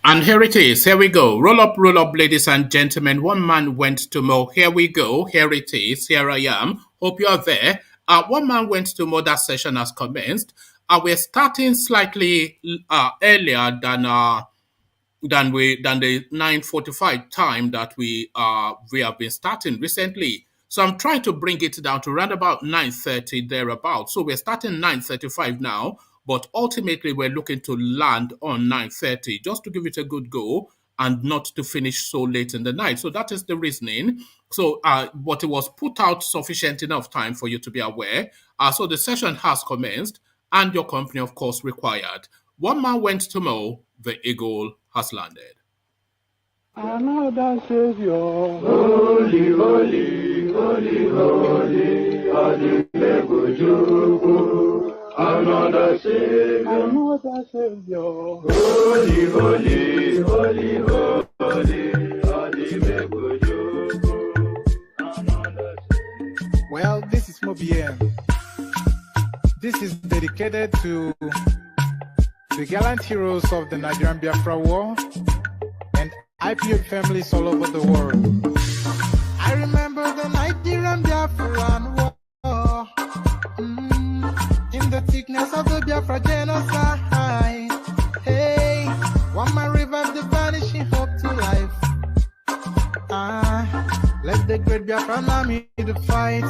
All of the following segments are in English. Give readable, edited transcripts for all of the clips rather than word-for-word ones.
And here it is. Here we go. Roll up, ladies and gentlemen. One man went to mow. Here we go. Here it is. Here I am. Hope you are there. One man went to mow. That session has commenced. We're starting slightly earlier than the 9:45 time that we have been starting recently. So I'm trying to bring it down to around about 9:30 thereabout. So we're starting 9:35 now, but ultimately we're looking to land on 9:30 just to give it a good go and not to finish so late in the night. So that is the reasoning. So, but it was put out sufficient enough time for you to be aware. So the session has commenced, and your company, of course, required. One man went to mow, the eagle has landed. Another Savior, holy, holy, holy, holy, Adimebujuku. Another Savior, holy, holy, holy, holy, Adimebujuku. Well, this is Mobien. This is dedicated to the gallant heroes of the Nigerian Biafra War and IPO families all over the world. I remember the Nigerian Biafran War, in the thickness of the Biafra genocide. Hey, one man revived the vanishing hope to life. Let the great Biafran army to fight,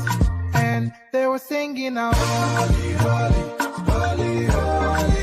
and they were singing out, holy, holy, holy, holy.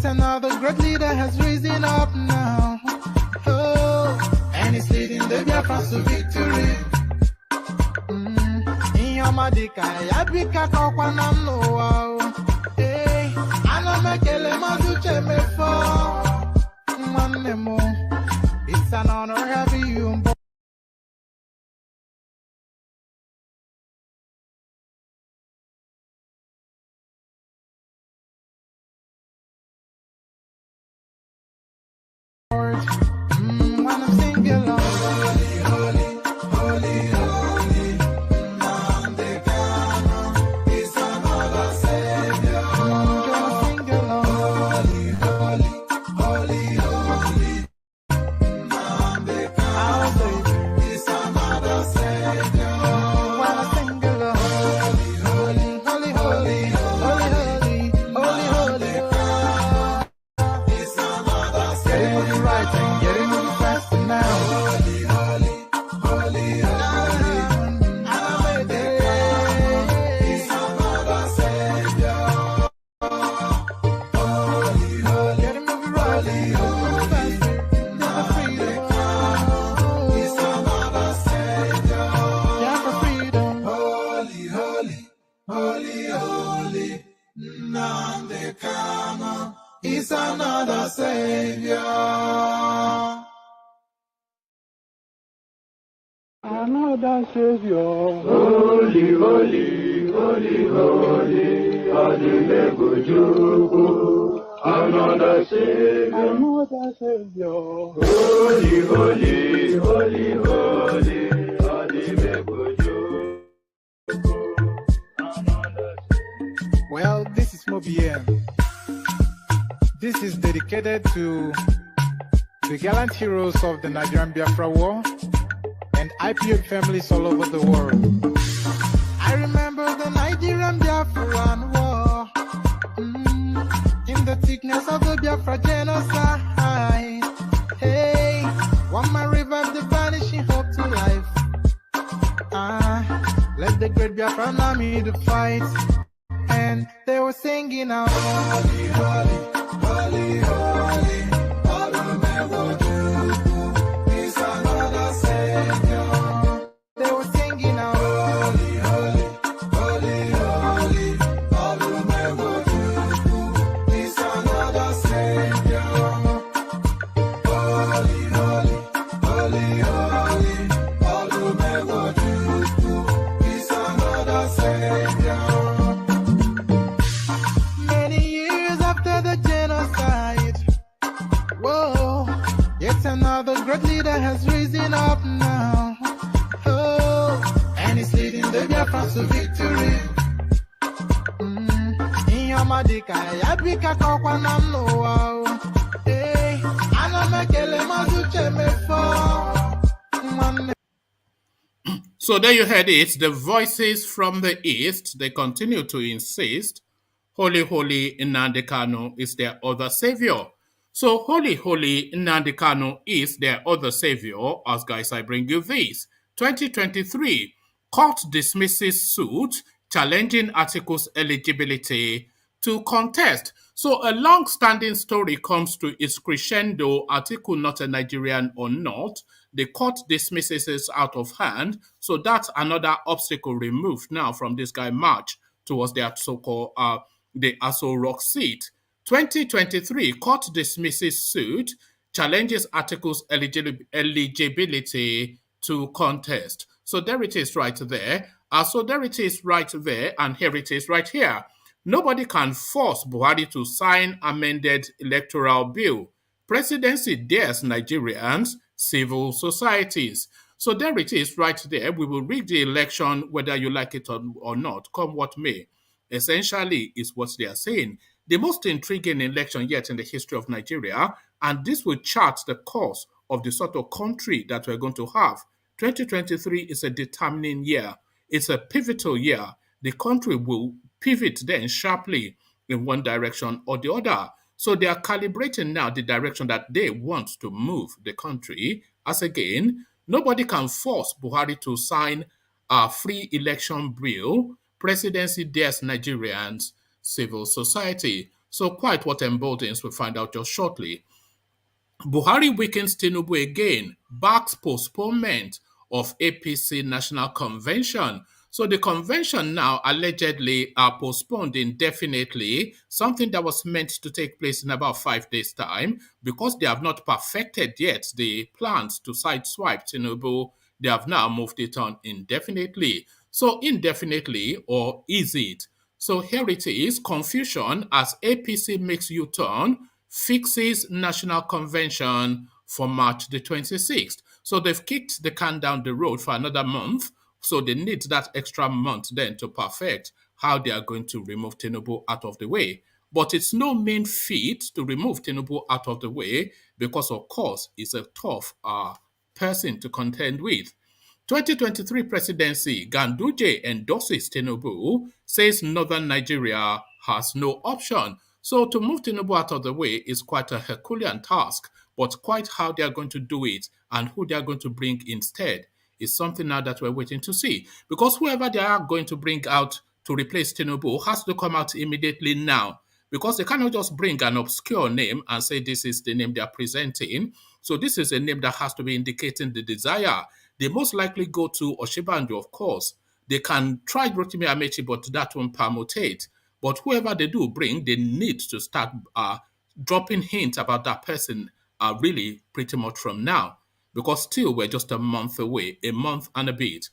Another great leader has risen up now. Oh, and he's leading the Biafrans to victory. In your madika, yabika kokwanam no. Hey, ano mekele mazuche mefo. Manemo, it's an honor having you on board. When I'm singing along, holy, holy, holy, holy, Nandekano is another Savior. Just sing along, holy, holy, holy, holy, Nandekano is another Savior. When I sing along, holy, holy, holy, holy, holy, holy, holy, is another Savior. Right and getting moving faster now. Holy, holy, holy, holy, is another Savior. Holy, holy, getting moving right, moving faster, never freedom. Is another Savior. Yeah, for freedom. Holy, holy, holy, holy, Nandekano is another Savior. Another Savior, holy, holy, holy, holy, Adimebujuku. Another Savior, holy, holy, holy, holy, Adimebujuku. Well, this is Mobien. This is dedicated to the gallant heroes of the Nigerian Biafra War and IPO families all over the world. I remember the Nigerian Biafran War, in the thickness of the Biafra genocide. Hey, one man revived the vanishing hope to life. Let the great Biafran army to fight, and they were singing out, holy, holy, holy, holy, is another Savior. They were singing out, holy, holy, holy, holy, is another Savior. great leader has risen up now. Oh, and he's leading the Biafrans to victory. Inyamadika yabika kwa namno. Hey, anamekele mazuche mefo. So there you heard it. The voices from the East, they continue to insist Holy, holy Nnamdi Kanu is their other savior. So holy, holy Nnamdi Kanu is their other savior. As guys, I bring you this. 2023, court dismisses suit challenging Atiku'S eligibility to contest. So a long-standing story comes to its crescendo. Atiku not a Nigerian or not, the court dismisses it out of hand. So that's another obstacle removed now from this guy March towards their so-called the Aso Rock seat. 2023 court dismisses suit challenges Atiku'S eligibility to contest. So there it is right there. So there it is right there, and here it is right here. Nobody can force Buhari to sign amended electoral bill. Presidency dares Nigerians, civil societies. So there it is right there. We will rig the election whether you like it or not, come what may. Essentially is what they are saying. The most intriguing election yet in the history of Nigeria, and this will chart the course of the sort of country that we're going to have. 2023 is a determining year. It's a pivotal year. The country will pivot then sharply in one direction or the other. So they are calibrating now the direction that they want to move the country. As again, nobody can force Buhari to sign a free election bill. Presidency dares Nigerians, civil society. So quite what emboldens, we'll find out just shortly. Buhari weakens Tinubu again, backs postponement of APC National Convention. So the convention now allegedly postponed indefinitely, something that was meant to take place in about 5 days' time, because they have not perfected yet the plans to sideswipe Tinubu. They have now moved it on indefinitely. So indefinitely, or is it? So here it is, confusion as APC makes U-turn, fixes National Convention for March the 26th. So they've kicked the can down the road for another month. So they need that extra month then to perfect how they are going to remove Tinubu out of the way. But it's no mean feat to remove Tinubu out of the way because, of course, it's a tough person to contend with. 2023 presidency, Ganduje endorses Tinubu, says Northern Nigeria has no option. So to move Tinubu out of the way is quite a Herculean task, but quite how they are going to do it and who they are going to bring instead is something now that we're waiting to see. Because whoever they are going to bring out to replace Tinubu has to come out immediately now. Because they cannot just bring an obscure name and say this is the name they are presenting. So this is a name that has to be indicating the desire. They most likely go to Oshibanjo, of course. They can try Rotimi Amechi, but that won't permutate. But whoever they do bring, they need to start dropping hints about that person really pretty much from now. Because still we're just a month away, a month and a bit.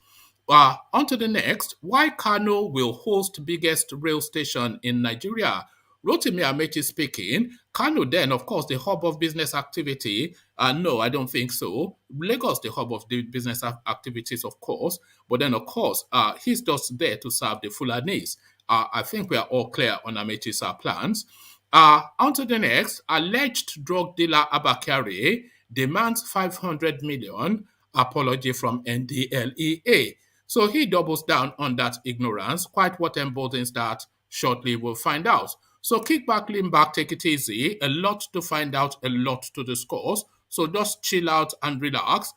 On to the next. Why Kano will host biggest rail station in Nigeria? Rotimi Amechi speaking. Kano then, of course, the hub of business activity. No, I don't think so. Lagos, the hub of the business activities, of course. But then, of course, he's just there to serve the Fulanese. I think we are all clear on Amechi's plans. On to the next. Alleged drug dealer Abba Kyari demands 500 million apology from NDLEA. So he doubles down on that ignorance. Quite what emboldens that shortly we'll find out. So kick back, lean back, take it easy. A lot to find out, a lot to discuss. So just chill out and relax.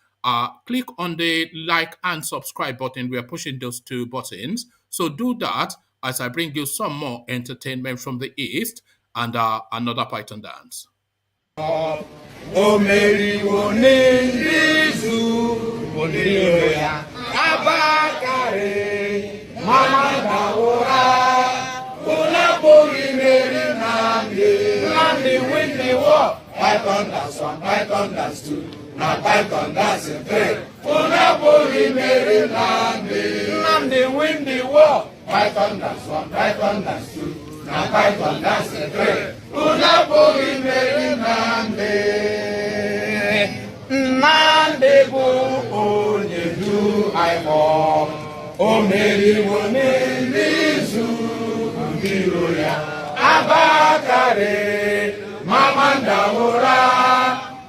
Click on the like and subscribe button. We are pushing those two buttons. So do that as I bring you some more entertainment from the East and another Python dance. Abba Kyari, Mama Daura, Nandi win the war. Python dance 1, Python dance 2, now Python dance 3. Unaboli Mary Nandi win the war. Python dance 1, Python dance 2, now Python dance 3. Unaboli Mary Nandi. meriwo n'izu biro ya. Abba Kyari, Mamanda ụra,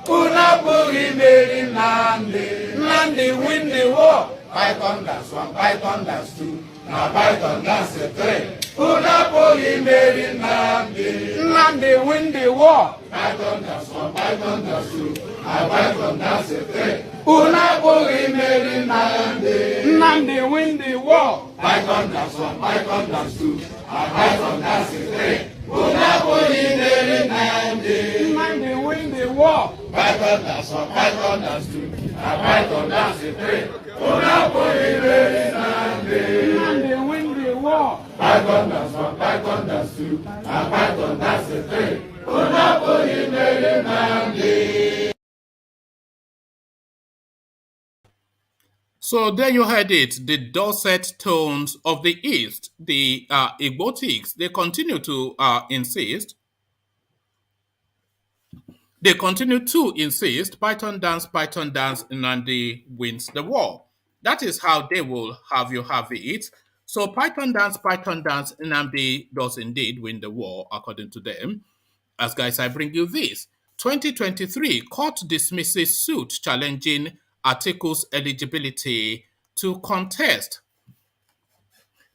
unu abụghị imeri Nnamdi. Nnamdi win the war. Python dance 1, Python dance 2, na Python dance 3. Unu abụghị imeri Nnamdi. Nnamdi win the war. Python dance 1, Python dance 2, na Python dance 3. Unu abụghị imeri Nnamdi. Nnamdi win the war. Python dance 1, Python dance 2, na Python dance 3. Unu abụghị imeri Nnamdi. Nnamdi win the war. Python dance 1, Python dance 2, na Python dance 3. Unu abụghị imeri Nnamdi. Nnamdi win the war. Python dance 1, Python dance 2, na Python dance 3. Unu abụghị imeri Nnamdi. So there you heard it, the dulcet tones of the East, the Igbotics. They continue to insist. They continue to insist, Python dance, Nnamdi wins the war. That is how they will have you have it. So Python dance, Nnamdi does indeed win the war, according to them. As guys, I bring you this. 2023, court dismisses suit challenging Atiku'S eligibility to contest.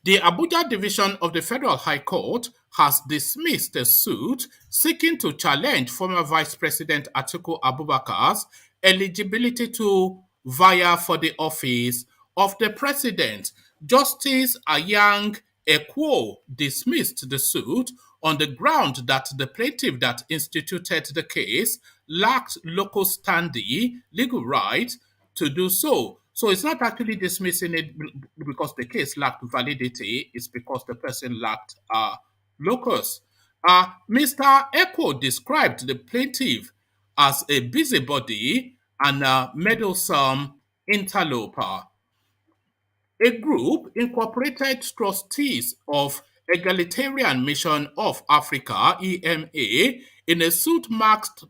The Abuja Division of the Federal High Court has dismissed a suit seeking to challenge former Vice President Atiku Abubakar's eligibility to vie for the office of the president. Justice Ayang Ekwo dismissed the suit on the ground that the plaintiff that instituted the case lacked local standing, legal right to do so. So it's not actually dismissing it because the case lacked validity, it's because the person lacked locus. Mr. Ekwo described the plaintiff as a busybody and a meddlesome interloper. A group, Incorporated Trustees of Egalitarian Mission of Africa (EMA), in a suit marked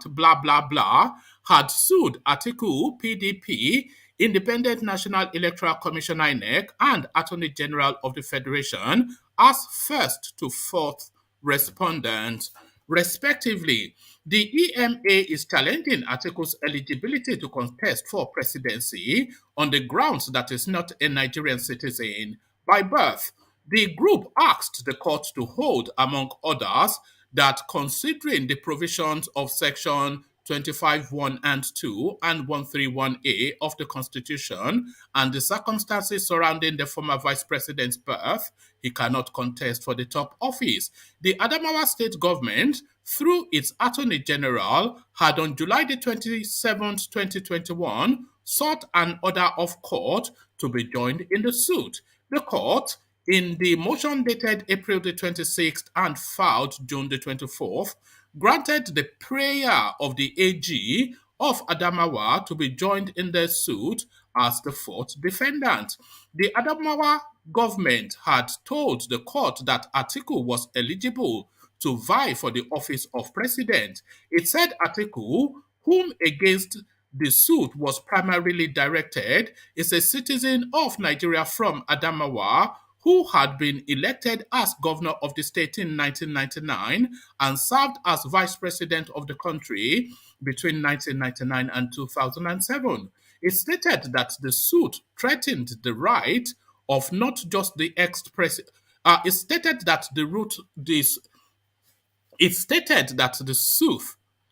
blah blah blah, had sued Atiku, PDP, Independent National Electoral Commission (INEC), and Attorney General of the Federation as first to fourth respondents, respectively. The EMA is challenging Atiku's eligibility to contest for presidency on the grounds that he is not a Nigerian citizen by birth. The group asked the court to hold, among others, that considering the provisions of Section 25(1) and 2 and 131A of the Constitution and the circumstances surrounding the former vice president's birth, he cannot contest for the top office. The Adamawa state government, through its Attorney General, had on July the 27th, 2021, sought an order of court to be joined in the suit. The court, in the motion dated April the 26th and filed June the 24th, granted the prayer of the AG of Adamawa to be joined in the suit as the fourth defendant. The Adamawa government had told the court that Atiku was eligible to vie for the office of president. It said Atiku, whom against the suit was primarily directed, is a citizen of Nigeria from Adamawa who had been elected as governor of the state in 1999 and served as vice president of the country between 1999 and 2007. It stated that the suit threatened the right of not just the ex-president. It stated that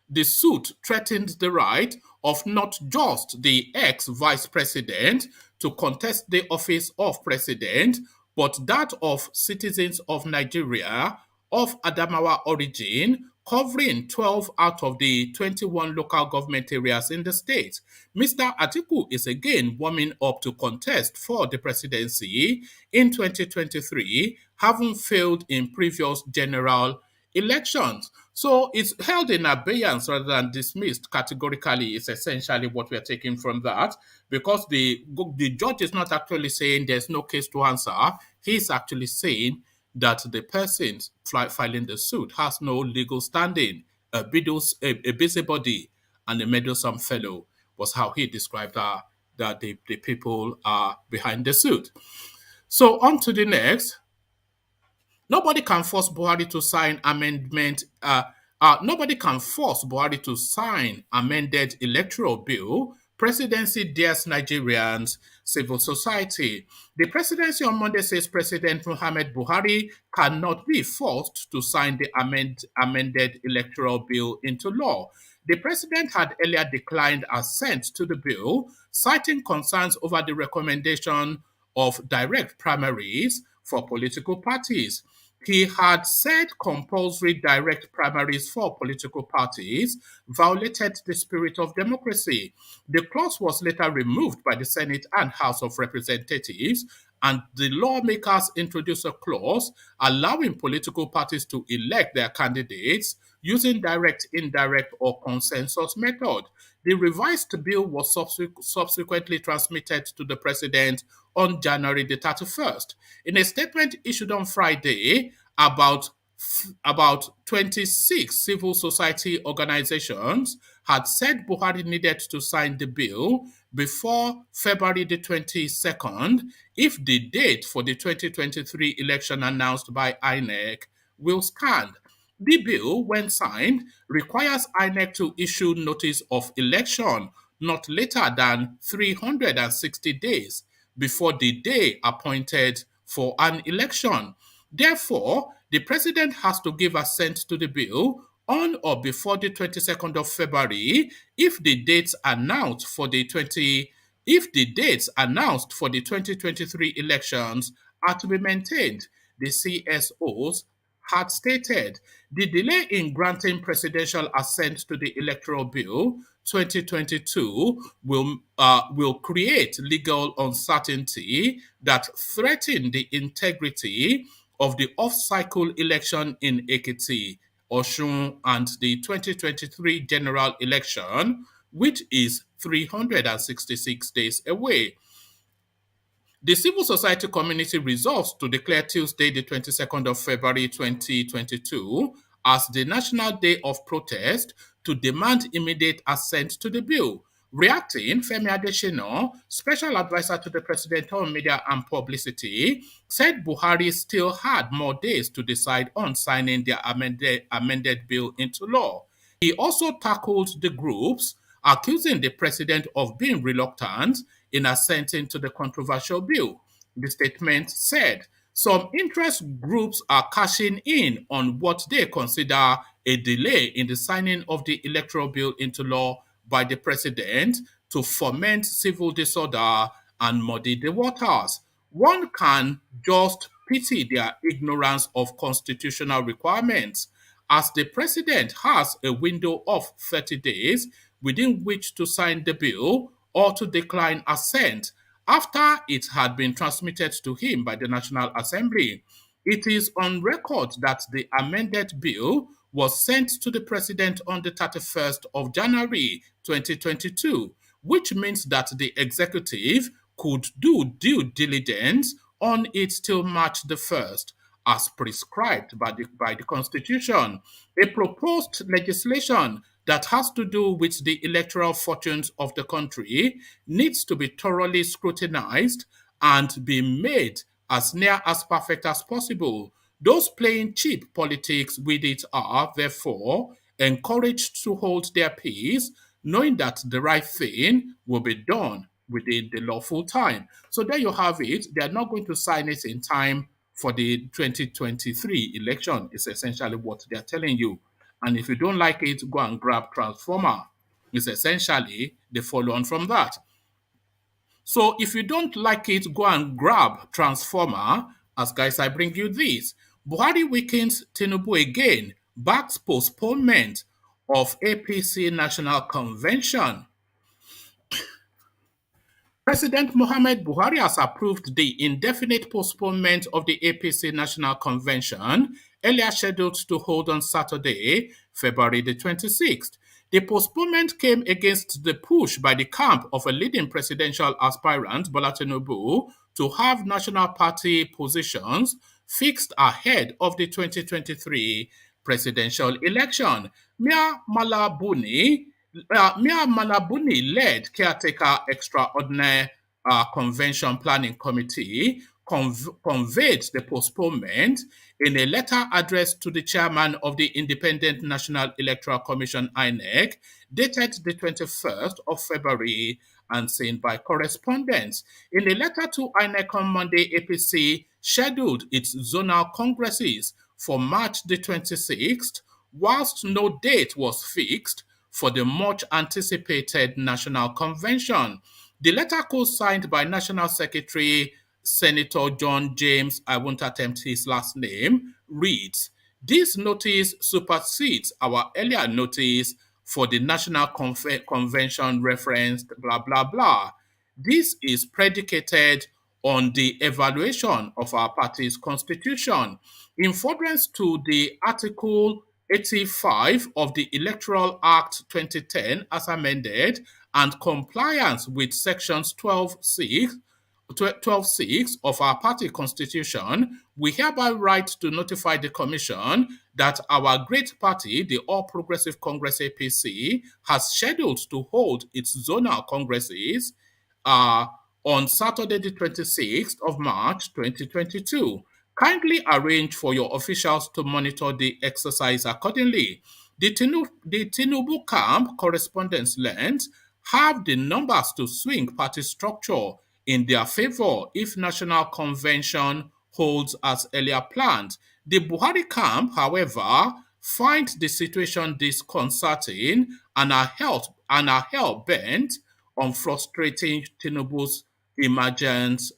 the suit threatened the right of not just the ex-vice president to contest the office of president, but that of citizens of Nigeria of Adamawa origin, covering 12 out of the 21 local government areas in the state. Mr. Atiku is again warming up to contest for the presidency in 2023, having failed in previous general elections. So it's held in abeyance rather than dismissed categorically is essentially what we're taking from that, because the judge is not actually saying there's no case to answer. He's actually saying that the person filing the suit has no legal standing, a busybody and a meddlesome fellow was how he described that the people are behind the suit. So on to the next. Nobody can force Buhari to sign amendment. Nobody can force Buhari to sign amended electoral bill. Presidency dares Nigerians, civil society. The presidency on Monday says President Muhammad Buhari cannot be forced to sign the amended electoral bill into law. The president had earlier declined assent to the bill, citing concerns over the recommendation of direct primaries for political parties. He had said compulsory direct primaries for political parties violated the spirit of democracy. The clause was later removed by the Senate and House of Representatives, and the lawmakers introduced a clause allowing political parties to elect their candidates using direct, indirect, or consensus method. The revised bill was subsequently transmitted to the president on January the 31st. In a statement issued on Friday, about 26 civil society organizations had said Buhari needed to sign the bill before February the 22nd if the date for the 2023 election announced by INEC will stand. The bill, when signed, requires INEC to issue notice of election not later than 360 days before the day appointed for an election. Therefore, the president has to give assent to the bill on or before the 22nd of February if the dates announced for the 2023 elections are to be maintained. The CSOs had stated the delay in granting presidential assent to the electoral bill 2022 will create legal uncertainty that threaten the integrity of the off-cycle election in Ekiti, Osun, and the 2023 general election, which is 366 days away. The civil society community resolves to declare Tuesday, the 22nd of February 2022, as the National Day of Protest to demand immediate assent to the bill. Reacting, Femi Adesina, special advisor to the president on media and publicity, said Buhari still had more days to decide on signing the amended bill into law. He also tackled the groups accusing the president of being reluctant in assenting to the controversial bill. The statement said some interest groups are cashing in on what they consider a delay in the signing of the electoral bill into law by the president to foment civil disorder and muddy the waters. One can just pity their ignorance of constitutional requirements, as the president has a window of 30 days within which to sign the bill or to decline assent after it had been transmitted to him by the National Assembly. It is on record that the amended bill was sent to the president on the 31st of January 2022, which means that the executive could do due diligence on it till March the 1st, as prescribed by the Constitution. A proposed legislation that has to do with the electoral fortunes of the country needs to be thoroughly scrutinized and be made as near as perfect as possible. Those playing cheap politics with it are, therefore, encouraged to hold their peace, knowing that the right thing will be done within the lawful time. So there you have it. They are not going to sign it in time for the 2023 election, is essentially what they're telling you. And if you don't like it, go and grab transformer. It's essentially the follow on from that. So if you don't like it, go and grab transformer. As guys, I bring you this. Buhari weakens Tinubu again, backs postponement of APC National Convention. President Muhammad Buhari has approved the indefinite postponement of the APC National Convention, earlier scheduled to hold on Saturday, February the 26th. The postponement came against the push by the camp of a leading presidential aspirant, Bola Tinubu, to have national party positions fixed ahead of the 2023 presidential election. Mia Malabuni, Mia Malabuni led caretaker extraordinary convention planning committee conveyed the postponement in a letter addressed to the chairman of the Independent National Electoral Commission INEC dated the 21st of February and sent by correspondence. In a letter to INEC on Monday, APC scheduled its zonal congresses for March the 26th, whilst no date was fixed for the much anticipated National Convention. The letter, co-signed by National Secretary Senator John James, I won't attempt his last name, reads, "This notice supersedes our earlier notice for the National Convention referenced blah, blah, blah. This is predicated on the evaluation of our party's constitution. In furtherance to the Article 85 of the Electoral Act 2010 as amended and compliance with sections 12(6) of our party constitution, we hereby write to notify the Commission that our great party, the All Progressive Congress APC, has scheduled to hold its zonal congresses on Saturday, the 26th of March 2022. Kindly arrange for your officials to monitor the exercise accordingly. The Tinubu camp, correspondence learns, have the numbers to swing party structure in their favor if National Convention holds as earlier planned. The Buhari camp, however, find the situation disconcerting and are hell-bent on frustrating Tinubu's emergence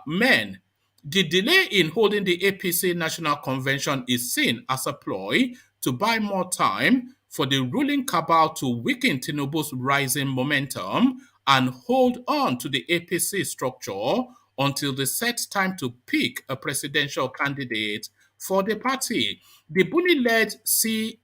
men. The delay in holding the APC National Convention is seen as a ploy to buy more time for the ruling cabal to weaken Tinubu's rising momentum and hold on to the APC structure until the set time to pick a presidential candidate for the party. The Buni-led CECPC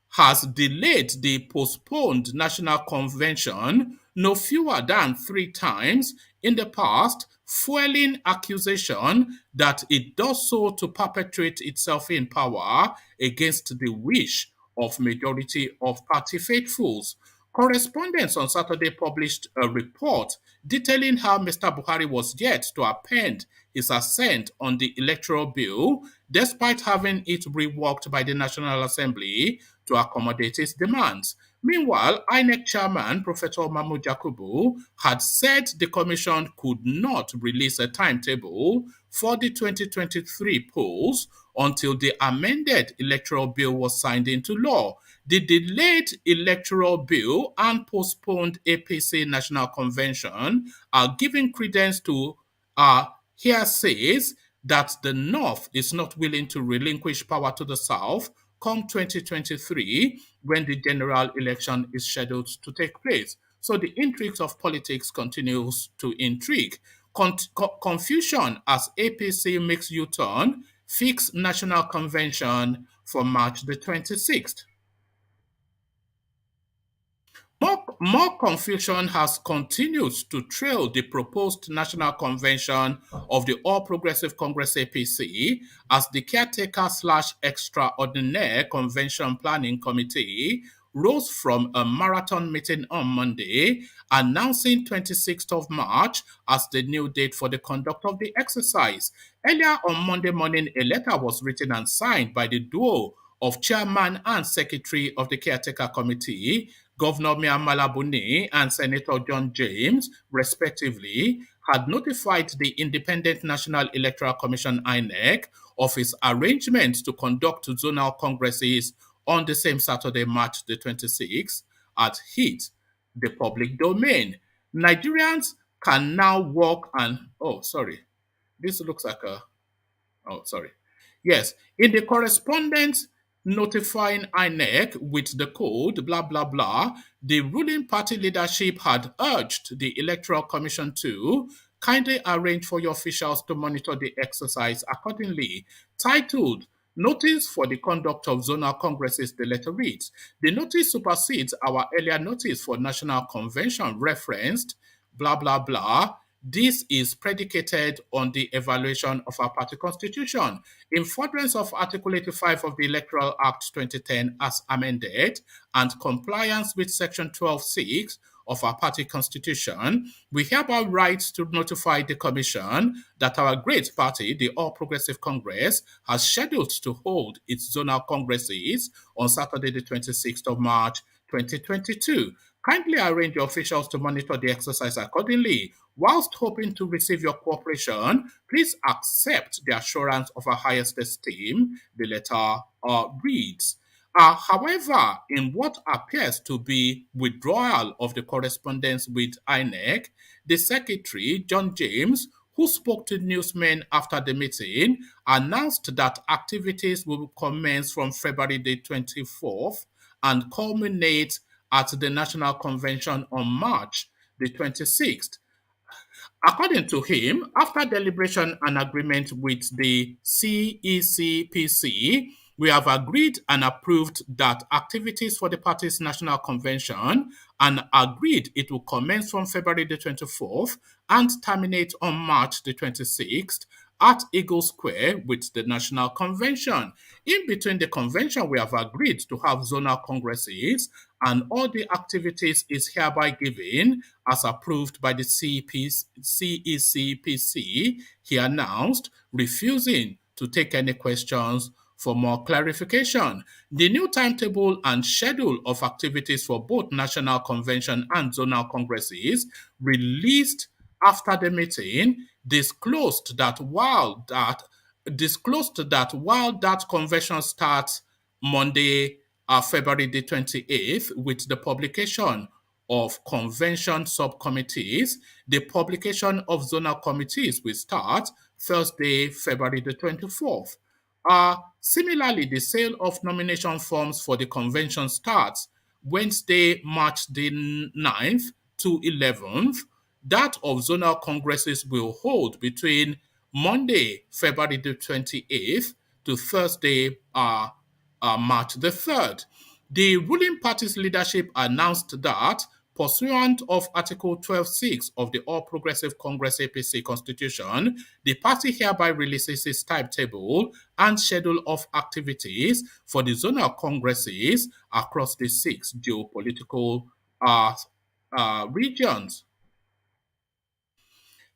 has delayed the postponed National Convention no fewer than 3 times in the past, fueling accusation that it does so to perpetuate itself in power against the wish of majority of party faithfuls. Correspondents on Saturday published a report detailing how Mr. Buhari was yet to append his assent on the electoral bill, despite having it reworked by the National Assembly to accommodate his demands. Meanwhile, INEC chairman Professor Mahmoud Yakubu had said the commission could not release a timetable for the 2023 polls until the amended electoral bill was signed into law. The delayed electoral bill and postponed APC National Convention are giving credence to hearsays that the North is not willing to relinquish power to the South come 2023 when the general election is scheduled to take place. So the intrigues of politics continues to intrigue. Confusion as APC makes U-turn, fix National Convention for March the 26th. More confusion has continued to trail the proposed National Convention of the All Progressive Congress APC as the caretaker/extraordinary convention planning committee rose from a marathon meeting on Monday, announcing 26th of March as the new date for the conduct of the exercise. Earlier on Monday morning, a letter was written and signed by the duo of chairman and secretary of the caretaker committee, Governor Mia Malabuni and Senator John James, respectively, had notified the Independent National Electoral Commission INEC of its arrangement to conduct zonal congresses on the same Saturday, March the 26th, at HEAT, the public domain. Nigerians can now walk and... Oh, sorry. This looks like a... Oh, sorry. Yes, in the correspondence notifying INEC with the code, blah, blah, blah, the ruling party leadership had urged the Electoral Commission to kindly arrange for your officials to monitor the exercise accordingly. Titled, Notice for the Conduct of Zonal Congresses, the letter reads, the notice supersedes our earlier notice for National Convention referenced, blah, blah, blah. This is predicated on the evaluation of our party constitution. In furtherance of Article 85 of the Electoral Act 2010 as amended and compliance with Section 12(6) of our party constitution, we hereby write to notify the Commission that our great party, the All Progressive Congress, has scheduled to hold its zonal congresses on Saturday, the 26th of March, 2022. Kindly arrange your officials to monitor the exercise accordingly. Whilst hoping to receive your cooperation, please accept the assurance of our highest esteem, the letter reads. However, in what appears to be withdrawal of the correspondence with INEC, the Secretary, John James, who spoke to newsmen after the meeting, announced that activities will commence from February the 24th and culminate at the National Convention on March the 26th. According to him, after deliberation and agreement with the CECPC, we have agreed and approved that activities for the party's national convention and agreed it will commence from February the 24th and terminate on March the 26th at Eagle Square with the National Convention. In between the convention, we have agreed to have zonal congresses, and all the activities is hereby given as approved by the CECPC, he announced, refusing to take any questions for more clarification. The new timetable and schedule of activities for both National Convention and zonal congresses released after the meeting disclosed that while that convention starts Monday, February the 28th, with the publication of convention subcommittees, the publication of zonal committees will start Thursday, February the 24th. Similarly, the sale of nomination forms for the convention starts Wednesday, March the 9th to 11th. That of zonal congresses will hold between Monday, February the 28th to Thursday, March the 3rd. The ruling party's leadership announced that, pursuant of Article 12(6) of the All Progressive Congress APC Constitution, the party hereby releases its timetable and schedule of activities for the zonal congresses across the 6 geopolitical regions.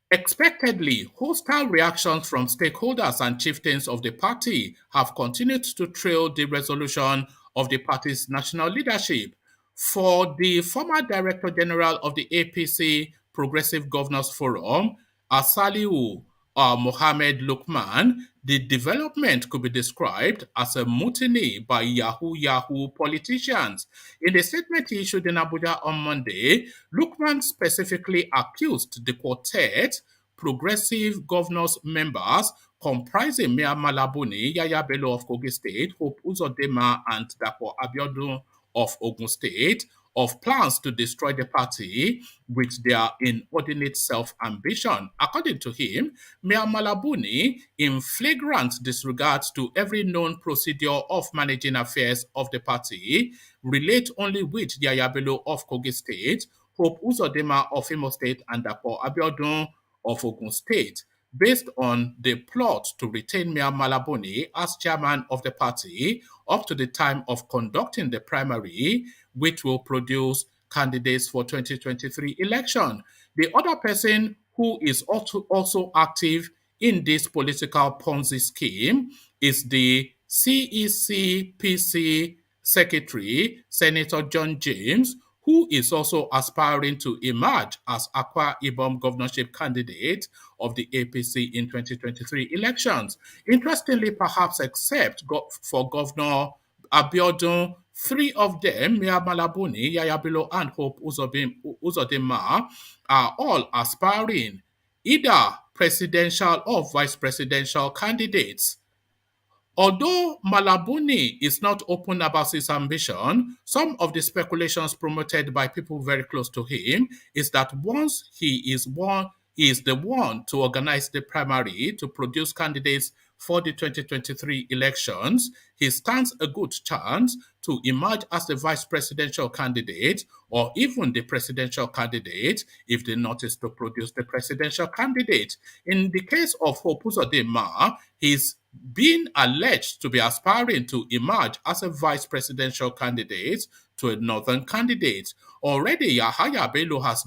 Expectedly, hostile reactions from stakeholders and chieftains of the party have continued to trail the resolution of the party's national leadership. For the former Director General of the APC Progressive Governors Forum, Asaliu Mohammed Lukman, the development could be described as a mutiny by Yahoo politicians. In a statement he issued in Abuja on Monday, Lukman specifically accused the quartet progressive governors members comprising Mia Malabuni, Yaya Bello of Kogi State, Hope Uzodinma, and Dapo Abiodun of Ogun State of plans to destroy the party with their inordinate self-ambition. According to him, Mia Malabuni, in flagrant disregard to every known procedure of managing affairs of the party, relate only with Yaya Bello of Kogi State, Hope Uzodinma of Imo State, and Dapo Abiodun of Ogun State, based on the plot to retain Mia Malabuni as chairman of the party up to the time of conducting the primary, which will produce candidates for 2023 election. The other person who is also active in this political Ponzi scheme is the CECPC Secretary, Senator John James, who is also aspiring to emerge as Akwa Ibom governorship candidate of the APC in 2023 elections. Interestingly, perhaps except for Governor Abiodun, 3 of them, Mia Malabuni, Yaya Bello, and Hope Uzodinma, are all aspiring either presidential or vice presidential candidates. Although Malabuni is not open about his ambition, some of the speculations promoted by people very close to him is that once he is the one to organize the primary to produce candidates for the 2023 elections, he stands a good chance to emerge as the vice presidential candidate or even the presidential candidate if the North is to produce the presidential candidate. In the case of Hope Uzodinma, he's been alleged to be aspiring to emerge as a vice presidential candidate to a northern candidate. Already, Yahaya Bello has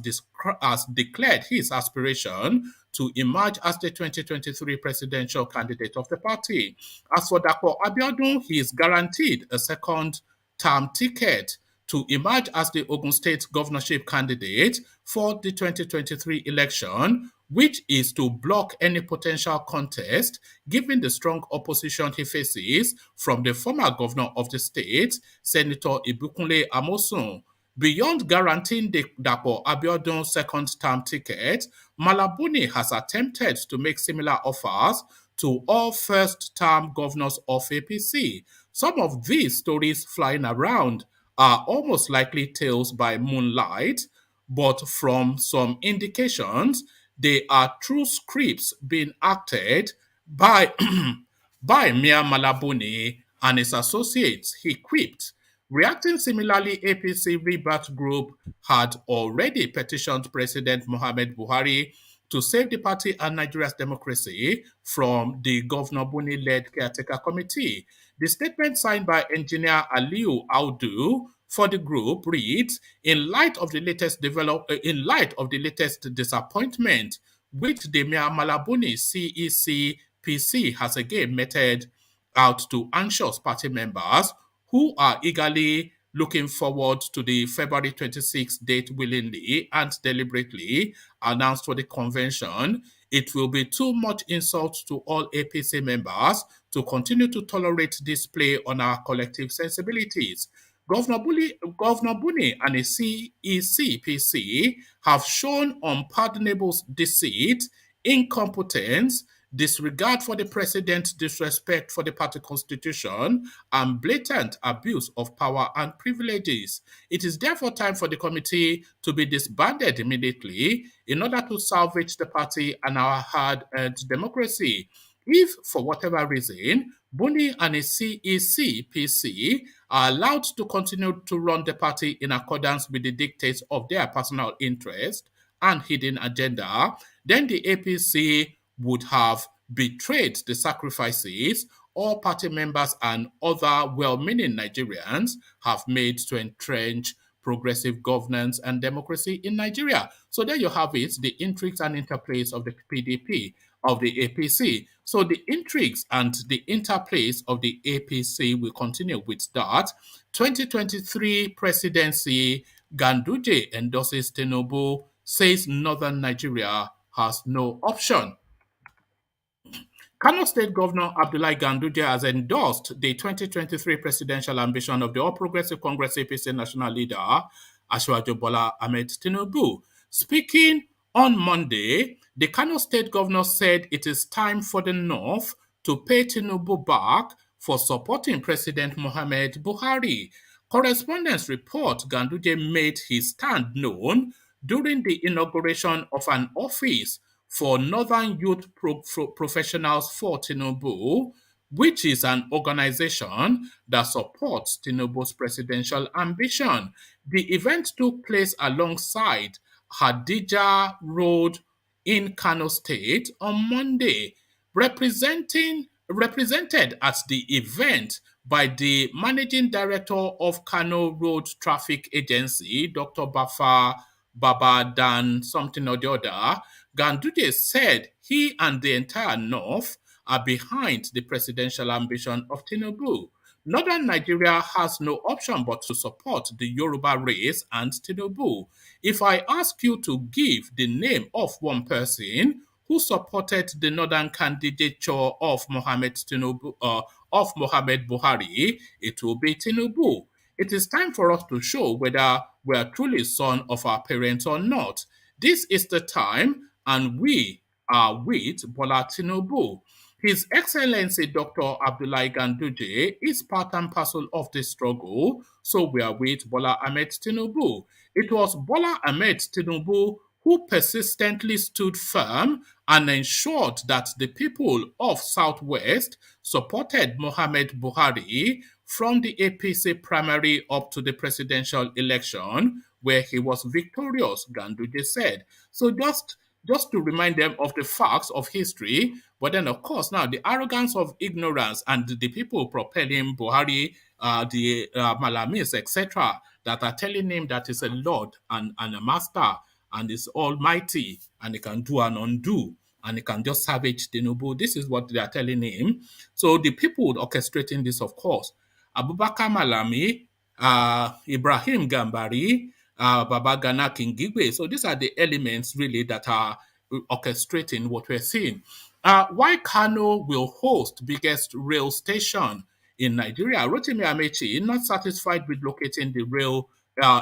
declared his aspiration to emerge as the 2023 presidential candidate of the party. As for Dapo Abiodun, he is guaranteed a second-term ticket to emerge as the Ogun State governorship candidate for the 2023 election, which is to block any potential contest given the strong opposition he faces from the former governor of the state, Senator Ibikunle Amosun. Beyond guaranteeing the Dapo Abiodun second-term ticket, Malabuni has attempted to make similar offers to all first-term governors of APC. Some of these stories flying around are almost likely tales by moonlight, but from some indications, they are true scripts being acted by, by Mia Malabuni and his associates, he quipped. Reacting similarly, APC Rebirth Group had already petitioned President Muhammad Buhari to save the party and Nigeria's democracy from the Governor Buni-led caretaker committee. The statement signed by engineer Aliu Audu for the group reads, in light of the latest disappointment which the Malabuni CEC-PC has again meted out to anxious party members who are eagerly looking forward to the February 26th date willingly and deliberately announced for the convention, it will be too much insult to all APC members to continue to tolerate this play on our collective sensibilities. Governor Buni and the CECPC have shown unpardonable deceit, incompetence, disregard for the president, disrespect for the party constitution, and blatant abuse of power and privileges. It is therefore time for the committee to be disbanded immediately in order to salvage the party and our hard-earned democracy. If, for whatever reason, Buni and the CECPC are allowed to continue to run the party in accordance with the dictates of their personal interest and hidden agenda, then the APC would have betrayed the sacrifices all party members and other well-meaning Nigerians have made to entrench progressive governance and democracy in Nigeria. So there you have it, the intrigues and interplays of the PDP, of the APC. So the intrigues and the interplays of the APC will continue with that. 2023 presidency, Ganduje endorses Tinubu, says Northern Nigeria has no option. Kano State Governor Abdullahi Ganduje has endorsed the 2023 presidential ambition of the All Progressive Congress APC national leader, Asiwaju Bola Ahmed Tinubu. Speaking on Monday, the Kano State Governor said it is time for the North to pay Tinubu back for supporting President Muhammad Buhari. Correspondents report Ganduje made his stand known during the inauguration of an office for Northern Youth Professionals for Tinubu, which is an organization that supports Tinubu's presidential ambition. The event took place alongside Hadija Road in Kano State on Monday, represented at the event by the Managing Director of Kano Road Traffic Agency, Dr. Baba Dan something or the other. Ganduje said he and the entire North are behind the presidential ambition of Tinubu. Northern Nigeria has no option but to support the Yoruba race and Tinubu. If I ask you to give the name of one person who supported the northern candidature of Mohamed Buhari, it will be Tinubu. It is time for us to show whether we are truly son of our parents or not. This is the time, and we are with Bola Tinubu. His Excellency Dr. Abdullahi Ganduje is part and parcel of this struggle, so we are with Bola Ahmed Tinubu. It was Bola Ahmed Tinubu who persistently stood firm and ensured that the people of Southwest supported Mohamed Buhari from the APC primary up to the presidential election, where he was victorious, Ganduje said. So just to remind them of the facts of history, but then of course now the arrogance of ignorance and the people propelling Buhari, the Malamis, etc., that are telling him that he's a lord and a master and is almighty and he can do and undo and he can just savage Tinubu. This is what they are telling him. So the people orchestrating this, of course, Abubakar Malami, Ibrahim Gambari, Babagana Kingigwe. So these are the elements really that are orchestrating what we're seeing. Why Kano will host biggest rail station in Nigeria? Rotimi Amechi, not satisfied with locating the rail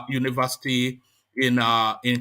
university in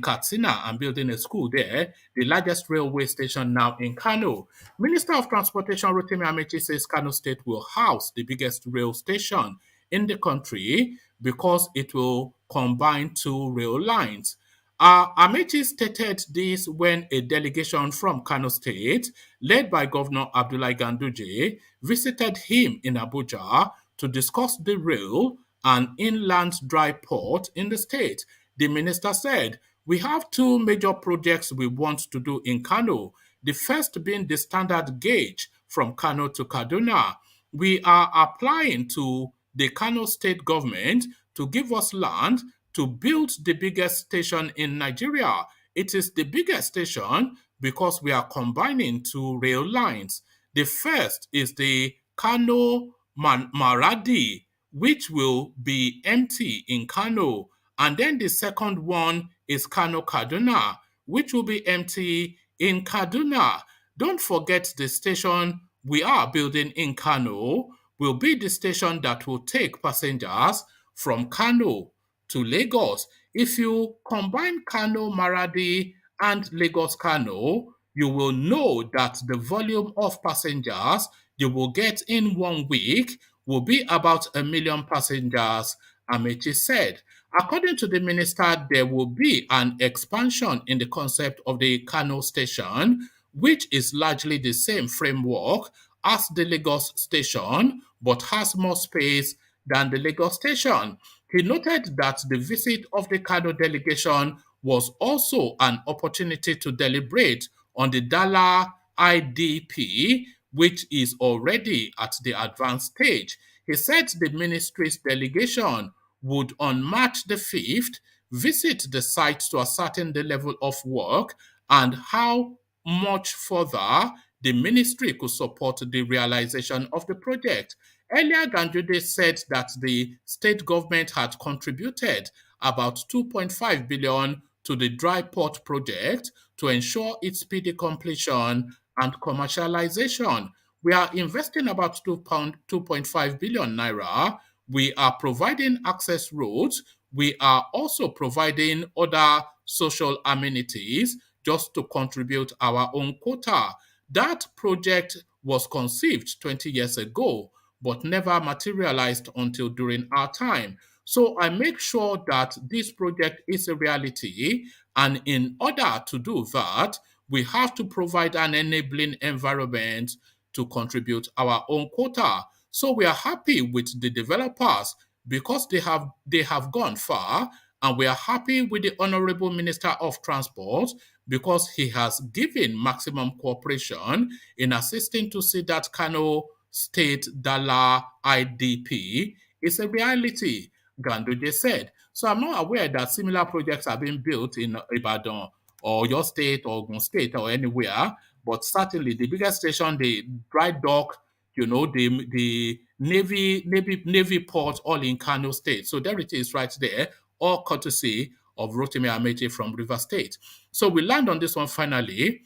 Katsina and building a school there, the largest railway station now in Kano. Minister of Transportation Rotimi Amechi says Kano State will house the biggest rail station in the country because it will combine two rail lines. Amechi stated this when a delegation from Kano State, led by Governor Abdullahi Ganduje, visited him in Abuja to discuss the rail and inland dry port in the state. The minister said, "We have two major projects we want to do in Kano. The first being the standard gauge from Kano to Kaduna. We are applying to the Kano state government to give us land to build the biggest station in Nigeria. It is the biggest station because we are combining two rail lines. The first is the Kano Maradi, which will be empty in Kano. And then the second one is Kano Kaduna, which will be empty in Kaduna. Don't forget the station we are building in Kano will be the station that will take passengers from Kano to Lagos. If you combine Kano Maradi and Lagos Kano, you will know that the volume of passengers you will get in 1 week will be about 1 million passengers, Amechi said. According to the minister, there will be an expansion in the concept of the Kano station, which is largely the same framework as the Lagos station, but has more space than the Lagos station. He noted that the visit of the Kano delegation was also an opportunity to deliberate on the Dala IDP, which is already at the advanced stage. He said the ministry's delegation would on March the 5th visit the site to ascertain the level of work and how much further the ministry could support the realization of the project. Earlier, Ganduje said that the state government had contributed about 2.5 billion to the dry port project to ensure its speedy completion and commercialization. We are investing about 2.5 billion naira. We are providing access roads. We are also providing other social amenities just to contribute our own quota. That project was conceived 20 years ago, but never materialized until during our time. So I make sure that this project is a reality, and in order to do that, we have to provide an enabling environment to contribute our own quota. So we are happy with the developers because they have gone far, and we are happy with the Honorable Minister of Transport because he has given maximum cooperation in assisting to see that Kano State Dala IDP is a reality, Ganduje said. So I'm not aware that similar projects are being built in Ibadan or your state or Ogun State or anywhere, but certainly the biggest station, the dry dock, the Navy port, all in Kano State. So there it is right there, all courtesy of Rotimi Amechi from River State. So we land on this one finally.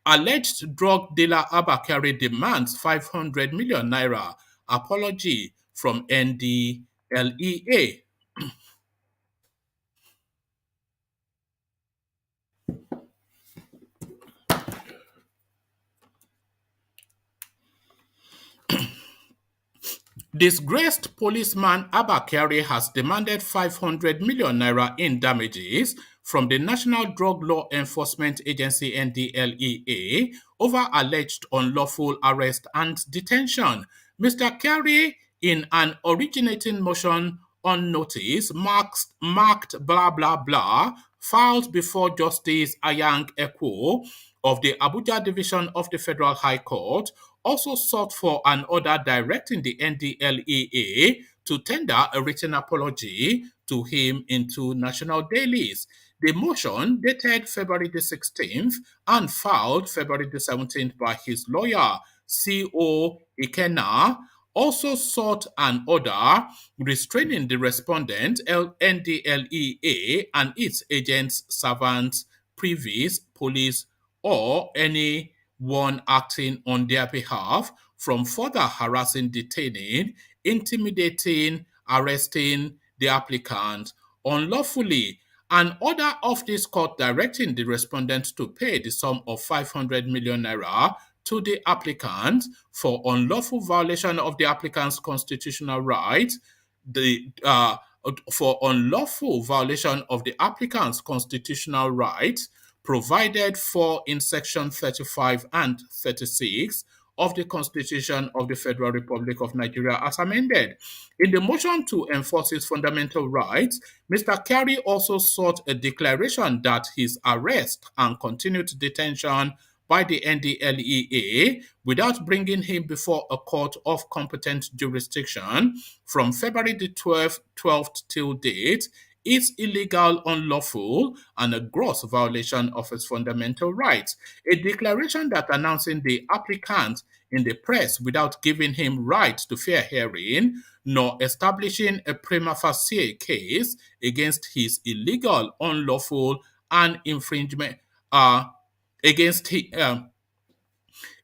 Alleged drug dealer Abba Kyari demands 500 million naira apology from NDLEA. Disgraced policeman Abba Kyari has demanded 500 million naira in damages from the National Drug Law Enforcement Agency NDLEA over alleged unlawful arrest and detention. Mr. Kyari, in an originating motion on notice marked blah blah blah, filed before Justice Ayang Ekwo of the Abuja Division of the Federal High Court, also sought for an order directing the NDLEA to tender a written apology to him in 2 national dailies. The motion, dated February the 16th and filed February the 17th by his lawyer, C.O. Ikena, also sought an order restraining the respondent, NDLEA, and its agents, servants, privies, police, or anyone acting on their behalf from further harassing, detaining, intimidating, arresting the applicant unlawfully. An order of this court directing the respondent to pay the sum of 500 million naira to the applicant for unlawful violation of the applicant's constitutional rights, for unlawful violation of the applicant's constitutional rights provided for in section 35 and 36 of the Constitution of the Federal Republic of Nigeria as amended. In the motion to enforce his fundamental rights, Mr. Kyari also sought a declaration that his arrest and continued detention by the NDLEA without bringing him before a court of competent jurisdiction from February the 12th till date is illegal, unlawful, and a gross violation of his fundamental rights. A declaration that announcing the applicant in the press without giving him right to fair hearing, nor establishing a prima facie case against his illegal, unlawful, and infringement against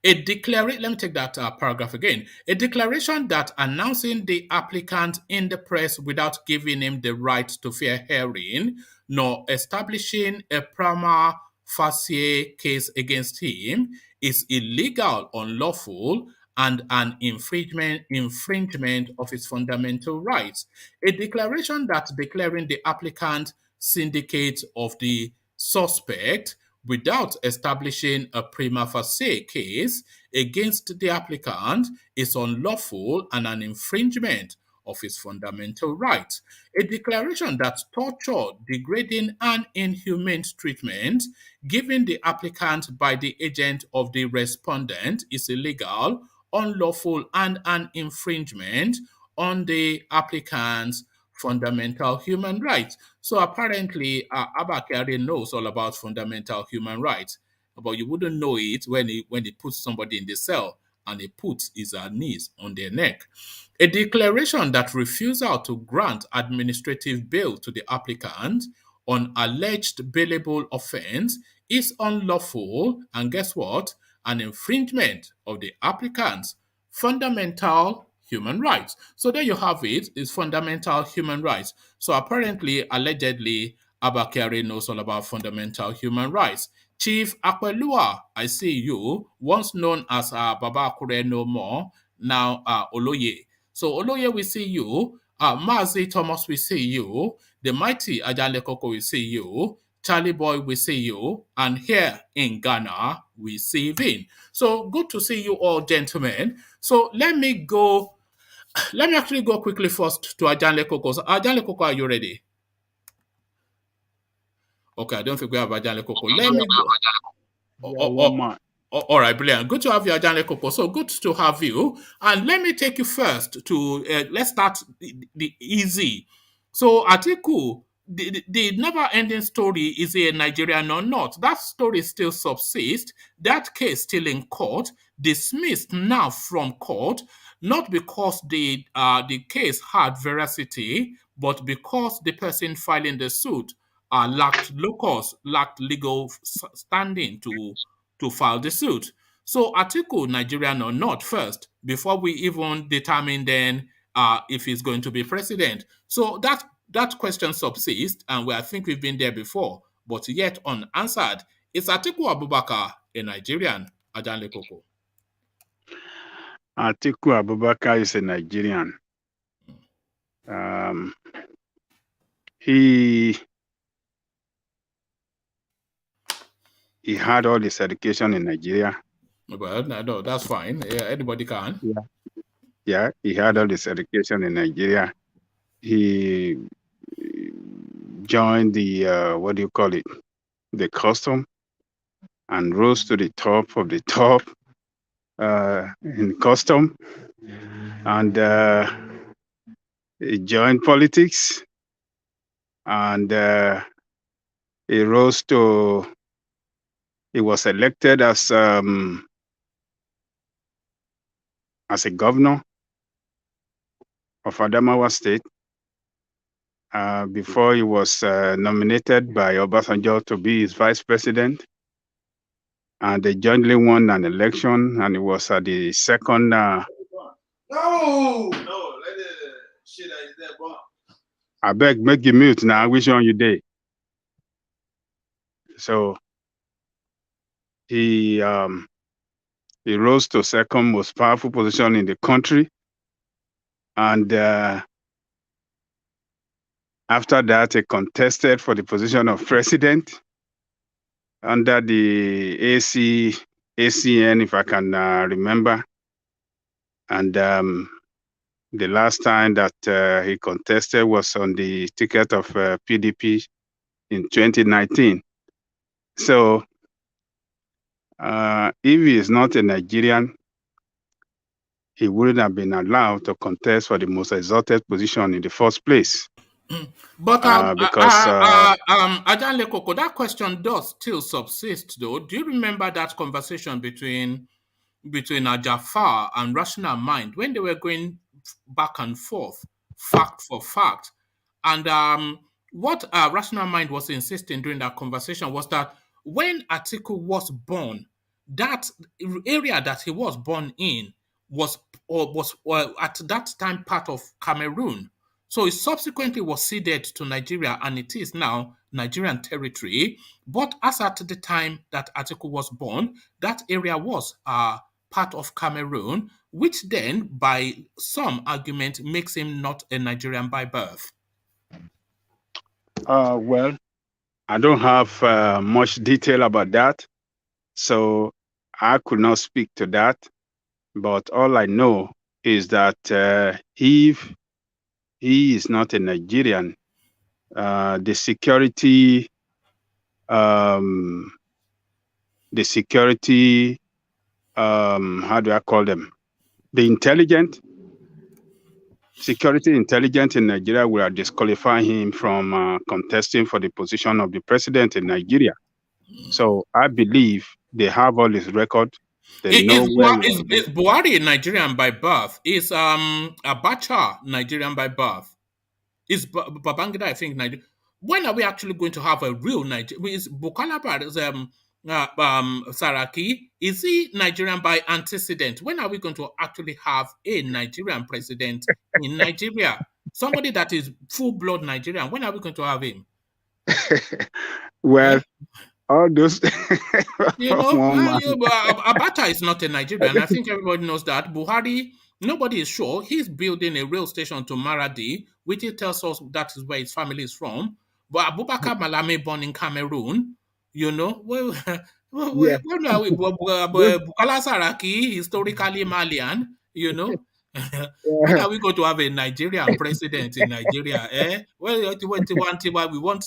let me take that paragraph again. A declaration that announcing the applicant in the press without giving him the right to fair hearing, nor establishing a prima facie case against him is illegal, unlawful, and an infringement of his fundamental rights. A declaration that declaring the applicant syndicate of the suspect without establishing a prima facie case against the applicant is unlawful and an infringement of his fundamental rights. A declaration that torture, degrading, and inhumane treatment given the applicant by the agent of the respondent is illegal, unlawful, and an infringement on the applicant's fundamental human rights. So apparently, Abba Kyari knows all about fundamental human rights, but you wouldn't know it when he puts somebody in the cell and he puts his knees on their neck. A declaration that refusal to grant administrative bail to the applicant on alleged bailable offense is unlawful, and guess what? An infringement of the applicant's fundamental human rights. So there you have it, is fundamental human rights. So apparently, allegedly, Abba Kyari knows all about fundamental human rights. Chief Akpelua, I see you, once known as Baba Akure no more, now Oloye. So Oloye, we see you. Mazi Thomas, we see you. The mighty Ajale Koko, we see you. Charlie Boy, we see you. And here in Ghana, we see Vin. So good to see you all, gentlemen. So let me actually go quickly first to Ajanle Koko. So Ajanle Koko, are you ready? Okay, I don't think we have Ajanle Koko. Let me go. All right, brilliant. Good to have you, Ajanle Koko. So good to have you. And let me take you first to, let's start the easy. So Atiku, the never-ending story, is he a Nigerian or not? That story still subsists. That case still in court, dismissed now from court, not because the case had veracity, but because the person filing the suit lacked legal standing to file the suit. So Atiku, Nigerian or not, first, before we even determine then if he's going to be president. So that question subsists, and I think we've been there before, but yet unanswered. Is Atiku Abubakar a Nigerian? Ajanle Koko. Atiku Abubakar is a Nigerian. He he had all his education in Nigeria. Well, no, that's fine. Yeah, anybody can. Yeah, he had all his education in Nigeria. He joined the what do you call it? The custom, and rose to the top of the top in custom, and he joined politics, and he rose to. He was elected as a governor of Adamawa State before he was nominated by Obasanjo to be his vice president. And they jointly won an election, and it was at the second. No, let the shit that is there, bro. I beg, make you mute now. Which one you did? So he rose to second most powerful position in the country, and after that, he contested for the position of president under the ACN, if I can remember. And the last time that he contested was on the ticket of PDP in 2019. So if he is not a Nigerian, he wouldn't have been allowed to contest for the most exalted position in the first place. But Ajan Lekoko, that question does still subsist, though. Do you remember that conversation between Jafar and Rational Mind when they were going back and forth, fact for fact? And what Rational Mind was insisting during that conversation was that when Atiku was born, that area that he was born in was at that time part of Cameroon. So it subsequently was ceded to Nigeria, and it is now Nigerian territory. But as at the time that Atiku was born, that area was part of Cameroon, which then, by some argument, makes him not a Nigerian by birth. Well, I don't have much detail about that, so I could not speak to that. But all I know is that if he is not a Nigerian, the security, how do I call them? The security intelligence in Nigeria will disqualify him from contesting for the position of the president in Nigeria. So I believe they have all his record. They know where is Buhari Nigerian by birth? Is Abacha Nigerian by birth? Is Babangida, I think, Nigerian? When are we actually going to have a real Nigerian? Is Bukola Saraki, is he Nigerian by antecedent? When are we going to actually have a Nigerian president in Nigeria? Somebody that is full-blood Nigerian. When are we going to have him? Well, all those... Abacha is not a Nigerian. I think everybody knows that. Buhari, nobody is sure. He's building a rail station to Maradi, which he tells us that is where his family is from. But Abubakar Malame born in Cameroon, when are we? Bukola Saraki, historically Malian, When are we going to have a Nigerian president in Nigeria? Well, we want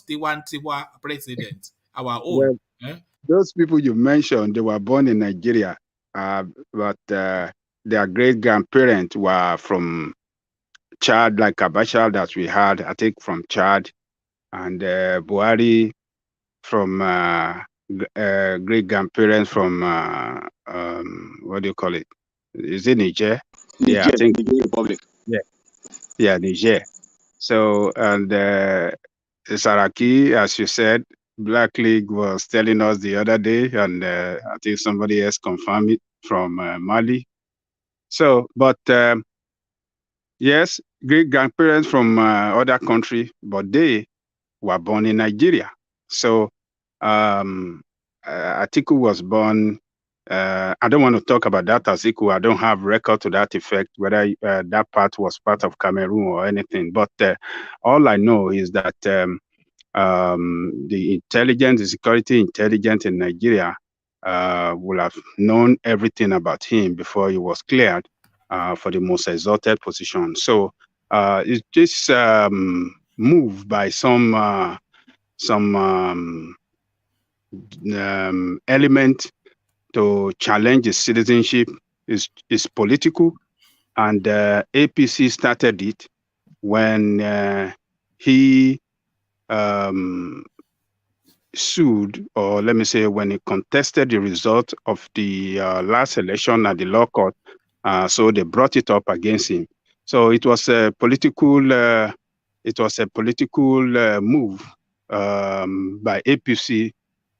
the Tiwa president, our own. Well, those people you mentioned, they were born in Nigeria, but their great-grandparents were from Chad, like Abacha that we had, I think, from Chad, and Buhari from great-grandparents from, what do you call it? Is it Niger? Yeah, I think Niger Republic. Yeah, Niger. So, and Saraki, as you said, Black League was telling us the other day, and I think somebody else confirmed it from Mali. So, but yes, great grandparents from other country, but they were born in Nigeria. So, Atiku was born. I don't want to talk about that Atiku. I don't have record to that effect, whether that part was part of Cameroon or anything. But all I know is that the intelligence, the security intelligence in Nigeria will have known everything about him before he was cleared for the most exalted position. So it's just move by some element to challenge his citizenship is political, and APC started it when he sued, or let me say, when he contested the result of the last election at the law court. So they brought it up against him. So it was a political move by APC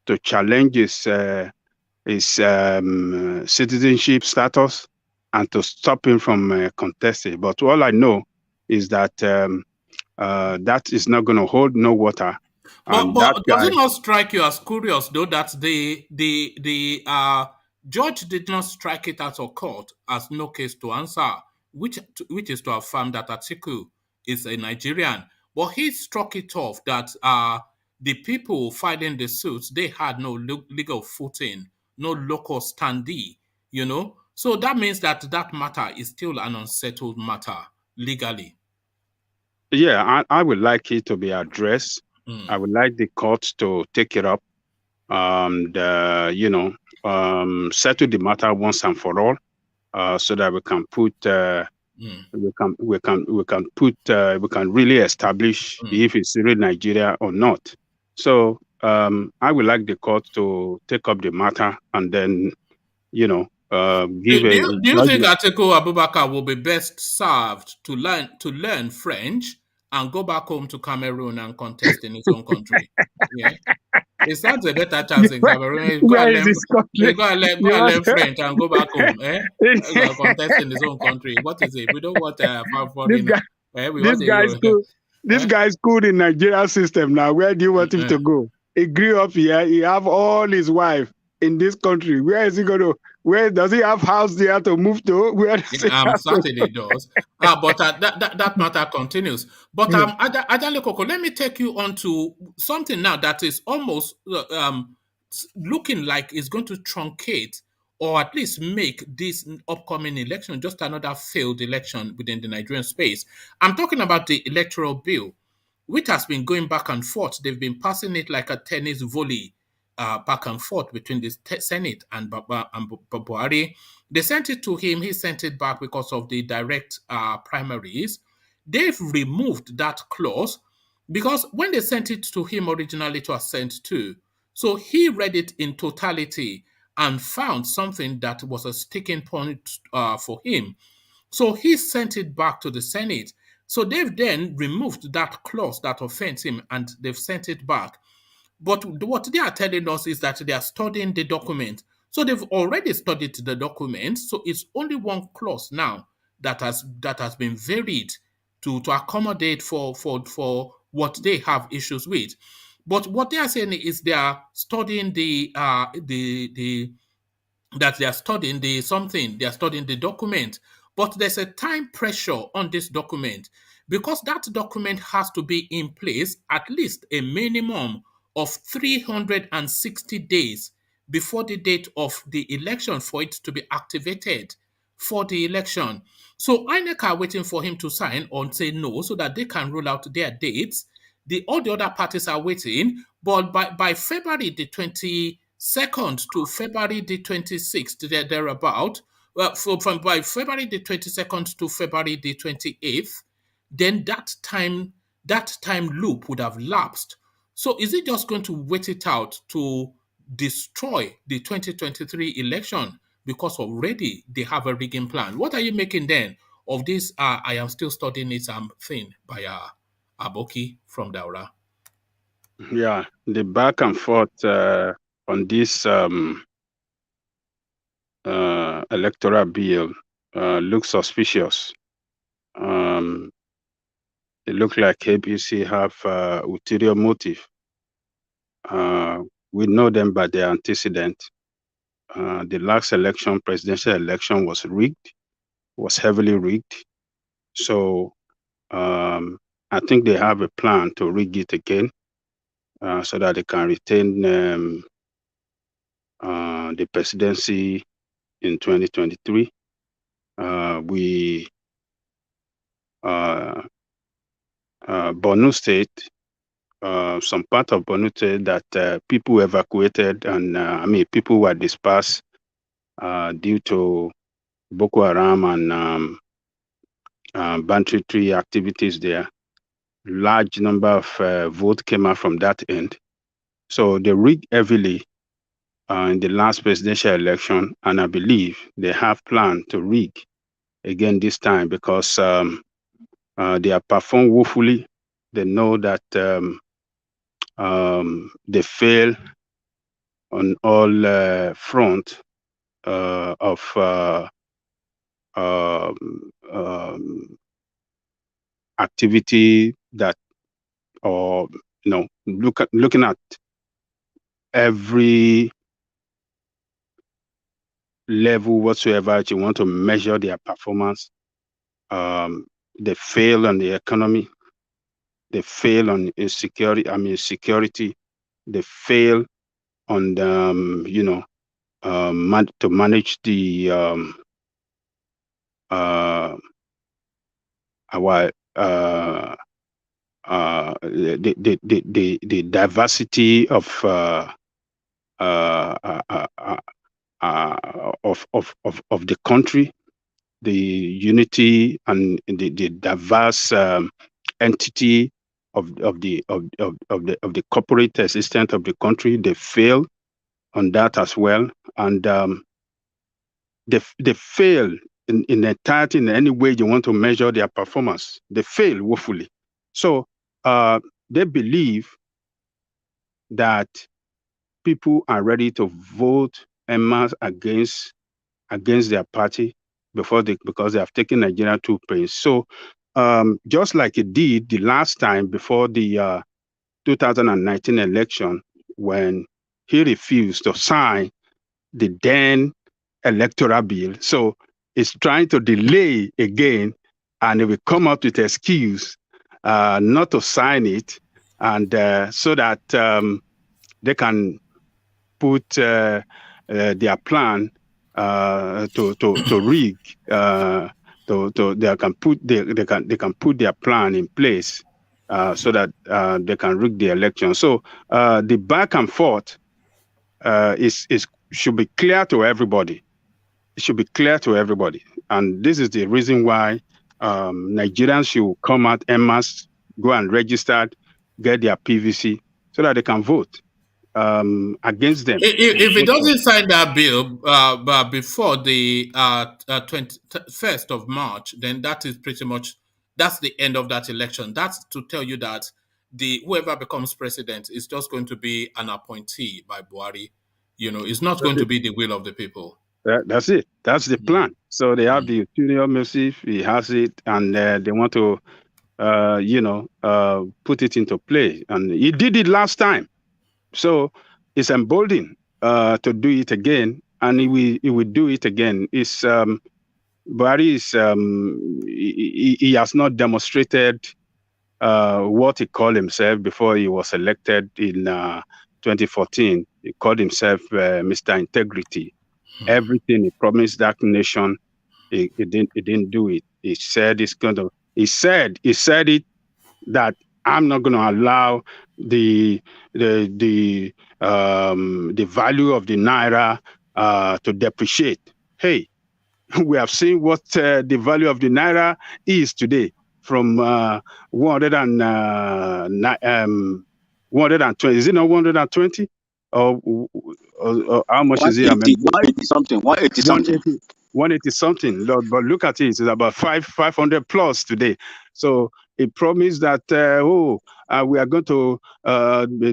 to challenge his citizenship status and to stop him from contesting. But all I know is that that is not going to hold no water. But And that does guy, it not strike you as curious though that the judge did not strike it out of court as no case to answer, which is to affirm that Atiku is a Nigerian, but he struck it off that the people filing the suits, they had no legal footing, no local standee, you know. So that means that that matter is still an unsettled matter legally. yeah, I would like it to be addressed. Mm. I would like the court to take it up and settle the matter once and for all, so that we can put we can really establish if it's really Nigeria or not. So I would like the court to take up the matter and then give Do a you think judgment. Atiku Abubakar will be best served to learn French and go back home to Cameroon and contest in his own country? Yeah, it stands a better chance in Cameroon. Where is this country? Go and learn French and go back home. Contest in his own country. What is it? We don't want a This foreigner. guy, We this want guy is cool. This guy is cool in Nigeria system now. Where do you want him to go? He grew up here. He have all his wife in this country. Where is he going to? Where does he have house there to move to? Where does he have certainly does. But that matter continues. But Adale Koko, let me take you on to something now that is almost looking like it's going to truncate or at least make this upcoming election just another failed election within the Nigerian space. I'm talking about the electoral bill, which has been going back and forth. They've been passing it like a tennis volley back and forth between the Senate and Buhari. They sent it to him. He sent it back because of the direct primaries. They've removed that clause because when they sent it to him originally, it was sent to. So he read it in totality and found something that was a sticking point for him. So he sent it back to the Senate. So they've then removed that clause that offends him and they've sent it back. But what they are telling us is that they are studying the document. So they've already studied the document. So it's only one clause now that has been varied to accommodate for what they have issues with. But what they are saying is they are studying that they are studying they are studying the document, but there's a time pressure on this document because that document has to be in place at least a minimum of 360 days before the date of the election for it to be activated for the election. So INEC are waiting for him to sign or say no so that they can roll out their dates. All the other parties are waiting, but by February the 22nd to February the 26th, thereabout, by February the 22nd to February the 28th, then that time loop would have lapsed. So is it just going to wait it out to destroy the 2023 election because already they have a rigging plan? What are you making then of this? I am still studying it thing by Aboki from Daura. Yeah, the back and forth on this electoral bill looks suspicious. It looks like APC have ulterior motive. We know them by their antecedent. The last election, presidential election, was rigged, was heavily rigged. So I think they have a plan to rig it again. so that they can retain the presidency in 2023. Borno State, some part of Borno State that people evacuated and people were dispersed due to Boko Haram and banditry activities there. Large number of votes came out from that end. So they rigged heavily in the last presidential election, and I believe they have planned to rig again this time because they have performed woefully. They know that they fail on all front of activity that, or looking at every level whatsoever you want to measure their performance. They fail on the economy. They fail on security. They fail on the, to manage the the diversity of the country, the unity and the diverse entity of the corporate existence of the country. They fail on that as well, and they fail in entirety in any way you want to measure their performance. They fail woefully. So they believe that people are ready to vote en masse against their party because they have taken Nigeria to pains. So just like it did the last time before the 2019 election, when he refused to sign the then electoral bill. So it's trying to delay again, and it will come up with excuse not to sign it, and so that they can put their plan to rig. They can put their plan in place so that they can rig the election. So the back and forth should be clear to everybody. It should be clear to everybody, and this is the reason why Nigerians should come out en masse, go and register, get their PVC, so that they can vote against them. If it doesn't sign that bill before the 21st of March, then that is pretty much, that's the end of that election. That's to tell you that whoever becomes president is just going to be an appointee by Buhari. It's not going to be the will of the people. That's it. That's the plan. So they have the ulterior motive. He has it, and they want to, put it into play. And he did it last time, so it's emboldened to do it again, and he will do it again. It's Buhari is he has not demonstrated what he called himself before he was elected in 2014. He called himself Mr. Integrity. Everything he promised that nation, he didn't do it. He said it's going to. He said it that I'm not going to allow the value of the naira to depreciate. Hey, we have seen what the value of the naira is today, from 120. Is it not 120? Or how much is it? 180 something. 180 something. 180 something. But look at it. It's about 500 plus today. So it promised that we are going to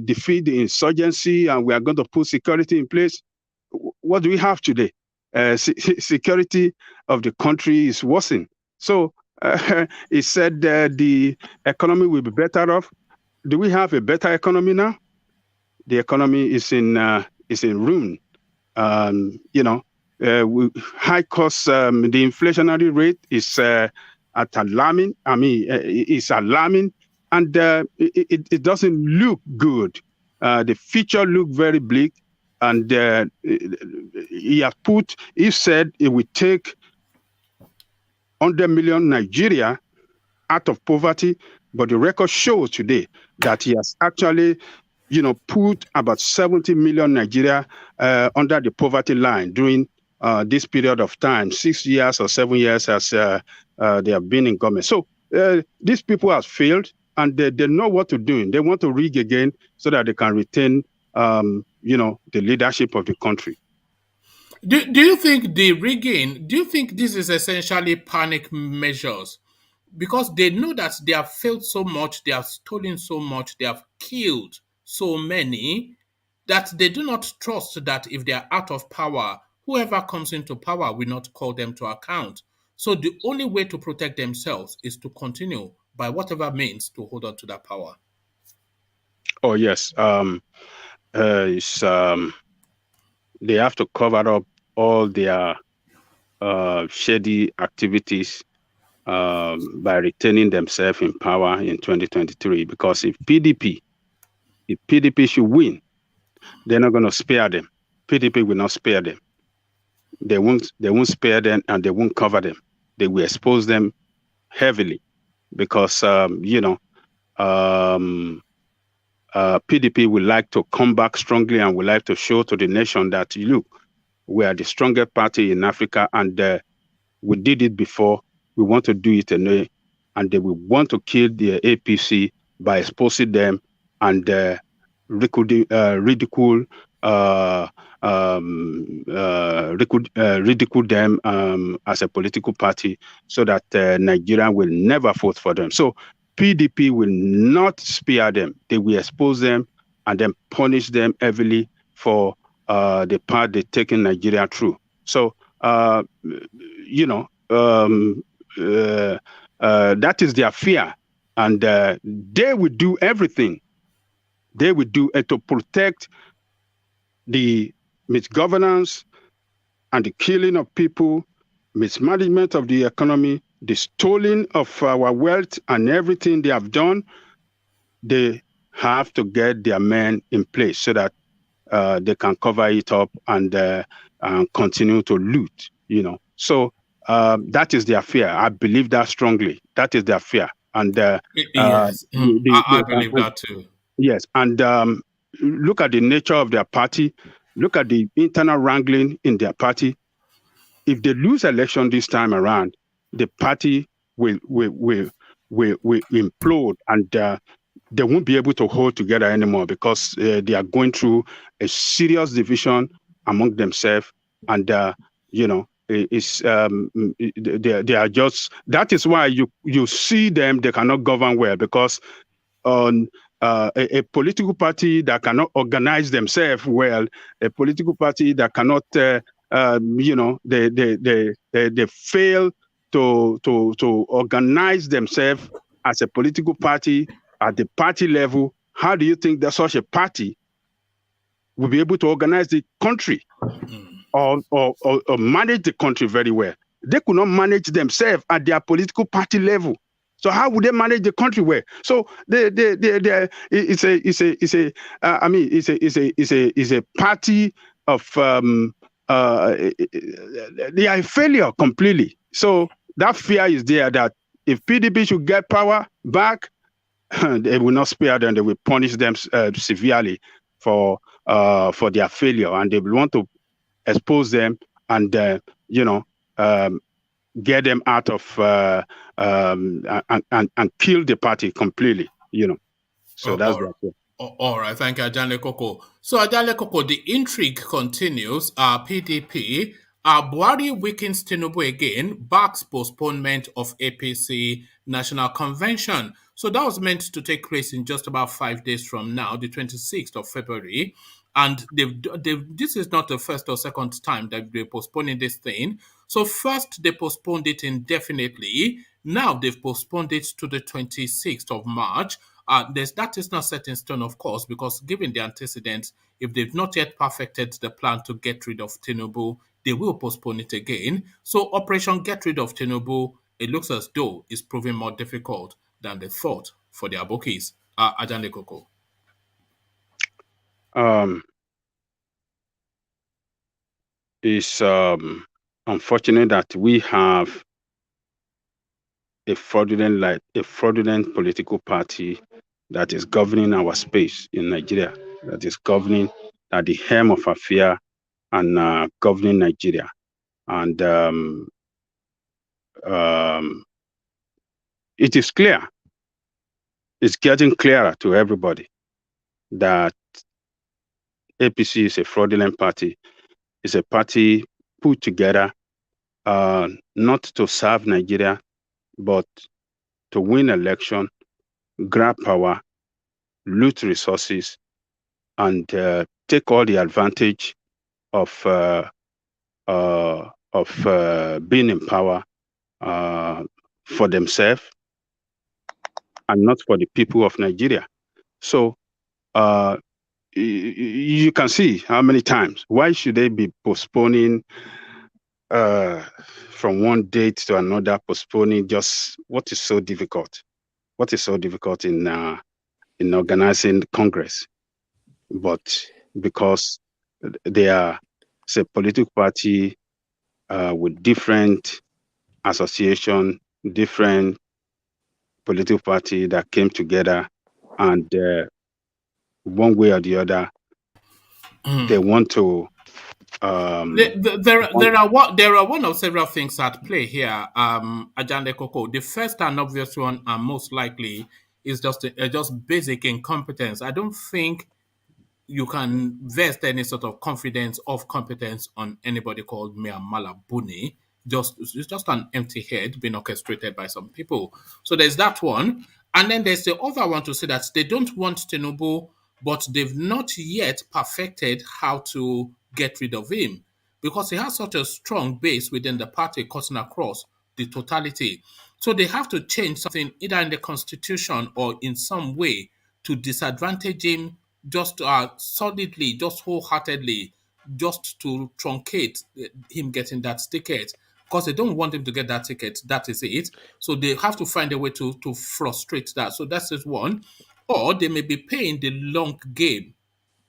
defeat the insurgency, and we are going to put security in place. What do we have today? Security of the country is worsening. So he said the economy will be better off. Do we have a better economy now? The economy is in ruin. High costs. The inflationary rate is at alarming. It's alarming, and it doesn't look good the future look very bleak, and he said it will take 100 million Nigeria out of poverty, but the record shows today that he has actually, put about 70 million Nigeria under the poverty line during this period of time, 6 years or 7 years as they have been in government. So these people have failed, and they know what to do. They want to rig again so that they can retain, the leadership of the country. Do you think the rigging, do you think this is essentially panic measures? Because they know that they have failed so much, they have stolen so much, they have killed so many, that they do not trust that if they are out of power, whoever comes into power will not call them to account. So the only way to protect themselves is to continue by whatever means to hold on to that power. Oh, yes. They have to cover up all their shady activities by retaining themselves in power in 2023. Because if PDP should win, they're not going to spare them. PDP will not spare them. They won't spare them, and they won't cover them. They will expose them heavily because PDP would like to come back strongly and would like to show to the nation that, look, we are the strongest party in Africa, and we did it before. We want to do it anyway, and they will want to kill the APC by exposing them and ridicule them as a political party, so that Nigeria will never vote for them. So PDP will not spare them. They will expose them and then punish them heavily for the part they taken Nigeria through. So that is their fear, and they will do everything. They will do to protect the misgovernance and the killing of people, mismanagement of the economy, the stealing of our wealth, and everything they have done. They have to get their men in place so that they can cover it up and continue to loot. So that is their fear. I believe that strongly. That is their fear, and yes, I believe that too. Yes, and look at the nature of their party. Look at the internal wrangling in their party. If they lose election this time around, the party will implode, and they won't be able to hold together anymore because they are going through a serious division among themselves, and it's they are just. That is why you see them. They cannot govern well because on a political party that cannot organize themselves well, a political party that cannot, they fail to organize themselves as a political party at the party level. How do you think that such a party will be able to organize the country or manage the country very well? They could not manage themselves at their political party level. So how would they manage the country well? So it's a party of they are a failure completely. So that fear is there that if PDP should get power back, they will not spare them. They will punish them severely for their failure, and they will want to expose them and get them out of and kill the party completely, So that's right. All right, thank you, Ajanle Koko. So, Ajanle Koko, the intrigue continues. PDP, Buhari weakens Tinubu again, backs postponement of APC National Convention. So that was meant to take place in just about 5 days from now, the 26th of February. And this is not the first or second time that they're postponing this thing. So first, they postponed it indefinitely. Now they've postponed it to the 26th of March. That is not set in stone, of course, because given the antecedents, if they've not yet perfected the plan to get rid of Tinubu, they will postpone it again. So Operation Get Rid of Tinubu, it looks as though it's proving more difficult than they thought for the Abokis. Ajanle Koko. It's unfortunate that we have a fraudulent political party that is governing our space in Nigeria, that is governing at the helm of affair and governing Nigeria. And it is clear, it's getting clearer to everybody that APC is a fraudulent party. It's a party put together not to serve Nigeria, but to win election, grab power, loot resources, and take all the advantage of being in power for themselves and not for the people of Nigeria. So you can see how many times. Why should they be postponing from one date to another? Postponing just what is so difficult? What is so difficult in organizing Congress? But because they are a political party with different association, different political party that came together, and one way or the other, they want to. There are one of several things at play here, Ajande Koko. The first and obvious one, and most likely, is just basic incompetence. I don't think you can vest any sort of confidence of competence on anybody called Mia Malabuni. It's just an empty head being orchestrated by some people. So there's that one. And then there's the other one to say that they don't want Tinubu, but they've not yet perfected how to get rid of him because he has such a strong base within the party cutting across the totality. So they have to change something either in the constitution or in some way to disadvantage him just solidly, just wholeheartedly, just to truncate him getting that ticket because they don't want him to get that ticket. That is it. So they have to find a way to frustrate that. So that's just one. Or they may be playing the long game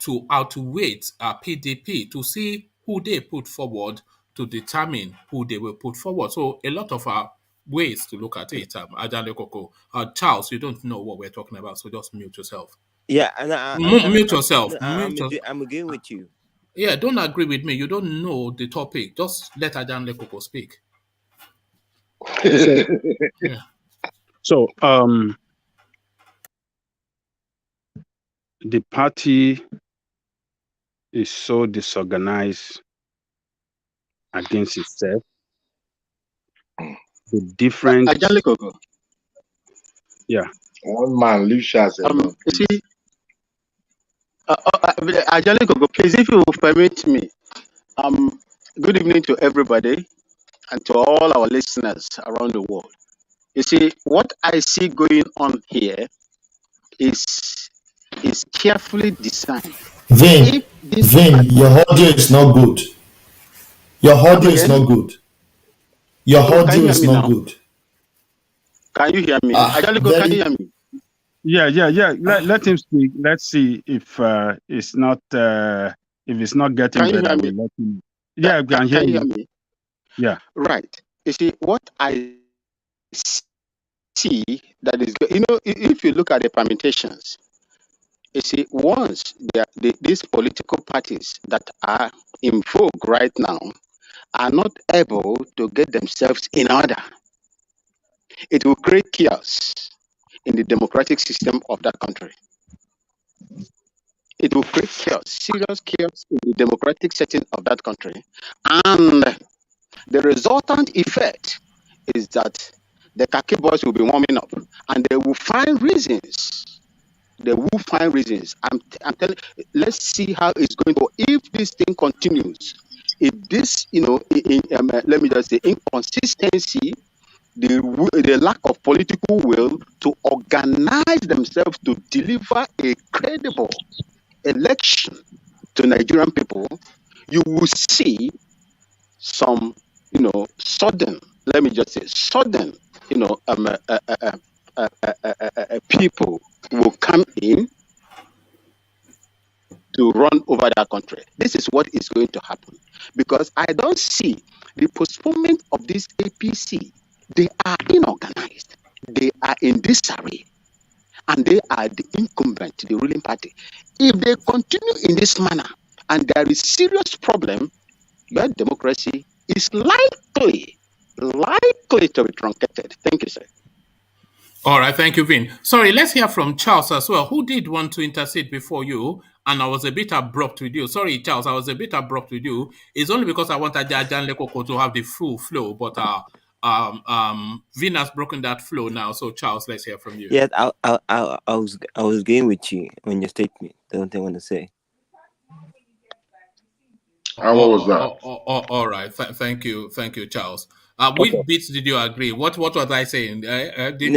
to outweigh PDP to see who they put forward to determine who they will put forward. So a lot of ways to look at it. Ajale Koko. Charles, you don't know what we're talking about, so just mute yourself. Yeah, and Mute yourself. I'm agreeing with you. Yeah, don't agree with me. You don't know the topic. Just let Ajale Koko speak. So the party is so disorganized against itself. The different. Yeah. One man, Lucius. You see, please, if you will permit me, good evening to everybody and to all our listeners around the world. You see, what I see going on here is carefully designed. Vin, your audio is not good. Your audio is not good. Your audio is not good. Can you hear me? Can you hear me? Yeah. Let him speak. Let's see if it's not getting better. We'll let him. Yeah, can hear you. Yeah. Right. You see, what I see that is, if you look at the permutations, you see, once these political parties that are in vogue right now are not able to get themselves in order, it will create chaos in the democratic system of that country. It will create chaos, serious chaos in the democratic setting of that country. And the resultant effect is that the khaki boys will be warming up and they will find reasons. I'm telling you, let's see how it's going to go. If this thing continues, if this, let me just say, inconsistency, the lack of political will to organize themselves to deliver a credible election to Nigerian people, you will see some, sudden, let me just say, sudden, people will come in to run over that country. This is what is going to happen, because I don't see the postponement of this APC. They are inorganized. They are in disarray, and they are the incumbent, the ruling party. If they continue in this manner, and there is serious problem, your democracy is likely to be truncated. Thank you, sir. All right, thank you, Vin. Sorry, let's hear from Charles as well, who did want to intercede before you, and I was a bit abrupt with you. Sorry, Charles, I was a bit abrupt with you. It's only because I wanted Jan Lekoko to have the full flow, but Vin has broken that flow now. So, Charles, let's hear from you. Yes, I was going with you on your statement. The only thing I want to say. What was that? All right. Thank you, Charles. Which bits did you agree? What was I saying? I agree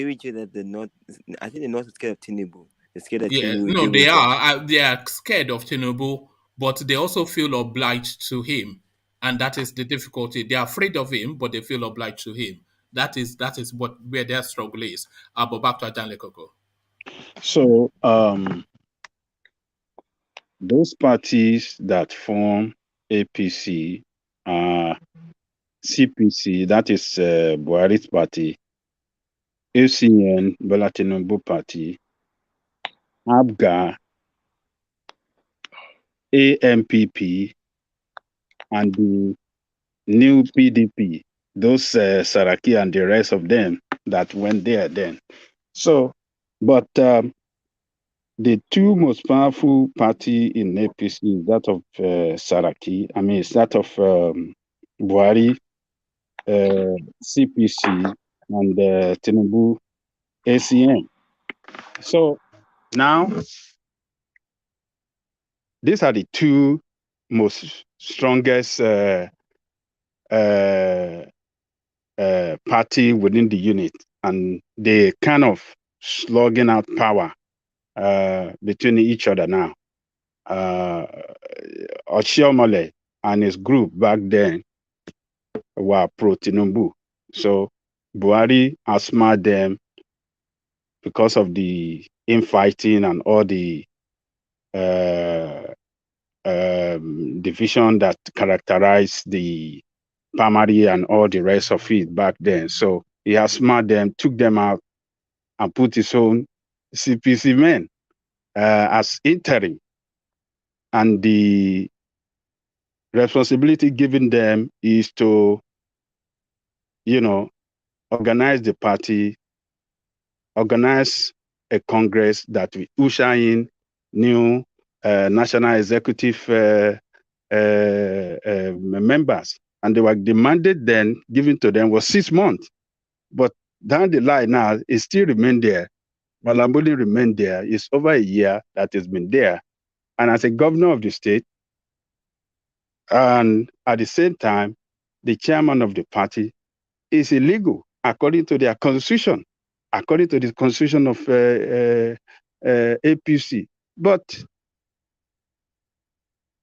with you that the North. I think the North is scared of Tinubu. They're scared of Tinubu. No, they are. They are scared of Tinubu, but they also feel obliged to him, and that is the difficulty. They are afraid of him, but they feel obliged to him. That is where their struggle is. But back to Ajan Lekoko. So those parties that form APC, CPC, that is Buhari's party, ACN, Bola Tinubu party, ABGA, AMPP, and the new PDP, those Saraki and the rest of them that went there then. So, but the two most powerful party in APC is that of Saraki. I mean, it's that of Buhari, CPC, and Tinubu, ACN. So now, these are the two most strongest party within the unit, and they kind of slugging out power between each other now. Oshiomhole and his group back then were pro-Tinubu. So Buhari outsmarted them because of the infighting and all the division that characterized the primary and all the rest of it back then. So he outsmarted them, took them out, and put his own CPC men as interim. And the responsibility given them is to, organize the party, organize a Congress that will usher in new national executive members. And they were demanded then, given to them, was 6 months. But down the line now, it still remained there. Malambuli remained there. It's over a year that it's been there. And as a governor of the state, and at the same time, the chairman of the party is illegal according to their constitution, according to the constitution of APC. But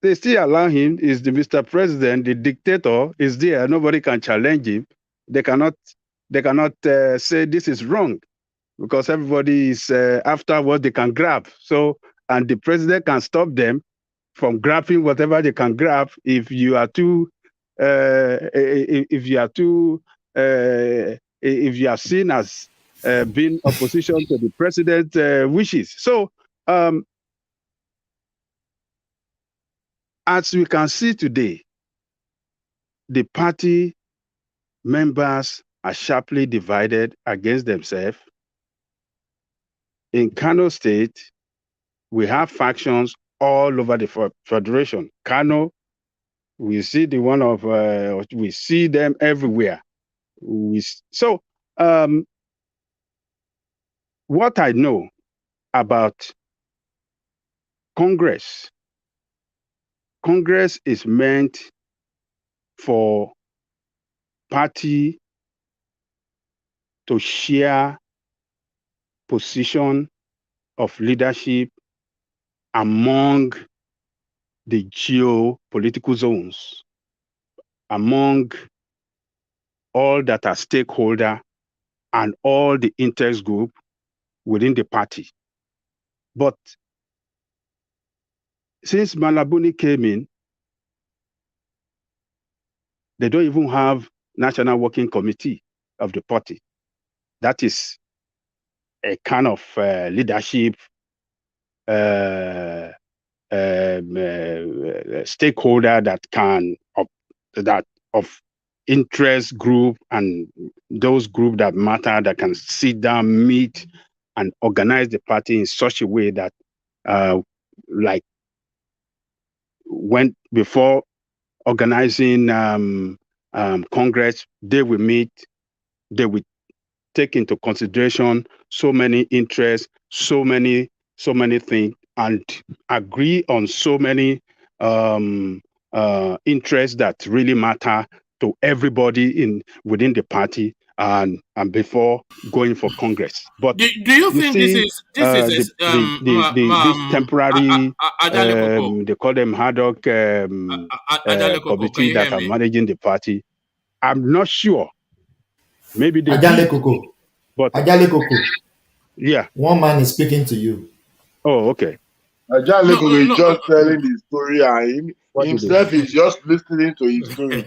they still allow him. Is the Mr. President, the dictator is there. Nobody can challenge him. They cannot say this is wrong, because everybody is after what they can grab. So, and the president can stop them from grabbing whatever they can grab if you are too, if you are seen as being opposition to the president's wishes. So, as we can see today, the party members are sharply divided against themselves. In Kano State, we have factions all over the federation. Kano, we see the one of, we see them everywhere. So, what I know about Congress is meant for party to share position of leadership among the geopolitical zones, among all that are stakeholder and all the interest group within the party. But since Malabuni came in, they don't even have National Working Committee of the party. That is a kind of leadership stakeholder that can of interest group and those groups that matter, that can sit down, meet, and organize the party in such a way that, like, when before organizing Congress, they will meet, they will take into consideration so many interests, so many things, and agree on so many interests that really matter to everybody within the party, and before going for Congress. But do you think this is this temporary they call them ad hoc committee that are managing the party? I'm not sure. Maybe they Ajale Koko. But Ajale Koko. Yeah. One man is speaking to you. Oh, okay. Ajale Koko is just telling his story, and himself is just listening to his story.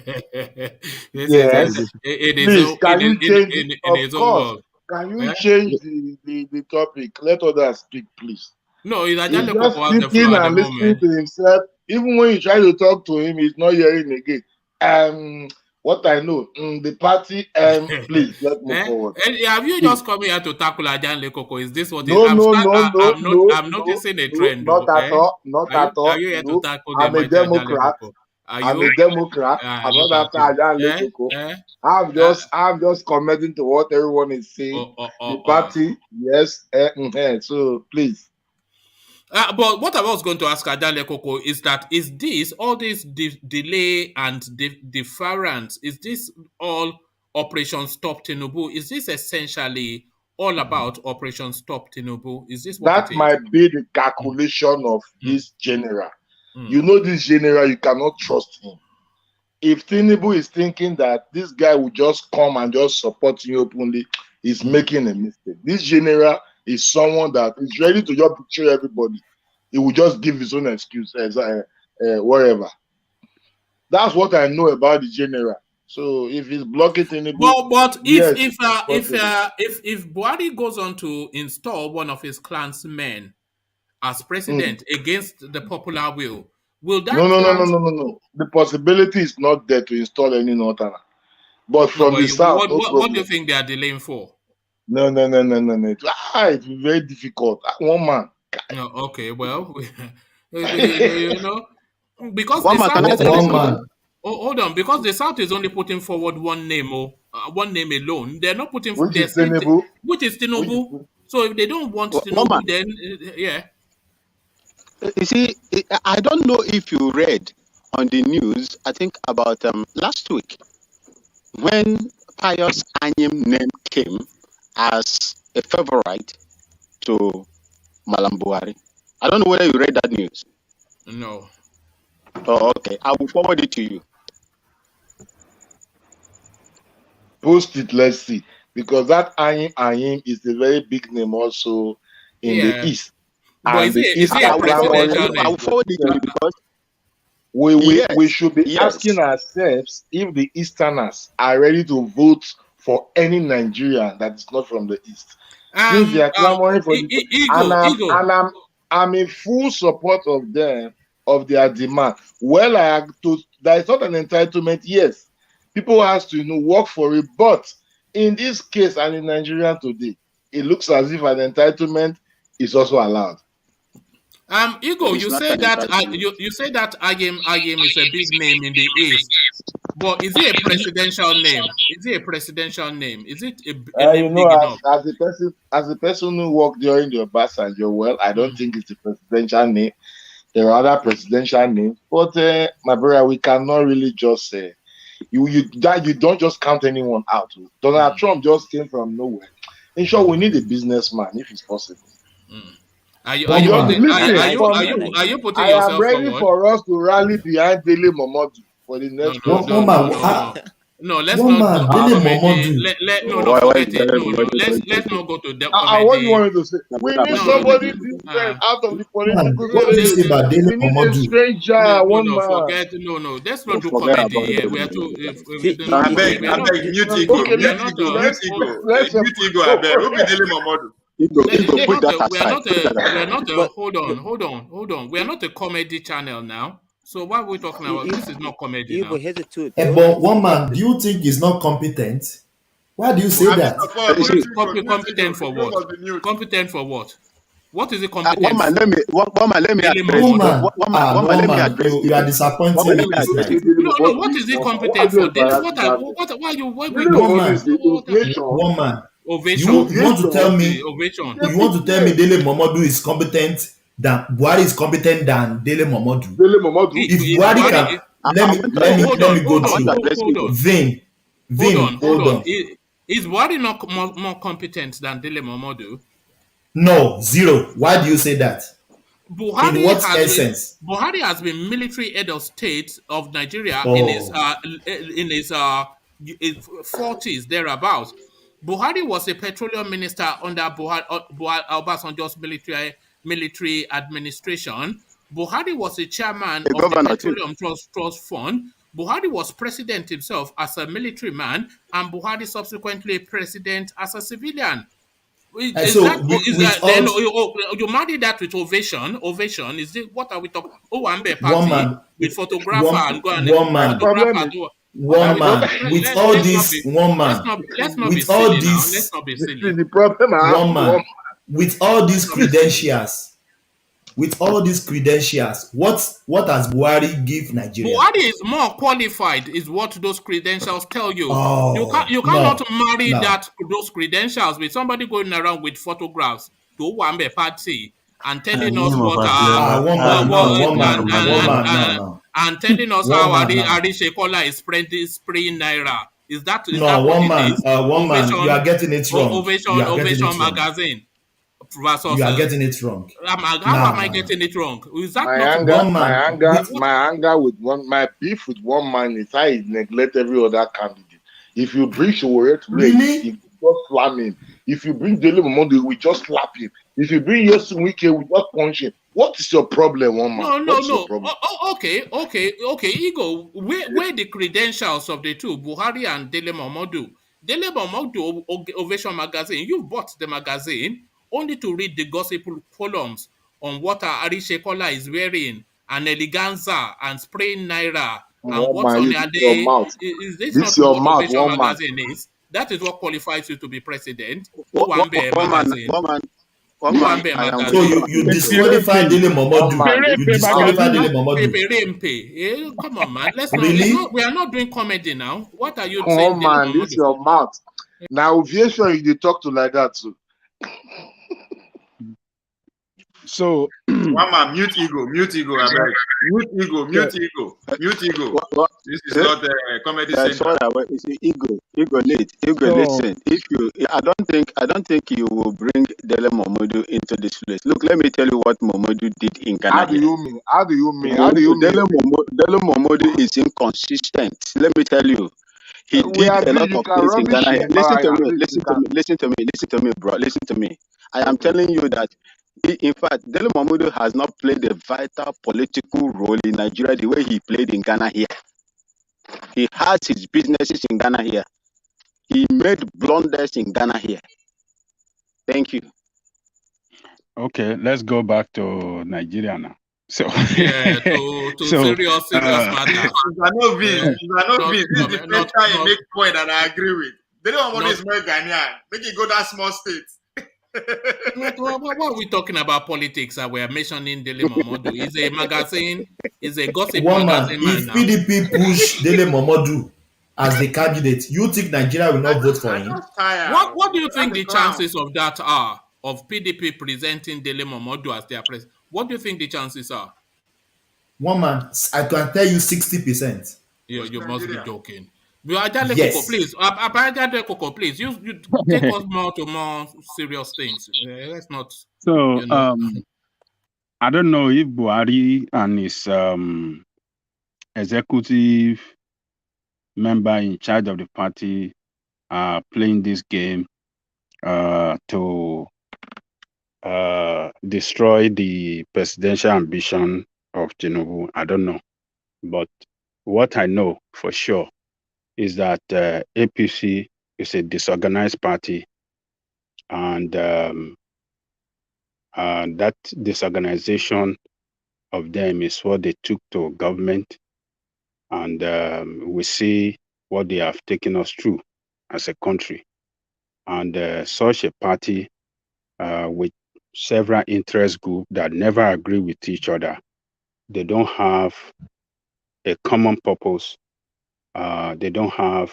Yes. Please, can you change? Of course. Can you change the topic? Let others speak, please. No, he's just speaking and listening to himself. Even when you try to talk to him, he's not hearing again. What I know, the party, please, let's move forward. Have you just come here to tackle Ajale Koko? Is this what no, I'm noticing a trend. Not at all. Not at all. Are you here to tackle I'm a Democrat. I'm a Democrat. I'm not after Ajale Koko. I'm just commenting to what everyone is saying. The party, yes. So please. But what I was going to ask Ajale Koko is that all this delay and deference, is this all Operation Stop Tinubu? Is this essentially all about Operation Stop Tinubu? Is this what that might be the calculation of this general? You know, this general, you cannot trust him. If Tinubu is thinking that this guy will just come and just support you openly, he's making a mistake. This general is someone that is ready to just betray everybody. He will just give his own excuse, whatever. That's what I know about the general. So if he's blocking Tinubu, but if Buhari goes on to install one of his clansmen as president against the popular will that? No. The possibility is not there to install any northerner. But from the south, what do you think they are delaying for? No. It's very difficult. One man. No, okay, well, you know, because one man, hold on, because the South is only putting forward one name alone. They're not putting which is Tinubu. So if they don't want Tinubu, then yeah. You see, I don't know if you read on the news, I think about last week, when Pius Anyim name came as a favorite to Malam Buhari. I don't know whether you read that news. No. Oh, okay. I will forward it to you. Post it, let's see. Because that Anyim is a very big name also in the East. But is he a presidential name? I will forward it to you because we should be asking ourselves if the Easterners are ready to vote for any Nigerian that is not from the East. Since they are clamoring for I'm in full support of them, of their demand. Well, there is not an entitlement. Yes, people have to work for it, but in this case and in Nigeria today, it looks as if an entitlement is also allowed. Igor, you say that Agim is a big name in the East, but is it a presidential name? Is it a name big enough? As a person who worked during the Obasanjo, I don't think it's a presidential name. There are other presidential names, but my brother, we cannot really just say you don't just count anyone out. Donald Trump just came from nowhere. In short, we need a businessman if it's possible. Are you putting yourself ready forward? for us to rally behind Dele Momodu for the next No. No, let's One not go man, to Dele comedy. Momodu. No, forget it. No. Let's not go to the What you comedy. want me to say? We need No, somebody different out of the Man, political what do you say city. about Dele We need a Momodu? stranger, one man. forget. No. Let's not do Forget comedy about here. it. We are too. If we See, do it, not I it, comedy, beg, it, we are I not. beg, mute Okay, ego, We are mute not. ego, mute ego, mute ego, I beg. Who be Daily Momodu? Ego, It's put not that a. We are aside. not Put that a. We are aside. not a. but Hold on. We are not a comedy channel now. So what are we talking about? This is not comedy but now. here's the truth. But one man, do you think he's not competent? Why do you say I mean, that? of all, You see, mute ego, mute ego. Competent The for room what? must be mute. Competent for what? What is it one competent man, for? let me Daily address. One Momodu. man, One man, no let me man, address you are this. disappointing Let me me this address night. this. No. What is it competent for? Daily, why you One Momodu is man, the ovation. one man. ovation? You want to tell Ovation. me Ovation. you want to tell me Dele Momodu is competent than Buhari is competent than Dele Momodu? Dele Momodu. If Is Buhari Buhari? can I want to address Hold let on, me go I want to through. address Ego. Hold Hold on. on. Is Buhari not more competent than Dele Momodu? No, zero. Why do you say that? In what essence? Buhari has been military head of state of Nigeria in his Oh, 40s thereabouts. Buhari was a petroleum minister under Obasanjo's military administration. Buhari was a chairman A of the governor too. Petroleum Trust Fund. Buhari was president himself as a military man, and Buhari subsequently president as a civilian. and Is that so with then all you marry that with ovation? Ovation is it? What are we talking? Oh, Ambe one party man, with photographer and go and one My man, problem photographer is do. What are one we talking? man, with all this one man, Let's not be with all silly now. Let's this not be this silly. is the problem I have one with one. man, with all Let's these not be silly. credentials, what has Buhari give Nigeria? Buhari is more qualified, is what those credentials tell you. Oh You cannot no, marry no, those credentials with somebody going around with photographs to Wambe party and In telling the us name of what Abiola, one in man, the no, name of Abiola. and telling us one how man now. Arishekola is spraying naira. Is that No, what one it man, is? one man, you are getting it wrong. You are getting Ovation it wrong. magazine You versus are getting it wrong. how Nah, am I nah, nah. getting it wrong? Is that My not anger, One man with my anger with one, my beef with one man is how he neglect every other candidate. If you bring Showore today, really? he just slam him. If you bring Dele Momodu, we just slap him. If you bring Yesu Wike, we just punch him. What is your problem, one man? No. What's your problem? Okay. Ego, where the credentials of the two, Buhari and Dele Momodu? Dele Momodu, Ovation magazine. You bought the magazine only to read the gossip columns on what Arishekola is wearing, and eleganza and spraying naira, and One what's man, on you their this your day. mouth. Is this This not your what mouth, Ovation one man. magazine is? That is what qualifies you to be president. One Owambe magazine. Owambe I am So with magazine. you disqualify Experience, Dele one Momodu. man. You This is your disqualify Dele mouth. Momodu. Come on, man. Let's not. It's Really? not. We are not doing comedy now. What are you saying, One Dele man, this Momodu your for? mouth. Now, ovation, you dey talk to like that too. So, one man, mute ego, I beg. Mute ego. what? This is not a comedy center. Sorry, it's Ego, late. Ego, So, listen. I don't think you will bring Dele Momodu into this place. Look, let me tell you what Momodu did in Ghana. How do you mean? Dele Momodu is inconsistent. Let me tell you. He did a lot of things in Ghana. Listen to me, bro. Listen to me. I am telling you that, in fact, Dele Momodu has not played a vital political role in Nigeria the way he played in Ghana here. He has his businesses in Ghana here. He made blunders in Ghana here. Thank you. Okay, let's go back to Nigeria now. So Yeah, to serious matters. This is the first time you make point that I agree with. They don't want this more Ghanaian. Make it go that small state. What are we talking about politics? We are mentioning Dele Momodu. Is a magazine, is a gossip One man, magazine if now. PDP push Dele Momodu as the candidate, you think Nigeria will not vote for him? What do you think the chances of that are, of PDP presenting Dele Momodu as their president? What do you think the chances are? One man, I can tell you 60%. You must be joking. Yes. Please, you take us more to more serious things. Let's not. So, I don't know if Buhari and his executive member in charge of the party are playing this game to destroy the presidential ambition of Tinubu. I don't know. But what I know for sure is that APC is a disorganized party, and that disorganization of them is what they took to government, and we see what they have taken us through as a country. And such a party with several interest groups that never agree with each other, they don't have a common purpose. They don't have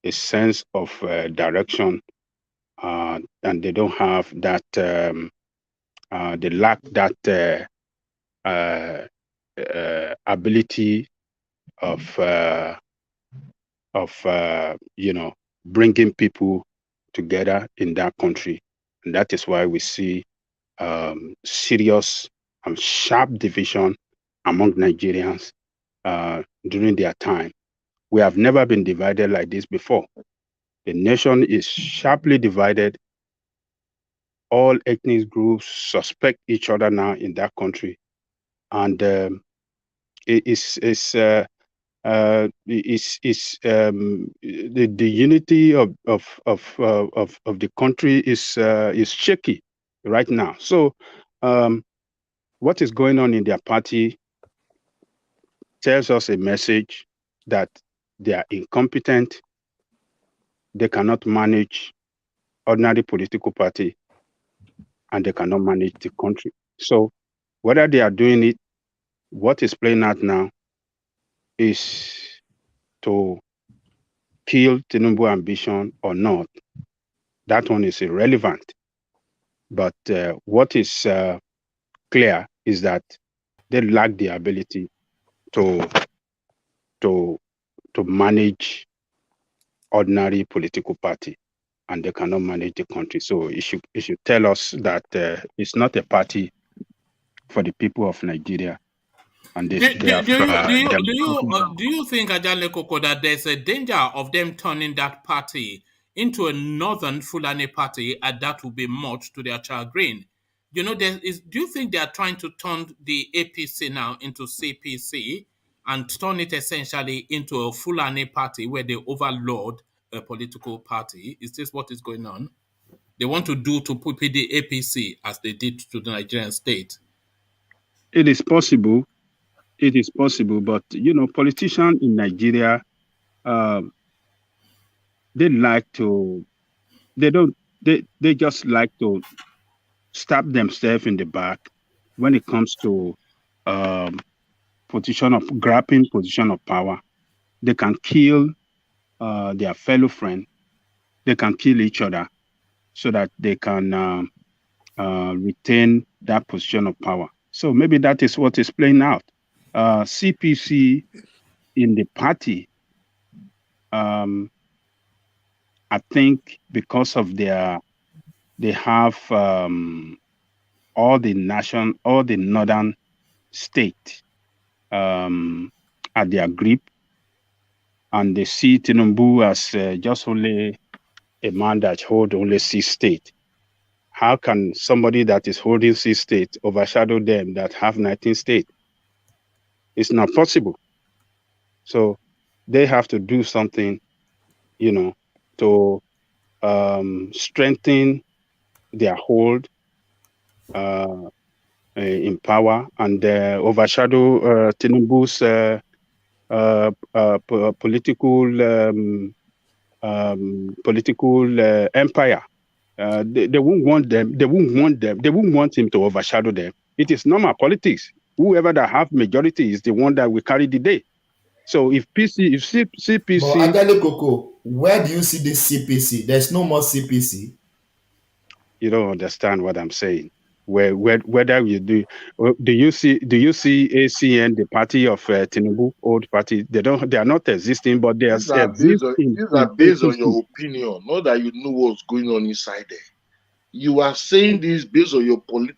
a sense of direction, and they don't have that. They lack that ability of bringing people together in that country, and that is why we see serious and sharp division among Nigerians during their time. We have never been divided like this before. The nation is sharply divided. All ethnic groups suspect each other now in that country, and the unity of the country is shaky right now. So, what is going on in their party tells us a message that they are incompetent. They cannot manage ordinary political party, and they cannot manage the country. So whether they are doing it, what is playing out now is to kill Tinubu ambition or not. That one is irrelevant. But what is clear is that they lack the ability to manage ordinary political party, and they cannot manage the country. So it should tell us that it's not a party for the people of Nigeria. And do you think, Ajale Koko, that there's a danger of them turning that party into a northern Fulani party, and that will be merged to their chagrin? Do you think they are trying to turn the APC now into CPC and turn it essentially into a Fulani party where they overload a political party? Is this what is going on? They want to do to put the APC as they did to the Nigerian state. It is possible. It is possible, but politicians in Nigeria, they just like to stab themselves in the back when it comes to grabbing position of power. They can kill their fellow friend. They can kill each other so that they can retain that position of power. So maybe that is what is playing out. CPC in the party, I think because of they have all the northern state at their grip, and they see Tinubu as just only a man that holds only 6 states. How can somebody that is holding 6 states overshadow them that have 19 states? It's not possible. So they have to do something, to strengthen their hold in power and overshadow Tinubu's political empire. They won't want them. They won't want him to overshadow them. It is normal politics. Whoever that have majority is the one that will carry the day. So if CPC. But Ajale Koko, where do you see this CPC? There's no more CPC. You don't understand what I'm saying. Whether you do you see ACN, the party of Tinubu, old party? They are not existing, but they are existing. These are based on your opinion, not that you know what's going on inside there. You are saying this based on your own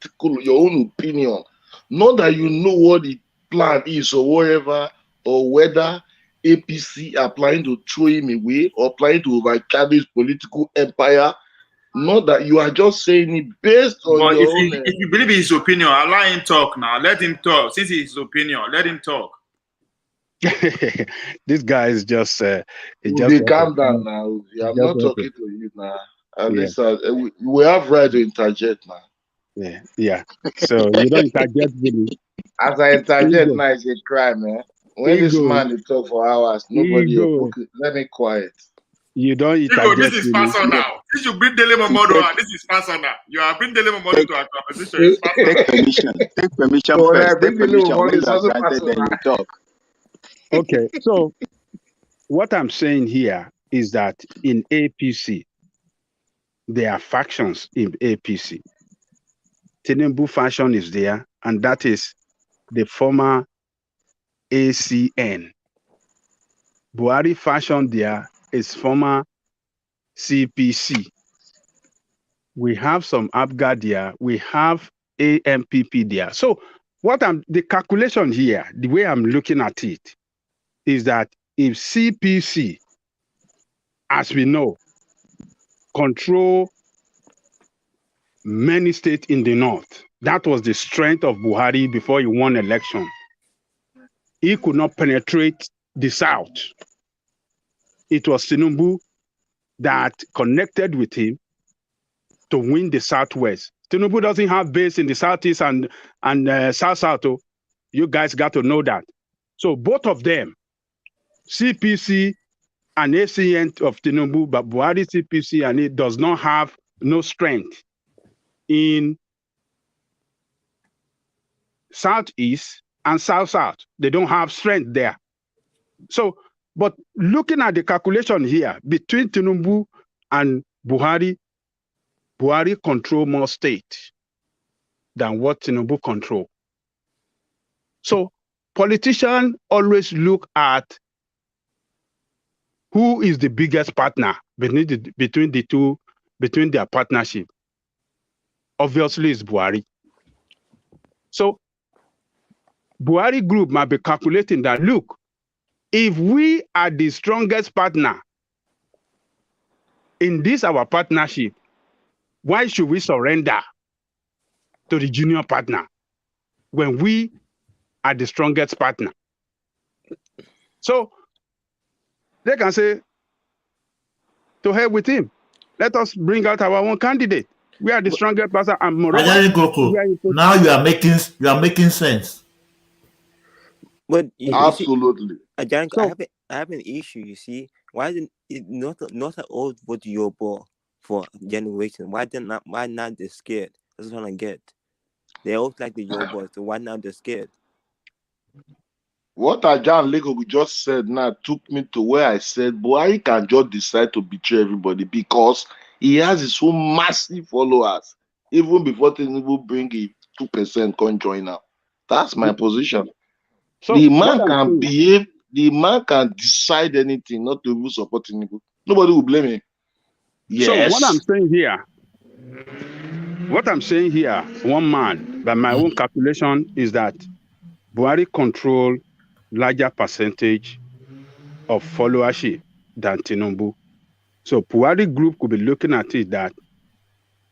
opinion, not that you know what the plan is or whatever, or whether APC are planning to throw him away or planning to overcarry his political empire. Not that you are just saying it based on But your if own. you believe in his opinion, allow him talk now. Let him talk. Since it's his opinion, let him talk. This guy is just They calm down now. I'm not talking to you now. At least we have right to interject now. Yeah. So you don't interject really. As I interject now, it's a crime, man. When this man is talk for hours, nobody okay, let me quiet. You don't interject. This is personal. Since you bring Dele Momodu, this is personal. You are bringing Dele Momodu to our conversation. Take permission. Take permission first. Take permission when you are granted, then you talk. Okay, so what I'm saying here is that in APC, there are factions in APC. Tinubu faction is there, and that is the former ACN. Buhari faction there is former CPC. We have some ABGA there. We have AMPP there. So the calculation here, the way I'm looking at it, is that if CPC, as we know, control many states in the north, that was the strength of Buhari before he won election. He could not penetrate the south. It was Tinubu that connected with him to win the southwest. Tinubu doesn't have base in the southeast and south. You guys got to know that. So both of them, CPC and ACN of Tinubu, but Buhari CPC and it does not have no strength in southeast and south. They don't have strength there. So, but looking at the calculation here between Tinubu and Buhari control more states than what Tinubu control. So politicians always look at who is the biggest partner between their partnership. Obviously, it's Buhari. So Buhari group might be calculating that, look, if we are the strongest partner in this our partnership, why should we surrender to the junior partner when we are the strongest partner? So they can say, to hell with him. Let us bring out our own candidate. We are the strongest person, and moreover, now you are making sense. But absolutely, see, I have an issue. You see, why isn't it not all vote Yoruba for generation? Why not they scared? That's what I get. They all like the Yorubas, so why now they're scared? What Ajan Lego just said now took me to where I said Buhari can just decide to betray everybody because he has his own massive followers. Even before Tinubu bring a 2% can join now. That's my position. So the man can behave, the man can decide anything, not to even support Tinubu. Nobody will blame him. Yes. So what I'm saying here, one man, by my own calculation, is that Buhari control larger percentage of followership than Tinubu. So Buhari group could be looking at it that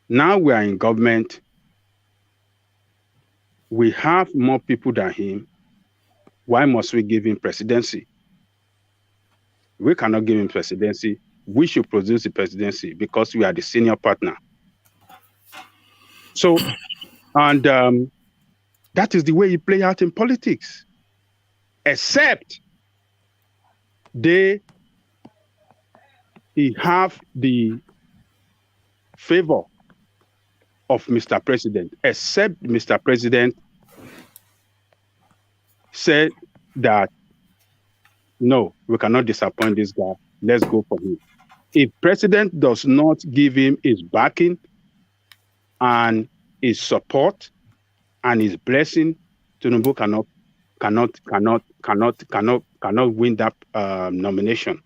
now we are in government, we have more people than him. Why must we give him presidency? We cannot give him presidency. We should produce the presidency because we are the senior partner. So, and that is the way you play out in politics. Except he have the favor of Mr. President, except Mr. President said that, no, we cannot disappoint this guy. Let's go for him. If President does not give him his backing and his support and his blessing, Tinubu cannot win that nomination.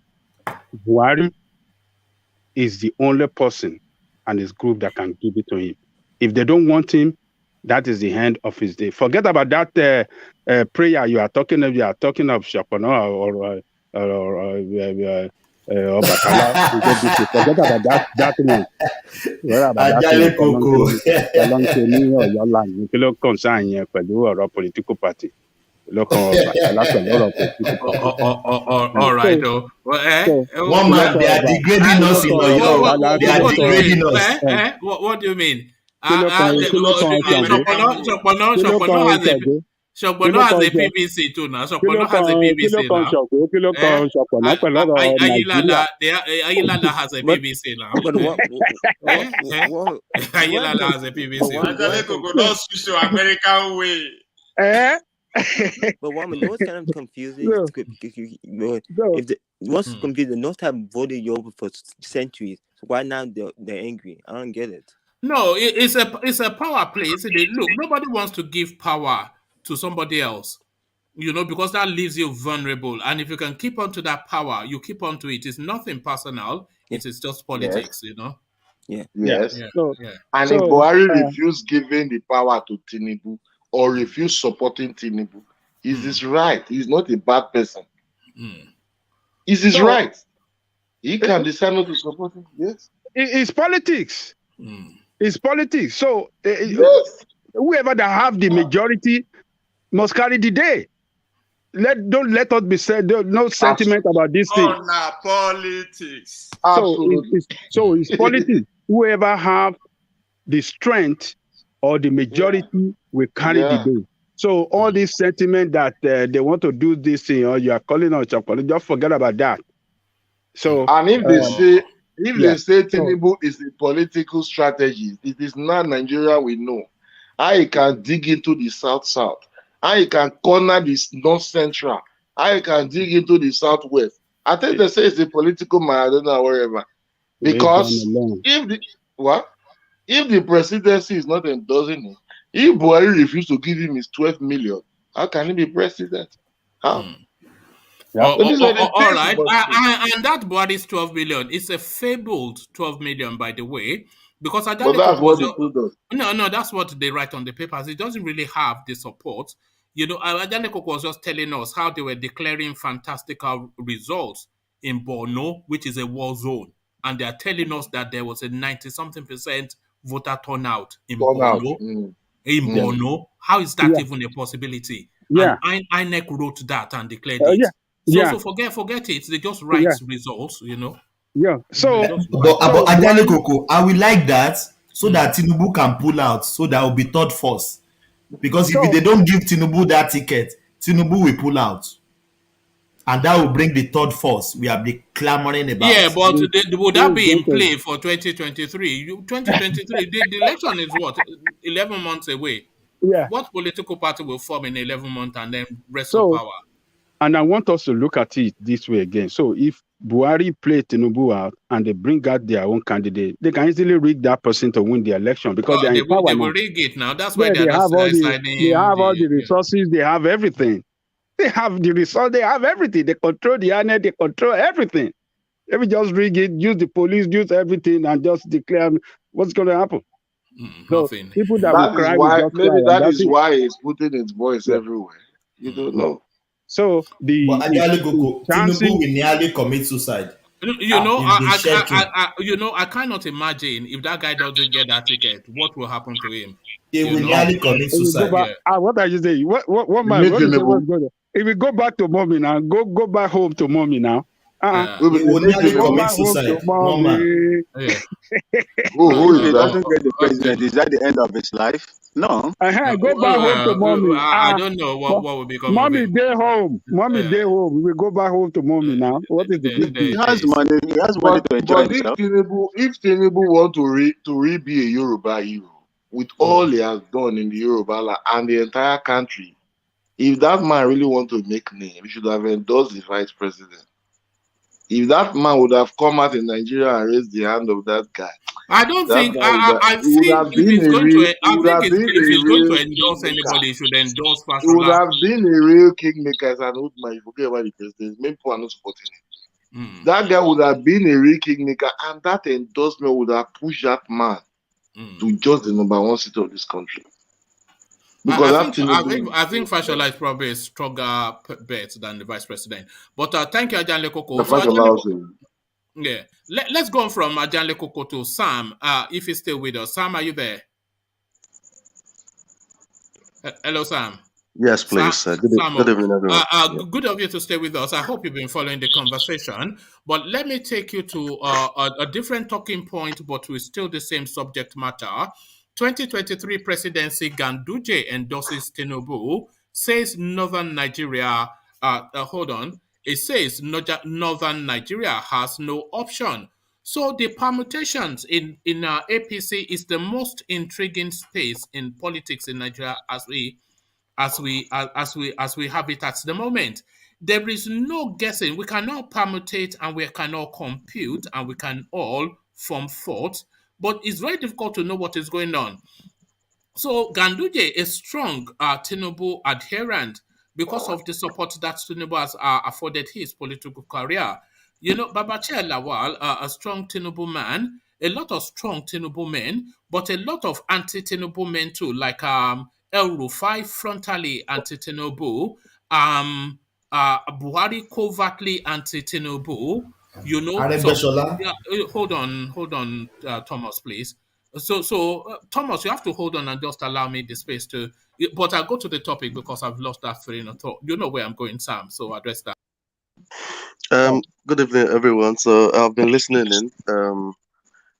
Buhari is the only person and his group that can give it to him. If they don't want him, that is the end of his day. Forget about that prayer you are talking of Shapana or Obatala. Forget about that one. Well, about that Ajale Koko. kí ló concern yẹn pẹ̀lú ọ̀rọ̀ political party ló kan Ọbàtálá pẹ̀lú ọ̀rọ̀ political party. All right. One man, they are degrading us in Oyo. They are degrading us. What do you mean? Shogbono has a PVC too now. Shogbono has a PVC now. Kí ló kan Ṣọ̀pọ̀nná pẹ̀lú ọ̀rọ̀ Nàìjíríà? Ayilala has a PVC now. But Ayilala has a PVC. Ajale Koko don't switch to American way. But what what's kind of confusing? What's confusing? The North have voted Yoruba for centuries. So why now they're angry? I don't get it. No, it's a power play. Look, nobody wants to give power to somebody else, because that leaves you vulnerable. And if you can keep on to that power, you keep on to it. It's nothing personal. It is just politics, Yeah. Yes. Yeah. And if Buhari refused giving the power to Tinubu or refused supporting Tinubu, is his right. He's not a bad person. Is his right. He can decide not to support him. Yes. It's politics. It's politics. So whoever that have the majority must carry the day. Don't let us be said no sentiment about this thing. Politics. So it's politics. Whoever have the strength or the majority will carry the day. So all this sentiment that they want to do this thing or you are calling on Chapoli, just forget about that. So and if they say Tinubu is a political strategy, it is not Nigeria we know. I can dig into the south, I can corner this north central, I can dig into the southwest. I think they say it's a political Maradona or wherever. Because if the presidency is not endorsing it, if Buhari refused to give him his 12 million, how can he be president? How? All right. And that Buhari's 12 million is a fabled 12 million, by the way, because that's what no, that's what they write on the papers. It doesn't really have the support. Ajale Koko was just telling us how they were declaring fantastical results in Borno, which is a war zone. And they are telling us that there was a 90-something% voter turnout in Borno. Borno. How is that even a possibility? Yeah. And INEC wrote that and declared it. So forget it. They just write results, Yeah. So, but Ajale Koko, I will like that so that Tinubu can pull out, so that will be third force. Because if they don't give Tinubu that ticket, Tinubu will pull out. And that will bring the third force we have been clamoring about. Yeah, but would that be in play for 2023? 2023, the election is what? 11 months away. Yeah. What political party will form in 11 months and then rest of power? And I want us to look at it this way again. So if Buhari play Tinubu out and they bring out their own candidate, they can easily rig that person to win the election because they will rig it now. That's why they have all the resources, they have everything. They have the resource, they have everything. They control the army, they control everything. Let me just rig it, use the police, use everything, and just declare what's going to happen. Nothing. People that will cry, that is why he's putting his voice everywhere. You don't know. So Tinubu will nearly commit suicide. I cannot imagine if that guy doesn't get that ticket, what will happen to him? He will nearly commit suicide. What are you saying? What man? If we go back to mommy now, go back home to mommy now. He will nearly commit suicide. Who doesn't get the president? Is that the end of his life? No. Go back home to mommy. I don't know what will become. Mommy, day home. Mommy, day home. We go back home to mommy now. What is the big deal? He has money. He has money to enjoy himself. If Tinubu want to be a Yoruba hero with all he has done in the Yoruba land and the entire country, if that man really want to make name, he should have endorsed the vice president. If that man would have come out in Nigeria and raised the hand of that guy, I don't think. I think if he's going to endorse anybody, he should endorse Pastor. He would have been a real kingmaker as an old man. Forget about the president. Many people are not supporting him. That guy would have been a real kingmaker, and that endorsement would have pushed that man to just the #1 seat of this country. Because I think Fashola is probably a stronger bet than the vice president. But thank you, Ajanle Koko. So yeah, let's go on from Ajanle Koko to Sam. If he's still with us, Sam, are you there? Hello, Sam. Yes, please. Good evening, everyone. Good of you to stay with us. I hope you've been following the conversation. But let me take you to a different talking point, but with still the same subject matter. 2023 presidency, Ganduje endorses Tinubu, says Northern Nigeria. Hold on. It says Northern Nigeria has no option. So the permutations in APC is the most intriguing space in politics in Nigeria as we have it at the moment. There is no guessing. We cannot permutate and we cannot compute and we can all form thoughts, but it's very difficult to know what is going on. So Ganduje is strong Tinubu adherent because of the support that Tinubu has afforded his political career. You know, Babachir Lawal, a strong Tinubu man, a lot of strong Tinubu men, but a lot of anti-Tinubu men too, like El Rufai frontally anti-Tinubu, Buhari covertly anti-Tinubu, you know. So, yeah, hold on, Thomas, please. So Thomas, you have to hold on and just allow me the space to. But I'll go to the topic because I've lost that train of thought. You know where I'm going, Sam. So address that. Good evening, everyone. So I've been listening in.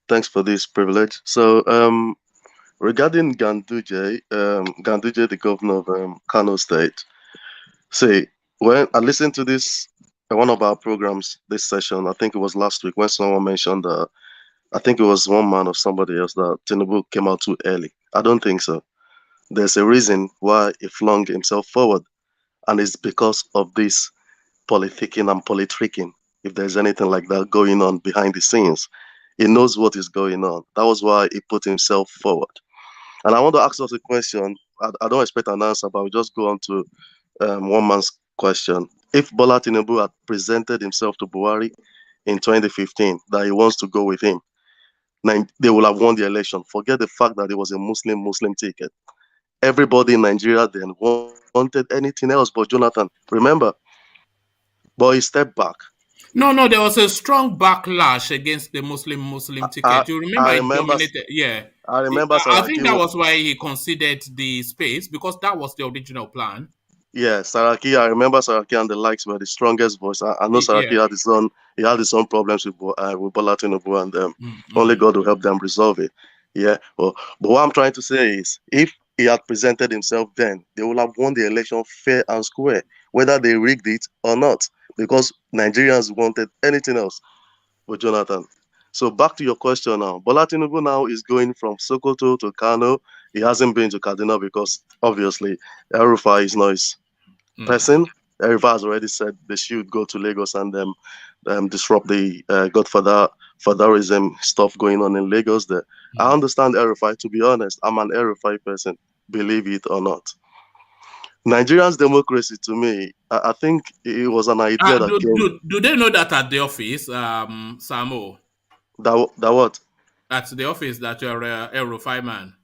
Thanks for this privilege. So regarding Ganduje, the governor of Kano State, see, when I listened to this one of our programs this session, I think it was last week when someone mentioned I think it was one man or somebody else that Tinubu came out too early. I don't think so. There's a reason why he flung himself forward, and it's because of this politicking and politricking. If there's anything like that going on behind the scenes, he knows what is going on. That was why he put himself forward. And I want to ask us a question. I don't expect an answer, but we'll just go on to one man's question. If Bola Tinubu had presented himself to Buhari in 2015, that he wants to go with him, they will have won the election. Forget the fact that it was a Muslim ticket. Everybody in Nigeria then wanted anything else but Jonathan. Remember? But he stepped back. No, there was a strong backlash against the Muslim ticket. You remember it dominated? Yeah. I remember. I think that was why he conceded the space, because that was the original plan. Yeah, Saraki. I remember Saraki and the likes were the strongest voice. I know Saraki had his own problems with Bola Tinubu, and only God will help them resolve it. Yeah, but what I'm trying to say is, if he had presented himself then, they would have won the election fair and square, whether they rigged it or not, because Nigerians wanted anything else with Jonathan. So back to your question now. Bola Tinubu now is going from Sokoto to Kano. He hasn't been to Kaduna because obviously El Rufai is not his person. El Rufai has already said they should go to Lagos and disrupt the Godfatherism stuff going on in Lagos there. I understand El Rufai. To be honest, I'm an El Rufai person, believe it or not. Nigerian's democracy, to me, I think it was an idea that came. Do they know that at the office, Samo? That what? At the office that you're a Rufai man.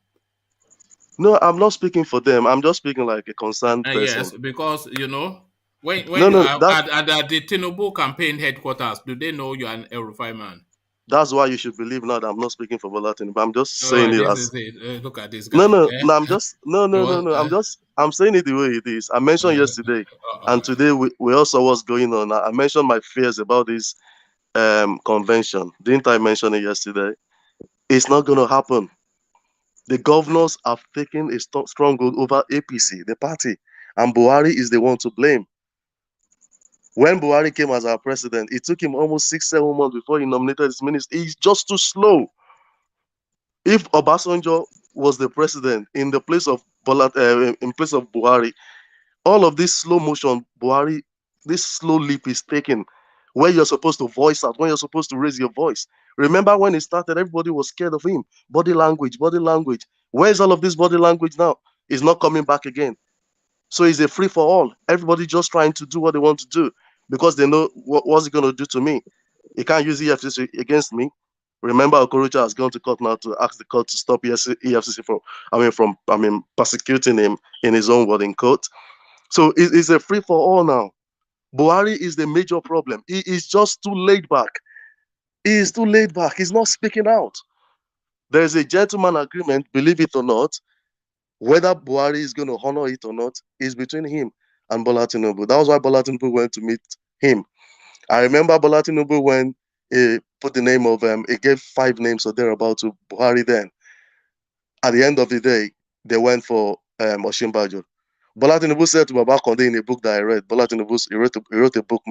No, I'm not speaking for them. I'm just speaking like a concerned person. Yes, because you know when at the Tinubu campaign headquarters, do they know you're an Rufai man? That's why you should believe now that I'm not speaking for Bola Tinubu. I'm just saying it as look at this guy. No. I'm just I'm saying it the way it is. I mentioned yesterday, and today we also what's going on. I mentioned my fears about this convention. Didn't I mention it yesterday? It's not going to happen. The governors have taken a strong hold over APC, the party, and Buhari is the one to blame. When Buhari came as our president, it took him almost 6-7 months before he nominated his minister. He's just too slow. If Obasanjo was the president in the place of Buhari, all of this slow motion, Buhari, this slow leap is taken, where you're supposed to voice out, when you're supposed to raise your voice. Remember when he started, everybody was scared of him. Body language. Where's all of this body language now? It's not coming back again. So it's a free for all. Everybody just trying to do what they want to do because they know what's it going to do to me. He can't use EFCC against me. Remember, Okorocha has gone to court now to ask the court to stop EFCC from persecuting him in his own word in court. So it's a free for all now. Buhari is the major problem. He is just too laid back. He is too laid back. He's not speaking out. There is a gentleman agreement, believe it or not. Whether Buhari is going to honor it or not is between him and Bola Tinubu. That was why Bola Tinubu went to meet him. I remember Bola Tinubu when he put the name of he gave 5 names or thereabout to Buhari then. At the end of the day, they went for Osinbajo. Bola Tinubu said to Baba Konde in a book that I read, Bola Tinubu he wrote a book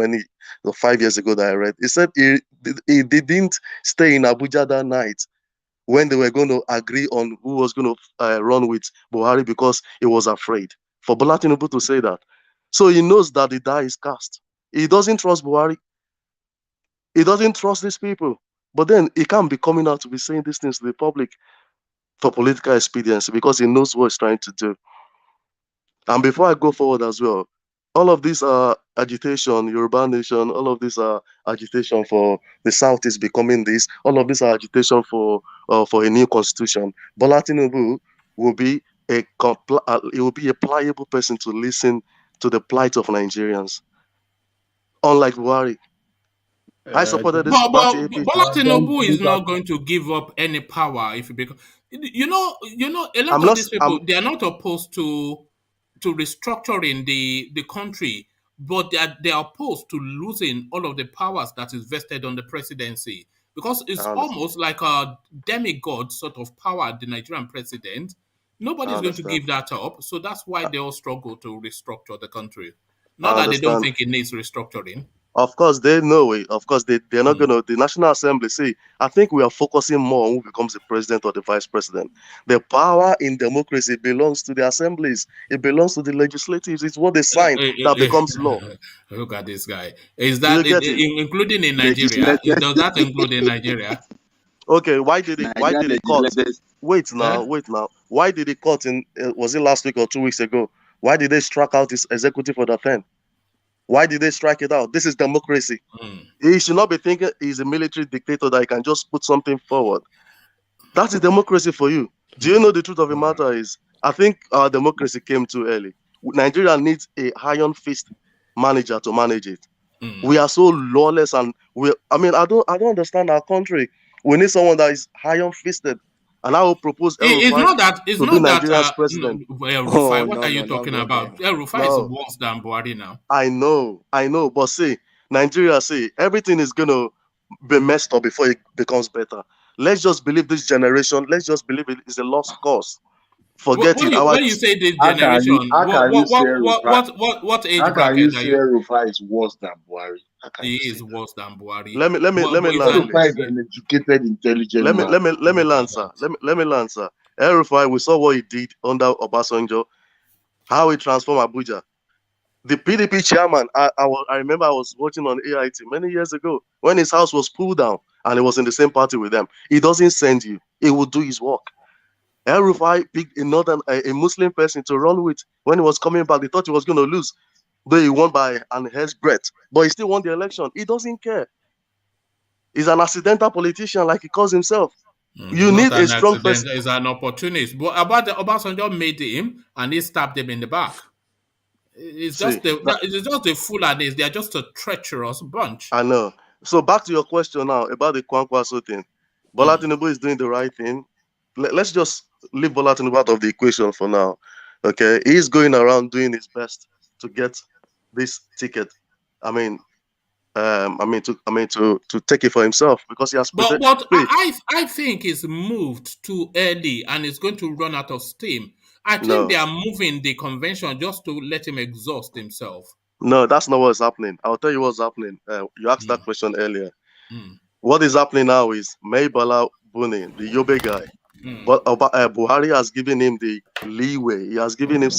5 years ago that I read. He said he didn't stay in Abuja that night when they were going to agree on who was going to run with Buhari because he was afraid. For Bola Tinubu to say that. So he knows that the die is cast. He doesn't trust Buhari. He doesn't trust these people. But then he can't be coming out to be saying these things to the public for political expediency because he knows what he's trying to do. And before I go forward as well, all of this agitation, Yoruba Nation, all of this agitation for the South is becoming this, all of this agitation for a new constitution. Bola Tinubu will be a pliable person to listen to the plight of Nigerians. Unlike Buhari. I supported this party. Bola Tinubu is not going to give up any power if it becomes. You know, a lot of these people they are not opposed to restructuring the country, but they are opposed to losing all of the powers that is vested on the presidency because it's almost like a demigod sort of power. The Nigerian president, nobody's going to give that up, so that's why they all struggle to restructure the country. Not that they don't think it needs restructuring. Of course, they know it. Of course, they're not going to. The National Assembly, see, I think we are focusing more on who becomes the president or the vice president. The power in democracy belongs to the assemblies. It belongs to the legislatives. It's what they sign that becomes law. Look at this guy. Is that including in Nigeria? Does that include in Nigeria? Okay, why did the court? Wait now. Why did the court was it last week or 2 weeks ago? Why did they strike out his executive order 10? Why did they strike it out? This is democracy. He should not be thinking he's a military dictator that he can just put something forward. That is democracy for you. Do you know the truth of the matter is, I think our democracy came too early. Nigeria needs a iron fist manager to manage it. We are so lawless and I don't understand our country. We need someone that is iron fisted. And I will propose it's not that Nigeria's president. Rufai, what are you talking about? Rufai is worse than Buhari now. I know. But see, Nigeria, everything is going to be messed up before it becomes better. Let's just believe this generation. Let's just believe it is a lost cause. Forget it. When you say this generation, what age bracket are you? Rufai is worse than Buhari. He is worse than Buhari. Let me land. Rufai is an educated, intelligent Let me land, sir. Let me land, sir. Rufai, we saw what he did under Obasanjo, how he transformed Abuja. The PDP chairman, I remember I was watching on AIT many years ago when his house was pulled down and he was in the same party with them. He doesn't send you. He will do his work. Rufai picked a Muslim person to run with. When he was coming back, they thought he was going to lose. Though he won by an hair's breadth. But he still won the election. He doesn't care. He's an accidental politician like he calls himself. You need a strong person. He's an opportunist. But about the Obasanjo made him and he stabbed him in the back. It's just the fool-a-days. They are just a treacherous bunch. I know. So back to your question now about the Kwankwaso thing. Bola Tinubu is doing the right thing. Let's just leave Bola Tinubu out of the equation for now. Okay, he's going around doing his best to get this ticket. To take it for himself because he has. But I think it's moved too early and it's going to run out of steam. I think they are moving the convention just to let him exhaust himself. No, that's not what's happening. I'll tell you what's happening. You asked that question earlier. What is happening now is Maybala Buni, the Yobe guy. But Buhari has given him the leeway. He has given him,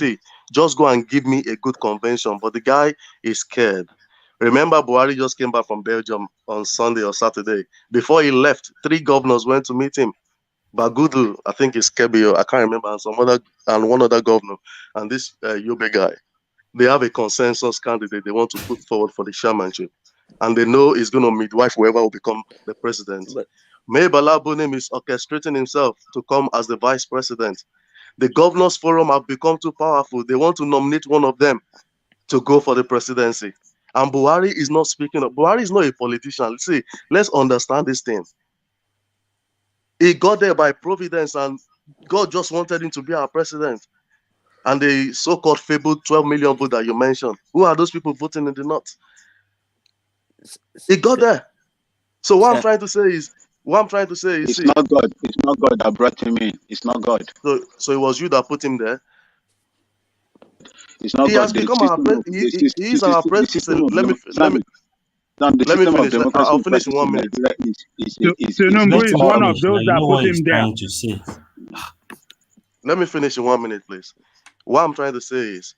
just go and give me a good convention. But the guy is scared. Remember, Buhari just came back from Belgium on Sunday or Saturday. Before he left, 3 governors went to meet him. Bagudu, I think it's Kebio, I can't remember, and one other governor, and this Yobe guy. They have a consensus candidate they want to put forward for the chairmanship. And they know he's going to midwife whoever will become the president. May Balabunim is orchestrating himself to come as the vice president. The governors forum have become too powerful. They want to nominate one of them to go for the presidency. And Buhari is not speaking up. Buhari is not a politician. See, let's understand this thing. He got there by providence, and God just wanted him to be our president. And the so-called fabled 12 million vote that you mentioned, who are those people voting in the north? He got there. So what I'm trying to say is, it's not God. It's not God that brought him in. It's not God. So it was you that put him there. It's not He God. has become our president. He is our president. Let me finish. I'll finish in 1 minute. Tinubu is one of those that put him there. To say. Let me finish in 1 minute, please. What I'm trying to say is,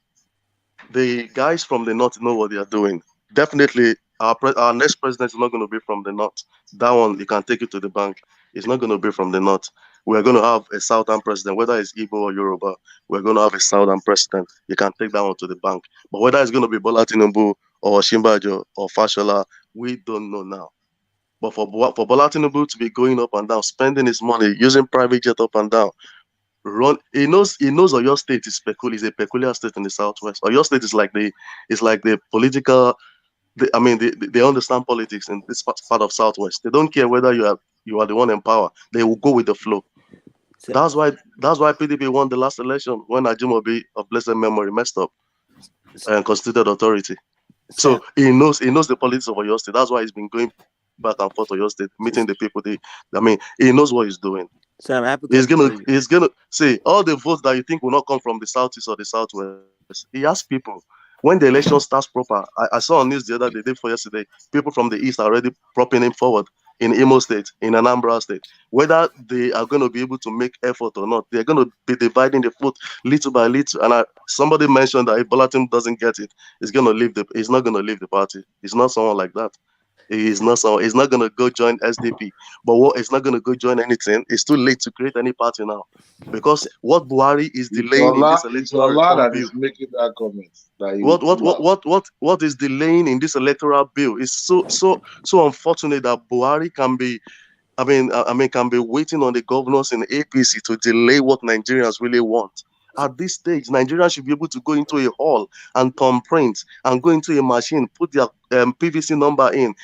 the guys from the north know what they are doing. Definitely, our next president is not going to be from the north. That one, you can take it to the bank. It's not going to be from the north. We're going to have a southern president, whether it's Igbo or Yoruba. We're going to have a southern president. You can take that one to the bank. But whether it's going to be Bola Tinubu or Shimbajo or Fashola, we don't know now. But for Bola Tinubu to be going up and down, spending his money, using private jet up and down, he knows Oyo State is a peculiar state in the southwest. Oyo State is like the political. They understand politics in this part of southwest. They don't care whether you are the one in power. They will go with the flow. That's why PDP won the last election when Ajimobi of blessed memory messed up and constituted authority. So he knows the politics of Oyo State. That's why he's been going back and forth to Oyo State, meeting the people. He knows what he's doing. He's gonna say all the votes that you think will not come from the southeast or the southwest. He asks people when the election starts proper. I saw on news the other day, day before yesterday, people from the east are already propping him forward in Imo State, in Anambra State. Whether they are going to be able to make effort or not, they're going to be dividing the vote little by little. And somebody mentioned that if Bola Tinubu doesn't get it, he's not going to leave the party. He's not someone like that. He's not going to go join SDP. But he's not going to go join anything. It's too late to create any party now. Because what Buhari is delaying in this electoral reform bill. Is making that comment. What is delaying in this electoral bill is so unfortunate that Buhari can be waiting on the governors in APC to delay what Nigerians really want. At this stage, Nigerians should be able to go into a hall and thumbprint and go into a machine, put their PVC number in,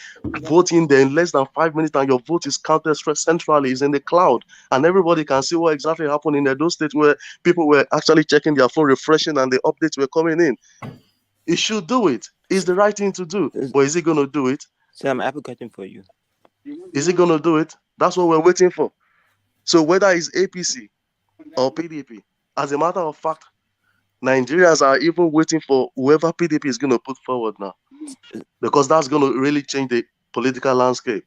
vote in there in less than 5 minutes, and your vote is counted centrally, is in the cloud, and everybody can see what exactly happened in those states where people were actually checking their phone, refreshing, and the updates were coming in. He should do it. It's the right thing to do. But is he going to do it? I'm advocating for you. Is he going to do it? That's what we're waiting for. So whether it's APC or PDP, as a matter of fact, Nigerians are even waiting for whoever PDP is going to put forward now, because that's going to really change the political landscape.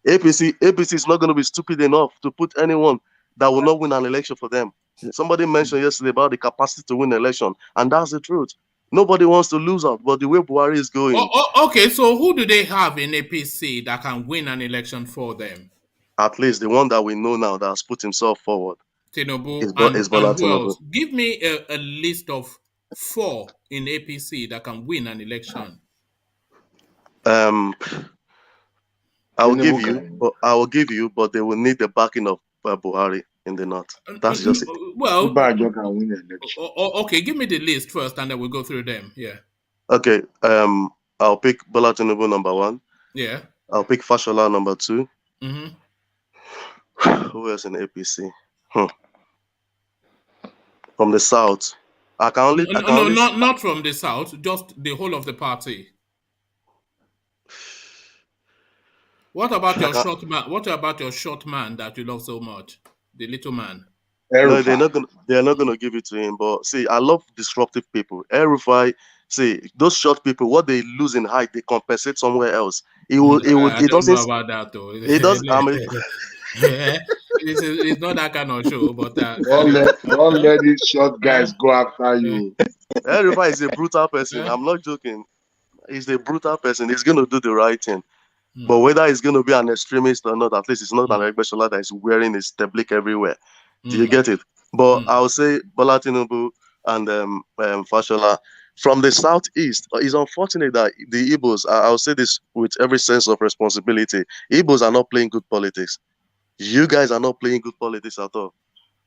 APC is not going to be stupid enough to put anyone that will not win an election for them. Somebody mentioned yesterday about the capacity to win an election, and that's the truth. Nobody wants to lose out, but the way Buhari is going. Okay, so who do they have in APC that can win an election for them? At least the one that we know now that has put himself forward. Tinubu is Bola Tinubu. Give me a list of 4 in APC that can win an election. I will give you, but they will need the backing of Buhari in the north. That's just it. Well, can win an election. Okay, give me the list first, and then we'll go through them. Yeah. Okay. I'll pick Bola Tinubu number 1. Yeah. I'll pick Fashola number 2. Mm-hmm. Who else in APC? From the south, not from the south, just the whole of the party. What about your short man? What about your short man that you love so much, the little man? No, they're not gonna give it to him. But see, I love disruptive people. El-Rufai, see, those short people, what they lose in height, they compensate somewhere else. He doesn't know about that though. He does. It's not that kind of show, but don't let these short guys go after you. El-Rufai is a brutal person. I'm not joking. He's a brutal person. He's going to do the right thing. But whether he's going to be an extremist or not, at least it's not an Egbeshola that is wearing his tablik everywhere. Do you get it? But I would say Bola Tinubu and Fashola, from the southeast. It's unfortunate that the Igbos, I'll say this with every sense of responsibility, Igbos are not playing good politics. You guys are not playing good politics at all.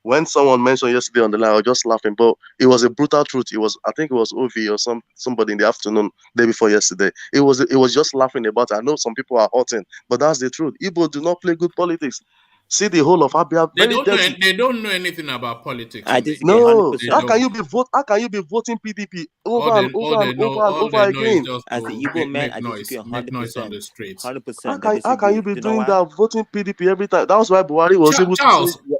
When someone mentioned yesterday on the line, I was just laughing, but it was a brutal truth. I think it was Ovi or somebody in the afternoon, day before yesterday. It was just laughing about it. I know some people are hurting, but that's the truth. Igbo do not play good politics. See the whole of Abia very dirty. They don't know anything about politics. I disagree. No, 100%. how can you be voting PDP over and over again? As the Igbo man, I disagree 100%. Make noise on the streets. 100%. How can you be doing that, voting PDP every time? That was why Buhari was able to say,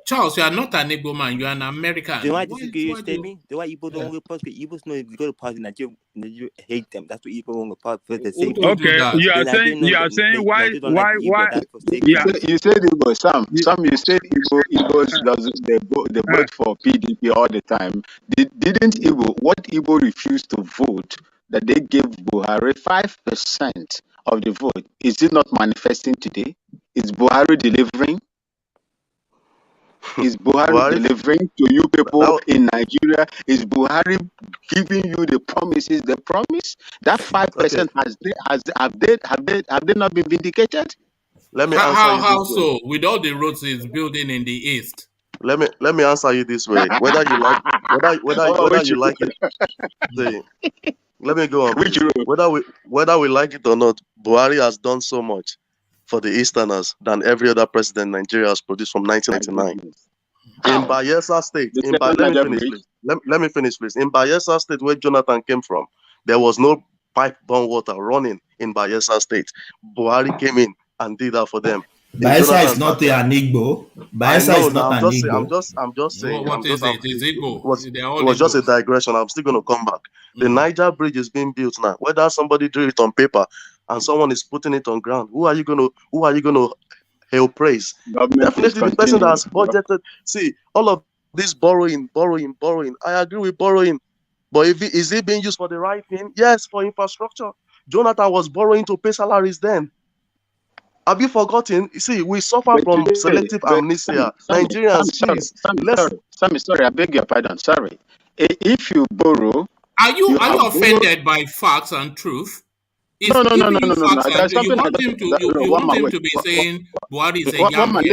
Charles, you are not an Igbo man, you are an American. Do I disagree with statement? Do I Igbo don't go to politics? Igbos know if you go to party, Nigeria hate them. That's what Igbo won't go to party. Okay, you are saying why? You said Igbo, Sam, you said Igbos they vote for PDP all the time. Didn't what Igbo refused to vote, that they gave Buhari 5% of the vote? Is it not manifesting today? Is Buhari delivering? Is Buhari delivering to you people in Nigeria? Is Buhari giving you the promises? The promise that 5% have they not been vindicated? Let me answer how so? With all the roads he's building in the east. Let me answer you this way. Whether you like it, let me go on. Whether we like it or not, Buhari has done so much for the Easterners than every other president Nigeria has produced from 1999. In Bayelsa State, let me finish, please. In Bayelsa State, where Jonathan came from, there was no pipe-borne water running in Bayelsa State. Buhari came in and did that for them. Bayelsa is not an Igbo. Bayelsa is not an Igbo. I'm just saying. What is it? Is Igbo? It was just a digression. I'm still going to come back. The Niger Bridge is being built now. Whether somebody drew it on paper and someone is putting it on ground, who are you going to hail praise? Definitely the person that has budgeted. See, all of this borrowing. I agree with borrowing, but is it being used for the right thing? Yes, for infrastructure. Jonathan was borrowing to pay salaries then. Have you forgotten? You see, we suffer from selective amnesia. Nigerians, sorry, I beg your pardon. Sorry. If you borrow, are you offended by facts and truth? No. You want him to be saying Buhari is a young head.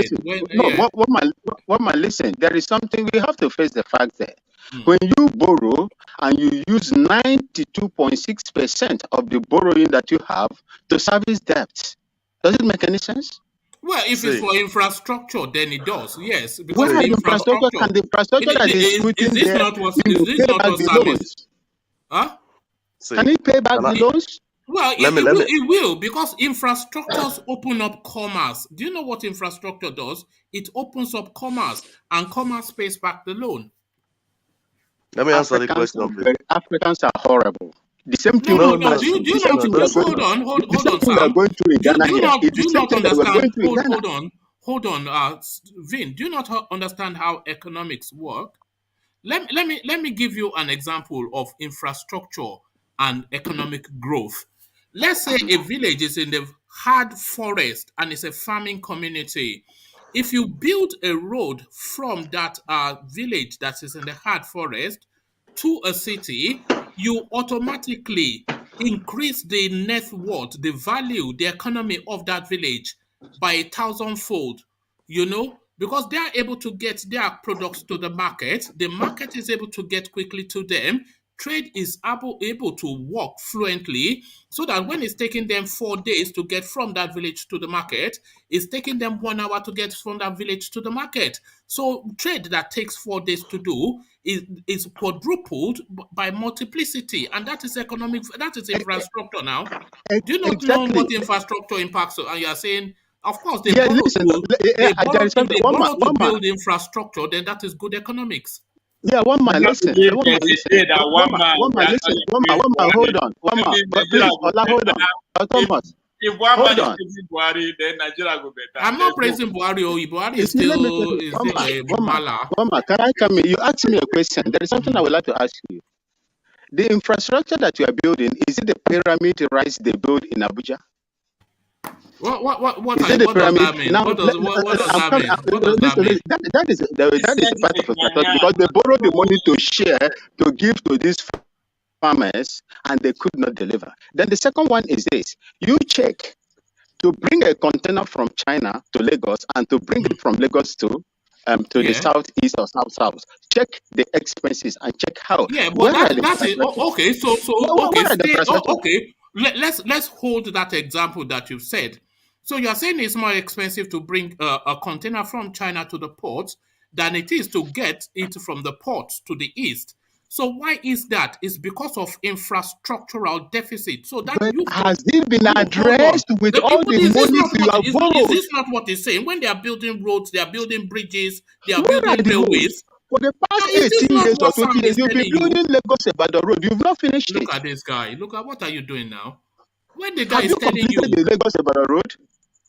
Listen, there is something we have to face the fact there. When you borrow and you use 92.6% of the borrowing that you have to service debts, does it make any sense? Well, if it's for infrastructure, then it does. Yes, because the infrastructure that is putting there, is this not what Sam is? Huh? Can it pay back the loans? Well, it will, because infrastructures open up commerce. Do you know what infrastructure does? It opens up commerce, and commerce pays back the loan. Let me answer the question. Africans are horrible. The same thing. Hold on, Vin. Do you not understand how economics work? Let me give you an example of infrastructure and economic growth. Let's say a village is in the hard forest and it's a farming community. If you build a road from that village that is in the hard forest to a city, you automatically increase the net worth, the value, the economy of that village by 1,000-fold, because they are able to get their products to the market. The market is able to get quickly to them. Trade is able to work fluently, so that when it's taking them 4 days to get from that village to the market, it's taking them 1 hour to get from that village to the market. So trade that takes 4 days to do is quadrupled by multiplicity, and that is infrastructure now. Do you not know what infrastructure impacts? And you are saying, of course, they borrow to build infrastructure, then that is good economics. Yeah, one man, listen. Hold on. Please, Ola, hold on. Thomas. If one man is praising Buhari, then Nigeria go better. I'm not praising Buhari. Buhari is still a mala. Can I come in? You asked me a question. There is something I would like to ask you. The infrastructure that you are building, is it the pyramid rise they build in Abuja? What does that mean? Now, what does that mean? That is part of it, because they borrow the money to share, to give to this farmers and they could not deliver. Then the second one is this. You check to bring a container from China to Lagos and to bring it from Lagos to the southeast or south. Check the expenses and check how. Yeah, but that's it. Okay, so okay. Let's hold that example that you've said. So you're saying it's more expensive to bring a container from China to the port than it is to get it from the port to the east. So why is that? It's because of infrastructural deficit. So that has it been addressed with all the money you have borrowed? Is this not what he's saying? When they are building roads, they are building bridges, they are building railways. For the past 18 years or 20 years, you've been building Lagos Ibadan road. You've not finished it. Look at this guy. Look at what are you doing now? When the guy have is telling you the Lagos Ibadan road?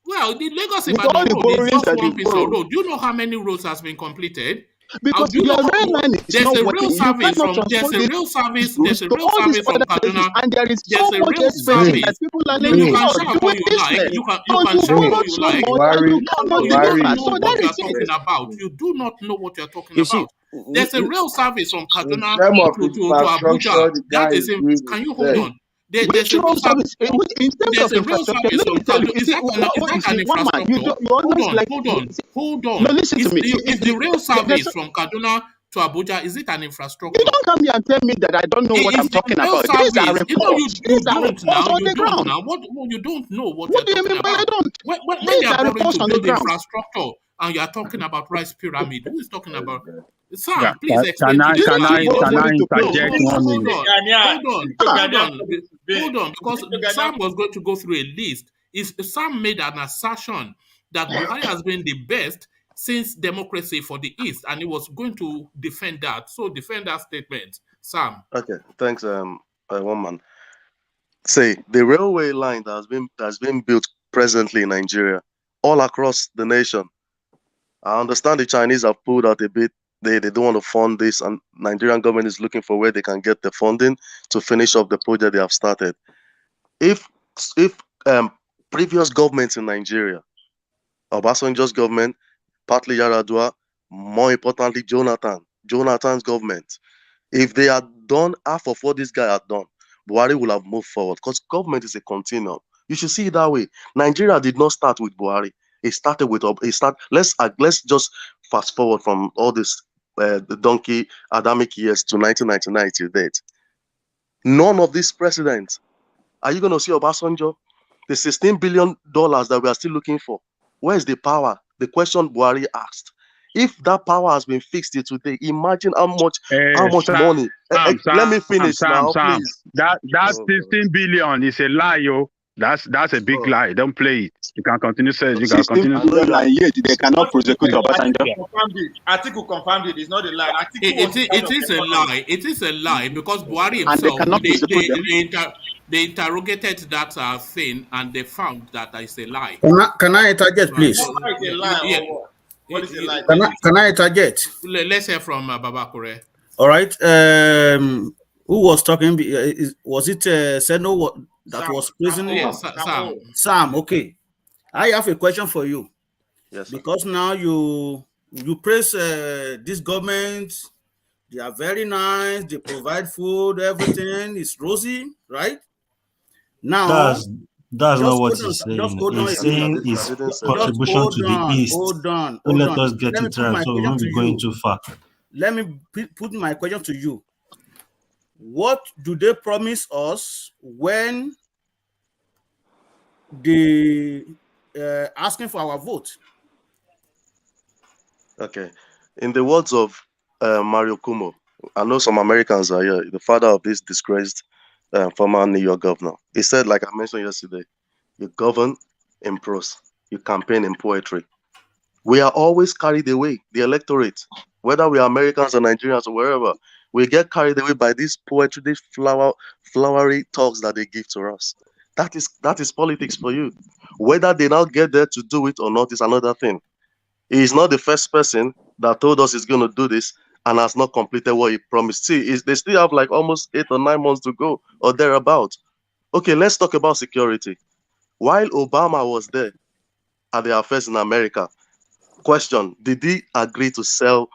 Well, the Lagos Ibadan road is just one piece of road. Do you know how many roads has been completed? Because your rail line is not working. There's a real service from Kaduna, and there is so much expense that people are living. You can shout all you like. You can shout all you like. You don't know what you're talking about. You do not know what you're talking about. There's a real service from Kaduna to Abuja. That is can you hold on? There's a real service. There's a real service from Kaduna. Is that an infrastructure? Hold on. No, listen to me. Is the real service from Kaduna to Abuja, is it an infrastructure? You don't come here and tell me that I don't know what I'm talking about. These are reports. You don't now. You don't know what do you mean by I don't? When they are going to build infrastructure and you are talking about rice pyramid, who is talking about? Sam, please explain. Can I interject 1 minute? Hold on, because Sam was going to go through a list. Sam made an assertion that Buhari has been the best since democracy for the East, and he was going to defend that. So defend that statement, Sam. Okay, thanks, one man. Say the railway line that has been built presently in Nigeria, all across the nation. I understand the Chinese have pulled out a bit. They don't want to fund this, and Nigerian government is looking for where they can get the funding to finish up the project they have started. If previous governments in Nigeria, Obasanjo's government, partly Yaradua, more importantly Jonathan's government, if they had done half of what this guy had done, Buhari would have moved forward, because government is a continuum. You should see it that way. Nigeria did not start with Buhari. It started with let's just fast forward from all this the donkey Adamic years to 1999 till date. None of these presidents. Are you going to see Obasanjo? The $16 billion that we are still looking for. Where is the power? The question Buhari asked. If that power has been fixed here today, imagine how much money. Let me finish now, please. That 16 billion is a lie, yo. That's a big lie. Don't play it. You can continue saying. You can continue. Yet they cannot prosecute Obasanjo. Atiku confirmed it. It's not a lie. It is a lie. It is a lie because Buhari himself, they interrogated that thing and they found that it's a lie. Can I interject, please? What is a lie? Can I interject? Let's hear from Baba Kure. All right. Who was talking? Was it Seno that was praising? Yes, Sam. Okay. I have a question for you. Yes. Sir. Because now you praise this government. They are very nice. They provide food. Everything is rosy, right? Now that's not what he's saying. He's saying his contribution to the East. Hold on. Let us get it right, so we won't be going too far. Let me put my question to you. What do they promise us when they asking for our vote? Okay. In the words of Mario Cuomo, I know some Americans are here, the father of this disgraced former New York governor. He said, like I mentioned yesterday, you govern in prose, you campaign in poetry. We are always carried away, the electorate, whether we are Americans or Nigerians or wherever, we get carried away by this poetry, these flowery talks that they give to us. That is politics for you. Whether they now get there to do it or not is another thing. He is not the first person that told us he's going to do this and has not completed what he promised. See, they still have like almost 8 or 9 months to go or thereabout. Okay, let's talk about security. While Obama was there at the affairs in America, question, did he agree to sell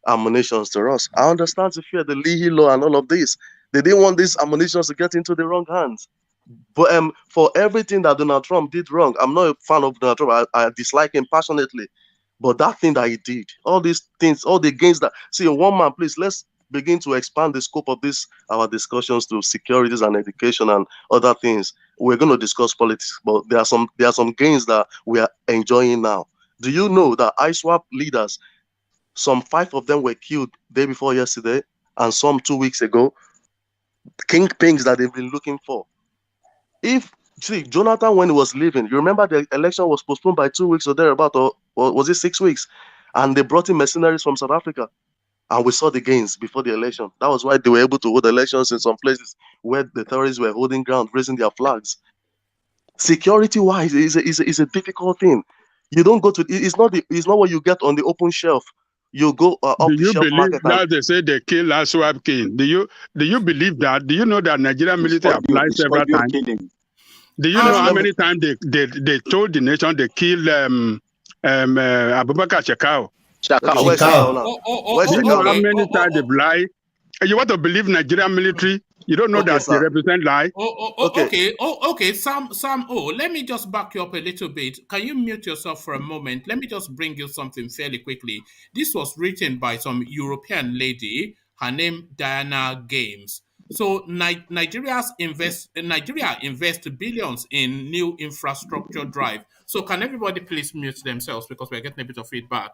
ammunition to us? I understand the fear, the Leahy law and all of this. They didn't want these ammunition to get into the wrong hands. But for everything that Donald Trump did wrong, I'm not a fan of Donald Trump. I dislike him passionately. But that thing that he did, all these things, all the gains that, see, one man, please, let's begin to expand the scope of our discussions to securities and education and other things. We're going to discuss politics, but there are some gains that we are enjoying now. Do you know that ISWAP leaders, some 5 of them were killed day before yesterday, and some 2 weeks ago? Kingpins that they've been looking for. See, Jonathan, when he was leaving, you remember the election was postponed by 2 weeks or thereabout, or was it 6 weeks? And they brought in mercenaries from South Africa. And we saw the gains before the election. That was why they were able to hold elections in some places where the terrorists were holding ground, raising their flags. Security-wise, is a difficult thing. You don't go to, it's not what you get on the open shelf. You go up the shelf market. Now they say they kill Aswap King. Do you believe that? Do you know that Nigerian military applied several times? Do you know how many times they told the nation they killed Abubakar Shekau? Do you know how many times they lie? You want to believe Nigerian military? You don't know that they represent lie? Okay. Sam, let me just back you up a little bit. Can you mute yourself for a moment? Let me just bring you something fairly quickly. This was written by some European lady. Her name, Diana Games. So Nigeria invests billions in new infrastructure drive. So can everybody please mute themselves because we're getting a bit of feedback.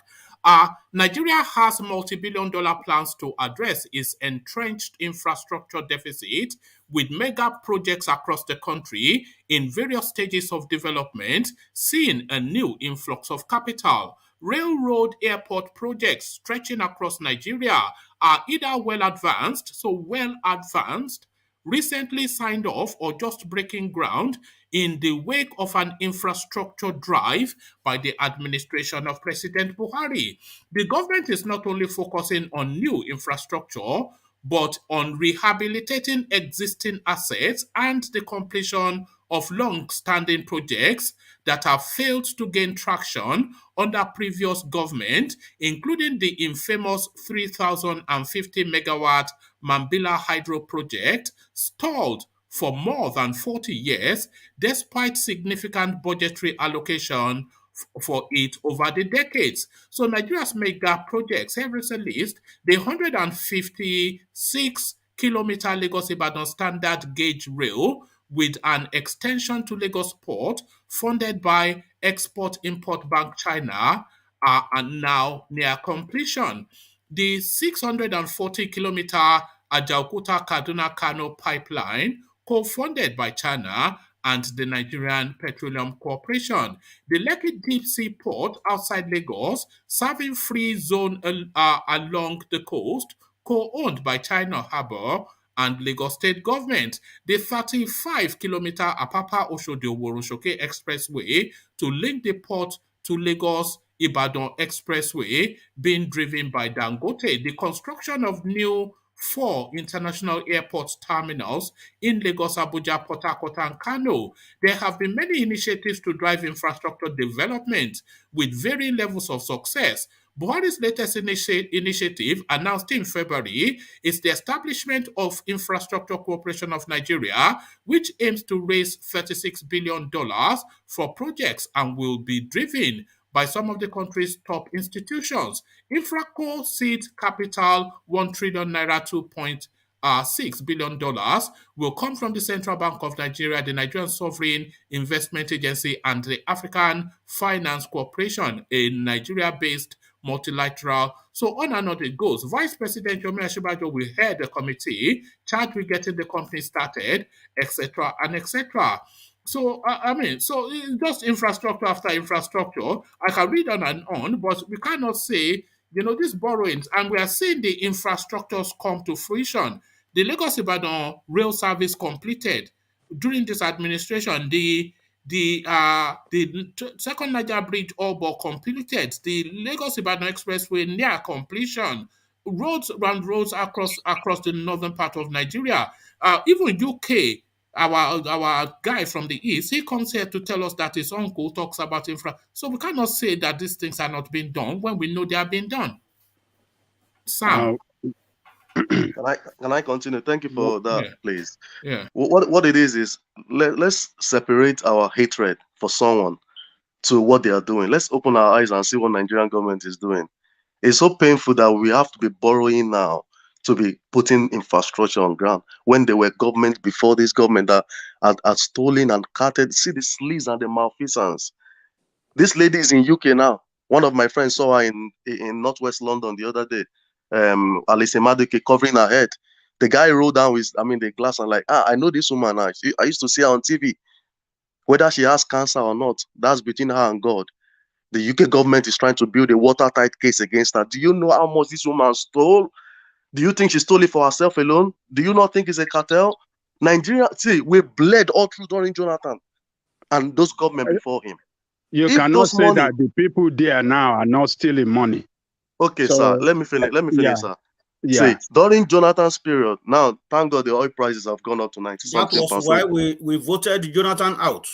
Nigeria has multi-billion-dollar plans to address its entrenched infrastructure deficit with mega projects across the country in various stages of development, seeing a new influx of capital. Railroad airport projects stretching across Nigeria are either well advanced, recently signed off, or just breaking ground in the wake of an infrastructure drive by the administration of President Buhari. The government is not only focusing on new infrastructure, but on rehabilitating existing assets and the completion of long-standing projects that have failed to gain traction under previous government, including the infamous 3,050 megawatt Mambila hydro project, stalled for more than 40 years despite significant budgetary allocation for it over the decades. So Nigeria's mega projects have released the 156-kilometer Lagos-Ibadan standard gauge rail with an extension to Lagos Port funded by Export-Import Bank China are now near completion. The 640-kilometer Ajaokuta-Kaduna-Kano pipeline, co-funded by China and the Nigerian Petroleum Corporation. The Lekki Deep Sea Port outside Lagos, serving free zone along the coast, co-owned by China Harbour and Lagos State Government. The 35-kilometer Apapa-Oshodi-Oworoshoke Expressway to link the port to Lagos Ibadan Expressway being driven by Dangote. The construction of new 4 international airport terminals in Lagos, Abuja, Port Harcourt, and Kano. There have been many initiatives to drive infrastructure development with varying levels of success. Buhari's latest initiative, announced in February, is the establishment of Infrastructure Corporation of Nigeria, which aims to raise $36 billion for projects and will be driven by some of the country's top institutions. Infraco seed capital, 1 trillion naira, $2.6 billion will come from the Central Bank of Nigeria, the Nigerian Sovereign Investment Agency, and the African Finance Corporation, a Nigeria-based multilateral. So on and on it goes. Vice President Yomi Ashibajo will head the committee charged with getting the company started, etc. and etc. So, so it's just infrastructure after infrastructure. I can read on and on, but we cannot say, these borrowings, and we are seeing the infrastructures come to fruition. The Lagos-Ibadan rail service completed during this administration. The second Niger Bridge Obo completed. The Lagos-Ibadan Expressway near completion. Roads across the northern part of Nigeria. Even UK, our guy from the east, he comes here to tell us that his uncle talks about infra. So we cannot say that these things are not being done when we know they are being done. Sam. Can I continue? Thank you for that, please. Yeah. What it is let's separate our hatred for someone to what they are doing. Let's open our eyes and see what Nigerian government is doing. It's so painful that we have to be borrowing now to be putting infrastructure on ground when there were governments before this government that had stolen and carted. See the sleaze and the malfeasance. This lady is in UK now. One of my friends saw her in Northwest London the other day. Alice Maduke covering her head. The guy rolled down with, the glass and like, I know this woman now. I used to see her on TV. Whether she has cancer or not, that's between her and God. The UK government is trying to build a watertight case against her. Do you know how much this woman stole? Do you think she stole it for herself alone? Do you not think it's a cartel? Nigeria, see, we bled all through during Jonathan and those government before him. You cannot say that the people there now are not stealing money. Okay, so, sir, let me finish, sir. Yeah. See, during Jonathan's period, now, thank God the oil prices have gone up to 90-something percent. That was why we voted Jonathan out.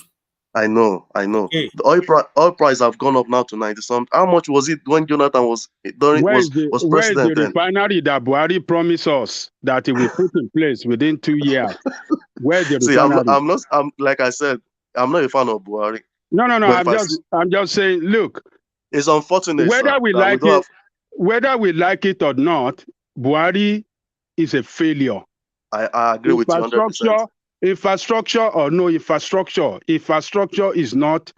I know. Okay. The oil price have gone up now to 90-something. How much was it when Jonathan was president? Where is the refinery that Buhari promised us that he will put in place within 2 years? Where's the refinery? I'm like I said, I'm not a fan of Buhari. No. I'm just saying, look. It's unfortunate. Whether we like it or not, Buhari is a failure. I agree with you 100%. Infrastructure or no infrastructure is not.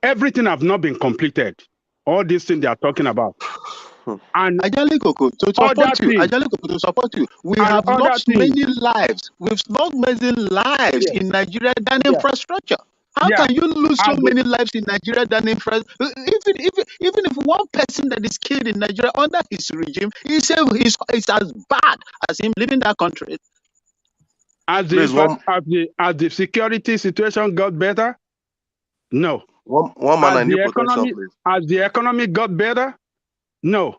Everything have not been completed. All these things they are talking about. And Ajalikoko, to support you. We have lost many lives. We've lost many lives in Nigeria than infrastructure. How can you lose so many lives in Nigeria than infrastructure? Even if one person that is killed in Nigeria under his regime is as bad as him leaving that country. As the security situation got better? No. One man I knew potential, please. As the economy got better? No.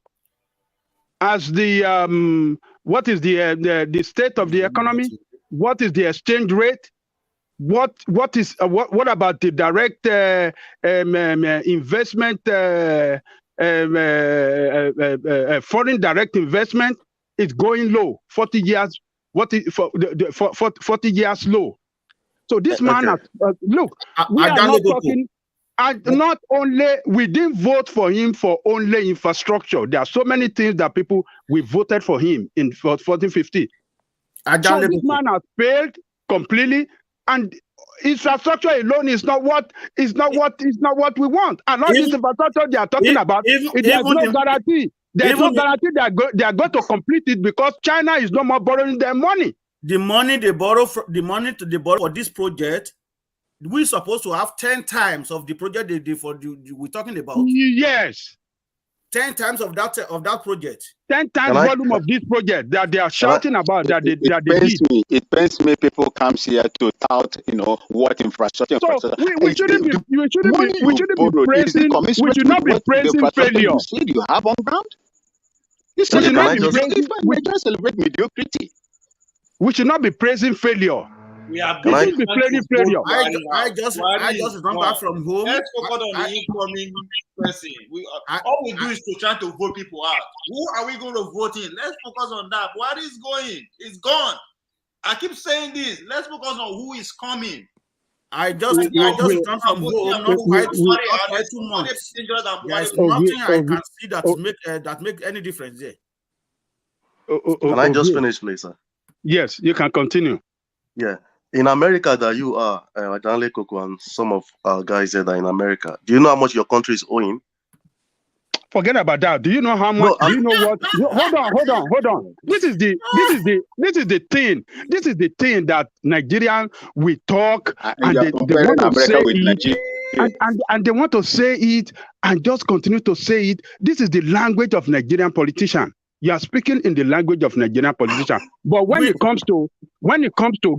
As the what is the state of the economy? What is the exchange rate? What about the direct investment, foreign direct investment? It's going low. 40 years. 40 years low. So this man, look, we are not talking. Not only we didn't vote for him for only infrastructure. There are so many things that we voted for him in 1450. So this man has failed completely, and infrastructure alone is not what we want. And all this infrastructure they are talking about, there's no guarantee. There's no guarantee they are going to complete it because China is no more borrowing their money. The money they borrow for this project, we're supposed to have 10 times of the project they did we're talking about. Yes. 10 times of that project. 10 times volume of this project that they are shouting about that they did. It pains me people come here to tout, what infrastructure. So we shouldn't be praising failure. You have on ground. You celebrate mediocrity. We should not be praising failure. We are praising failure. I just run back from home. Let's focus on the incoming person. All we do is to try to vote people out. Who are we going to vote in? Let's focus on that. What is going? It's gone. I keep saying this. Let's focus on who is coming. I just returned from home. Not quite 2 months. There's nothing I can see that make any difference there. Can I just finish, please, sir? Yes, you can continue. Yeah. In America that you are, Danle Koko and some of our guys that are in America, do you know how much your country is owing? Forget about that. Do you know how much? Do you know what? Hold on. This is the thing. This is the thing that Nigerian we talk and they want to say it, and they want to say it and just continue to say it. This is the language of Nigerian politician. You are speaking in the language of Nigerian politician. But when it comes to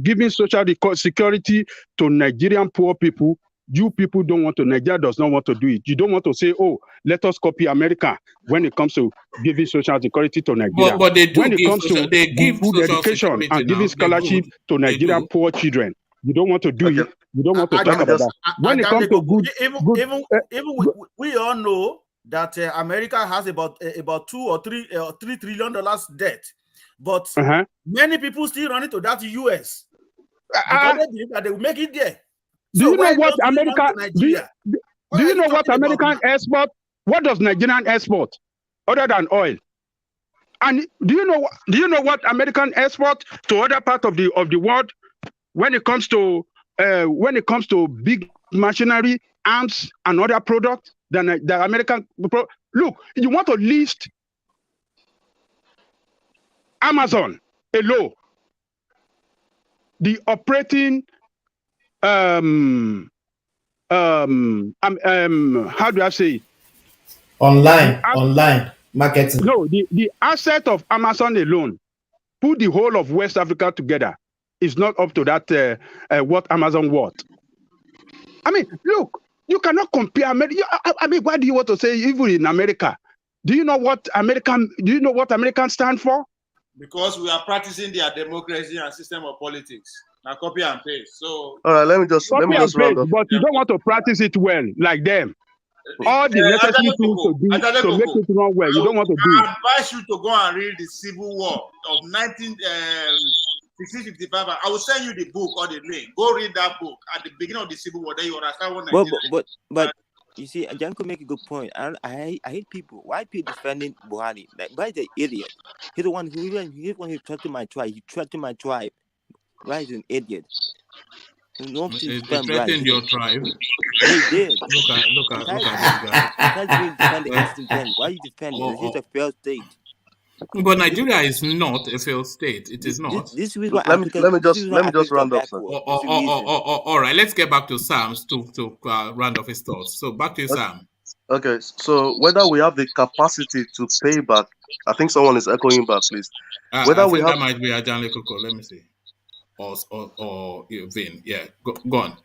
giving social security to Nigerian poor people, you people don't want to. Nigeria does not want to do it. You don't want to say, "Oh, let us copy America." When it comes to giving social security to Nigeria, but they do when it comes to good education and giving scholarship to Nigerian poor children, you don't want to do it. You don't want to talk about that. When it comes to we all know that America has about $2 or $3 trillion debt, but many people still run into that US because they believe that they will make it there. Do you know what America? Do you know what American export? What does Nigerian export other than oil? And do you know what American export to other parts of the world when it comes to big machinery, arms, and other products than the American? Look, you want to list Amazon alone, the operating how do I say it? Online marketing. No, the asset of Amazon alone, put the whole of West Africa together, is not up to that what Amazon worth. I mean, look, you cannot compare America. I mean, why do you want to say even in America? Do you know what Americans stand for? Because we are practicing their democracy and system of politics. Now copy and paste. So all right, let me just round up. But you don't want to practice it well like them. All the necessary things to do to make it run well. You don't want to do it. I advise you to go and read the Civil War of 1655. I will send you the book or the link. Go read that book at the beginning of the Civil War. Then you understand what Nigeria but you see, Janko make a good point. I hate people. Why people defending Buhari? Like, why the idiot? He's the one who threatened my tribe. He threatened my tribe. Why is an idiot? No, he threatened your tribe. He did. Look at this guy. Why you defending? It's a failed state. But Nigeria is not a failed state. It is not. Let me just round up, sir. All right, let's get back to Sam's to round off his thoughts. So back to you, Sam. Okay, so whether we have the capacity to pay back, I think someone is echoing back, please. Whether we have that might be Ajanle Koko. Let me see. Or Vin. Yeah, go on.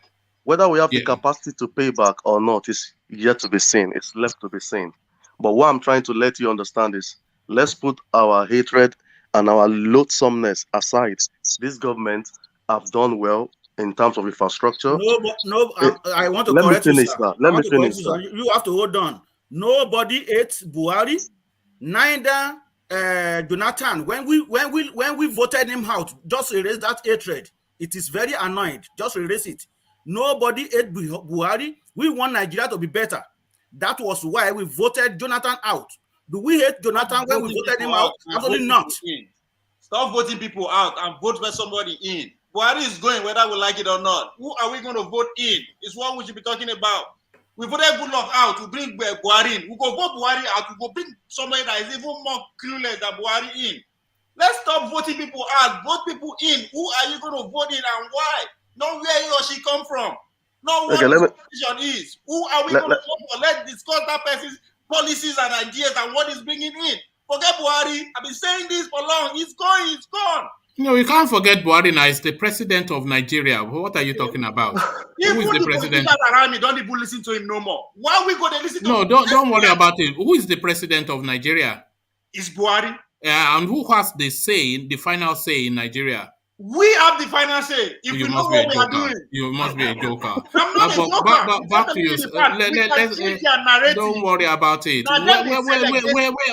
Whether we have the capacity to pay back or not is yet to be seen. It's left to be seen. But what I'm trying to let you understand is, let's put our hatred and our loathsomeness aside. This government have done well in terms of infrastructure. I want to correct you, sir. Let me finish. You have to hold on. Nobody hates Buhari, neither Jonathan. When we voted him out, just erase that hatred. It is very annoying. Just erase it. Nobody ate Buhari. We want Nigeria to be better. That was why we voted Jonathan out. Do we hate Jonathan when we voted him out? Absolutely not. Stop voting people out and vote for somebody in. Buhari is going whether we like it or not. Who are we going to vote in? Is what we should be talking about. We voted Goodluck out. We bring Buhari in. We go vote Buhari out. We go bring somebody that is even more clueless than Buhari in. Let's stop voting people out. Vote people in. Who are you going to vote in and why? Not where he or she come from. Not what the position is. Who are we going to vote for? Let's discuss that person's policies and ideas and what he's bringing in. Forget Buhari. I've been saying this for long. He's going. He's gone. No, you can't forget Buhari now. He's the president of Nigeria. What are you talking about? Who is the president? Around me, don't even listen to him no more. Why we go to listen to him? No, don't worry about it. Who is the president of Nigeria? It's Buhari. And who has the final say in Nigeria? We have the final say. If you know what we are doing, you must be a joker. I'm not a joker. Back to you. Don't worry about it.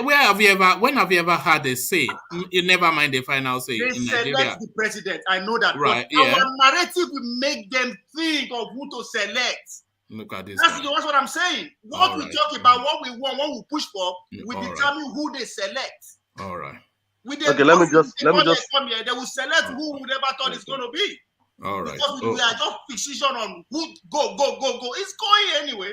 Where have you ever? When have you ever had a say? You never mind the final say in Nigeria. Select the president. I know that. Right? But our narrative will make them think of who to select. Look at this. That's what I'm saying. What we talk about, what we want, what we push for, we determine who they select. All right. Okay, let me just. They will select who we never thought it's going to be. All right. Because we are just fixation on who go. It's going anyway.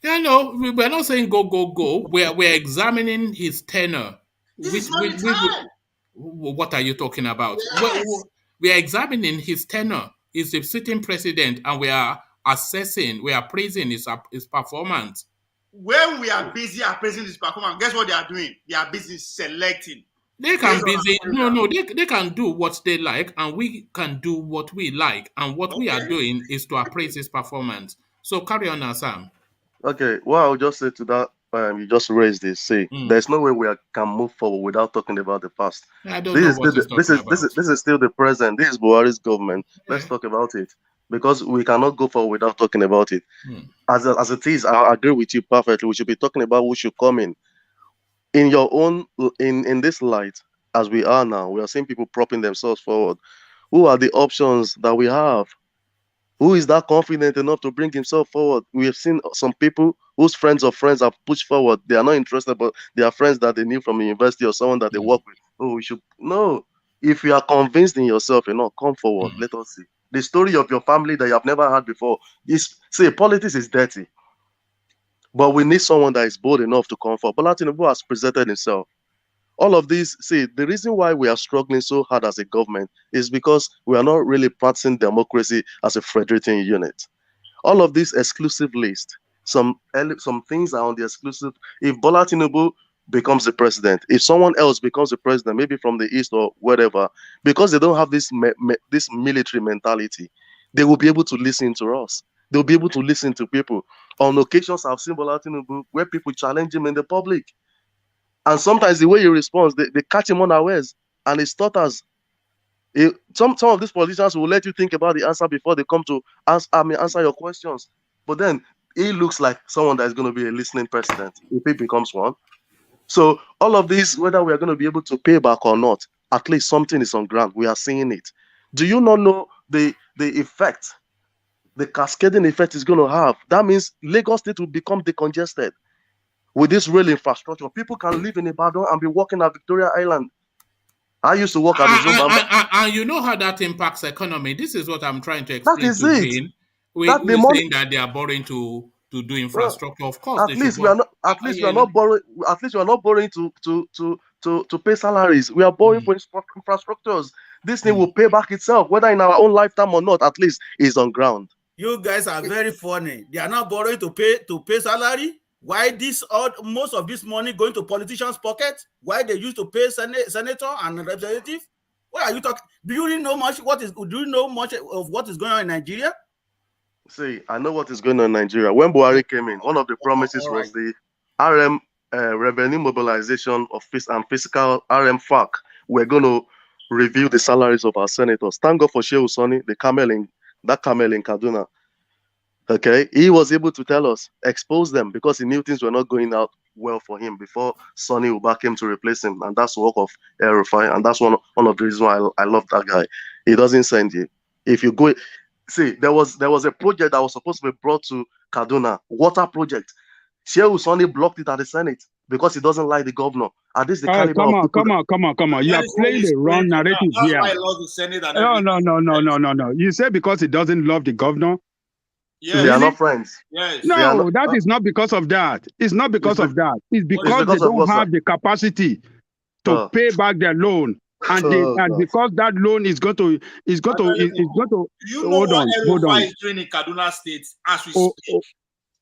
Yeah, no, we're not saying go. We're examining his tenure. What are you talking about? Yes. We are examining his tenure. He's the sitting president, and we are assessing, we are praising his performance. When we are busy appraising his performance, guess what they are doing? They are busy selecting. They can they can do what they like, and we can do what we like. And what we are doing is to appraise his performance. So carry on now, Sam. Okay, well, I'll just say to that, you just raised this. See, there's no way we can move forward without talking about the past. I don't know what this is still the present. This is Buhari's government. Let's talk about it. because we cannot go forward without talking about it. As it is, I agree with you perfectly. We should be talking about who should come in your own in this light. As we are now, we are seeing people propping themselves forward. Who are the options that we have? Who is that confident enough to bring himself forward? We have seen some people whose friends of friends have pushed forward. They are not interested, but they are friends that they knew from the university or someone that they work with. Oh, we should no. If you are convinced in yourself, come forward. Let us see the story of your family that you have never had before. Politics is dirty, but we need someone that is bold enough to come forward. Bola Tinubu has presented himself. All of these, the reason why we are struggling so hard as a government is because we are not really practicing democracy as a federating unit. All of these exclusive lists, some things are on the exclusive. If Bola Tinubu becomes the president, if someone else becomes the president, maybe from the east or whatever, because they don't have this this military mentality, they will be able to listen to us. They'll be able to listen to people. On occasions, I've seen Bola Tinubu where people challenge him in the public. And sometimes the way he responds, they catch him unawares, and he stutters. Some of these politicians will let you think about the answer before they come to answer your questions. But then he looks like someone that is going to be a listening president if he becomes one. So all of these, whether we are going to be able to pay back or not, at least something is on ground. We are seeing it. Do you not know the effect, the cascading effect is going to have? That means Lagos State will become decongested. With this rail infrastructure, people can live in Ibadan and be working at Victoria Island. I used to work at the Zumba. And you know how that impacts economy. This is what I'm trying to explain. That is it. We're saying that they are borrowing to do infrastructure. Of course, at least we are not. At least we are not borrowing. At least we are not borrowing to pay salaries. We are borrowing for infrastructures. This thing will pay back itself, whether in our own lifetime or not. At least it's on ground. You guys are very funny. They are not borrowing to pay salary. Why most of this money going to politicians' pockets? Why they used to pay senator and representative? What are you talking? Do you really know much? Do you know much of what is going on in Nigeria? See, I know what is going on in Nigeria. When Buhari came in, one of the promises was the RM revenue mobilization of fiscal RM FAC. We're going to review the salaries of our senators. Thank God for Shehu Sani, that camel in Kaduna. Okay, he was able to tell us, expose them, because he knew things were not going out well for him before Sonny Uba came to replace him, and that's the work of El-Rufai, and that's one of the reasons why I love that guy. He doesn't send you. If you go, see, there was a project that was supposed to be brought to Kaduna, water project. Shehu Sonny blocked it at the Senate because he doesn't like the governor. And this is the caliber come on. You are playing the wrong narrative here. No. You say because he doesn't love the governor. Yes. They are not friends. Yes. No, that is not because of that. It's not because of that. It's because they don't have the capacity to pay back their loan, and because that loan is going to. You know what El-Rufai is doing in Kaduna State as we speak?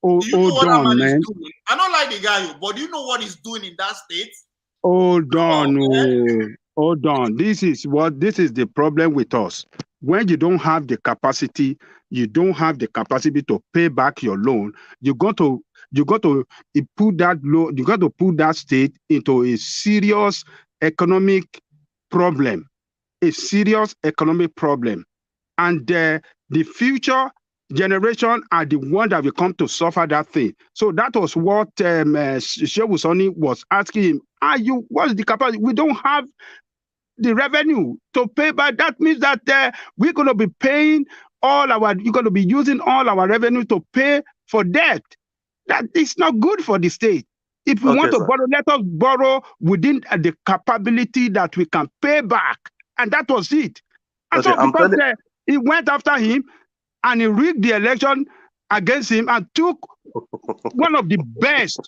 Hold on, man. I don't like the guy, but do you know what he's doing in that state? Hold on. This is the problem with us. When you don't have the capacity, to pay back your loan, you got to put that loan, you got to put that state into a serious economic problem. And the future generation are the one that will come to suffer that thing. So that was what Shehu Sani was asking him. What's the capacity? We don't have the revenue to pay back. That means that we're going to be paying you're going to be using all our revenue to pay for debt. That is not good for the state. If we want to borrow, let us borrow within the capability that we can pay back. And that was it. And so because he went after him and he rigged the election against him and took one of the best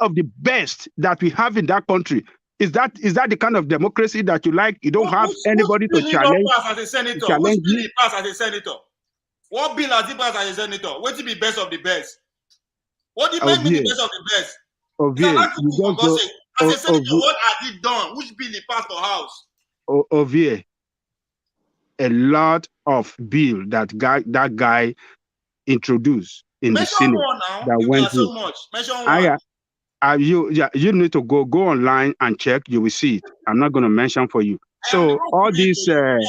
of the best that we have in that country. Is that the kind of democracy that you like? You don't have anybody to challenge. As a senator, which bill he passed as a senator? What bill has he passed as a senator? What will be best of the best? What do you make me the best of the best? As a senator, what has he done? Which bill he passed to House? A lot of bill that guy introduced in the Senate that went through. Mention one. You need to go online and check. You will see it. I'm not going to mention for you. So all these, here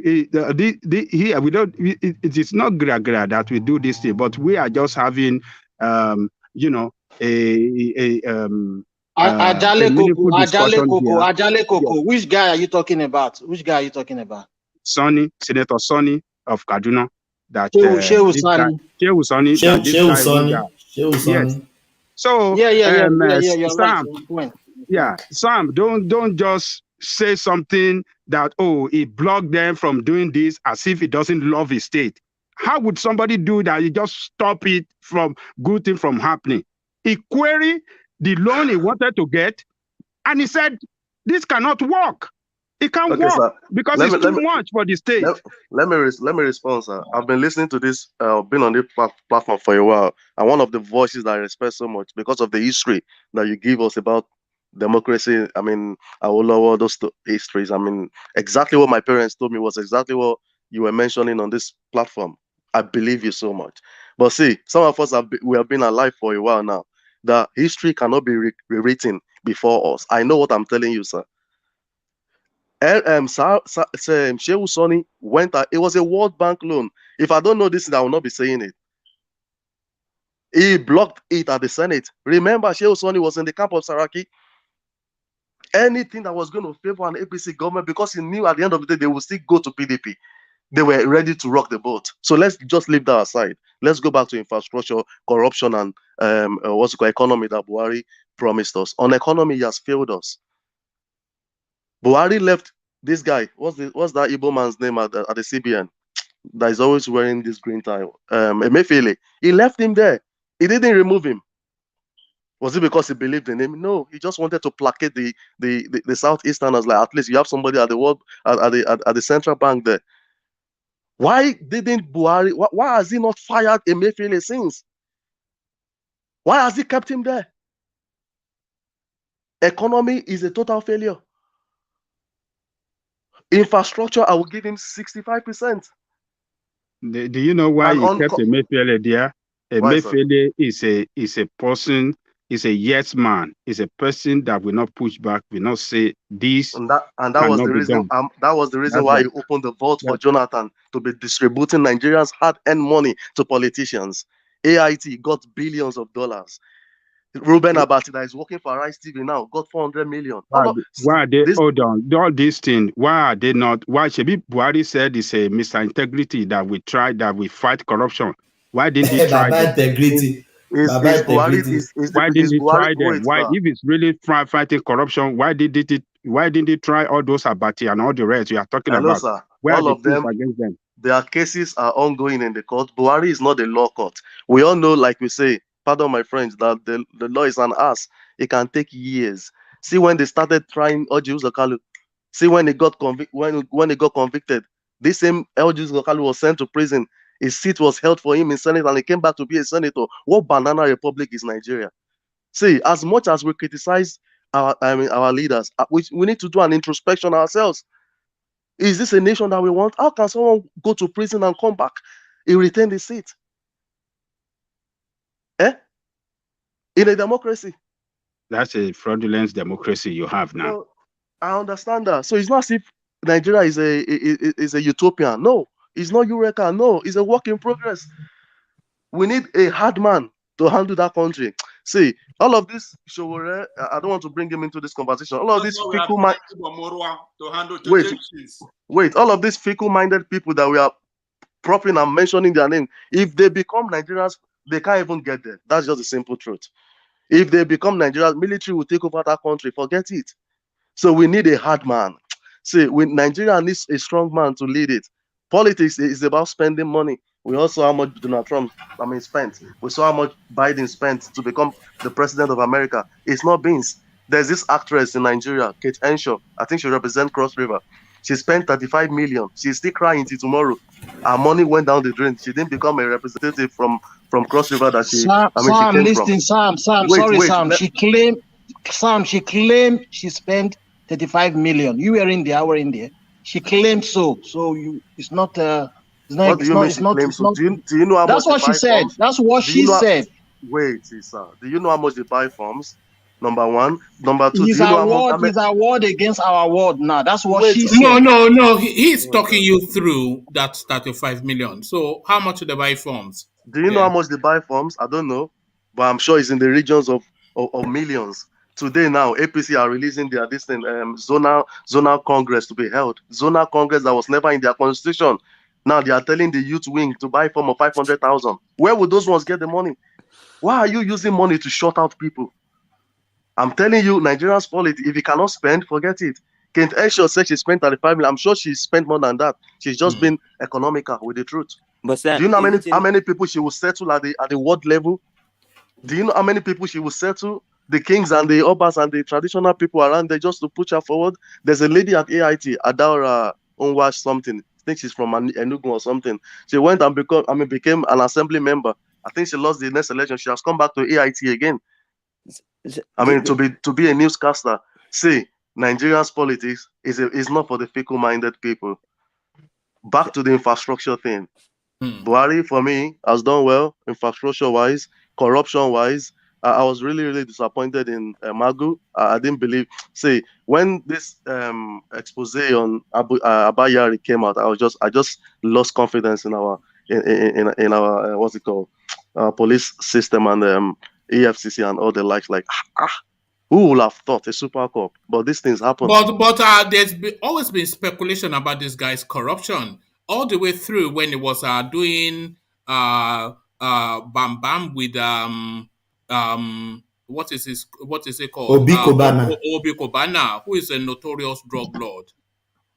we don't. It is not gra that we do this thing, but we are just having, you know, a meaningful discussion here. Ajale Koko. Yeah. Which guy are you talking about? Sonny, Senator Sonny of Kaduna. That Shehu Sonny. Yes. So Sam, don't just say something that he blocked them from doing this as if he doesn't love his state. How would somebody do that? You just stop it from good thing from happening. He queried the loan he wanted to get, and he said this cannot work. It can't work, sir, because it's too much for the state. Let me respond, sir. I've been listening to this, been on this platform for a while, and one of the voices that I respect so much because of the history that you give us about democracy. I mean, all those histories. I mean, exactly what my parents told me was exactly what you were mentioning on this platform. I believe you so much. But see, some of us we have been alive for a while now. The history cannot be rewritten before us. I know what I'm telling you, sir. Shehu Sonny went out. It was a World Bank loan. If I don't know this, I will not be saying it. He blocked it at the Senate. Remember, Shehu Sonny was in the camp of Saraki. Anything that was going to favor an APC government, because he knew at the end of the day they would still go to PDP. They were ready to rock the boat. So let's just leave that aside. Let's go back to infrastructure, corruption, and economy that Buhari promised us. On economy, he has failed us. Buhari left this guy. What's that Igbo man's name at the CBN that is always wearing this green tie? Emefiele. He left him there. He didn't remove him. Was it because he believed in him? No, he just wanted to placate the Southeasterners. Like, at least you have somebody at the central bank there. Why didn't Buhari? Why has he not fired Emefiele since? Why has he kept him there? Economy is a total failure. Infrastructure, I will give him 65%. Do you know why he kept Emefiele there? Emefiele is a person, is a yes man, is a person that will not push back, will not say this. And that was the reason. That was the reason why he opened the vault for Jonathan to be distributing Nigerians' hard-earned money to politicians. AIT got billions of dollars. Ruben Abati that is working for Rice TV now got 400 million. Why are they, hold on, all these things, why are they not? Why Shebi Buhari said it's a Mr. Integrity that we try, that we fight corruption. Why didn't he try integrity? Why didn't he try them? Why, if it's really fighting corruption, why didn't he try all those Abati and all the rest you are talking about? Sir. Where all are of them against them? Their cases are ongoing in the court. Buhari is not a law court. We all know, like we say, pardon my French, that the law is an ass. It can take years. See, when they started trying Oji Uzakalu, see when he got convicted, this same Oji Uzakalu was sent to prison. His seat was held for him in Senate, and he came back to be a senator. What banana republic is Nigeria? See, as much as we criticize our leaders, we need to do an introspection ourselves. Is this a nation that we want? How can someone go to prison and come back? He retained his seat. In a democracy. That's a fraudulent democracy you have now. So, I understand that. So it's not as if Nigeria is a utopia. No, it's not Eureka. No, it's a work in progress. We need a hard man to handle that country. See, all of this, Showore, I don't want to bring him into this conversation. All of these all of these fickle-minded people that we are propping and mentioning their name, if they become Nigerians, they can't even get there. That's just the simple truth. If they become Nigerians, military will take over that country. Forget it. So we need a hard man. See, Nigeria needs a strong man to lead it. Politics is about spending money. We also saw how much Donald Trump, spent. We saw how much Biden spent to become the president of America. It's not beans. There's this actress in Nigeria, Kate Henshaw. I think she represents Cross River. She spent 35 million. She's still crying till tomorrow. Her money went down the drain. She didn't become a representative from Cross River that she came from. Sam. She claimed she spent 35 million. You were in there, I were in there. She claimed so. So it's not. What do you mean she claims so? Do you know how much? That's what she said. That's what she said. Wait, sir. Do you know how much they buy farms? Number one. Number two, His do you know how many... His award against our word now. That's what she said. No. He's talking you through that 35 million. So how much do they buy forms? Do you know how much they buy forms? I don't know, but I'm sure it's in the regions of millions. Today now, APC are releasing their zonal congress to be held. Zonal congress that was never in their constitution. Now they are telling the youth wing to buy form of 500,000. Where would those ones get the money? Why are you using money to shut out people? I'm telling you, Nigerians politics, if you cannot spend, forget it. Kent Esho said she spent 35 million. I'm sure she spent more than that. She's just been economical with the truth. But sir, do you know how many people she will settle at the world level? Do you know how many people she will settle? The kings and the obas and the traditional people around there just to push her forward. There's a lady at AIT, Adaura Onwash something. I think she's from Enugu or something. She went and became an assembly member. I think she lost the next election. She has come back to AIT again. To be a newscaster. See, Nigeria's politics is not for the fickle-minded people. Back to the infrastructure thing. Buhari, for me, has done well infrastructure-wise, corruption-wise. I was really, really disappointed in Magu. I didn't believe. See, when this expose on Abba Kyari came out, I just lost confidence in our what's it called, police system and EFCC and all the likes. Like, who would have thought a super cop? But these things happen. But there's always been speculation about this guy's corruption all the way through when he was doing Bam Bam with what is it called? Obi Kubana. Obi Kubana, who is a notorious drug lord.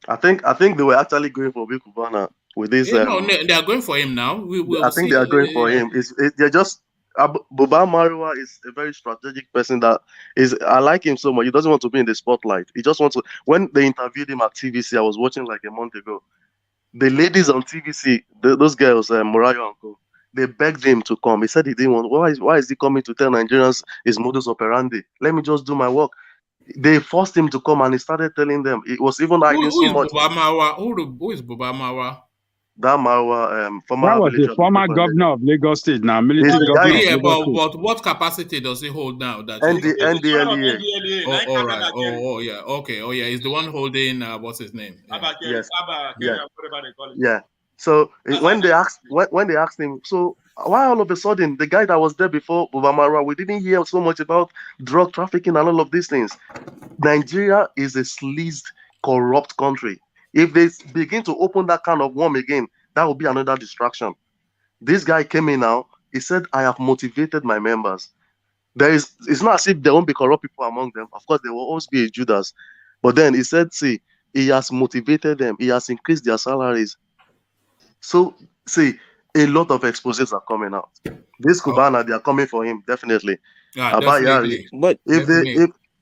I think they were actually going for Obi Kubana with this. They are going for him now. I think they are going for him. They're just. Buba Marwa is a very strategic person I like him so much. He doesn't want to be in the spotlight. He just wants to. When they interviewed him at TVC, I was watching like a month ago. The ladies on TVC, those girls, Morayo and co, they begged him to come. He said he didn't want. Why is he coming to tell Nigerians his modus operandi? Let me just do my work. They forced him to come and he started telling them. It was even arguing so much. Who is Buba Marwa? That Marwa, that was the former governor of Lagos State now, military governor. Yeah, but what capacity does he hold now? NDLEA. All right. Oh, yeah. Okay. Oh, yeah. He's the one holding. What's his name? Abba Kyari. Yes. Abba Kyari, whatever they call it. Yeah. So when they asked him, so why all of a sudden the guy that was there before Buba Marwa, we didn't hear so much about drug trafficking and all of these things. Nigeria is a sleazed, corrupt country. If they begin to open that kind of worm again, that will be another distraction. This guy came in now. He said, I have motivated my members. It's not as if there won't be corrupt people among them. Of course, there will always be a Judas. But then he said, see, he has motivated them. He has increased their salaries. So, see, a lot of exposés are coming out. This Kubana, they are coming for him, definitely. Abba Kyari. But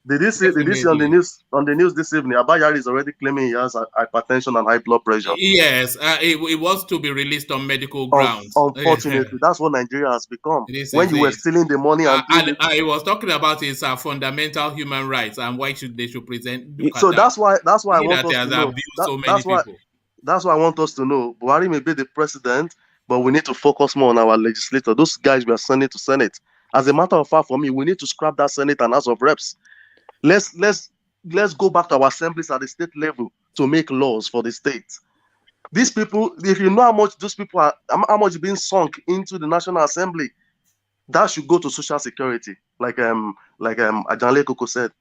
did you see on the news this evening? Abba Kyari is already claiming he has hypertension and high blood pressure. Yes, it was to be released on medical grounds. Unfortunately, that's what Nigeria has become. When you were stealing the money and I was talking about his fundamental human rights and why they should present. So that's why I want us to know. That's why I want us to know. Buhari may be the president, but we need to focus more on our legislators. Those guys we are sending to Senate. As a matter of fact, for me, we need to scrap that Senate and House of Reps. Let's go back to our assemblies at the state level to make laws for the state. These people, if you know how much those people are, how much being sunk into the National Assembly, that should go to Social Security. Like Ajanle Koko said,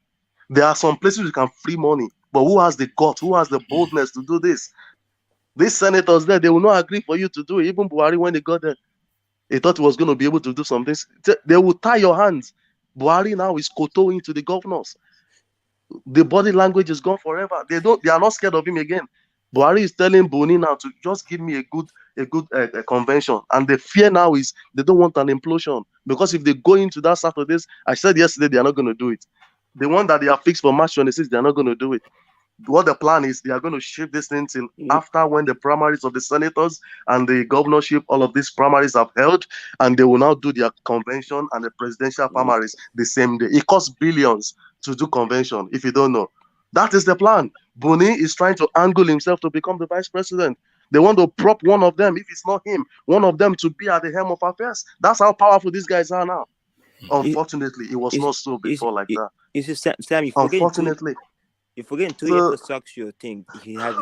there are some places you can free money, but who has the guts? Who has the boldness to do this? These senators there, they will not agree for you to do it. Even Buhari, when they got there, he thought he was going to be able to do something. They will tie your hands. Buhari now is kowtowing to the governors. The body language is gone forever. They are not scared of him again. Buhari is telling Boni now to just give me a good convention. And the fear now is they don't want an implosion. Because if they go into that Saturdays, I said yesterday, they are not going to do it. The one that they are fixed for March 26, they are not going to do it. What the plan is, they are going to shift this thing till after when the primaries of the senators and the governorship, all of these primaries have held, and they will now do their convention and the presidential primaries the same day. It costs billions to do convention, if you don't know. That is the plan. Boni is trying to angle himself to become the vice president. They want to prop one of them, if it's not him, one of them to be at the helm of affairs. That's how powerful these guys are now. Unfortunately, it was not so before like that. You see, Sam, Unfortunately. You forget two infrastructure thing he has.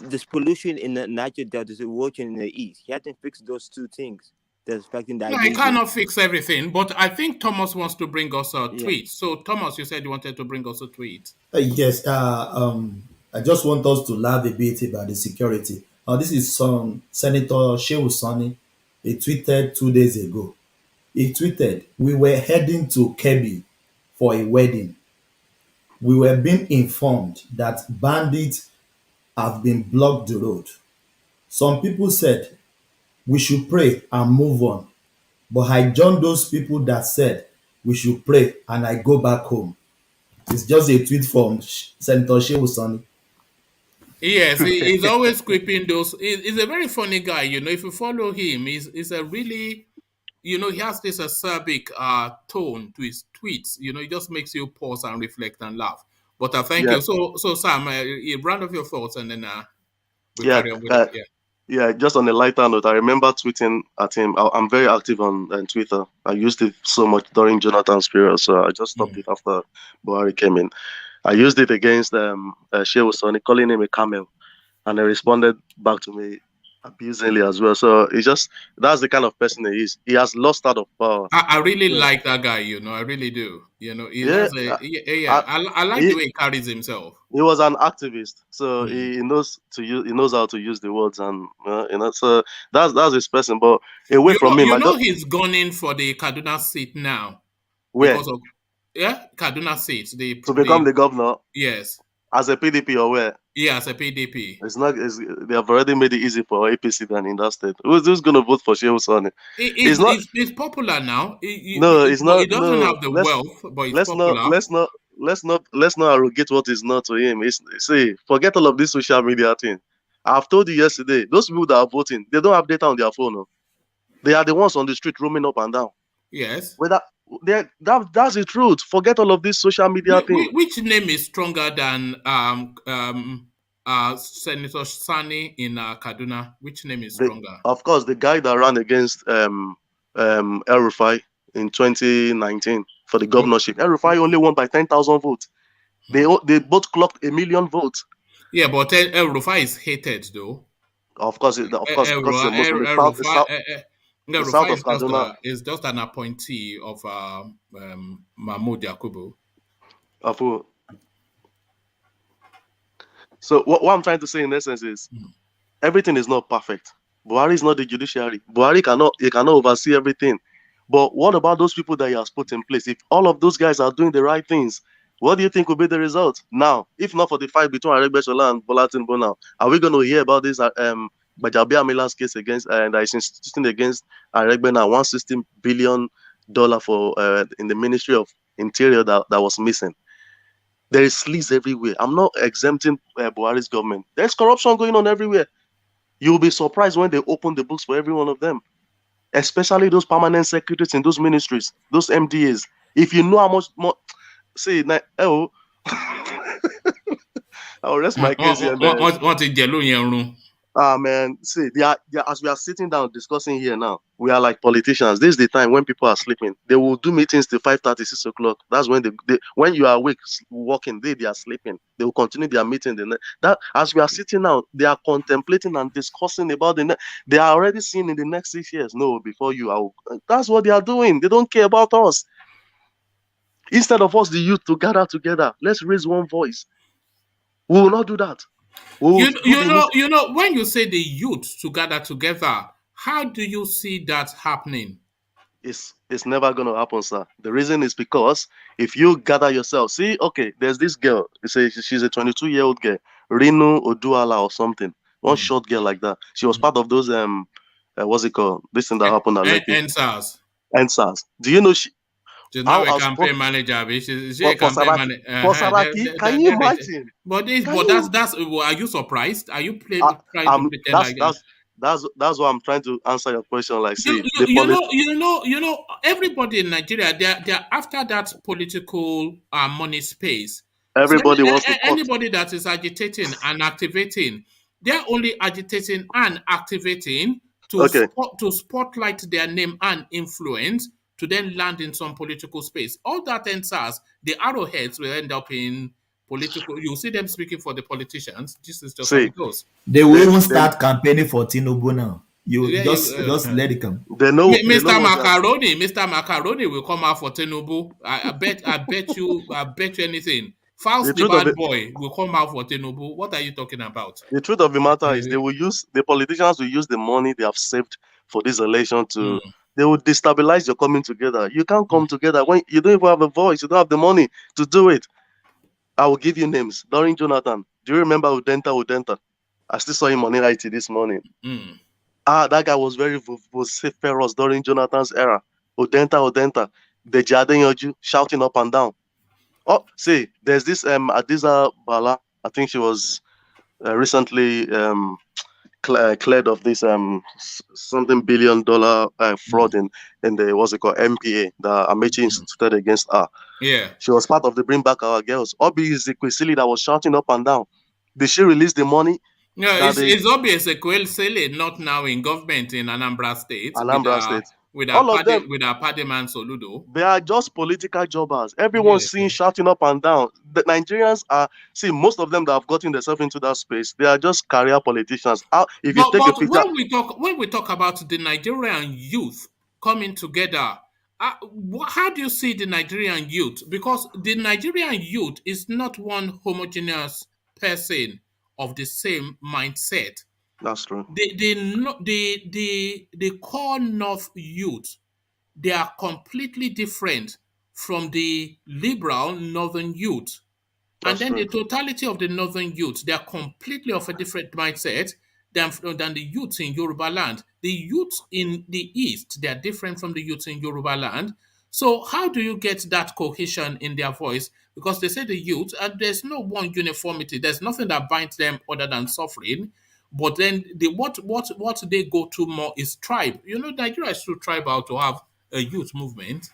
This pollution in the Niger Delta is working in the east. He hasn't fixed those two things that's affecting that. No, I cannot fix everything, but I think Thomas wants to bring us a tweet. So, Thomas, you said you wanted to bring us a tweet. Yes, I just want us to laugh a bit about the security. This is Senator Shehu Sani. He tweeted 2 days ago. He tweeted, "We were heading to Kebbi for a wedding. We were being informed that bandits have been blocked the road. Some people said we should pray and move on. But I joined those people that said we should pray and I go back home." It's just a tweet from Senator Shehu Sani. Yes, he's always quipping those. He's a very funny guy, If you follow him, he's a really, he has this acerbic tone to his tweets. It just makes you pause and reflect and laugh. But thank you. So Sam, round of your thoughts and then we carry on with it. Yeah. Yeah, just on a lighter note, I remember tweeting at him. I'm very active on Twitter. I used it so much during Jonathan's period, so I just stopped it after Buhari came in. I used it against Shehu Sani, calling him a camel, and he responded back to me abusingly as well. So that's the kind of person he is. He has lost out of power. I really like that guy, I really do. I like the way he carries himself. He was an activist, so he knows how to use the words, and so that's his person. But away from him, he's gone in for the Kaduna seat now. Where? Because of Kaduna seat. To become the governor. Yes. As a PDP or where? Yeah, as a PDP. They have already made it easy for APC than in that state. Who's going to vote for Shehu Sani? He's popular now. He's not. He doesn't have the wealth, but he's popular. Let's not arrogate what is not to him. Forget all of this social media thing. I've told you yesterday, those people that are voting, they don't have data on their phone. No? They are the ones on the street roaming up and down. Yes. That's the truth. Forget all of this social media thing. Which name is stronger than Senator Sani in Kaduna? Which name is stronger? Of course, the guy that ran against El-Rufai in 2019 for the governorship. El-Rufai only won by 10,000 votes. They both clocked 1 million votes. Yeah, but El-Rufai is hated though. Of course, because the south of Kaduna is just an appointee of Mahmoud Yakubu. So what I'm trying to say in essence is everything is not perfect. Buhari is not the judiciary. Buhari cannot oversee everything. But what about those people that he has put in place? If all of those guys are doing the right things, what do you think will be the result? Now, if not for the fight between Aregbesola and Bola Tinubu now, are we going to hear about this Bajabi Amila's case against that is instituting against Aregbe now, $160 billion for in the Ministry of Interior that was missing? There is sleaze everywhere. I'm not exempting Buhari's government. There's corruption going on everywhere. You'll be surprised when they open the books for every one of them, especially those permanent secretaries in those ministries, those MDAs. If you know how much more, see, I'll rest my case here. Man, see, they are, as we are sitting down discussing here now, we are like politicians. This is the time when people are sleeping. They will do meetings till 5:30, 6 o'clock. That's when when you are awake, walking, they are sleeping. They will continue their meeting. That as we are sitting now, they are contemplating and discussing about they are already seeing in the next 6 years. No, before you are. That's what they are doing. They don't care about us. Instead of us, the youth, to gather together, let's raise one voice. We will not do that. When you say the youth to gather together, how do you see that happening? It's never going to happen, sir. The reason is because if you gather yourself, see, okay, there's this girl. She's a 22-year-old girl, Rinu Oduala or something. One short girl like that. She was part of those what's it called? This thing that happened at NSAS. NSAS. Do you know she's now a campaign manager. She's a campaign manager. For Saraki, can you imagine? But that's. Are you surprised? Are you trying to pretend like that? That's what I'm trying to answer your question. Like, see, everybody in Nigeria, they're after that political money space. Everybody wants to. Anybody that is agitating and activating, they're only agitating and activating to spotlight their name and influence, to then land in some political space. All that ends as the arrowheads will end up in political. You'll see them speaking for the politicians. This is just how it goes. They will even start campaigning for Tinubu now. Just let it come. Mr. Macaroni will come out for Tinubu. I bet you anything. Faust the bad boy will come out for Tinubu. What are you talking about? The truth of the matter is the politicians will use the money they have saved for this election to they will destabilize your coming together. You can't come together when you don't even have a voice, you don't have the money to do it. I will give you names. During Jonathan, do you remember Udenta? I still saw him on IT this morning. That guy was very vociferous during Jonathan's era. Udenta. The Jaden shouting up and down. Oh, see, there's this Adiza Bala. I think she was recently cleared of this something $1 billion fraud in the what's it called MPA that Amechi instituted against her. Yeah, she was part of the Bring Back Our Girls. Obi Ezekwesili that was shouting up and down. Did she release the money? No, it's Obi Ezekwesili not now in government in Anambra State. With Pademan Soludo. They are just political jobbers. Everyone's seeing shouting up and down. The Nigerians are, most of them that have gotten themselves into that space, they are just career politicians. If you take a picture, when we talk about the Nigerian youth coming together, how do you see the Nigerian youth? Because the Nigerian youth is not one homogeneous person of the same mindset. That's true. The core North youth, they are completely different from the liberal Northern youth. That's and then true. The totality of the Northern youth, they are completely of a different mindset than the youth in Yoruba land. The youth in the East, they are different from the youth in Yoruba land. So how do you get that cohesion in their voice? Because they say the youth, and there's no one uniformity. There's nothing that binds them other than suffering. But then what they go to more is tribe. Nigeria is too tribal to have a youth movement.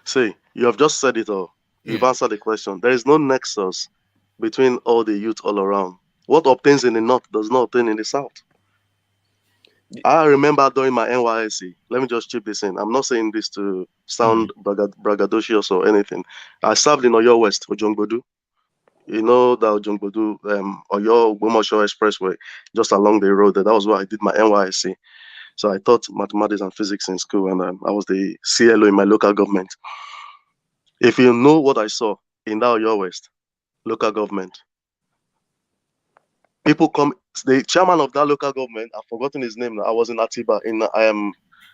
See, you have just said it all. You've answered the question. There is no nexus between all the youth all around. What obtains in the north does not obtain in the south. I remember during my NYSC, let me just chip this in. I'm not saying this to sound braggadocious or anything. I served in Oyo West, Ojongbodu. You know that Ojongbodu, Oyo Gbomosho Expressway, just along the road. That was where I did my NYSC. So I taught mathematics and physics in school, and I was the CLO in my local government. If you know what I saw in that Oyo West local government, people come. The chairman of that local government, I've forgotten his name now. I was in Atiba.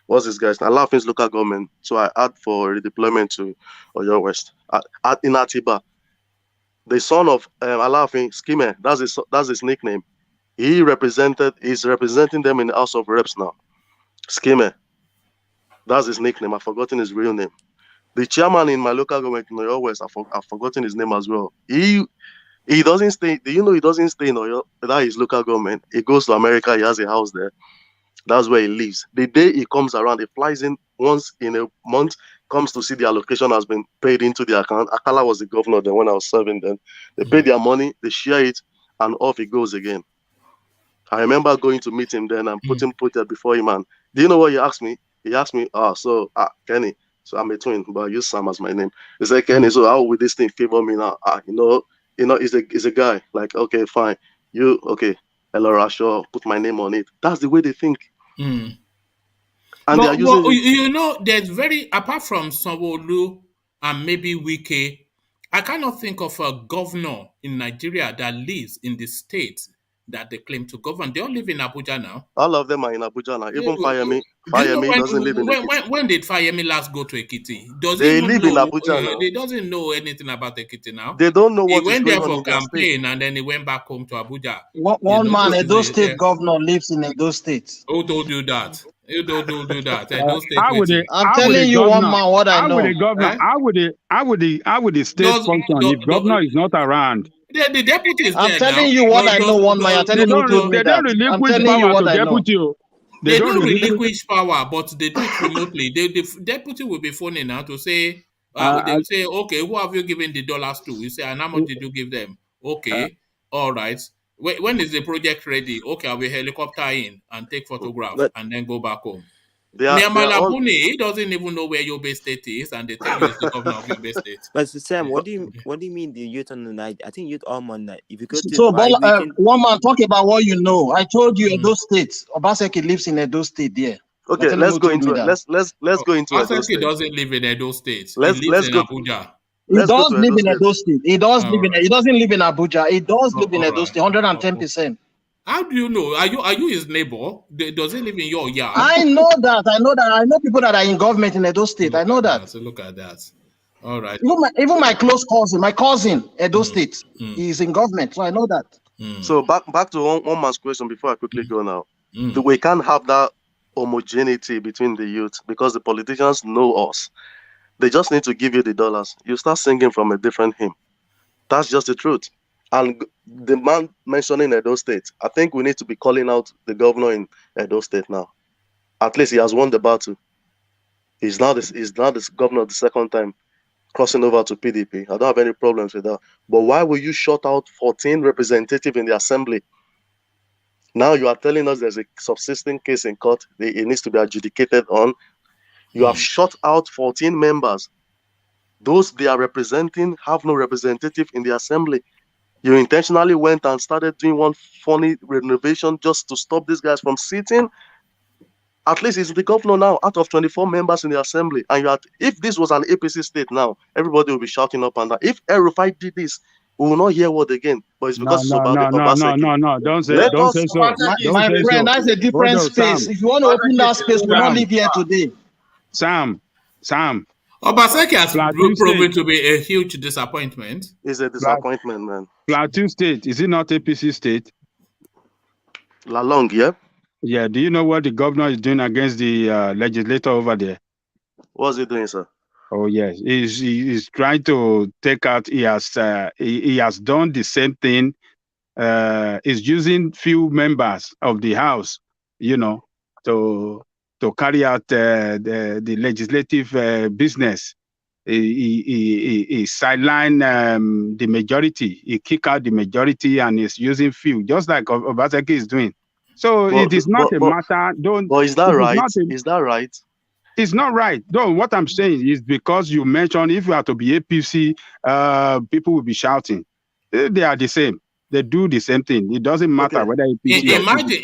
What's this guy's name? Alafin's local government. So I had for redeployment to Oyo West. In Atiba, the son of Alafin, Skime, that's his nickname. He's representing them in the House of Reps now. Skime, that's his nickname. I've forgotten his real name. The chairman in my local government in Oyo West, I've forgotten his name as well. He doesn't stay. Do you know he doesn't stay in Oyo? That is local government. He goes to America. He has a house there. That's where he lives. The day he comes around, he flies in once in a month, comes to see the allocation has been paid into the account. Akala was the governor then when I was serving them. They pay their money, they share it, and off he goes again. I remember going to meet him then and put there before him. And do you know what he asked me? He asked me, Kenny, so I'm a twin, but I use Sam as my name. He said, Kenny, so how will this thing favor me now? He's a guy. Like, okay, fine. Elora, sure, put my name on it. That's the way they think. And they are using there's apart from Sanwo-Olu and maybe Wike, I cannot think of a governor in Nigeria that lives in the state that they claim to govern. They all live in Abuja now. All of them are in Abuja now. Even Fayemi doesn't live in Ekiti. When did Fayemi last go to Ekiti? They live in Abuja now. They doesn't know anything about Ekiti now. They don't know what he went there for campaign and then he went back home to Abuja. One man, Edo State governor lives in Edo State. Who told you that? You don't do that. I'm telling you, one man, what I know. How would the state function if governor is not around? The deputy is there. I'm telling you what I know, one man. They don't relinquish power to deputy. They don't relinquish power, but they do it remotely. The deputy will be phoning out to say, they will say, okay, who have you given the dollars to? You say, and how much did you give them? Okay, all right. When is the project ready? Okay, I will helicopter in and take photographs and then go back home. Malabuni, he doesn't even know where Yobe State is, and they tell you he's the governor of Yobe State. But Sam, what do you mean the youth on the night? I think youth all on night. If you go to so one man, talk about what you know. I told you Edo State. Obaseki lives in Edo State there. Okay, let's go into it. Let's go into Edo State. Obaseki doesn't live in Edo State. Let's in go Abuja. He does live in Edo State. He does live in. He doesn't live in Abuja. He does live in Edo State. 110%. How do you know? Are you his neighbor? Does he live in your yard? I know that. I know people that are in government in Edo State. I know that. So look at that. All right. Even my close cousin, Edo State, is in government. So I know that. So back to one man's question before I quickly go now. We can't have that homogeneity between the youth because the politicians know us. They just need to give you the dollars. You start singing from a different hymn. That's just the truth. And the man mentioning Edo State, I think we need to be calling out the governor in Edo State now. At least he has won the battle. He's now this governor the second time, crossing over to PDP. I don't have any problems with that. But why will you shut out 14 representatives in the assembly? Now you are telling us there's a subsisting case in court. It needs to be adjudicated on. You have shut out 14 members. Those they are representing have no representative in the assembly. You intentionally went and started doing one funny renovation just to stop these guys from sitting. At least he's the governor now out of 24 members in the assembly. And if this was an APC state now, everybody will be shouting up and down. If El-Rufai did this, we will not hear word again. But it's because it's about Obaseki. No. Don't say so. My friend, that's a different space. If you want to open that space, we won't live here today. Sam. Obaseki has proven to be a huge disappointment. It's a disappointment, man. Plateau State, is it not APC state? Lalong, yeah? Yeah, do you know what the governor is doing against the legislator over there? What's he doing, sir? Oh, yes. He's trying to take out, he has done the same thing. He's using few members of the House, to carry out the legislative business. He sideline the majority. He kick out the majority and is using few, just like Obaseki is doing. So it is not a matter. But is that right? Is that right? It's not right. No, what I'm saying is because you mentioned if you are to be APC, people will be shouting. They are the same. They do the same thing. It doesn't matter whether APC.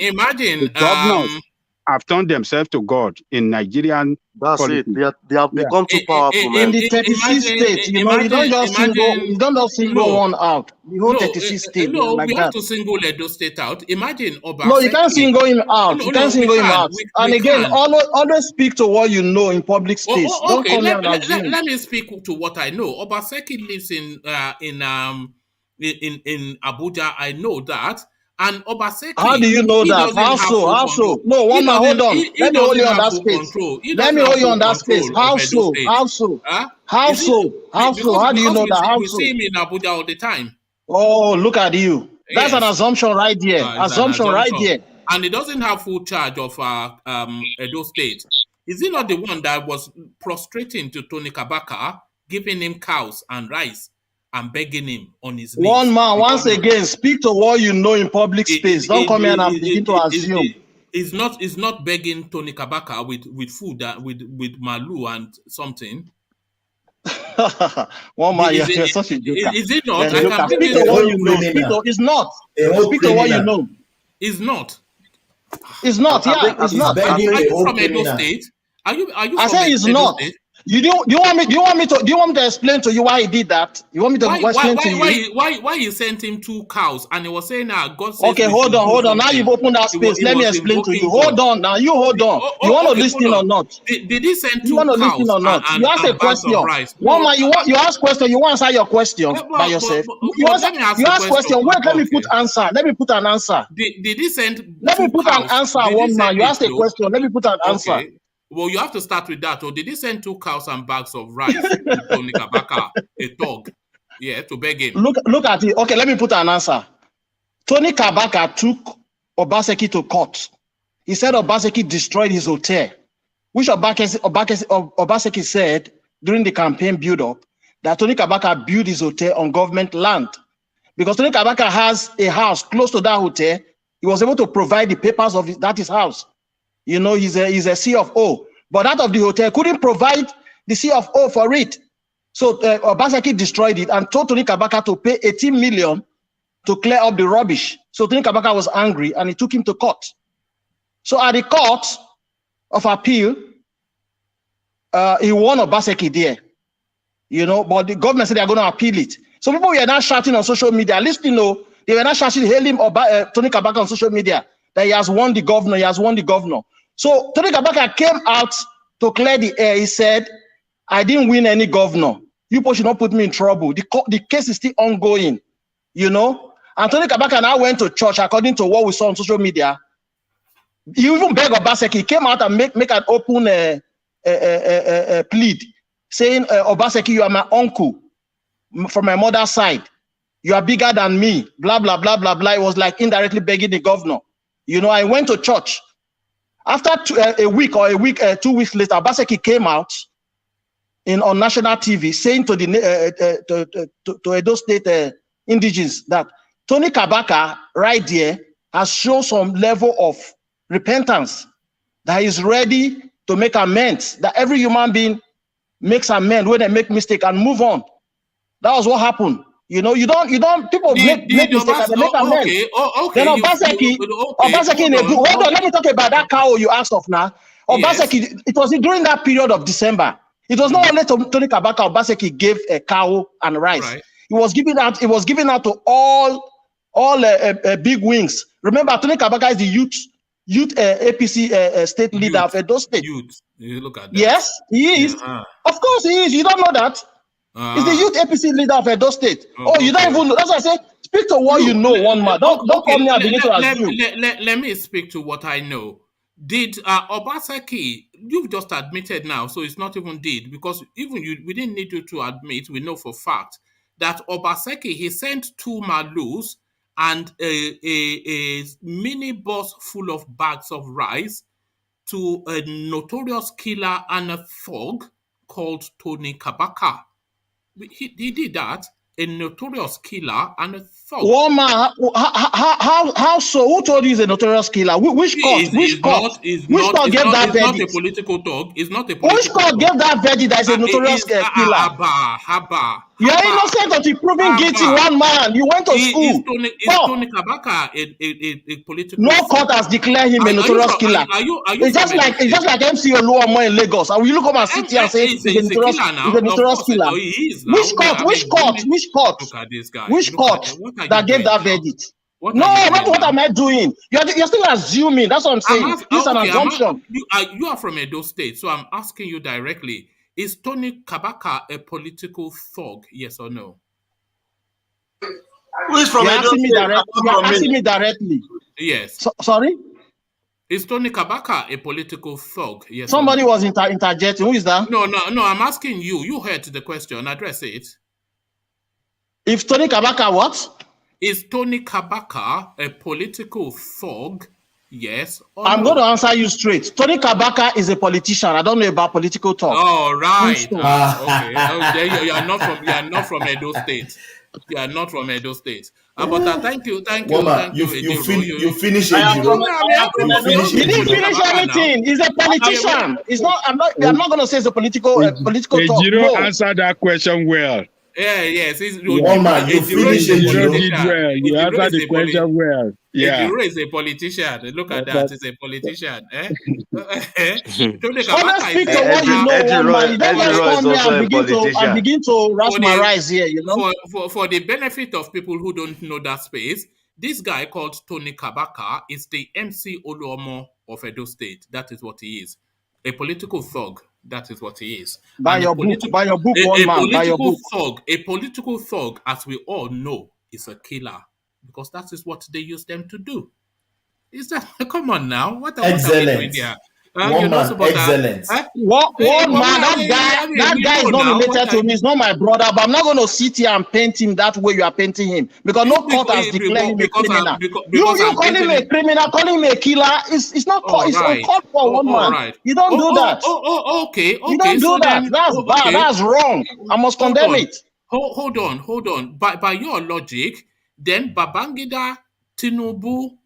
Imagine the governors have turned themselves to God in Nigerian. That's politics. It. They have become too powerful, man. In the 36 states, you don't just single one out. The whole 36 states. No, like we that. have to single Edo State out. Imagine Obaseki. No, you can't single him out. You can't single him out. And again, always speak to what you know in public space. Don't come here and assume. Let me speak to what I know. Obaseki lives in Abuja. I know that. And Obaseki. How do you know that? How so? No, one man, hold on. Let me hold you on that space. Let me hold you on that space. How so? How do you know that? How We so? see him in Abuja all the time. Oh, look at you. That's an assumption right there. Assumption right there. And he doesn't have full charge of Edo State. Is he not the one that was prostrating to Tony Kabaka, giving him cows and rice? And begging him on his knees. One man, once again, speak to what you know in public space. Don't come here and begin to assume. It's not begging Tony Kabaka with food, with malu and something. One man, you're such a joker. Is it not? Speak to what you know. It's not. Speak to what you know. It's not. It's not. Yeah, it's not. Are you from Edo State? Are you? I say it's not. Do you want me to explain to you why he did that? You want me to explain to you? Why you sent him 2 cows and he was saying God says. Okay, hold on. Now you've opened that space. Let me explain to you. Hold on. Now you hold on. You want to listen or not? Did he send 2 cows? You want to listen or not? You ask a question. One man, you ask question. You want to answer your question by yourself. You ask question. Wait, let me put answer. Let me put an answer. Did he send? Let me put an answer. One man, you ask a question. Let me put an answer. Well, you have to start with that. Or did he send 2 cows and bags of rice to Tony Kabaka, a thug? Yeah, to beg him. Look at it. Okay, let me put an answer. Tony Kabaka took Obaseki to court. He said Obaseki destroyed his hotel, which Obaseki said during the campaign build-up that Tony Kabaka built his hotel on government land. Because Tony Kabaka has a house close to that hotel, he was able to provide the papers of that his house. You know, he's a C of O. But that of the hotel couldn't provide the C of O for it. So Obaseki destroyed it and told Tony Kabaka to pay 18 million to clear up the rubbish. So Tony Kabaka was angry and he took him to court. So at the court of appeal, he won Obaseki there. You know, but the government said they are going to appeal it. So people were now shouting on social media. At least, you know, they were now shouting, hailing Tony Kabaka on social media that he has won the governor, he has won the governor. So Tony Kabaka came out to clear the air. He said, I didn't win any governor. You people should not put me in trouble. The case is still ongoing, you know. And Tony Kabaka now went to church, according to what we saw on social media. He even begged Obaseki. He came out and make an open plead, saying, Obaseki, you are my uncle from my mother's side. You are bigger than me, blah, blah, blah, blah, blah. It was like indirectly begging the governor. You know, I went to church. After a week, 2 weeks later, Obaseki came out on national TV saying to the to Edo State indigenes that Tony Kabaka right there has shown some level of repentance, that he's ready to make amends, that every human being makes amends when they make mistake and move on. That was what happened. You know, you don't people make mistakes and they make amends. Okay. Then Obaseki, hold on, let me talk about that cow you asked of now. Obaseki, it was during that period of December. It was not only to Tony Kabaka. Obaseki gave a cow and rice. Right. It was given out to all big wings. Remember, Tony Kabaka is the youth APC state leader of Edo State. Youth. You look at that. Yes, he is. Yeah. Of course, he is. You don't know that. He's the youth APC leader of Edo State. You don't even know. That's why I say, speak to what you know, one man. Don't come here and begin to assume. Let me speak to what I know. Did Obaseki, you've just admitted now, so it's not even did, because even we didn't need you to admit, we know for fact that Obaseki, he sent 2 malus and a mini bus full of bags of rice to a notorious killer and a thug called Tony Kabaka. He did that, a notorious killer and a thug. Woman, how so? Who told you he's a notorious killer? Which court? Which court gave that verdict? It's not a political thug. It's not a political. Which court gave that verdict that is a notorious killer? Abba. You are innocent until proven guilty. One man. You went to school. Is Tony Kabaka a political? No court has declared him a notorious killer. It's just like MC Oluomo in Lagos. And you look up and sit here and say he's a notorious killer. Which court? Look at this guy. Which court that gave that verdict? What am I doing? You're still assuming. That's what I'm saying. This is an assumption. You are from Edo State, so I'm asking you directly. Is Tony Kabaka a political thug? Yes or no? Who is from Edo State? You're asking me directly. Yes. Sorry? Is Tony Kabaka a political thug? Yes. Somebody was interjecting. Who is that? No. I'm asking you. You heard the question. Address it. If Tony Kabaka what? Is Tony Kabaka a political thug? Yes. I'm going to answer you straight. Tony Kabaka is a politician. I don't know about political talk. Oh, right. Okay. You are not from Edo State. You are not from Edo State. But thank you. You finish it. He didn't finish anything. He's a politician. It's not. I'm not going to say it's a political talk. No. Answer that question well. Yes. One man, you finish it. You did well. You answered the question well. Yeah. Ejiro is a politician. Look at that. He's a politician. Honest speak to what you know, one man. You don't just come here and begin to rationalize here, you know. For the benefit of people who don't know that space, this guy called Tony Kabaka is the MC Oluomo of Edo State. That is what he is. A political thug. That is what he is. By your book, one man. A political thug, as we all know, is a killer. Because that is what they use them to do. Is that come on now? What are we doing here? Excellent. One man, that guy is not related to me. He's not my brother, but I'm not going to sit here and paint him that way you are painting him. Because no court has declared him a criminal. You call him a criminal, call him a killer. It's not called. It's uncalled for, one man. Right. You don't do that. Okay. You don't do that. That's bad. That's wrong. I must condemn it. Hold on. By your logic, then Babangida, Tinubu,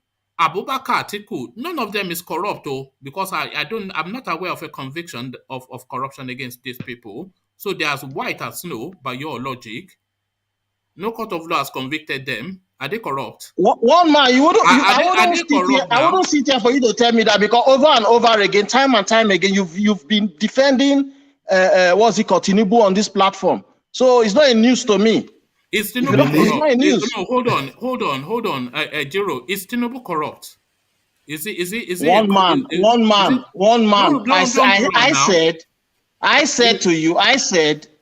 Abubakar, Atiku, none of them is corrupt, because I'm not aware of a conviction of corruption against these people. So they're as white as snow by your logic. No court of law has convicted them. Are they corrupt? One man, I wouldn't sit here for you to tell me that, because over and over again, time and time again, you've been defending what's it called, Tinubu on this platform. So it's not a news to me. Is Tinubu corrupt? No, hold on, Jiro. Is Tinubu corrupt? Is it one man? I said to you,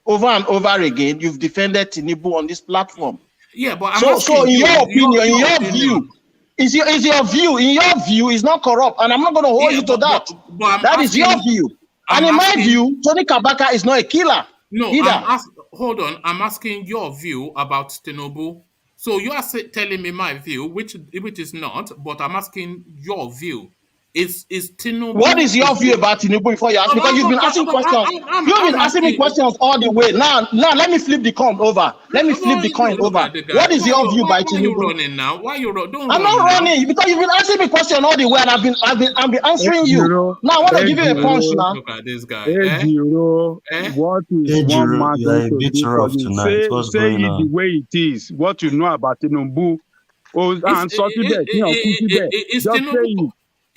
over and over again, you've defended Tinubu on this platform. Yeah, but so in your opinion, in your view, is your view? In your view, is not corrupt, and I'm not going to hold you to that. That is your view, and in my view, Tony Kabaka is not a killer. No, either. Hold on. I'm asking your view about Tinubu. So you are telling me my view, which is not, but I'm asking your view. Is Tinubu? What is your view about Tinubu before you ask? Because you've been asking questions. You've been asking me questions all the way. Now let me flip the coin over. What is your view by Tinubu? Why are you running now? Why you running? I'm not running because you've been asking me questions all the way, and I've been answering you. Now I want to give you a punch now. Look at this guy. What is one man going to do for you? Say it the way it is. What you know about Tinubu?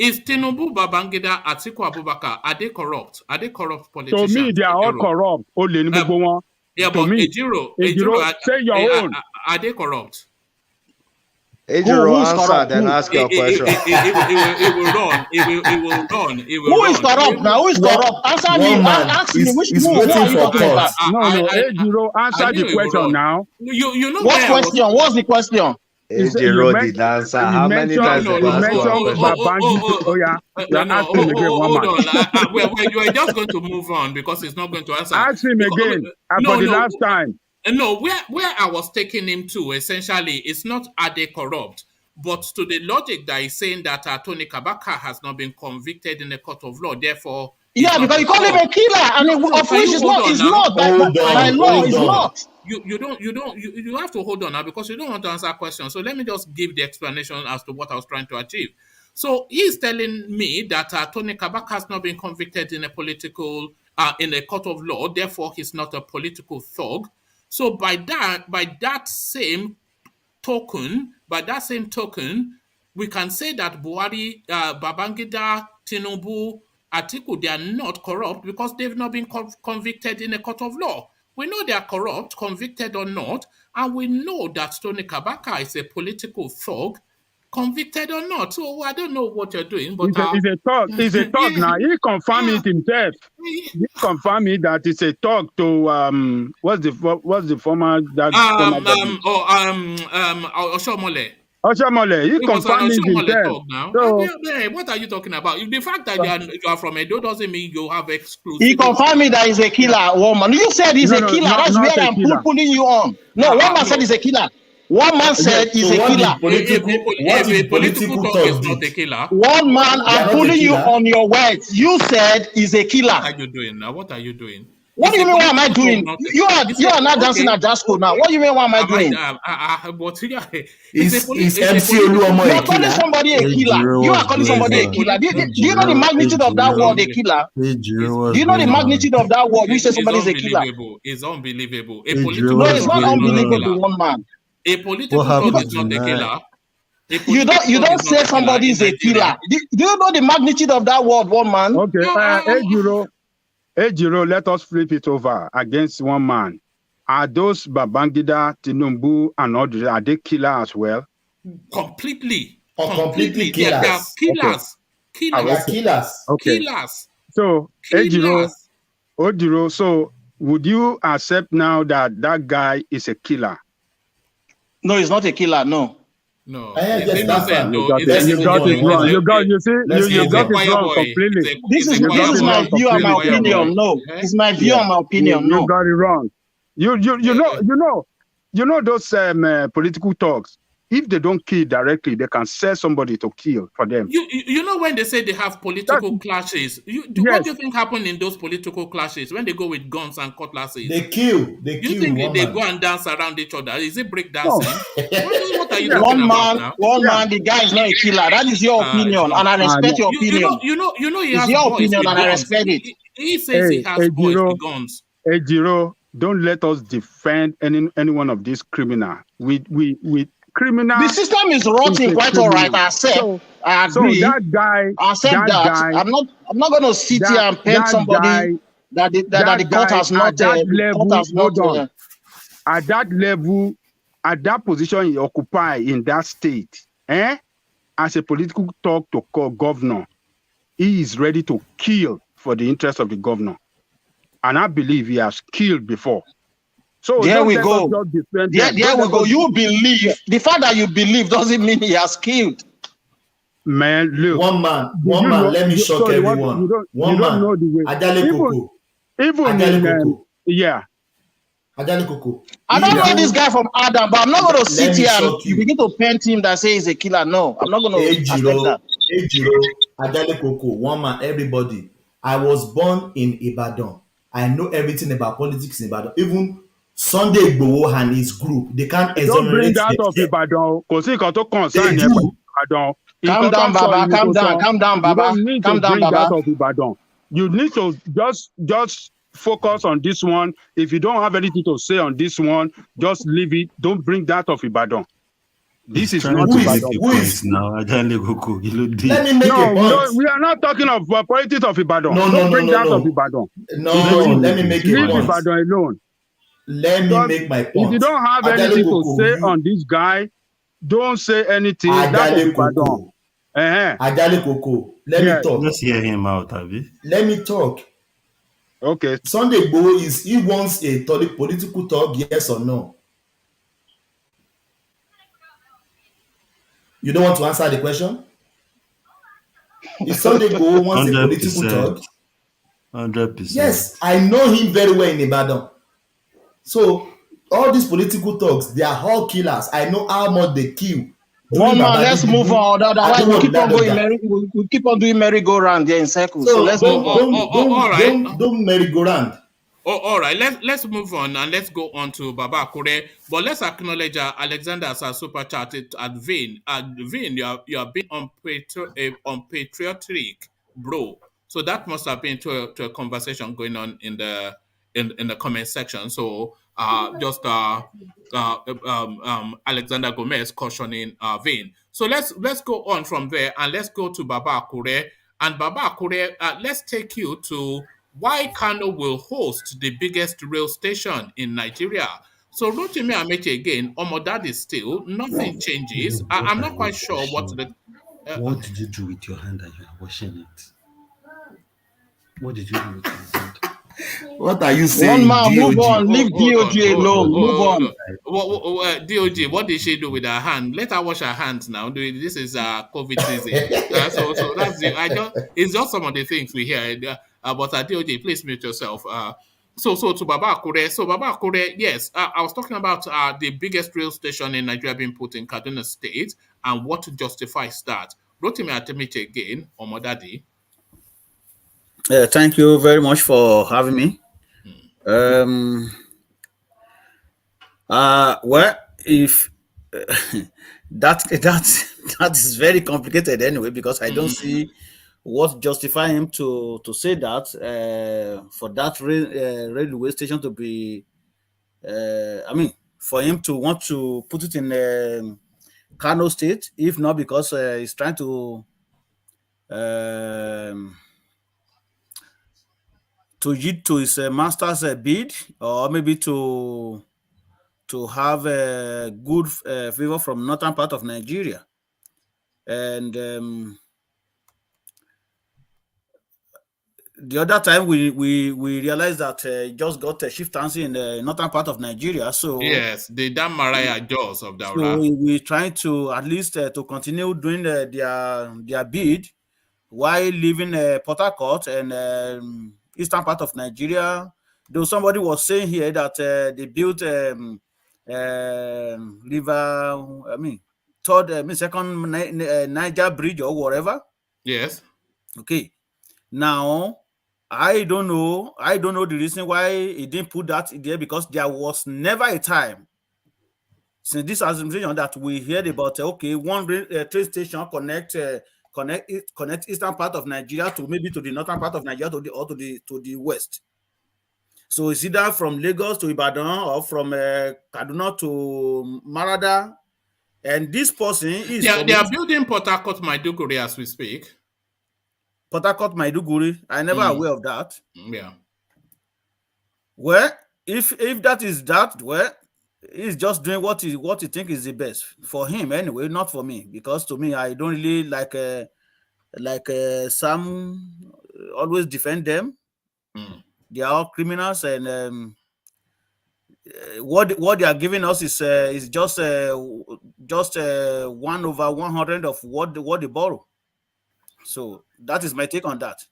Is Tinubu, Babangida, Atiku Abubakar, are they corrupt? Are they corrupt politicians? To me, they are all corrupt. Yeah, but Ejiro, say your own. Are they corrupt? Ejiro, answer, then ask your question. It will run. Who is corrupt now? Who is corrupt? Answer me. Ask me which who are you talking about? No, Ejiro, answer the question now. You know what question? What's the question? Ejiro did answer. How many times did you ask your question? Hold on. You are just going to move on because he's not going to answer. Ask him again for the last time. No, where I was taking him to, essentially, it's not are they corrupt, but to the logic that is saying that Tony Kabaka has not been convicted in a court of law, therefore... Yeah, because you call him a killer, and of which is not. By law, it's not. You have to hold on now because you don't want to answer questions. So let me just give the explanation as to what I was trying to achieve. So he's telling me that Tony Kabaka has not been convicted in a court of law, therefore he's not a political thug. So by that same token, we can say that Buhari, Babangida, Tinubu, Atiku, they are not corrupt because they've not been convicted in a court of law. We know they are corrupt, convicted or not, and we know that Tony Kabaka is a political thug, convicted or not. So I don't know what you're doing, but he's a thug. He's a thug now. He confirmed it himself. He confirmed it that it's a thug to what's the former that Oshomole. He confirmed it himself. So, what are you talking about? The fact that you are from Edo doesn't mean you have exclusive. He confirmed me that he's a killer, woman. You said he's a killer. That's where I'm pulling you on. No, one man said he's a killer. One man said he's a killer. Political talk is not a killer. One man, I'm pulling you on your words. You said he's a killer. What are you doing now? What are you doing? What do you mean? What am I doing? You are not dancing at Jasco now. What do you mean? What am I doing? You're calling somebody a killer. You are calling somebody a killer. Do you know the magnitude of that word, a killer? Do you know the magnitude of that word? You say somebody is a killer. It's unbelievable. No, it's not unbelievable to one man. A political thug is not a killer. You don't say somebody is a killer. Do you know the magnitude of that word, one man? Okay, Ejiro, let us flip it over against one man. Are those Babangida, Tinubu, and others, are they killers as well? Completely. Completely killers. They are killers. Killers. Okay. Killers. So, Ejiro, so would you accept now that that guy is a killer? No, he's not a killer, no. No, you got it wrong. You got it wrong completely. This is my view and my opinion. No, it's my view and my opinion. No, you got it wrong. You know those political talks. if they don't kill directly, they can sell somebody to kill for them. You know when they say they have political clashes, what do you think happened in those political clashes when they go with guns and cutlasses? They kill. You think they go and dance around each other? Is it break dancing? What are you talking about now? One man, the guy is not a killer. That is your opinion, and I respect your opinion. You know, he has your boys opinion, with and guns. I respect it. He says he has boys with guns. Ejiro, don't let us defend any one of these criminals. We criminal. The system is rotten, quite all right. I accept. I agree. So that guy, I accept that. I'm not going to sit here and paint somebody that the court has not. At that level, at that position he occupy in that state, as a political talk to call governor, he is ready to kill for the interest of the governor, and I believe he has killed before. So there we go. There we go. You believe. The fact that you believe doesn't mean he has killed. Man, look. One man. Let me shock everyone. One man. Adale Koko. Yeah. Adale Koko. I don't know this guy from Adam, but I'm not going to sit here and you begin to paint him that say he's a killer. No, I'm not going to accept that. Adale Koko. One man. Everybody. I was born in Ibadan. I know everything about politics in Ibadan. Even Sunday Igboho and his group, they can't exonerate. Don't bring that of Ibadan. Because he got to concern Ibadan. Calm down, Baba. Calm down, Baba. You don't need to bring that of Ibadan. You need to just focus on this one. If you don't have anything to say on this one, just leave it. Don't bring that of Ibadan. This is not Ibadan. Who is now? Let me make a point. No, we are not talking of politics of Ibadan. Don't bring that of Ibadan. No, let me make a point. Leave Ibadan alone. Let me make my point. If you don't have anything to say on this guy, don't say anything. Adale Koko. Adale Koko. Let me talk. Let's hear him out, Abi. Let me talk. Okay. Sunday Igboho he wants a political talk, yes or no? You don't want to answer the question? If Sunday Igboho wants a political talk? 100%. Yes, I know him very well in Ibadan. So all these political talks, they are all killers. I know how much they kill. One man, let's move on. Otherwise, we keep on doing merry-go-round there in circles. So let's move on. Don't merry-go-round. All right, let's move on and let's go on to Baba Kure. But let's acknowledge Alexander as a super chatted at Vin. Vin, you have been unpatriotic, bro. So that must have been to a conversation going on in the comment section. So Alexander Gomez cautioning Vin. So let's go on from there and let's go to Baba Kure. And Baba Kure, let's take you to why Kano will host the biggest rail station in Nigeria. So Rotimi Amechi again, Omodad is still, nothing changes. I'm not quite sure what the... what did you do with your hand that you are washing it? What did you do with your hand? What are you saying? One man, move on. Leave DOG alone. Move on. DOG, what did she do with her hand? Let her wash her hands now. This is COVID season. So that's it. It's just some of the things we hear. But DOG, please mute yourself. So to Baba Kure. So Baba Kure, yes, I was talking about the biggest rail station in Nigeria being put in Kaduna State and what justifies that. Rotimi Amechi again, Omodadi. Thank you very much for having me. Well, if that is very complicated anyway, because I don't see what justify him to say that for that railway station to be. I mean, for him to want to put it in Kano State, if not because he's trying to yield to his master's bid, or maybe to have a good favor from northern part of Nigeria. And the other time we realized that just got a chieftaincy in the northern part of Nigeria. So yes, the Dan Maraya Jaws of Daura. So we're trying to at least to continue doing their bid while leaving Port Harcourt and eastern part of Nigeria. Though somebody was saying here that they built river, second Niger bridge or whatever. Yes. Okay. Now, I don't know the reason why he didn't put that there, because there was never a time since this administration that we heard about one train station connect eastern part of Nigeria to maybe to the northern part of Nigeria to the west. So it's either from Lagos to Ibadan or from Kaduna to Marada. And this person is they are building Port Harcourt Maiduguri as we speak. Port Harcourt Maiduguri. I never aware of that. Yeah. Well, if that is that, well, he's just doing what he think is the best for him anyway, not for me, because to me I don't really like some always defend them. They are all criminals, and what they are giving us is just 1/100 of what they borrow. So that is my take on that.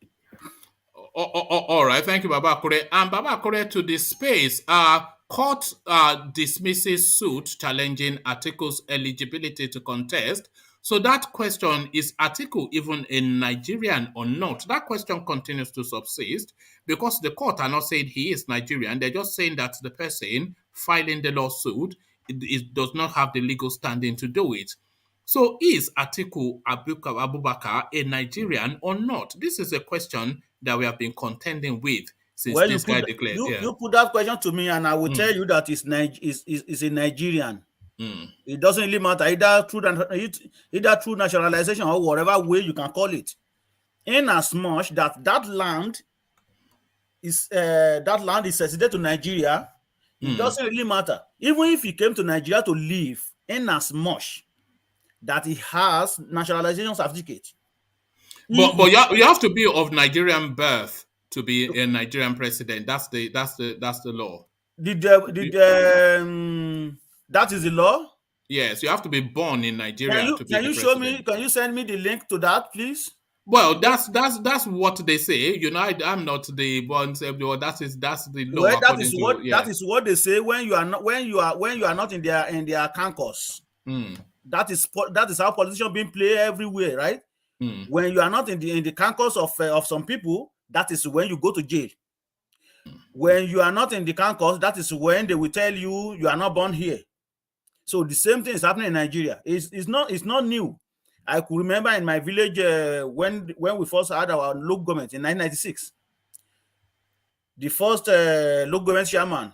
All right, thank you, Baba Akure. And Baba Akure, to the space, court dismisses suit challenging Atiku'S eligibility to contest. So that question, is Atiku even a Nigerian or not? That question continues to subsist because the court are not saying he is Nigerian. They're just saying that the person filing the lawsuit it does not have the legal standing to do it. So is Atiku Abubakar a Nigerian or not? This is a question that we have been contending with since this guy declared. You put that question to me, and I will tell you that is a Nigerian. It doesn't really matter either through nationalization or whatever way you can call it. In as much that land is ceded to Nigeria, it doesn't really matter. Even if he came to Nigeria to live, in as much that he has nationalization certificate. But you have to be of Nigerian birth to be a Nigerian president. That's the law. That is the law? Yes, you have to be born in Nigeria to be Can you show me? Can you send me the link to that, please? Well, that's what they say. You know, I'm not the one. That is the law. Well, that is what they say when you are not in their caucus. That is how politicians being played everywhere, right? When you are not in the caucus of some people, that is when you go to jail. When you are not in the caucus, that is when they will tell you are not born here. So the same thing is happening in Nigeria. It's not new. I could remember in my village when we first had our local government in 1996. The first local government chairman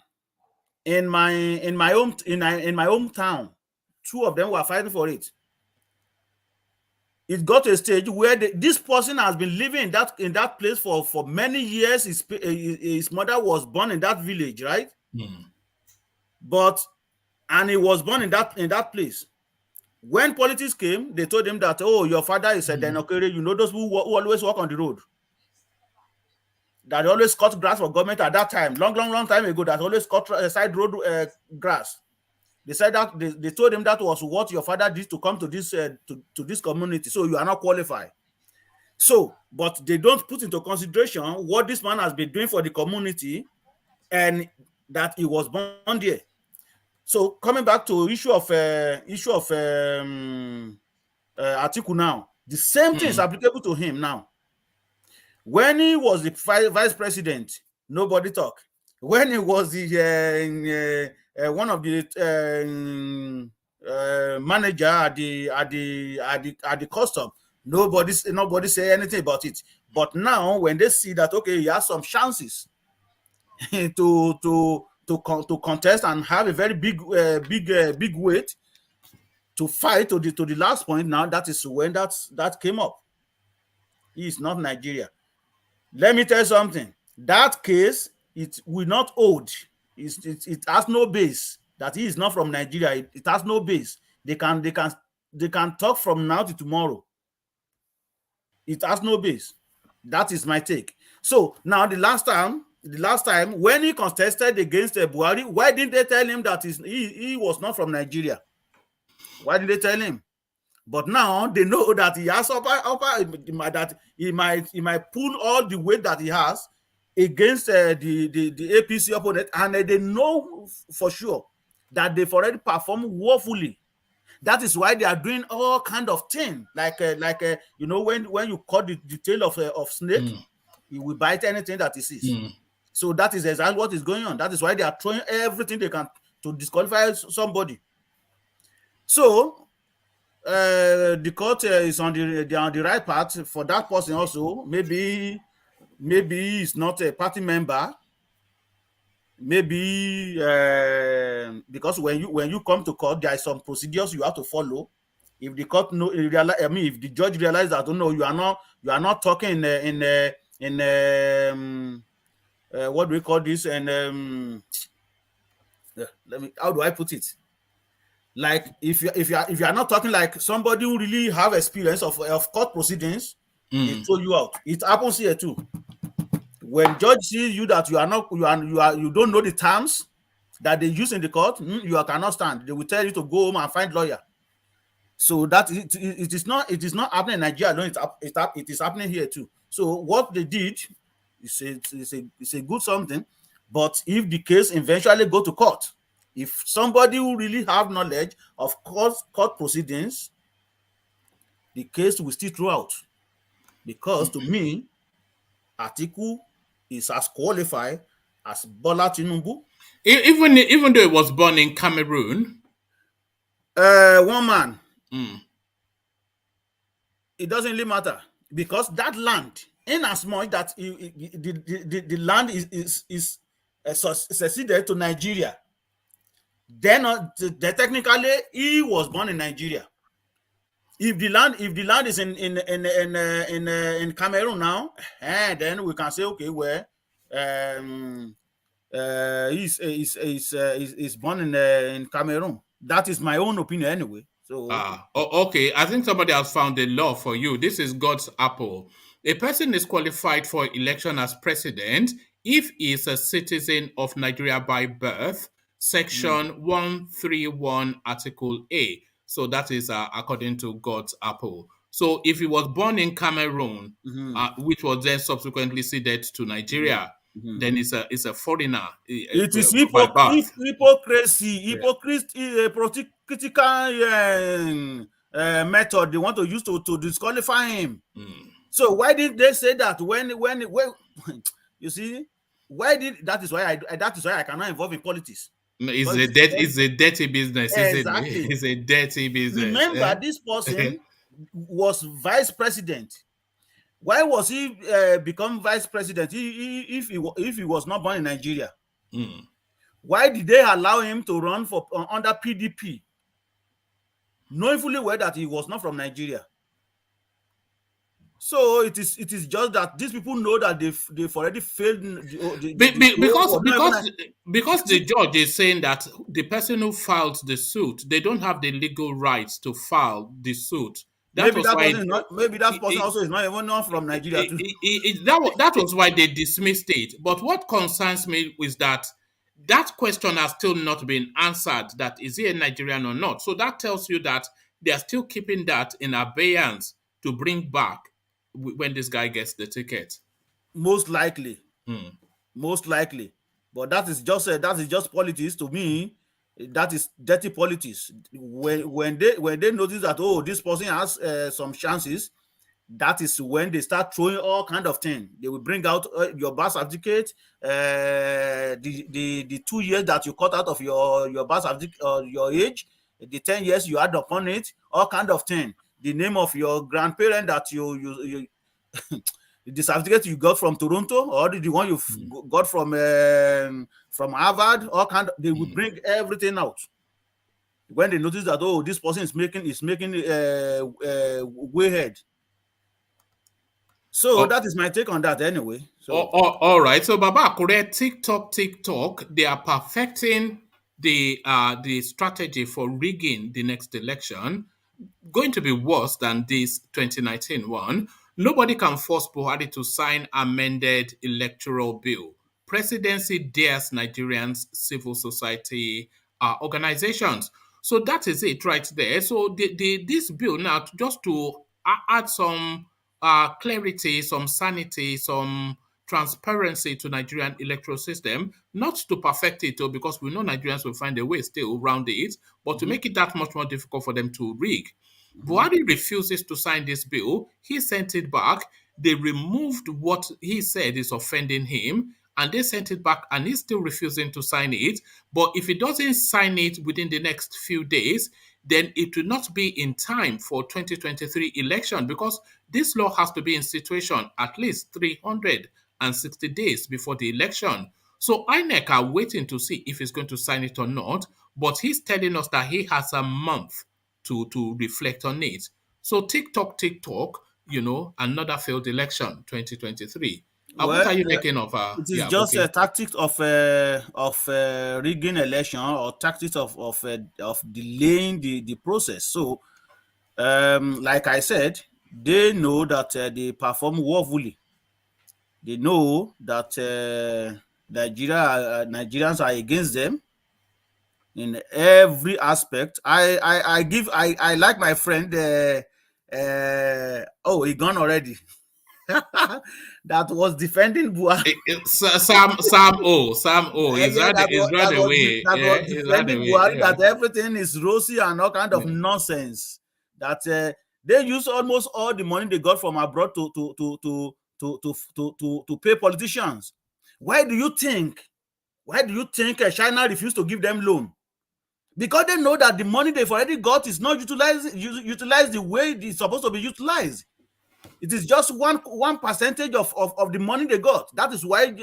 in my hometown, two of them were fighting for it. It got to a stage where this person has been living in that place for many years. His mother was born in that village, right? And he was born in that place. When politics came, they told him that, oh, your father is a Denokere. You know those who always walk on the road, that always cut grass for government at that time, long time ago, that always cut side road grass. They said that they told him that was what your father did to come to this to this community, so you are not qualified. So, but they don't put into consideration what this man has been doing for the community, and that he was born there. So, coming back to issue of Atiku now, the same thing is applicable to him now. When he was the vice president, nobody talk. When he was the one of the manager at the custom, nobody say anything about it. But now, when they see that he has some chances to contest and have a very big weight to fight to the last point, now that is when that came up. He is not Nigeria. Let me tell you something. That case, it will not hold. It has no base. That he is not from Nigeria. It has no base. They can talk from now to tomorrow. It has no base. That is my take. So now the last time when he contested against Buhari, why didn't they tell him that he was not from Nigeria? Why did they tell him? But now they know that he has that he might pull all the weight that he has against the APC opponent, and they know for sure that they've already performed woefully. That is why they are doing all kind of things, like you know, when you cut the tail of snake, it will bite anything that it sees. So that is exactly what is going on. That is why they are throwing everything they can to disqualify somebody. So the court is on the right path for that person also. Maybe he's not a party member. Maybe because when you come to court, there are some procedures you have to follow. If the court if the judge realizes that, oh no, you are not talking in what do we call this? And how do I put it? Like if you are not talking like somebody who really have experience of court proceedings, they throw you out. It happens here too. When judge sees you that you don't know the terms that they use in the court, you cannot stand. They will tell you to go home and find lawyer. So that it is not happening in Nigeria alone. It is happening here too. So what they did is a good something. But if the case eventually go to court, if somebody who really have knowledge of court proceedings, the case will still throw out. Because to me, Atiku is as qualified as Bola Tinubu. Even though he was born in Cameroon, one man. It doesn't really matter, because that land, in as much that the land is succeeded to Nigeria, then technically he was born in Nigeria. If the land is in Cameroon now, then we can say, okay, well, he's born in Cameroon. That is my own opinion anyway. So okay, I think somebody has found a law for you. This is God's apple. A person is qualified for election as president if he is a citizen of Nigeria by birth. Section 131, Article A. So that is according to God's apple. So if he was born in Cameroon, which was then subsequently ceded to Nigeria, then it's a foreigner. It is hypocrisy, critical method they want to use to disqualify him. So why did they say that when you see, that is why I cannot involve in politics. It's a dirty business. Exactly. It's a dirty business. Remember, this person was vice president. Why was he become vice president if he was not born in Nigeria? Why did they allow him to run for under PDP, knowing fully well that he was not from Nigeria? So it is just that these people know that they've already failed. Because the judge is saying that the person who filed the suit, they don't have the legal rights to file the suit. Maybe that person also is not even from Nigeria too. That was why they dismissed it. But what concerns me is that question has still not been answered, that is he a Nigerian or not. So that tells you that they are still keeping that in abeyance to bring back when this guy gets the ticket. Most likely. But that is just politics to me. That is dirty politics. When they notice that, oh, this person has some chances, that is when they start throwing all kind of things. They will bring out your birth certificate, the 2 years that you cut out of your birth certificate, your age, the 10 years you add upon it, all kind of things. The name of your grandparent that you the certificate you got from Toronto, or the one you got from Harvard, all kind of, they will bring everything out when they notice that, oh, this person is making way ahead. So that is my take on that anyway. So all right. So Baba Akure, TikTok, they are perfecting the strategy for rigging the next election. Going to be worse than this 2019 one. Nobody can force Buhari to sign amended electoral bill. Presidency dares Nigerians, civil society organizations. So that is it right there. So this bill now, just to add some clarity, some sanity, some transparency to Nigerian electoral system, not to perfect it, because we know Nigerians will find a way still around it, but to make it that much more difficult for them to rig. Buhari refuses to sign this bill. He sent it back. They removed what he said is offending him, and they sent it back, and he's still refusing to sign it. But if he doesn't sign it within the next few days, then it will not be in time for 2023 election, because this law has to be in situation at least 360 days before the election. So INEC are waiting to see if he's going to sign it or not, but he's telling us that he has a month to reflect on it. So TikTok, another failed election, 2023. What are you making of? It is just a tactic of rigging election, or tactics of delaying the process. So, like I said, they know that they perform woefully. They know that Nigerians are against them in every aspect. I like my friend. He gone already. That was defending Buhari. Sam O. He's run away. That was defending Buhari, that everything is rosy and all kind of nonsense. That they use almost all the money they got from abroad to pay politicians. Why do you think China refused to give them loan? Because they know that the money they've already got is not utilized the way it's supposed to be utilized. It is just one percentage of the money they got. That is why,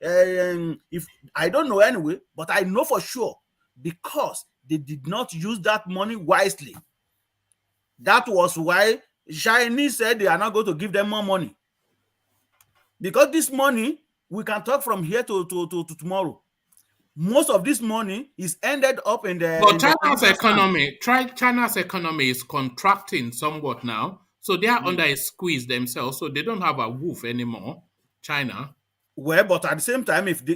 if I don't know anyway, but I know for sure, because they did not use that money wisely. That was why Chinese said they are not going to give them more money. Because this money, we can talk from here to tomorrow. Most of this money is ended up in the. But China's economy is contracting somewhat now. So they are under a squeeze themselves, so they don't have a woof anymore. China. Well, but at the same time, if they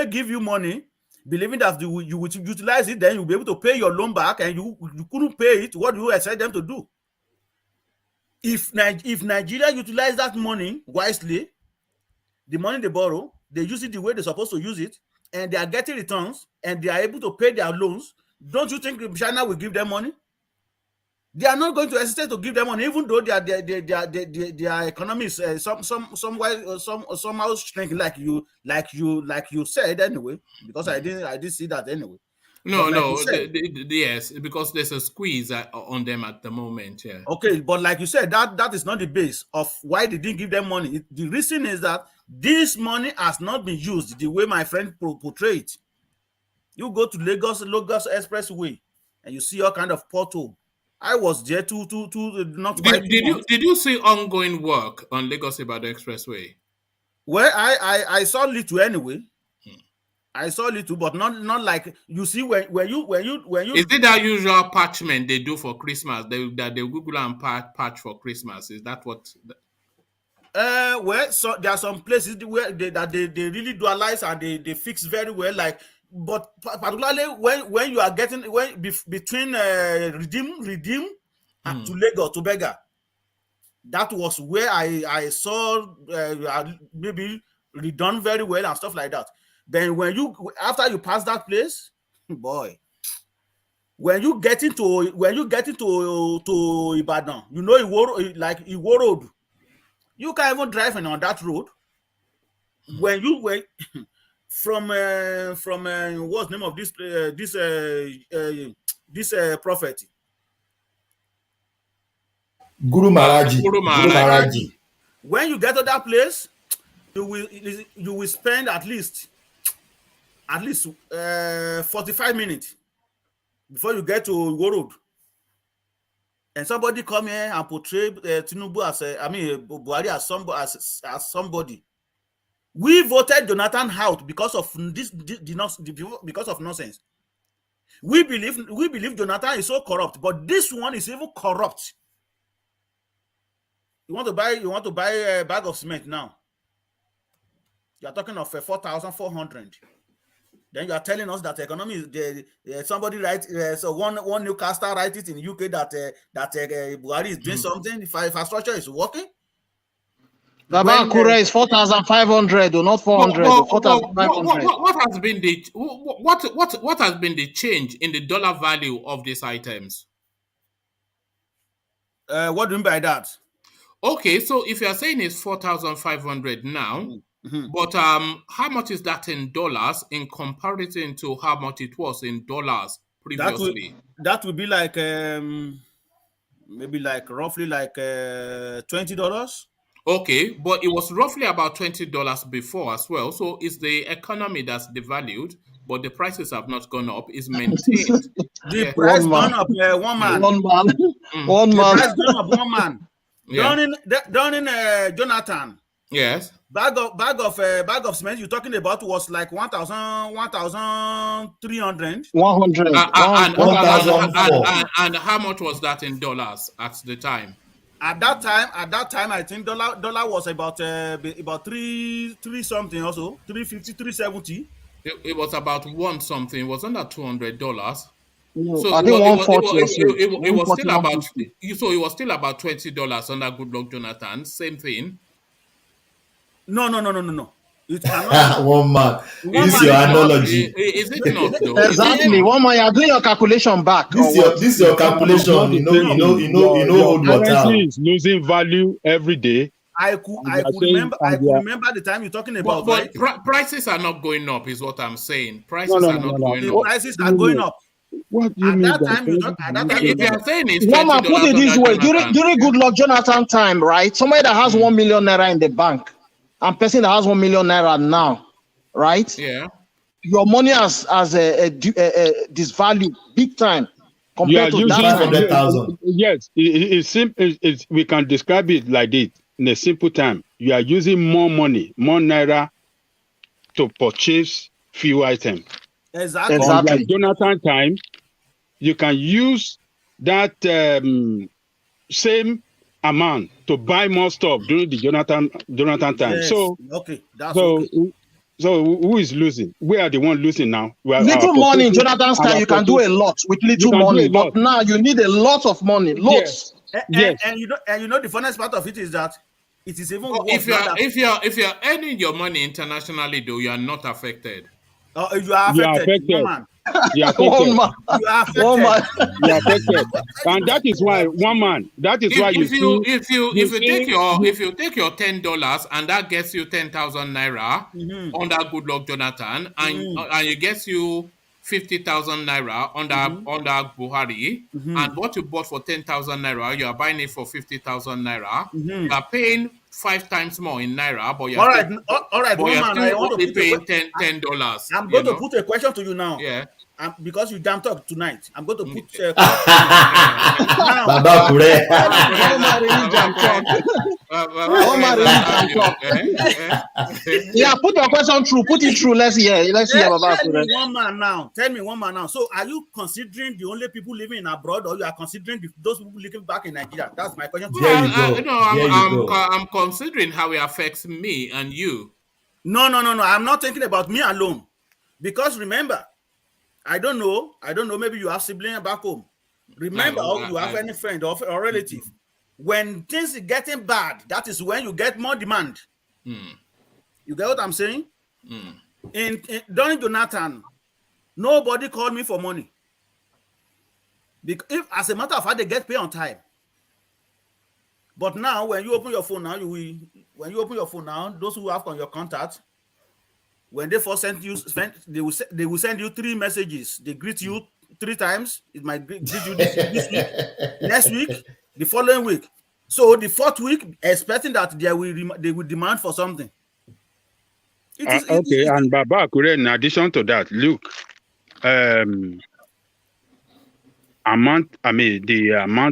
give you money, believing that you would utilize it, then you'll be able to pay your loan back, and you couldn't pay it, what do you expect them to do? If Nigeria utilize that money wisely, the money they borrow, they use it the way they're supposed to use it, and they are getting returns, and they are able to pay their loans, don't you think China will give them money? They are not going to hesitate to give them money, even though their economy is somehow shrinking, like you said anyway. Because I didn't see that anyway. Yes, because there's a squeeze on them at the moment. Yeah. Okay, but like you said, that is not the base of why they didn't give them money. The reason is that this money has not been used the way my friend portrayed it. You go to Lagos Expressway, and you see all kind of pothole. I was there not quite. Did you see ongoing work on Lagos Ibadan Expressway? Well, I saw little anyway. I saw little, but not like you see when you. Is it that usual patchment they do for Christmas? They Google and patch for Christmas. Is that what? Well, so there are some places where they really dualize and they fix very well, like. But particularly when you are getting between Redeem and to Lagos to Bega, that was where I saw maybe redone very well and stuff like that. Then after you pass that place, boy, when you get into Ibadan, Iwo Road, you can't even drive on that road. From what's the name of this prophet? Guru Maharaji. When you get to that place, you will spend at least 45 minutes before you get to Iwo Road. And somebody come here and portray Tinubu Buhari as somebody. We voted Jonathan out because of because of nonsense. We believe Jonathan is so corrupt, but this one is even corrupt. You want to buy a bag of cement now. You are talking of 4,400. Then you are telling us that economy is somebody write so one newcaster write it in UK that Buhari is doing something. If infrastructure is working. Baba Kure is 4,500 or not 400 or 4,500. What has been the what has been the change in the dollar value of these items? What do you mean by that? Okay, so if you are saying it's 4,500 now, but how much is that in dollars in comparison to how much it was in dollars previously? That would be like maybe like roughly like $20. Okay, but it was roughly about $20 before as well. So it's the economy that's devalued, but the prices have not gone up. It's maintained. The price gone up one man. One man. The price gone up one man. Yeah. Down in Jonathan. Yes. Bag of cement you're talking about was like 1,300. 100. And how much was that in dollars at the time? At that time, I think dollar was about 3 something also, 350, 370. It was about one something. It was under $200. No, So I think it was still about $20 under Goodluck Jonathan. Same thing. No. It one man. Is your analogy? Is it not though? Exactly. One man, you're doing your calculation back. This your calculation. You know old water. Currency is losing value every day. I could remember the time you're talking about. But prices are not going up, is what I'm saying. Prices are not going up. Prices are going up. What do you mean? If you are saying it's one man, put it this way: during Goodluck Jonathan time, right? Somebody that has 1 million naira in the bank, and person that has 1 million naira now, right? Yeah. Your money has this value big time compared to that 500,000. Yes, it's simple. We can describe it like this in a simple time. You are using more money, more naira to purchase few items. Exactly. Like Jonathan time, you can use that same amount to buy more stuff during the Jonathan time. Yes. So who is losing? We are the one losing now. Little money in Jonathan's time, you can do a lot with little money, but now you need a lot of money. Lots. Yes. And you know the funniest part of it is that it is even if you're earning your money internationally though, you are not affected. You are affected. You are affected. One man. You are affected. One man. You are affected. And that is why one man. That is why if you take your $10 and that gets you 10,000 naira under Goodluck Jonathan, and it gets you 50,000 naira under Buhari, and what you bought for 10,000 naira, you are buying it for 50,000 naira. You are paying 5 times more in naira, but you're all right. But you're still only paying $10. I'm going to put a question to you now. Yeah. Because you damn talk tonight, I'm going to put Baba Kure. Yeah, put your question through. Put it through. Let's hear. Baba Kure. Tell me one man now. So, are you considering the only people living abroad, or you are considering those people living back in Nigeria? That's my question. I'm considering how it affects me and you. No. I'm not thinking about me alone, because remember, I don't know. Maybe you have siblings back home. Remember, you have any friend or relative. When things are getting bad, that is when you get more demand. You get what I'm saying? During Jonathan, nobody called me for money. Because if, as a matter of fact, they get paid on time. But now, when you open your phone now, those who have on your contact, when they first send you, they will send you 3 messages. They greet you 3 times. It might greet you this week, next week, the following week. So the 4th week, expecting that they will demand for something. And Baba Kure, in addition to that, look, the amount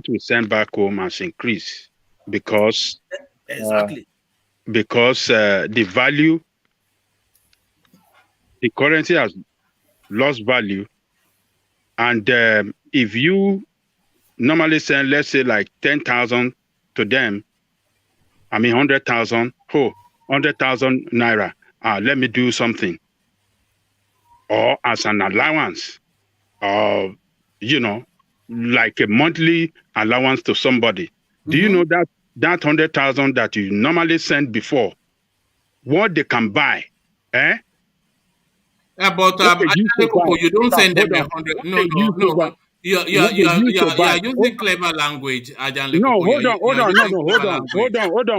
we send back home has increased because the value. The currency has lost value, and if you normally send, let's say, like 10,000 to them, 100,000, 100,000 naira. Let me do something, or as an allowance, or like a monthly allowance to somebody. Do you know that 100,000 that you normally send before, what they can buy, eh? Yeah, but you don't send them 100. No. You're using clever language, Ajan. No, hold on.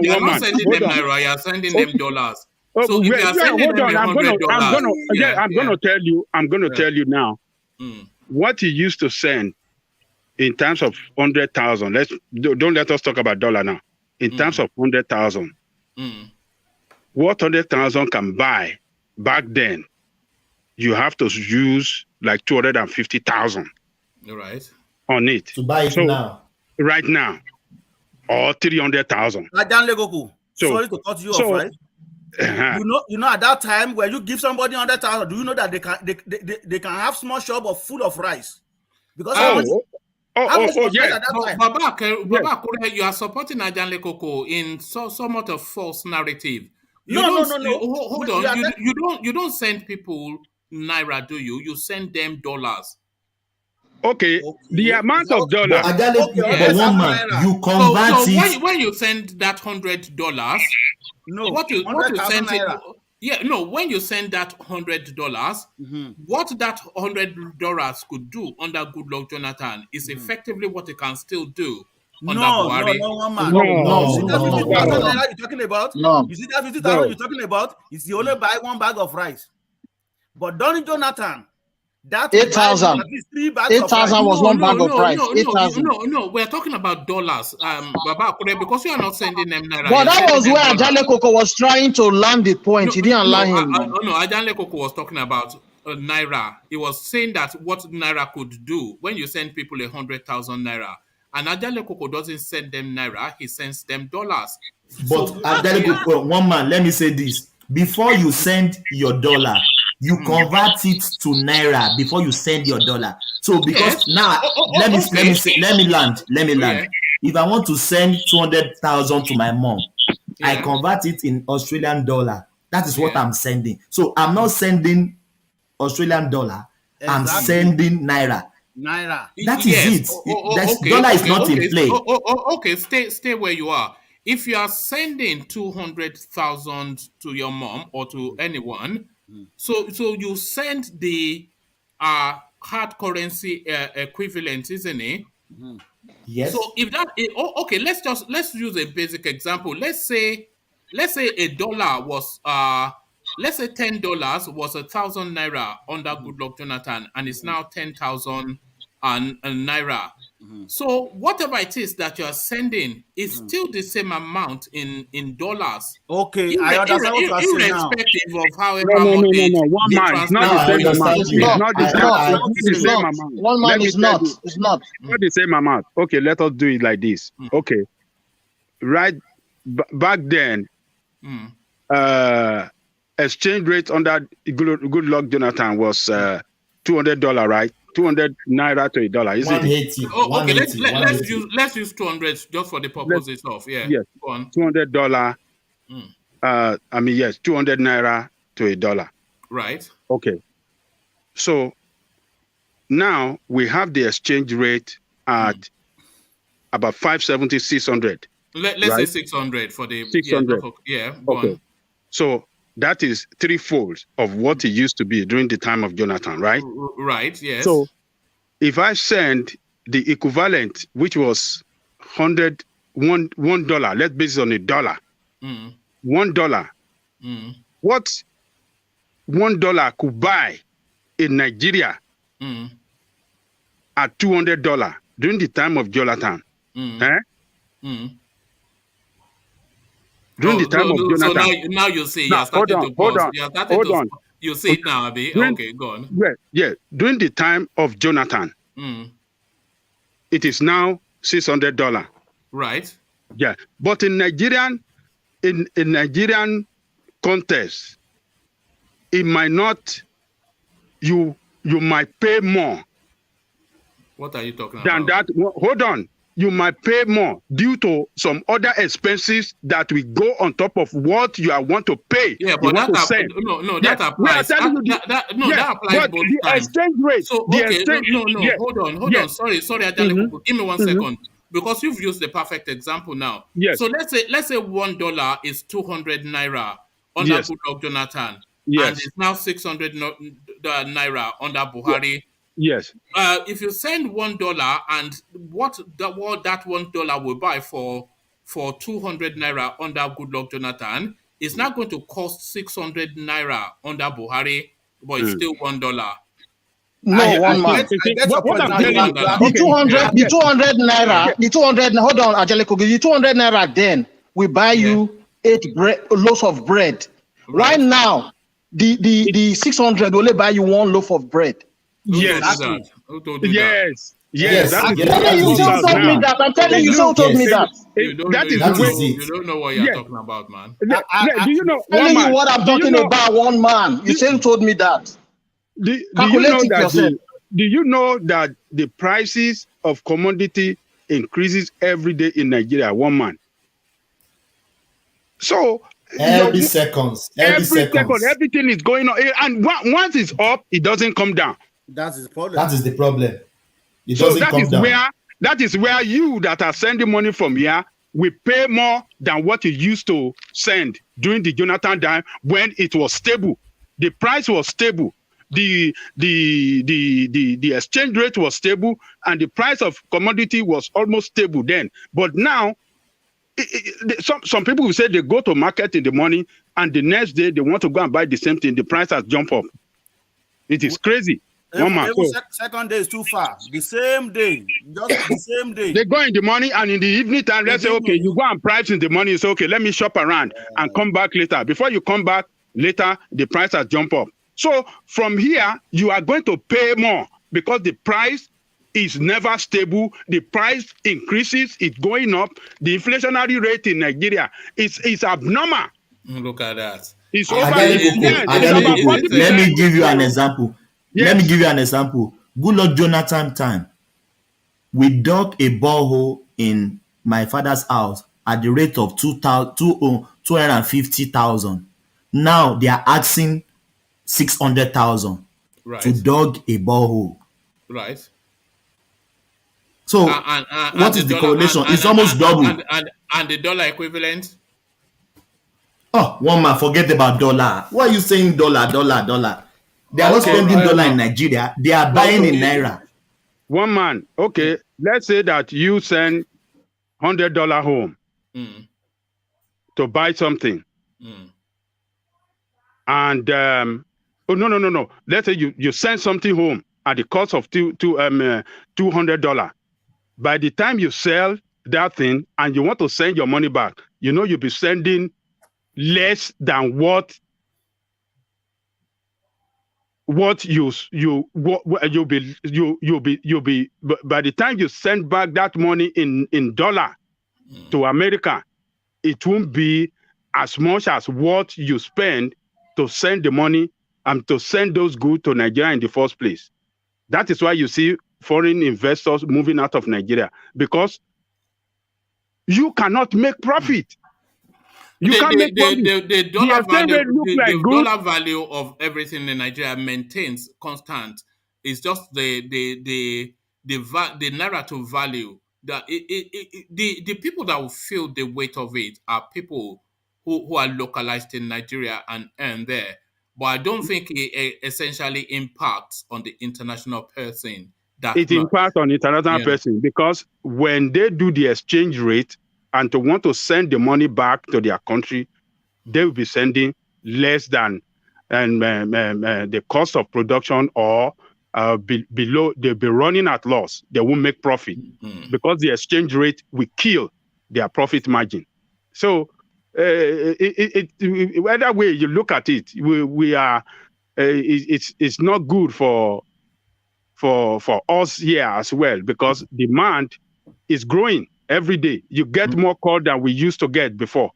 You're One not man. sending them naira, you're sending them dollars. So if you are sending them I'm gonna tell you now. What you used to send in terms of 100,000. Don't let us talk about dollar now. In terms of 100,000, what 100,000 can buy back then, you have to use like 250,000. Right. On it to buy it now. Right now, or 300,000. Sorry to cut you off, right? You know, at that time where you give somebody 100,000, do you know that they can have small shop of full of rice? Because yes. Baba, you are supporting Ajan Lekoko in somewhat of false narrative. Hold on. You don't send people naira, do you? You send them dollars. Okay, the amount of dollars. You convert it. So when you send that $100, what you send it, when you send that $100, what that $100 could do under Goodluck Jonathan is effectively what it can still do under Buhari. You're talking about? No. You see that 50,000 you're talking about? It's the only buy one bag of rice. But during Jonathan, that 8,000. 8,000 was one bag of rice. 8,000. No, we're talking about dollars. Baba, because you are not sending them naira. But that was where Ajan Lekoko was trying to land the point. He didn't land him. No, Ajan Lekoko was talking about naira. He was saying that what naira could do when you send people 100,000 naira. And Ajan Lekoko doesn't send them naira, he sends them dollars. But Ajan Lekoko, one man, let me say this. Before you send your dollar, you convert it to naira before you send your dollar. So because now let me land. Yeah. If I want to send 200,000 to my mom, I convert it in Australian dollar. That is what I'm sending. So I'm not sending Australian dollar. Exactly. I'm sending naira. That is it. Dollar is not in play. Okay, stay where you are. If you are sending 200,000 to your mom or to anyone, so you send the hard currency equivalent, isn't it? Yes. So if that let's use a basic example. Let's say a dollar was let's say $10 was 1,000 naira under Goodluck Jonathan, and it's now 10,000 naira. So whatever it is that you are sending is still the same amount in dollars. Okay, I understand what you are saying now. Irrespective of however much. No. One man, it's not the same amount. One man is not. It's not the same amount. Okay, let us do it like this. Okay, right back then, exchange rate under Goodluck Jonathan was $200, right? 200 naira to $1, is it? Okay, let's use 200 just for the purposes of yes. Go on. $200. Yes, 200 naira to $1. Right. Okay. So now we have the exchange rate at about 570, 600. Let's say 600 for the 600. Okay. So that is threefold of what it used to be during the time of Jonathan, right? Right, yes. So if I send the equivalent, which was $100, let's base it on $1. $1. What $1 could buy in Nigeria at $200 during the time of Jonathan? During the time of Jonathan. So now you say you're starting to pause. Hold on. You say it now, Abi. Okay, go on. Yeah. During the time of Jonathan, it is now $600. Right. Yeah. But in Nigerian context, it might not, you might pay more. What are you talking than about? That. Hold on. You might pay more due to some other expenses that will go on top of what you want to pay. Yeah, but that applies. That applies both the times. Exchange rate. So, okay, hold on. Sorry, Adele, give me 1 second. because you've used the perfect example now. Yes. So let's say $1 is 200 naira under Yes. Goodluck Jonathan, Yes. and it's now 600 naira under Buhari. Yes. If you send $1 and what that $1 will buy for 200 naira under Goodluck Jonathan is not going to cost 600 naira under Buhari, but it's still $1. No, one man. What I'm telling you, the 200 naira, the 200. Hold on, Angelico. The 200 naira then we buy you 8 loaves of bread. Right now, the 600 only buy you 1 loaf of bread. Yes. Yes. Yes. I'm telling you, someone told me that. I'm telling you, someone told me that. You don't know what you're talking about, man. Do you know? I'm telling you what I'm talking about, one man. You still told me that. Do you know that the prices of commodity increases every day in Nigeria, one man? So every second, everything is going on, and once it's up, it doesn't come down. That is the problem. That is the problem. It so doesn't come down. That is where you that are sending money from here will pay more than what you used to send during the Jonathan time when it was stable. The price was stable. The exchange rate was stable, and the price of commodity was almost stable then. But now, some people will say they go to market in the morning, and the next day they want to go and buy the same thing. The price has jumped up. It is crazy. Second day is too far. The same day, just the same day. They go in the morning, and in the evening time, let's say, okay, you go and price in the morning. It's okay. Let me shop around and come back later. Before you come back later, the price has jumped up. So from here, you are going to pay more because the price is never stable. The price increases, it's going up. The inflationary rate in Nigeria is abnormal. Look at that. It's over. Let me give you an example. Yes. Let me give you an example. Goodluck Jonathan time, we dug a borehole in my father's house at the rate of 250,000. Now they are asking 600,000 to dug a borehole. Right. So what is the correlation? It's almost double. And the dollar equivalent? Oh, one man, forget about dollar. Why are you saying dollar? They are not spending dollar in Nigeria. They are buying in naira. One man, okay. Let's say that you send $100 home to buy something. And no. Let's say you send something home at the cost of $200. By the time you sell that thing and you want to send your money back, you'll be sending less than what you'll be by the time you send back that money in dollar to America, it won't be as much as what you spend to send the money and to send those goods to Nigeria in the first place. That is why you see foreign investors moving out of Nigeria, because you cannot make profit. You can't make profit. The dollar value of everything in Nigeria maintains constant. It's just the narrative value that the people that will feel the weight of it are people who are localized in Nigeria and earn there. But I don't think it essentially impacts on the international person. It impacts on the international person because when they do the exchange rate and to want to send the money back to their country, they will be sending less than the cost of production or below. They'll be running at loss. They won't make profit because the exchange rate will kill their profit margin. So either way you look at it, we are. It's not good for us here as well because demand is growing every day. You get more call than we used to get before.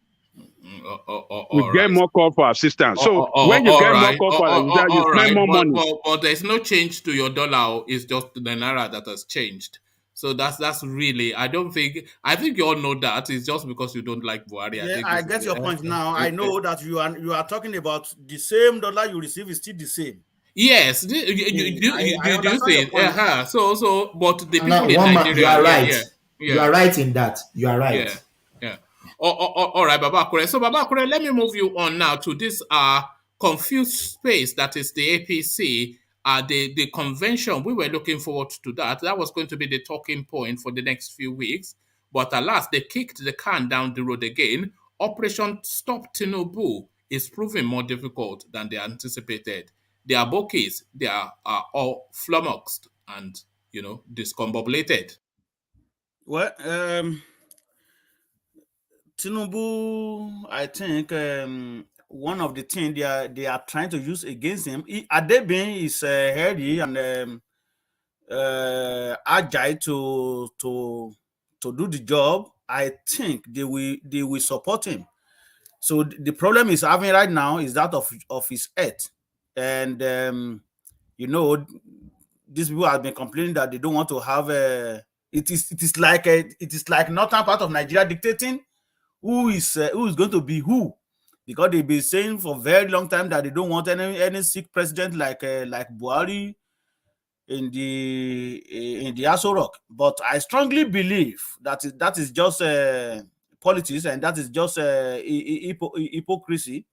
We get more call for assistance. So when you get more call for assistance, you spend more money. But there's no change to your dollar. It's just the naira that has changed. So that's really, I think you all know that. It's just because you don't like Buhari. I get your point now. I know that you are talking about the same dollar you receive is still the same. Yes, do you see? So, but the people in Nigeria, you are right. You are right in that. You are right. Yeah. All right, Baba Akure. So, Baba Akure, let me move you on now to this confused space that is the APC. The convention, we were looking forward to that. That was going to be the talking point for the next few weeks. But alas, they kicked the can down the road again. Operation Stop Tinubu is proving more difficult than they anticipated. The Abokis, they are all flummoxed and, discombobulated. Well, Tinubu, I think one of the things they are trying to use against him, Adebin is heady and agile to do the job. I think they will support him. So the problem is having right now is that of his health, and these people have been complaining that they don't want to have it is like northern part of Nigeria dictating who is going to be who, because they've been saying for a very long time that they don't want any sick president like Buhari in the Aso Rock. But I strongly believe that is just politics, and that is just hypocrisy,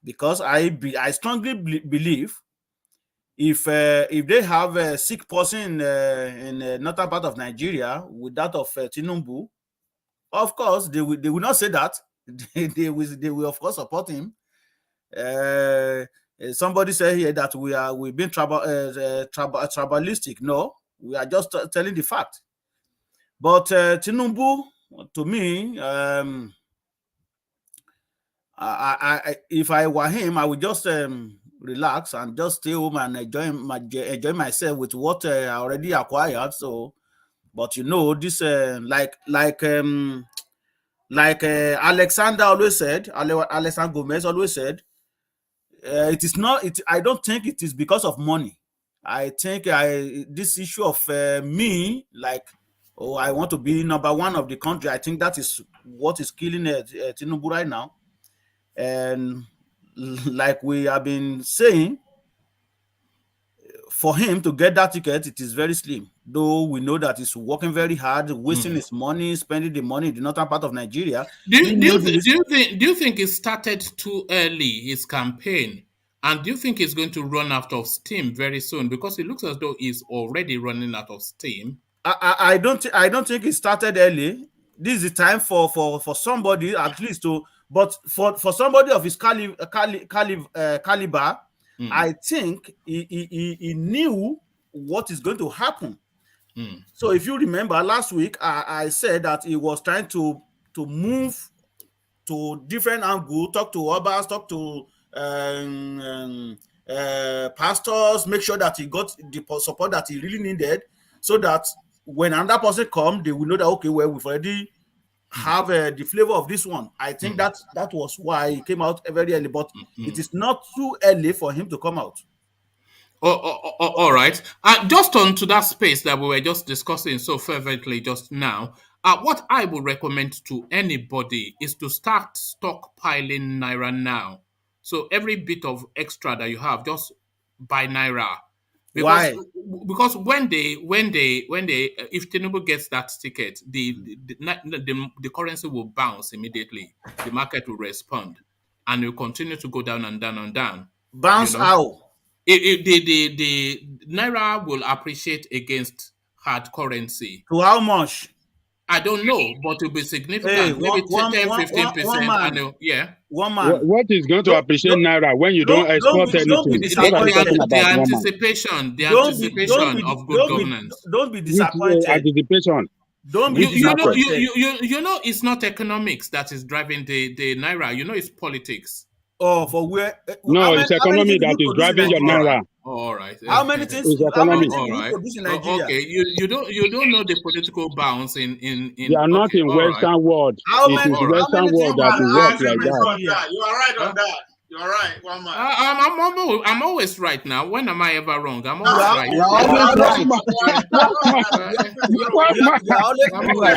because I strongly believe if they have a sick person in northern part of Nigeria with that of Tinubu, of course they will not say that. they will of course support him. Somebody said here that we've been tribalistic. No, we are just telling the fact. But Tinubu, to me, if I were him, I would just relax and just stay home and enjoy myself with what I already acquired. So, but this Alexander always said, Alexander Gomez always said, it is not. I don't think it is because of money. I think this issue of me, like, I want to be number one of the country. I think that is what is killing Tinubu right now. And like we have been saying, for him to get that ticket, it is very slim. Though we know that he's working very hard, wasting his money, spending the money in the northern part of Nigeria. Do you think he started too early his campaign? And do you think he's going to run out of steam very soon? Because it looks as though he's already running out of steam. I don't think it started early. This is the time for somebody at least to, but for somebody of his caliber, I think he knew what is going to happen. So if you remember last week, I said that he was trying to move to different angles, talk to Obbas, talk to pastors, make sure that he got the support that he really needed, so that when another person comes, they will know that, okay, well, we've already have the flavor of this one. I think that was why he came out very early, but it is not too early for him to come out. All right. Just on to that space that we were just discussing so fervently just now, what I would recommend to anybody is to start stockpiling Naira now. So every bit of extra that you have, just buy Naira. Why? Because when they if Tinubu gets that ticket, the currency will bounce immediately. The market will respond, and will continue to go down and down and down. Bounce out. The Naira will appreciate against hard currency. To how much? I don't know, but it will be significant. Maybe 10-15%. Yeah. One man. What is going to appreciate Naira when you don't export anything? The anticipation of good governance. Don't be disappointed. Anticipation. Don't be disappointed. It's not economics that is driving the Naira. It's politics. Oh, for where? No, it's economy that is driving your Naira. All right. How many things? It's economy. Produce in Nigeria? Okay, you don't know the political bounce in. They are not in Western world. How it many? is Western world that will work like that. You are right on that. You're right, one man. I'm always right now. When am I ever wrong? I'm always right. You're always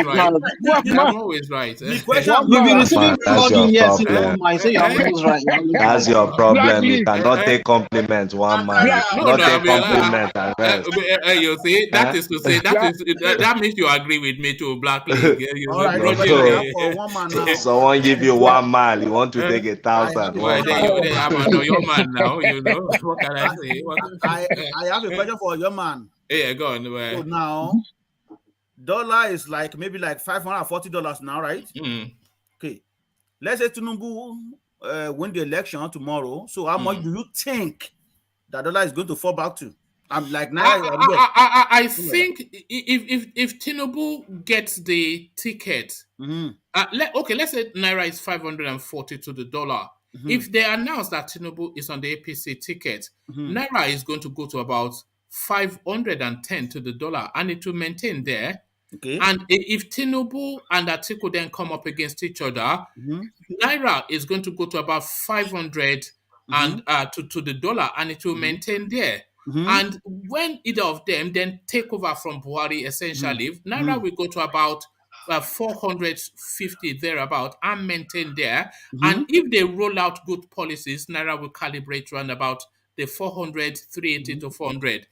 right. I'm always right. You've been receiving flogging here since one man. Say you're always right. That's your problem. You cannot take compliments, one man. You cannot take compliments and rest. You see, that is to say that means you agree with me too, Black League. Someone give you 1 mile, you want to take 1,000. I'm your man now, you know. What can I say? I have a question for your man. Yeah, go on. So now, dollar is like maybe like $540 now, right? Okay. Let's say Tinubu win the election tomorrow. So how much do you think that dollar is going to fall back to? I'm like I think if Tinubu gets the ticket, let's say Naira is 540 to the dollar. If they announce that Tinubu is on the APC ticket, Naira is going to go to about 510 to the dollar, and it will maintain there. Okay. And if Tinubu and Atiku then come up against each other, Naira is going to go to about 500 and to the dollar, and it will maintain there. And when either of them then take over from Buhari, essentially, Naira will go to about 450 thereabout and maintain there. And if they roll out good policies, Naira will calibrate around about the 400, 380 to 400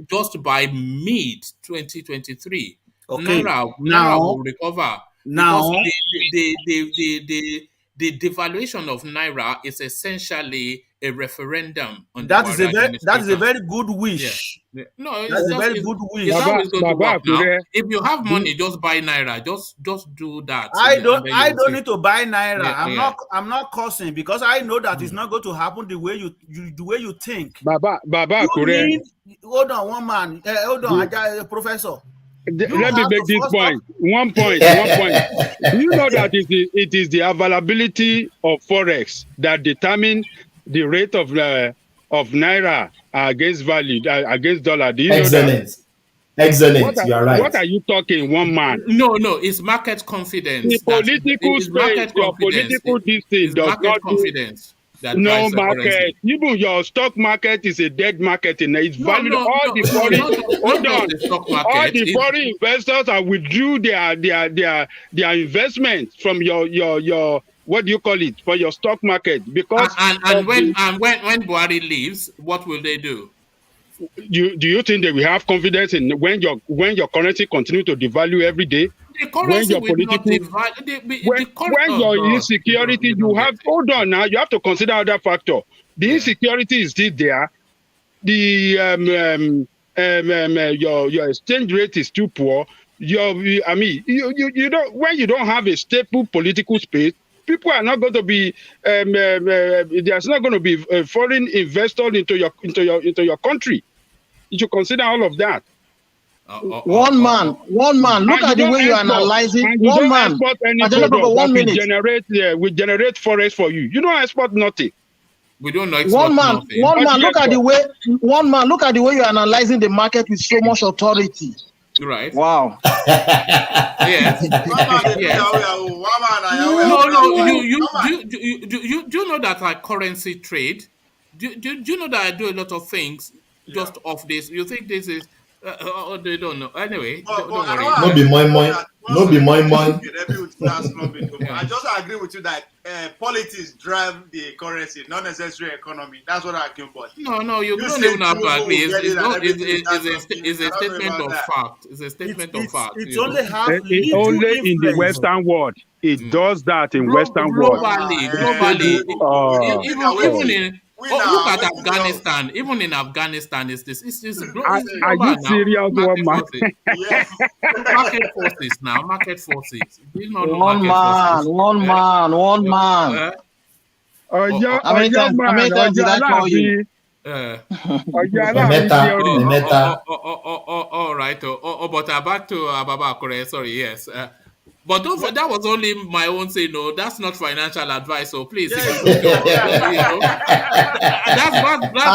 just by mid 2023. Okay. Naira will recover. Now, the devaluation of Naira is essentially a referendum on that is a very good wish. Yeah. No, that's a very good wish. It's always going to work now. If you have money, just buy Naira. Just do that. I don't need to buy Naira. Yeah, I'm not cursing because I know that it's not going to happen the way you think. Baba, hold on, one man. Hold on, Professor. Let me make this point. One point. Do you know that it is the availability of forex that determine the rate of Naira against value, against dollar? Do you know that? Excellent. You are right. What are you talking, one man? No, it's market confidence. The political space, your political distance does not confidence. No market. Even your stock market is a dead market. It's valued. All the foreign investors are withdrew their investments from your what do you call it, for your stock market, because when Buhari leaves, what will they do? Do you think they will have confidence in when your currency continue to devalue every day? When your your insecurity, you have hold on now. You have to consider other factor. The insecurity is still there. The your exchange rate is too poor. You don't, when you don't have a stable political space, people are not going to be there's not going to be foreign investors into your country. You should consider all of that. One man. Look at the way you're analyzing. One man. We generate forex for you. You don't export nothing. We don't know. One man. Look at the way. One man. Look at the way you're analyzing the market with so much authority. Right. Wow. Yes. Do you know that I currency trade? Do you know that I do a lot of things just off this? You think this is? They don't know. Anyway, don't worry. No be my mind. I just agree with you that politics drive the currency, not necessarily economy. That's what I came about. No, you don't even have to agree. It's a statement of fact. It's a statement of fact. It's only in the Western world. It does that in Western world. Globally. Even in look at Afghanistan. Even in Afghanistan, it's this. Are you serious, one man? Market forces now. Market forces. One man. How many times did I call you? All right. But back to Abba Kyari. Sorry. Yes. But that was only my own say. No, that's not financial advice. So please, that's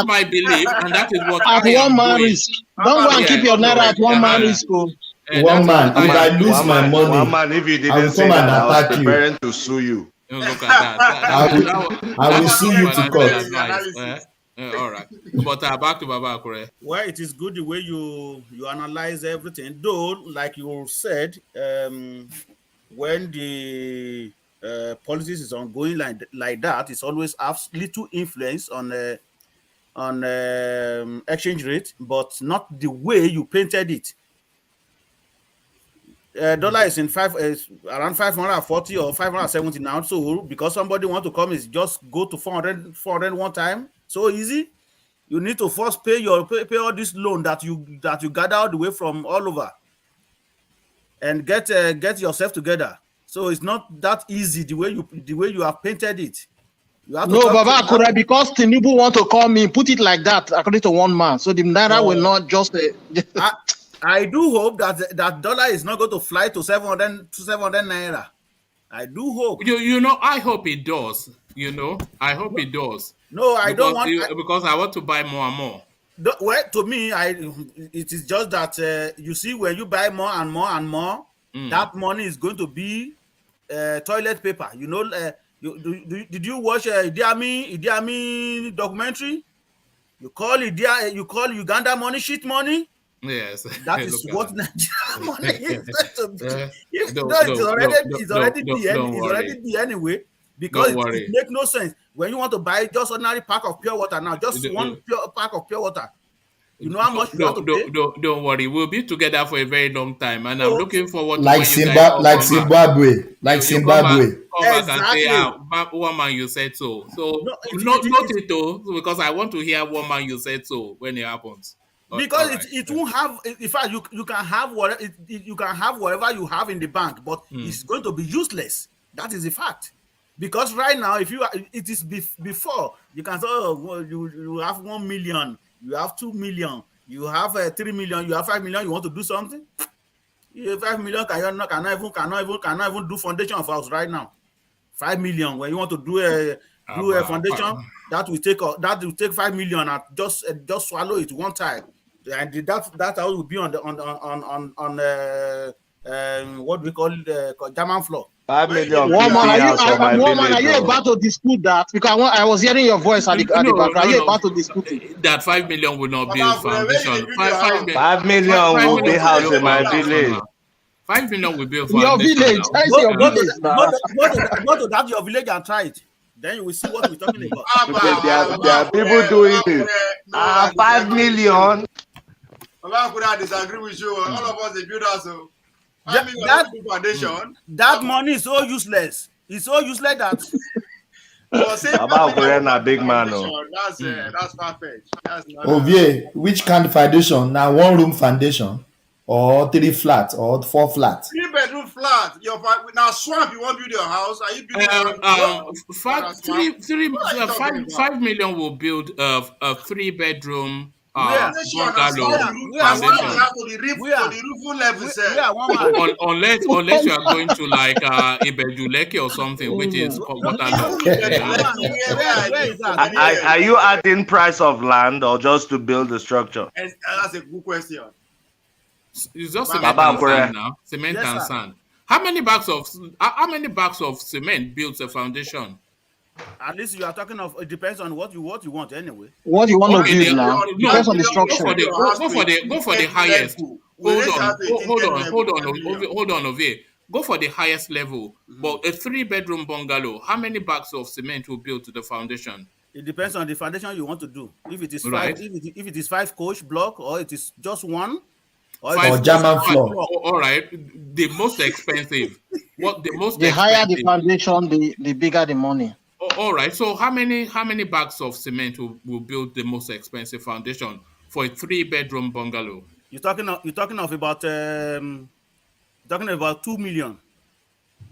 my belief, and that is what at one man risk. Don't go and keep your Naira at one man risk. One man, if I lose my money, one man, if you didn't say that, I was preparing to sue you. Look at that. I will sue you to court. All right. But back to Baba Akure. Well, it is good the way you analyze everything. Though, like you said, when the policies is ongoing like that, it's always has little influence on exchange rate, but not the way you painted it. Dollar is around 540 or 570 now. So because somebody want to come, is just go to 400 one time. So easy. You need to first pay all this loan that you gather all the way from all over, and get yourself together. So it's not that easy the way you have painted it. You have no, Baba Akure, because Tinubu want to come in, put it like that, according to one man. So the naira will not just. I do hope that dollar is not going to fly to 700 naira. I do hope. I hope it does. I hope it does. No, I don't want because I want to buy more and more. Well, to me, it is just that you see, when you buy more and more and more, that money is going to be toilet paper. Did you watch Idi Amin documentary? You call Uganda money shit money. Yes, that is what Nigerian money is going to be. It's already be anyway, because it makes no sense when you want to buy just ordinary pack of pure water now, just one pack of pure water. You know how much you have to pay? Don't worry, we'll be together for a very long time, and I'm looking forward to Zimbabwe. Come back and say, one man you said so. So not it though, because I want to hear one man you said so when it happens. Because it won't have. In fact, you can have whatever you have in the bank, but it's going to be useless. That is the fact. Because right now, it is before you can say, you have 1 million, you have 2 million, you have 3 million, you have 5 million. You want to do something? 5 million cannot even do foundation of house right now. 5 million when you want to do a foundation, that will take 5 million and just swallow it one time. And that house will be on what we call the German floor. 5 million. Woman, are you about to dispute that? Because I was hearing your voice at the background. Are you about to dispute it? That 5 million will not build foundation. 5 million will be house in my village. 5 million will build foundation. Your village. Go to that your village and try it. Then you will see what we're talking about. There are people doing it. 5 million. I disagree with you. All of us, they build us. That money is so useless. It's so useless that. About a big man. That's perfect. Ovie, which kind of foundation? Now 1 room foundation, or 3 flat, or 4 flat? 3-bedroom flat. Now swamp. You want to build your house? Are you building 5 million will build a 3-bedroom bungalow foundation. Unless you are going to like Ibejuleke or something, which is waterlogged. Are you adding price of land or just to build the structure? That's a good question. It's just cement and sand now. Cement and sand. How many bags of cement builds a foundation? At least you are talking of. It depends on what you want anyway. What you want to build now depends on the structure. Go for the highest. Hold on, Ovie. Go for the highest level. But a 3-bedroom bungalow, how many bags of cement will build to the foundation? It depends on the foundation you want to do. If it is 5, if it is 5 coach block, or it is just 1. Or German floor. All right. The most expensive. The higher the foundation, the bigger the money. All right. So how many bags of cement will build the most expensive foundation for a 3-bedroom bungalow? You're talking of about 2 million.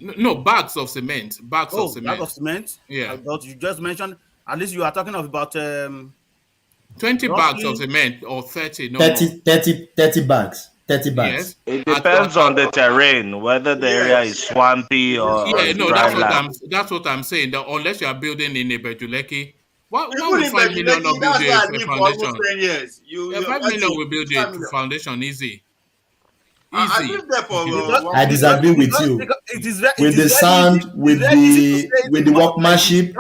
No, bags of cement. Bags of cement. Bag of cement. Yeah. But you just mentioned. At least you are talking of about 20 bags of cement or 30. No 30 bags. 30 bags. Yes. It depends on the terrain, whether the area is swampy or that's what I'm saying. That unless you are building in Ibejuleke, what would 5 million not build a foundation? 5 million will build a foundation easy. Easy. I disagree with you. With the sound, with the workmanship,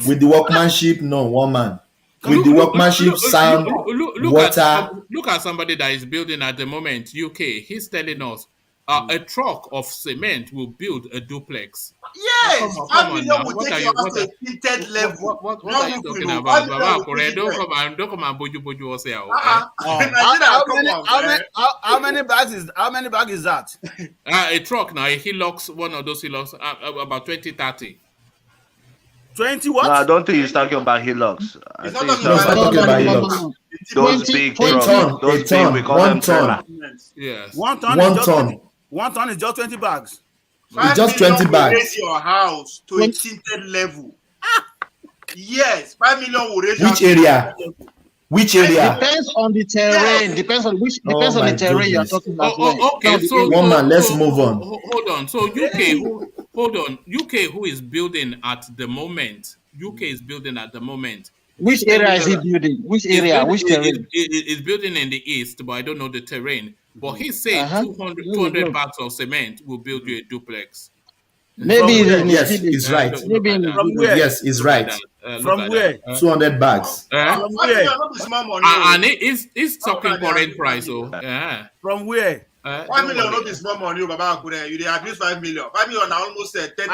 with the workmanship, no, one man. With the workmanship, sound, water. Look at somebody that is building at the moment, UK. He's telling us a truck of cement will build a duplex. Yes, 5 million will take you out to a tinted level. What are you talking about? Don't come and boju us here. How many bags is that? A truck now, a Hilux, one of those Hilux, about 20-30. 20 what? No, I don't think he's talking about Hilux. He's not talking about Hilux. Those big trucks, those big, we call them trailer. Yes. 1 ton. 1 ton. 1 ton is just 20 bags. It's just 20 bags. Raise your house to a tinted level. Yes, 5 million will raise. Which area? Which area? Depends on the terrain. Depends on which. Depends on the terrain you're talking about. Okay, so one man. Let's move on. Hold on. So UK, UK, who is building at the moment? UK is building at the moment. Which area is he building? Which area? Which terrain? It's building in the east, but I don't know the terrain. But he's saying 200 bags of cement will build you a duplex. Maybe yes, he's right. Maybe from where? Yes, he's right. From where? 200 bags. From where? And it's talking current price. From where? 5 million not is small money, Baba. You they agree 5 million. 5 million now almost 10,000.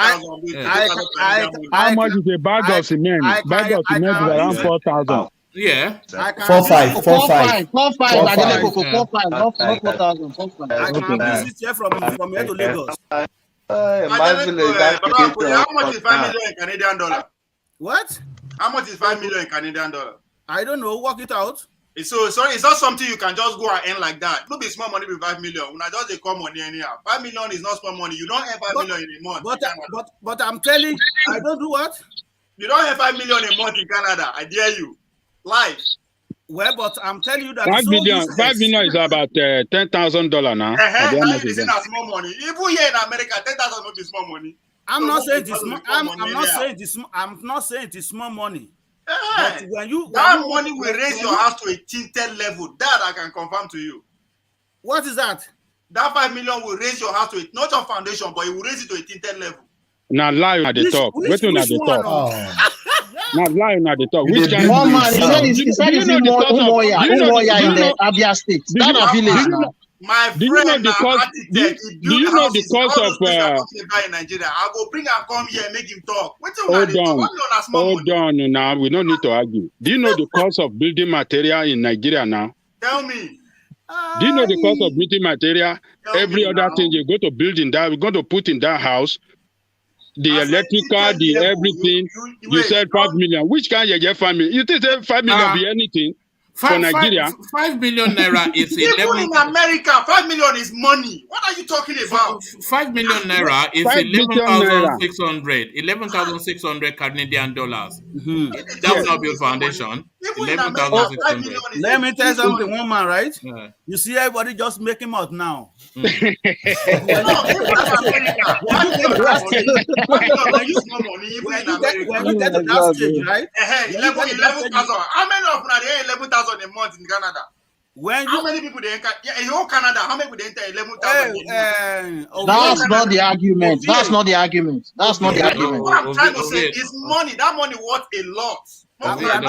How much is a bag of cement? Bag of cement is around 4,000. Yeah. 4,500. 4,500. 4,500. Not 4,000. I can visit here from here to Lagos. How much is 5 million in Canadian dollar? What? How much is 5 million in Canadian dollar? I don't know. Work it out. So it's not something you can just go and end like that. No be small money with 5 million. When I just they come money anyhow. 5 million is not small money. You don't earn 5 million in a month. But I'm telling you, I don't do what? You don't earn 5 million a month in Canada. I dare you. Live. Well, but I'm telling you that 5 million is about $10,000 now. It's not small money. Even here in America, 10,000 not be small money. I'm not saying it's small. I'm not saying it's small money. But that money will raise your house to a tinted level. That I can confirm to you. What is that? That 5 million will raise your house to it, not your foundation, but it will raise it to a tinted level. Now lying at the top. Waiting at the top. Not lying at the top. Which kind of man? He said he's in the Abia State. That's a village now. My friend, do you know the cause of in Nigeria? I go bring and come here and make him talk. Hold on now. We don't need to argue. Do you know the cost of building material in Nigeria now? Tell me. Do you know the cost of building material? Every other thing you go to build in that, we're going to put in that house. The electrical, the everything. You said 5 million. Which kind you get 5 million? You think 5 million be anything? For Nigeria, 5 million naira is 11. Even in America, 5 million is money. What are you talking about? 5 million naira is 11,600. 11,600 Canadian dollars. That will not be a foundation. 11,600. Let me tell you something, one man, right? Yeah. You see everybody just making out now. When you get to that stage, right? 11,000. How many of them are 11,000 a month in Canada? How many people they enter? In whole Canada, how many people they enter 11,000? That's not the argument. That's not the argument. That's not the argument. What I'm trying to say is money. That money worth a lot. We are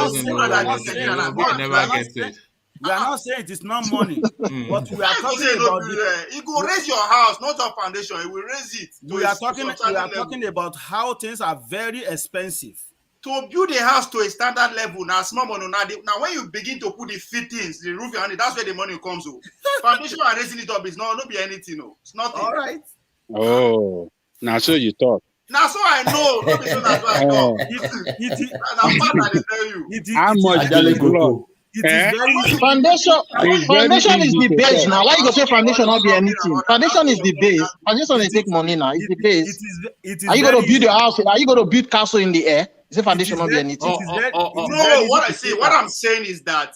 not saying it is not money, but we are talking about it will raise your house, not your foundation. It will raise it. We are talking about how things are very expensive. To build a house to a standard level, now small money. Now when you begin to put the fittings, the roof, and that's where the money comes. Foundation and raising it up is not be anything. No, it's nothing. All right. Oh, now so you thought. Now so I know. Not so that's why I know. How much does it go? Foundation is the base now. Why you go say foundation not be anything? Foundation is the base. Foundation is take money now. It's the base. Are you going to build your house? Are you going to build castle in the air? Is it foundation not be anything? No, what I'm saying is that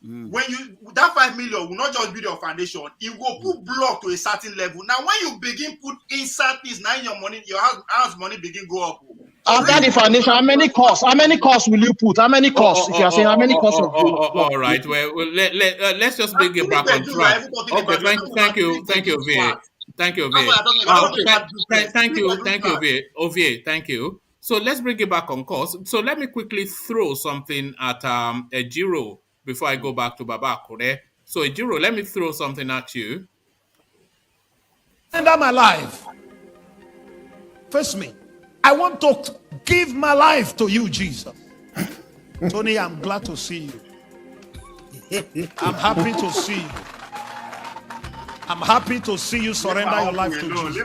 when you that 5 million will not just build your foundation, it will put block to a certain level. Now, when you begin put insert this, now your money, your house money begin go up. After the foundation, how many courses? How many courses will you put? How many courses? If you are saying how many courses? All right. Well, let's just bring it back on track. Okay. Thank you, V. Thank you, V. Thank you, V. Ovie, thank you. So let's bring it back on course. So let me quickly throw something at Ejiro before I go back to Baba Akure. So Ejiro, let me throw something at you. Under my life, face me. I want to give my life to you, Jesus. Tony, I'm glad to see you. I'm happy to see you. I'm happy to see you surrender your life to Jesus.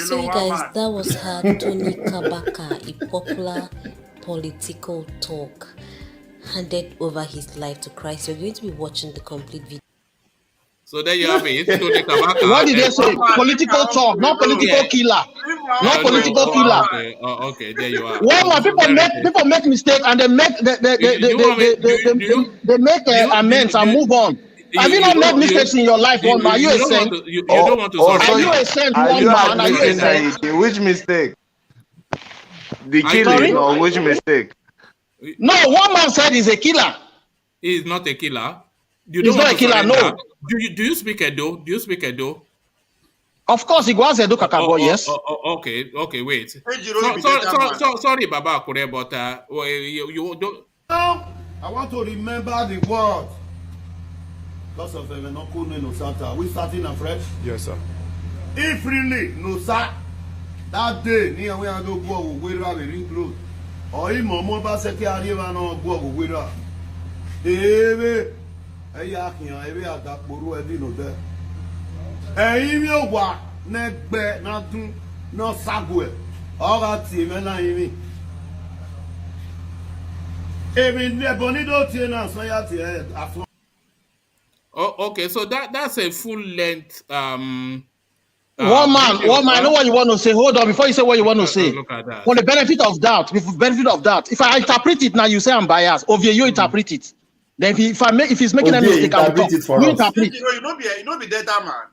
So you guys, that was how Tony Kabaka, a popular political talk, handed over his life to Christ. You're going to be watching the complete video. So there you have it. Tony Kabaka. What did they say? Political talk, not political killer. Not political killer. Okay, there you are. Well, people make mistake and they make amends and move on. Have you not made mistakes in your life, one man? Are you a saint? You don't want to Are you a saint, one man? Are you a saint? Which mistake? The killing or which mistake? No, one man said he's a killer. He is not a killer. He's not a killer, no. Do you speak Edo? Do you speak Edo? Of course, he was Edo Kakabo, yes. Okay, wait. Sorry, Baba Akure, but you don't. Now, I want to remember the word. Lots of them no cool no Santa. We starting afresh? Yes, sir. If really no sir, that day near we are go we are ring road. Or if Momo Baseki arriva no go we are. Ebe ayakian ebe agaporo edi no there. Eyin mi o wa negbe na dun no sago e. Ora ti me na yin mi. Ebi nebo ni do ti na so ya ti e. Oh, okay, so that's a full length. One man. I know what you want to say. Hold on, before you say what you want to say. Look at that. For the benefit of doubt, if I interpret it now, you say I'm biased. Ovie, you interpret it. Then if he's making a mistake, I will talk. You interpret. You know be data man.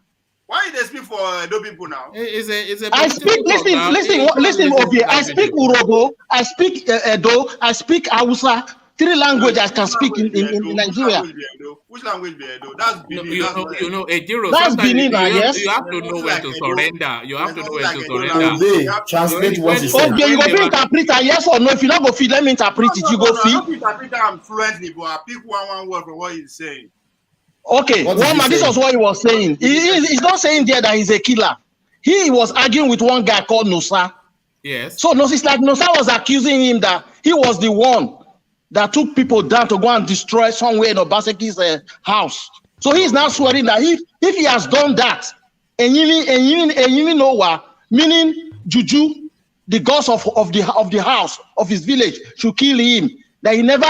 Why they speak for Edo people now? I speak. Listen, Ovie. I speak Urobo. I speak Edo. I speak Hausa. 3 languages I can speak in Nigeria. Which language be Edo? That's Benin. Ejiro, that's Benin, yes. You have to know when to surrender. You have to know when to surrender. Translate what you say. Okay, you go be interpreter, yes or no? If you don't go feed, let me interpret it. You go feed. I don't interpret am fluently, but I pick one word from what he's saying. Okay, one man, this was what he was saying. He's not saying there that he's a killer. He was arguing with one guy called Nosa. Yes. So it's like Nosa was accusing him that he was the one that took people down to go and destroy somewhere in Obaseki's house. So he's now swearing that if he has done that, and you know what, meaning Juju, the gods of the house of his village, should kill him. That he never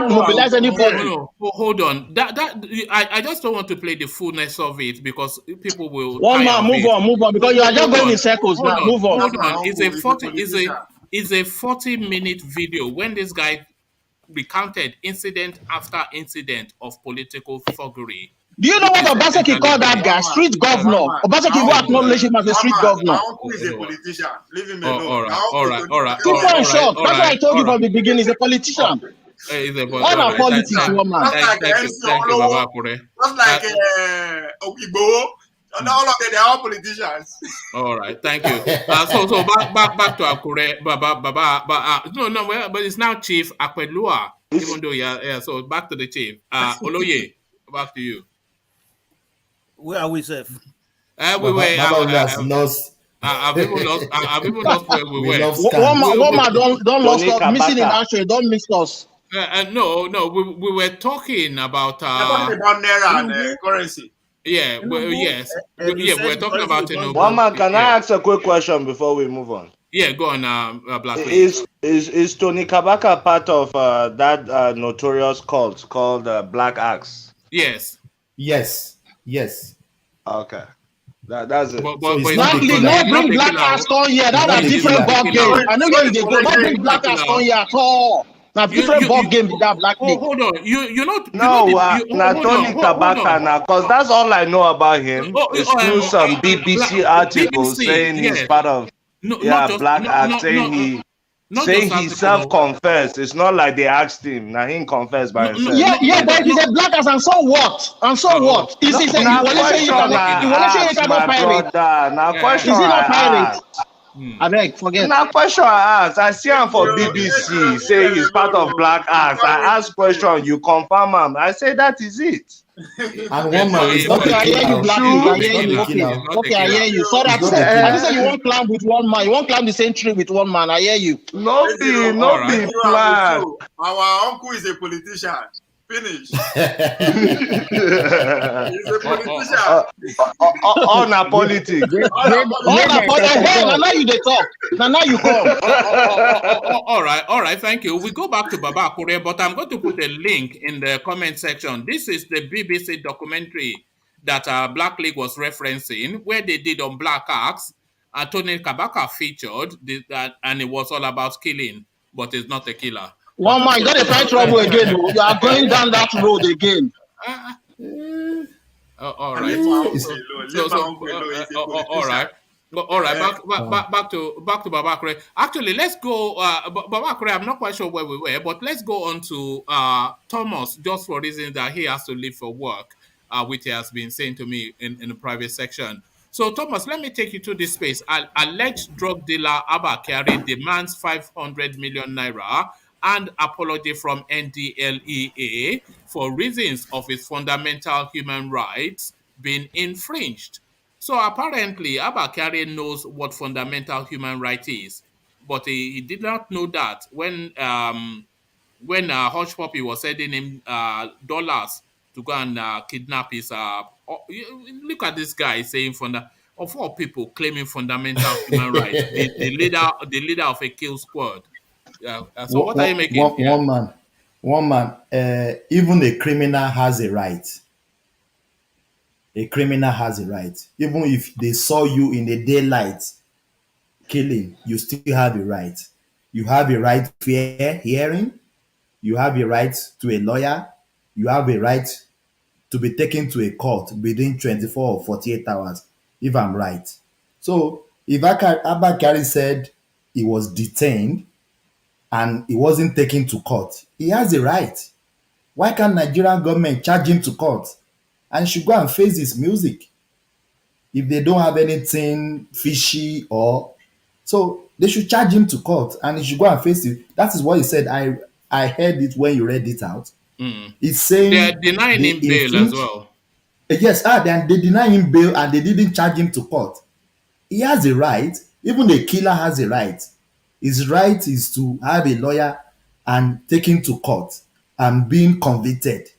mobilized anybody. No, hold on. I just don't want to play the fullness of it because people will. One man, move on, because you are just going in circles now. Move on. Hold on. It's a 40-minute video when this guy recounted incident after incident of political thuggery. Do you know what Obaseki called that guy? Street governor. Obaseki will acknowledge him as a street governor. Who is a politician? Leave him alone. All right. Keep on short. That's what I told you from the beginning. He's a politician. All our politics, woman. Thank you, Baba Akure. Just like Okibo. All of them, they are all politicians. All right, thank you. So back to Akure, Baba. No, but it's now Chief Akpelua. Even though so back to the chief. Oloye, back to you. Where are we safe? We were. I've even lost where we were. One don't lost us. Missing in action. Don't miss us. No. We were talking about. Talking about naira and currency. Yeah. Well, yes. We're talking about. One man, can I ask a quick question before we move on? Yeah, go on. Black. Is Tony Kabaka part of that notorious cult called Black Axe? Yes. Okay. That's it. But not bring Black Axe on here. That's a different ball game. I know where they go. Not bring Black Axe on here at all. Now different ball game with that black thing. Hold on. You're not. Tony Kabaka now, because that's all I know about him. It's through some BBC articles saying he's part of Black Axe, saying he Not saying just he Article. self-confessed. It's not like they asked him. Now he confessed by himself. Yeah, but he's a black ass, and so what? And so what? Is he saying Now Iwole question I asked, my pirate? brother. Now question Is he not I pirate? asked. I beg, forget. Now question I asked. I see him for BBC. Say he's part of Black Axe. I ask question. You confirm him. I say that is it. And one man is not Okay, a I hear you, killer. Black. I hear you. Okay, I hear you. Sorry, I just say you won't climb with one man. You won't climb the same tree with one man. I hear you. No be plan. Our uncle is a politician. Finish. He's a politician. On a politics. Now you dey talk. Now you come. All right. Thank you. We go back to Baba Akure, but I'm going to put a link in the comment section. This is the BBC documentary that Black League was referencing, where they did on Black Axe. Tony Kabaka featured that, and it was all about killing, but it's not a killer. One man, you got to find trouble again. You are going down that road again. All right. All right. Back to Baba Akure. Actually, let's go. Baba Akure, I'm not quite sure where we were, but let's go on to Thomas, just for reasons that he has to leave for work, which he has been saying to me in the private section. So, Thomas, let me take you to this space. Alleged drug dealer Abba Kyari demands 500 million naira and apology from NDLEA for reasons of his fundamental human rights being infringed. So apparently, Abba Kyari knows what fundamental human right is, but he did not know that when Hush Puppy was sending him dollars to go and kidnap his. Look at this guy saying of all people claiming fundamental human rights, the leader of a kill squad. So what are you making? One man. Even a criminal has a right. A criminal has a right. Even if they saw you in the daylight killing, you still have a right. You have a right to fair hearing. You have a right to a lawyer. You have a right to be taken to a court within 24 or 48 hours, if I'm right. So if Abba Kyari said he was detained and he wasn't taken to court, he has a right. Why can't Nigerian government charge him to court and should go and face his music if they don't have anything fishy or so they should charge him to court and he should go and face it. That is what he said. I heard it when you read it out. It's saying they're denying him bail as well. Yes, then they deny him bail and they didn't charge him to court. He has a right. Even a killer has a right. His right is to have a lawyer and take him to court and being convicted.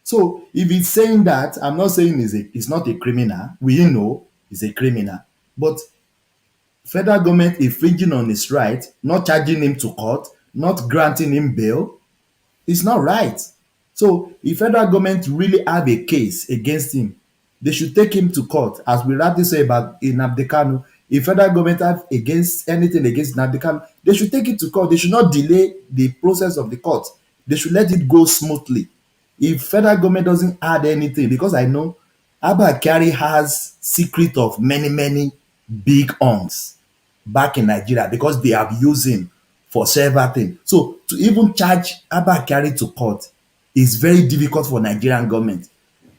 So if he's saying that, I'm not saying he's not a criminal. We know he's a criminal. But federal government infringing on his right, not charging him to court, not granting him bail, it's not right. So if federal government really have a case against him, they should take him to court. As we rightly say about Nnamdi Kanu, if federal government have anything against Nnamdi Kanu, they should take it to court. They should not delay the process of the court. They should let it go smoothly. If federal government doesn't add anything, because I know Abba Kyari has secret of many big arms back in Nigeria because they have used him for several things. So to even charge Abba Kyari to court is very difficult for Nigerian government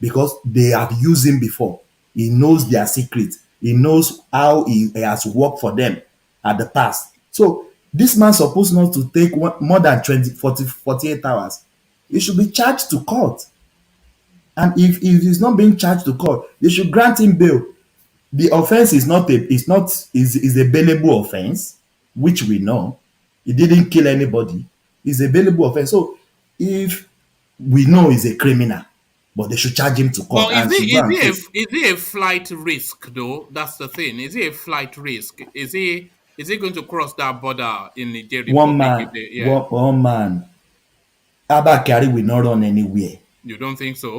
because they have used him before. He knows their secret. He knows how he has worked for them at the past. So this man supposed not to take more than 48 hours. He should be charged to court. And if he's not being charged to court, they should grant him bail. The offense is a bailable offense, which we know. He didn't kill anybody. It's a bailable offense. So if we know he's a criminal, but they should charge him to court. Well, is he a flight risk though? That's the thing. Is he a flight risk? Is he going to cross that border in Nigeria? One man. Abba Kyari will not run anywhere. You don't think so?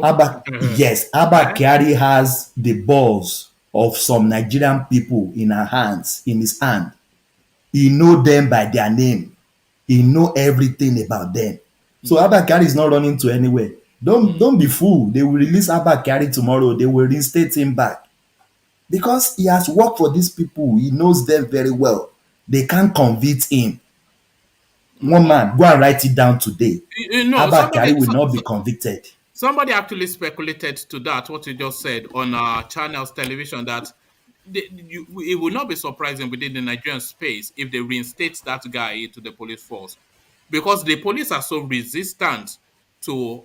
Yes, Abba Kyari has the balls of some Nigerian people in his hand. He know them by their name. He know everything about them. So Abba Kyari is not running to anywhere. Don't be fooled. They will release Abba Kyari tomorrow. They will reinstate him back. Because he has worked for these people. He knows them very well. They can't convict him. One man, go and write it down today. No, Abba Kyari will not be convicted. Somebody actually speculated to that, what you just said on channels television, that it will not be surprising within the Nigerian space if they reinstate that guy into the police force, because the police are so resistant to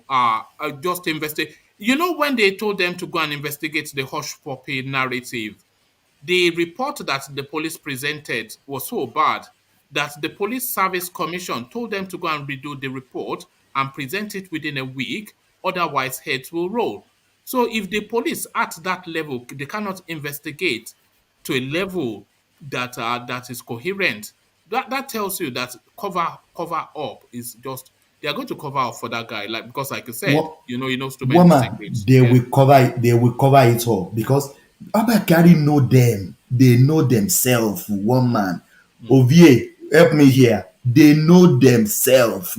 just investigate. You know, when they told them to go and investigate the hush puppy narrative, the report that the police presented was so bad that the Police Service Commission told them to go and redo the report and present it within a week, otherwise heads will roll. So if the police at that level, they cannot investigate to a level that that is coherent, that tells you that cover up is just, they are going to cover up for that guy, like, because like you said, he knows too many Woman, secrets. they will cover it all, because Abba Kyari know them. They know themselves. One man. Ovie, help me here. They know themselves.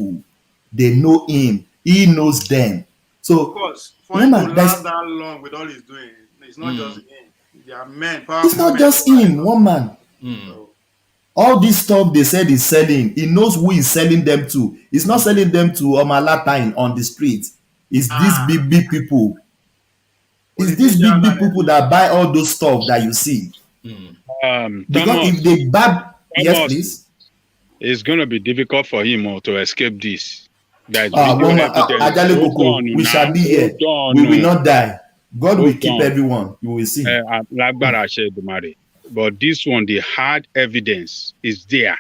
They know him. He knows them. So, of course, for him to last that long with all he's doing, it's not just him. There are men. It's not just him. One man. All this stuff they said is selling. He knows who is selling them to. He's not selling them to Omalatine on the street. It's these big people. It's these big people that buy all those stuff that you see. Because Thomas, if they buy, yes, please. It's going to be difficult for him to escape this. There is we shall be here. We will not die. God will keep everyone. You will see. But this one, the hard evidence is there.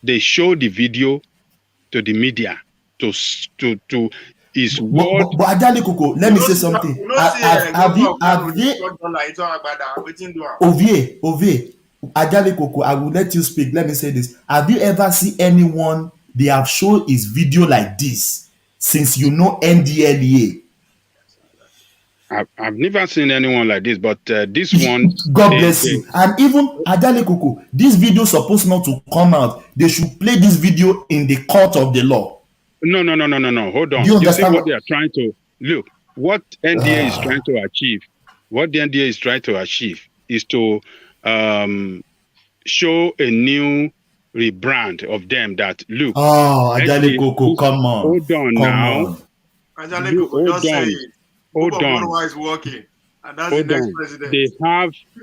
They show the video to the media to his word. But Ajale Koko, let me say something. Ovie, Ajale Koko, I will let you speak. Let me say this. Have you ever seen anyone they have shown his video like this since you know NDLEA? I've never seen anyone like this, but this one. God bless you. And even Ajale Koko, this video supposed not to come out. They should play this video in the court of the law. No. Hold on. You see what they are trying to look. What NDA is trying to achieve. What the NDA is trying to achieve is to show a new rebrand of them. That look. Oh, Ajale Koko, come on. Hold on now. Ajale Koko, just say it. Hold on. Working, and that's the next president.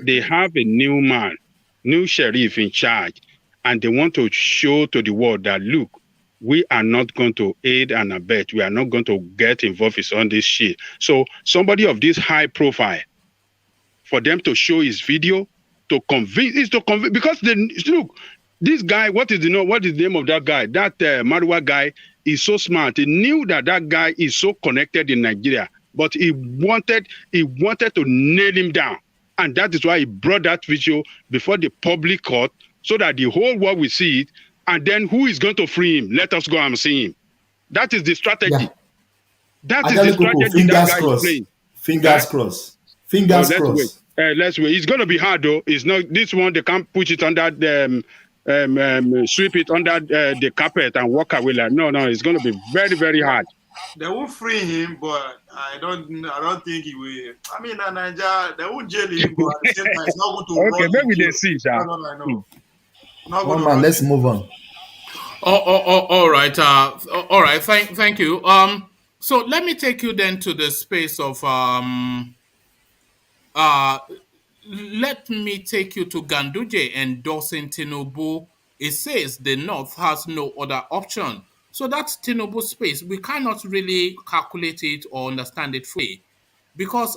They have a new man, new sheriff in charge, and they want to show to the world that look, we are not going to aid and abet. We are not going to get involved in this shit. So somebody of this high profile, for them to show his video, to convince because look, this guy, what is the name of that guy? That Marwa guy is so smart. He knew that guy is so connected in Nigeria. But he wanted to nail him down. And that is why he brought that video before the public court so that the whole world will see it. And then who is going to free him? Let us go and see him. That is the strategy. Yeah. That is the strategy that guy is playing. Fingers crossed. Fingers crossed. Let's wait. It's going to be hard, though. It's not this one. They can't put it under sweep it under the carpet and walk away. Like no. It's going to be very, very hard. They won't free him, but I don't think he will. I mean, in Nigeria, they won't jail him, but at the same time, it's not going to. Okay, maybe they see, I know. One man, let's move on. All right. All right. Thank you. So let me take you then to the space of let me take you to Ganduje endorsing Tinubu. It says the North has no other option. So that's Tinubu space. We cannot really calculate it or understand it fully because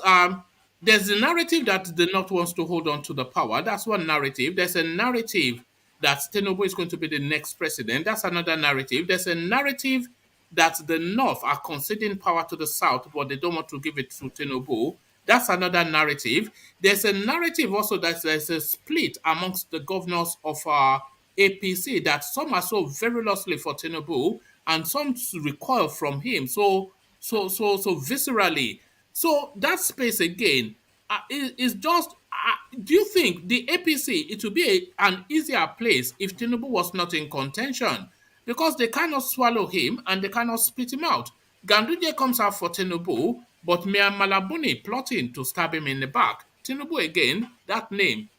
there's a narrative that the North wants to hold on to the power. That's one narrative. There's a narrative that Tinubu is going to be the next president. That's another narrative. There's a narrative that the North are conceding power to the South, but they don't want to give it to Tinubu. That's another narrative. There's a narrative also that there's a split amongst the governors of APC, that some are so verilously for Tinubu and some recoil from him so viscerally. So that space again is just. Do you think the APC, it would be an easier place if Tinubu was not in contention? Because they cannot swallow him and they cannot spit him out. Ganduje comes out for Tinubu, but Mia Malabuni plotting to stab him in the back. Tinubu again, that name.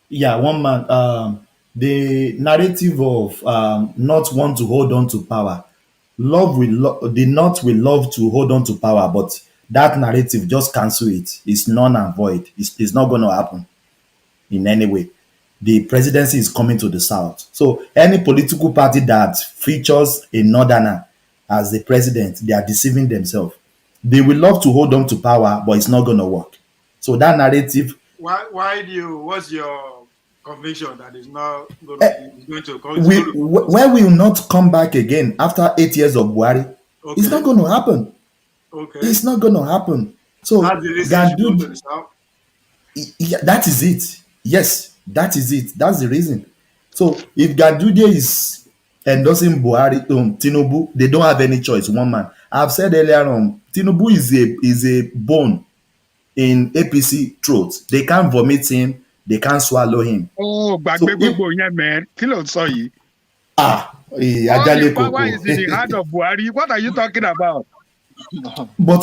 Yeah, one man. the narrative of not want to hold on to power. The North will love to hold on to power, but that narrative just cancel it. It's non and void. It's not going to happen in any way. The presidency is coming to the South. So any political party that features a northerner as the president, they are deceiving themselves. They will love to hold on to power, but it's not going to work. So that narrative. What's your conviction that is not going to where will not come back again after 8 years of Buhari? Okay. It's not going to happen. Okay. It's not going to happen. So Ganduje, yeah, that is it. Yes, that is it. That's the reason. So if Ganduje is endorsing Buhari, Tinubu, they don't have any choice. One man. I've said earlier on, Tinubu is a bone in APC throat. They can't vomit him. They can't swallow him. Oh, man. Kill sorry. All the power is in the hand of Buhari. What are you talking about? But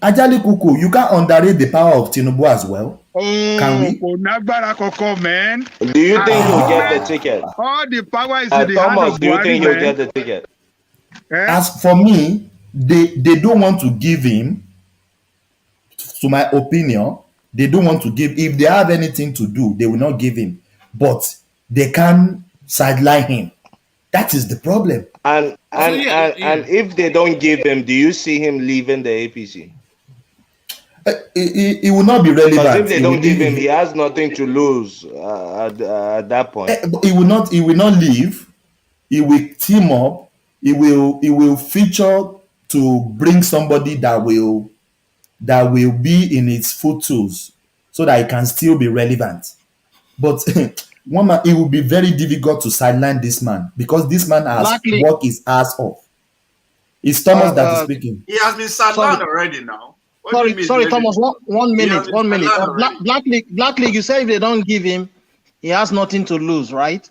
Ajali Kuku, you can't underrate the power of Tinubu as well. Can we? Man. Do you think he'll get the ticket? All the power is in the hand of Buhari. Do you think he'll get the ticket? As for me, they don't want to give him. To my opinion, they don't want to give. If they have anything to do, they will not give him. But they can sideline him. That is the problem. And if they don't give him, do you see him leaving the APC? It will not be relevant. Because if they don't give him, he has nothing to lose at that point. He will not leave. He will team up. He will feature to bring somebody that will be in its footstools so that it can still be relevant. But one man, it will be very difficult to sideline this man because this man has worked his ass off. It's Thomas that is speaking. He has been sidelined already now. Sorry, Thomas. One minute. Black League. You say if they don't give him, he has nothing to lose, right?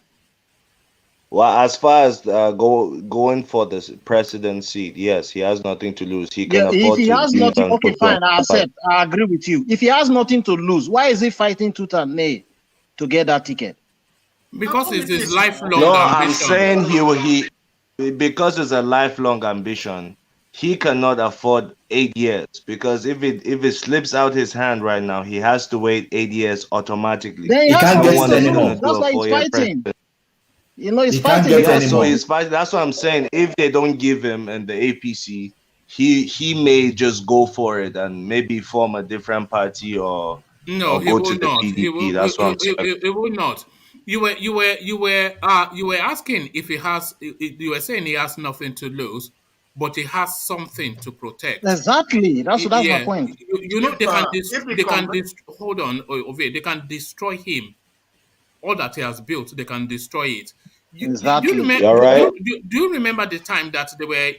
Well, as far as going for the presidency, yes, he has nothing to lose. He can afford if he has nothing, okay, fine. I accept. I agree with you. If he has nothing to lose, why is he fighting tooth and nail to get that ticket? Because it's his lifelong ambition. I'm saying because it's a lifelong ambition. He cannot afford 8 years because if it slips out his hand right now, he has to wait 8 years automatically. Then he can't get it anymore. That's why he's fighting. You know, he's fighting. So he's fighting. That's what I'm saying. If they don't give him and the APC, he may just go for it and maybe form a different party or go to the PDP. That's what I'm saying. It will not. You were asking if he has. You were saying he has nothing to lose, but he has something to protect. Exactly. That's my point. You know, they can hold on, Ove, they can destroy him. All that he has built, they can destroy it. Exactly. Do you remember the time that they were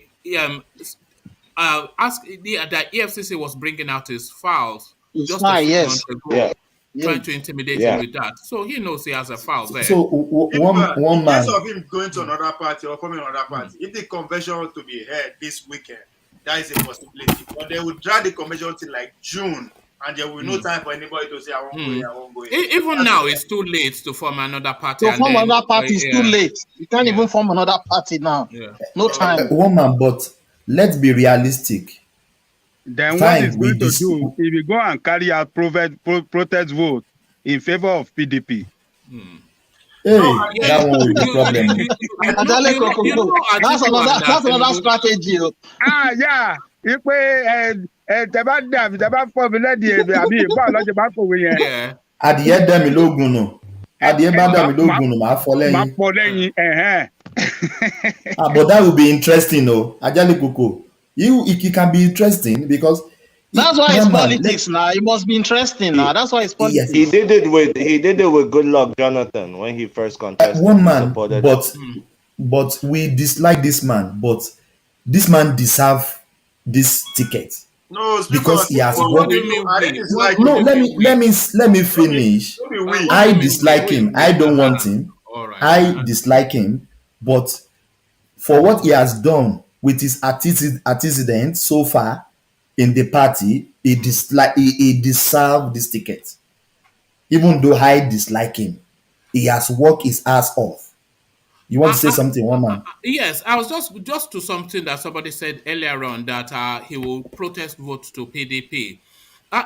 that EFCC was bringing out his files just a few months ago, trying to intimidate him with that? So he knows he has a file there. So one man. In case of him going to another party or coming to another party, if the convention was to be held this weekend, that is a possibility. But they would drag the convention till like June. And there will be no time for anybody to say, I won't go. Even now, it's too late to form another party. To form another party is too late. You can't even form another party now. Yeah. No time. Woman, but let's be realistic. Then what is going to do if you go and carry out protest vote in favor of PDP? Hey, that one will be problem. That's another strategy. Yeah. If we adìyẹ dá mi lógun nù adìyẹ bá dá mi lógun nù máa fọ́ lẹ́yìn. But that will be interesting o Ajali Koko. It can be interesting because that's why it's politics now. It must be interesting now. That's why it's politics. He did it with Goodluck Jonathan when he first contested. One man, but we dislike this man. But this man deserves this ticket. No, because he has worked. No, let me finish. I dislike him. I don't want him. I dislike him. But for what he has done with his antecedents so far in the party, he deserves this ticket. Even though I dislike him. he has worked his ass off. You want to say something, one man? Yes, I was just to something that somebody said earlier on that he will protest votes to PDP.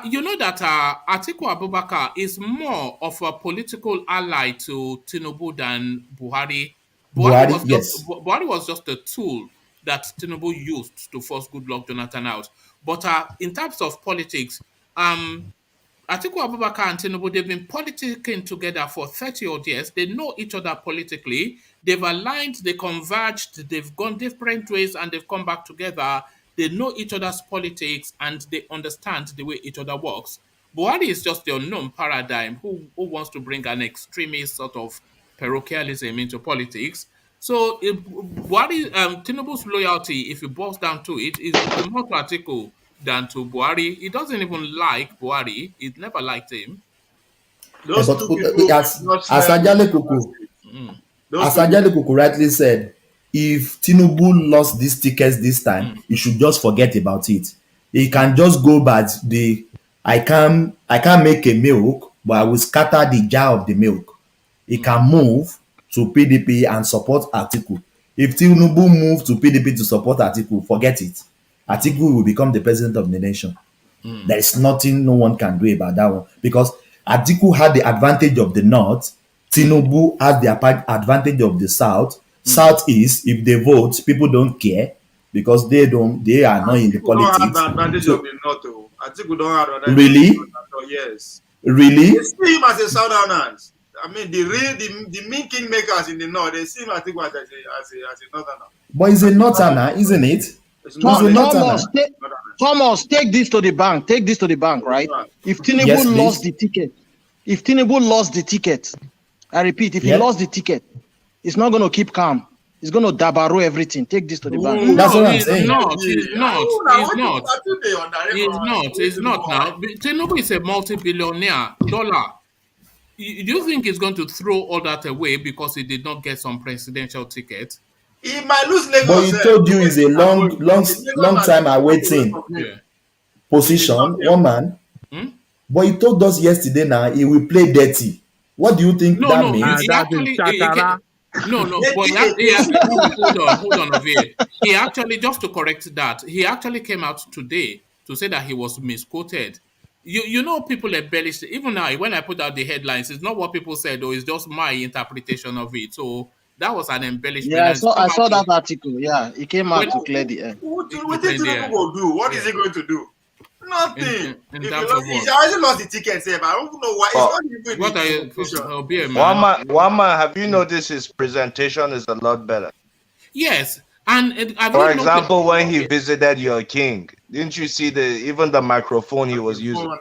You know that Atiku Abubakar is more of a political ally to Tinubu than Buhari. Buhari, yes. Buhari was just a tool that Tinubu used to force Goodluck Jonathan out. But in terms of politics, Atiku Abubakar and Tinubu, they've been politicking together for 30 odd years. They know each other politically. They've aligned, they converged, they've gone different ways and they've come back together. They know each other's politics and they understand the way each other works. Buhari is just the unknown paradigm who wants to bring an extremist sort of parochialism into politics. So Buhari, Tinubu's loyalty, if it boils down to it, is more to Atiku than to Buhari. He doesn't even like Buhari. He never liked him. Those but two people, as Ajale Kuku rightly said, if Tinubu lost these tickets this time, he should just forget about it. He can just go back. I can't make a milk, but I will scatter the jar of the milk. He can move to PDP and support Atiku. If Tinubu move to PDP to support Atiku, forget it. Atiku will become the president of the nation. There is nothing no one can do about that one because Atiku had the advantage of the north. Tinubu has the advantage of the south. Southeast, if they vote, people don't care because they are not in the politics. Don't have the advantage of the north. Atiku don't have the really? Yes. Really? They see him as a southerners. I mean, the main kingmakers in the north, they see him as a northerner. But he's a northerner, isn't it? Thomas, take this to the bank. Take this to the bank, right? If Tinubu lost the ticket, I repeat, if he lost the ticket, he's not going to keep calm. He's going to dabaro everything. Take this to the bank. That's what I'm saying. He's not now. Tinubu is a multi-billionaire dollar. Do you think he's going to throw all that away because he did not get some presidential ticket? He might lose Lagos. But he told you it's a long time awaiting position, one man. But he told us yesterday now he will play dirty. What do you think that means? Hold on, Ovie. He actually, just to correct that, he actually came out today to say that he was misquoted. You know, people embellish. Even now, when I put out the headlines, it's not what people said, though. It's just my interpretation of it. So that was an embellishment. Yeah, I saw that article. Yeah, he came out to clear the air. What is Tinubu going to do? What is he going to do? Nothing. In terms of he already lost the ticket, but I don't know why. One man, have you noticed his presentation is a lot better? Yes. And for example, when he visited your king, didn't you see even the microphone he was using?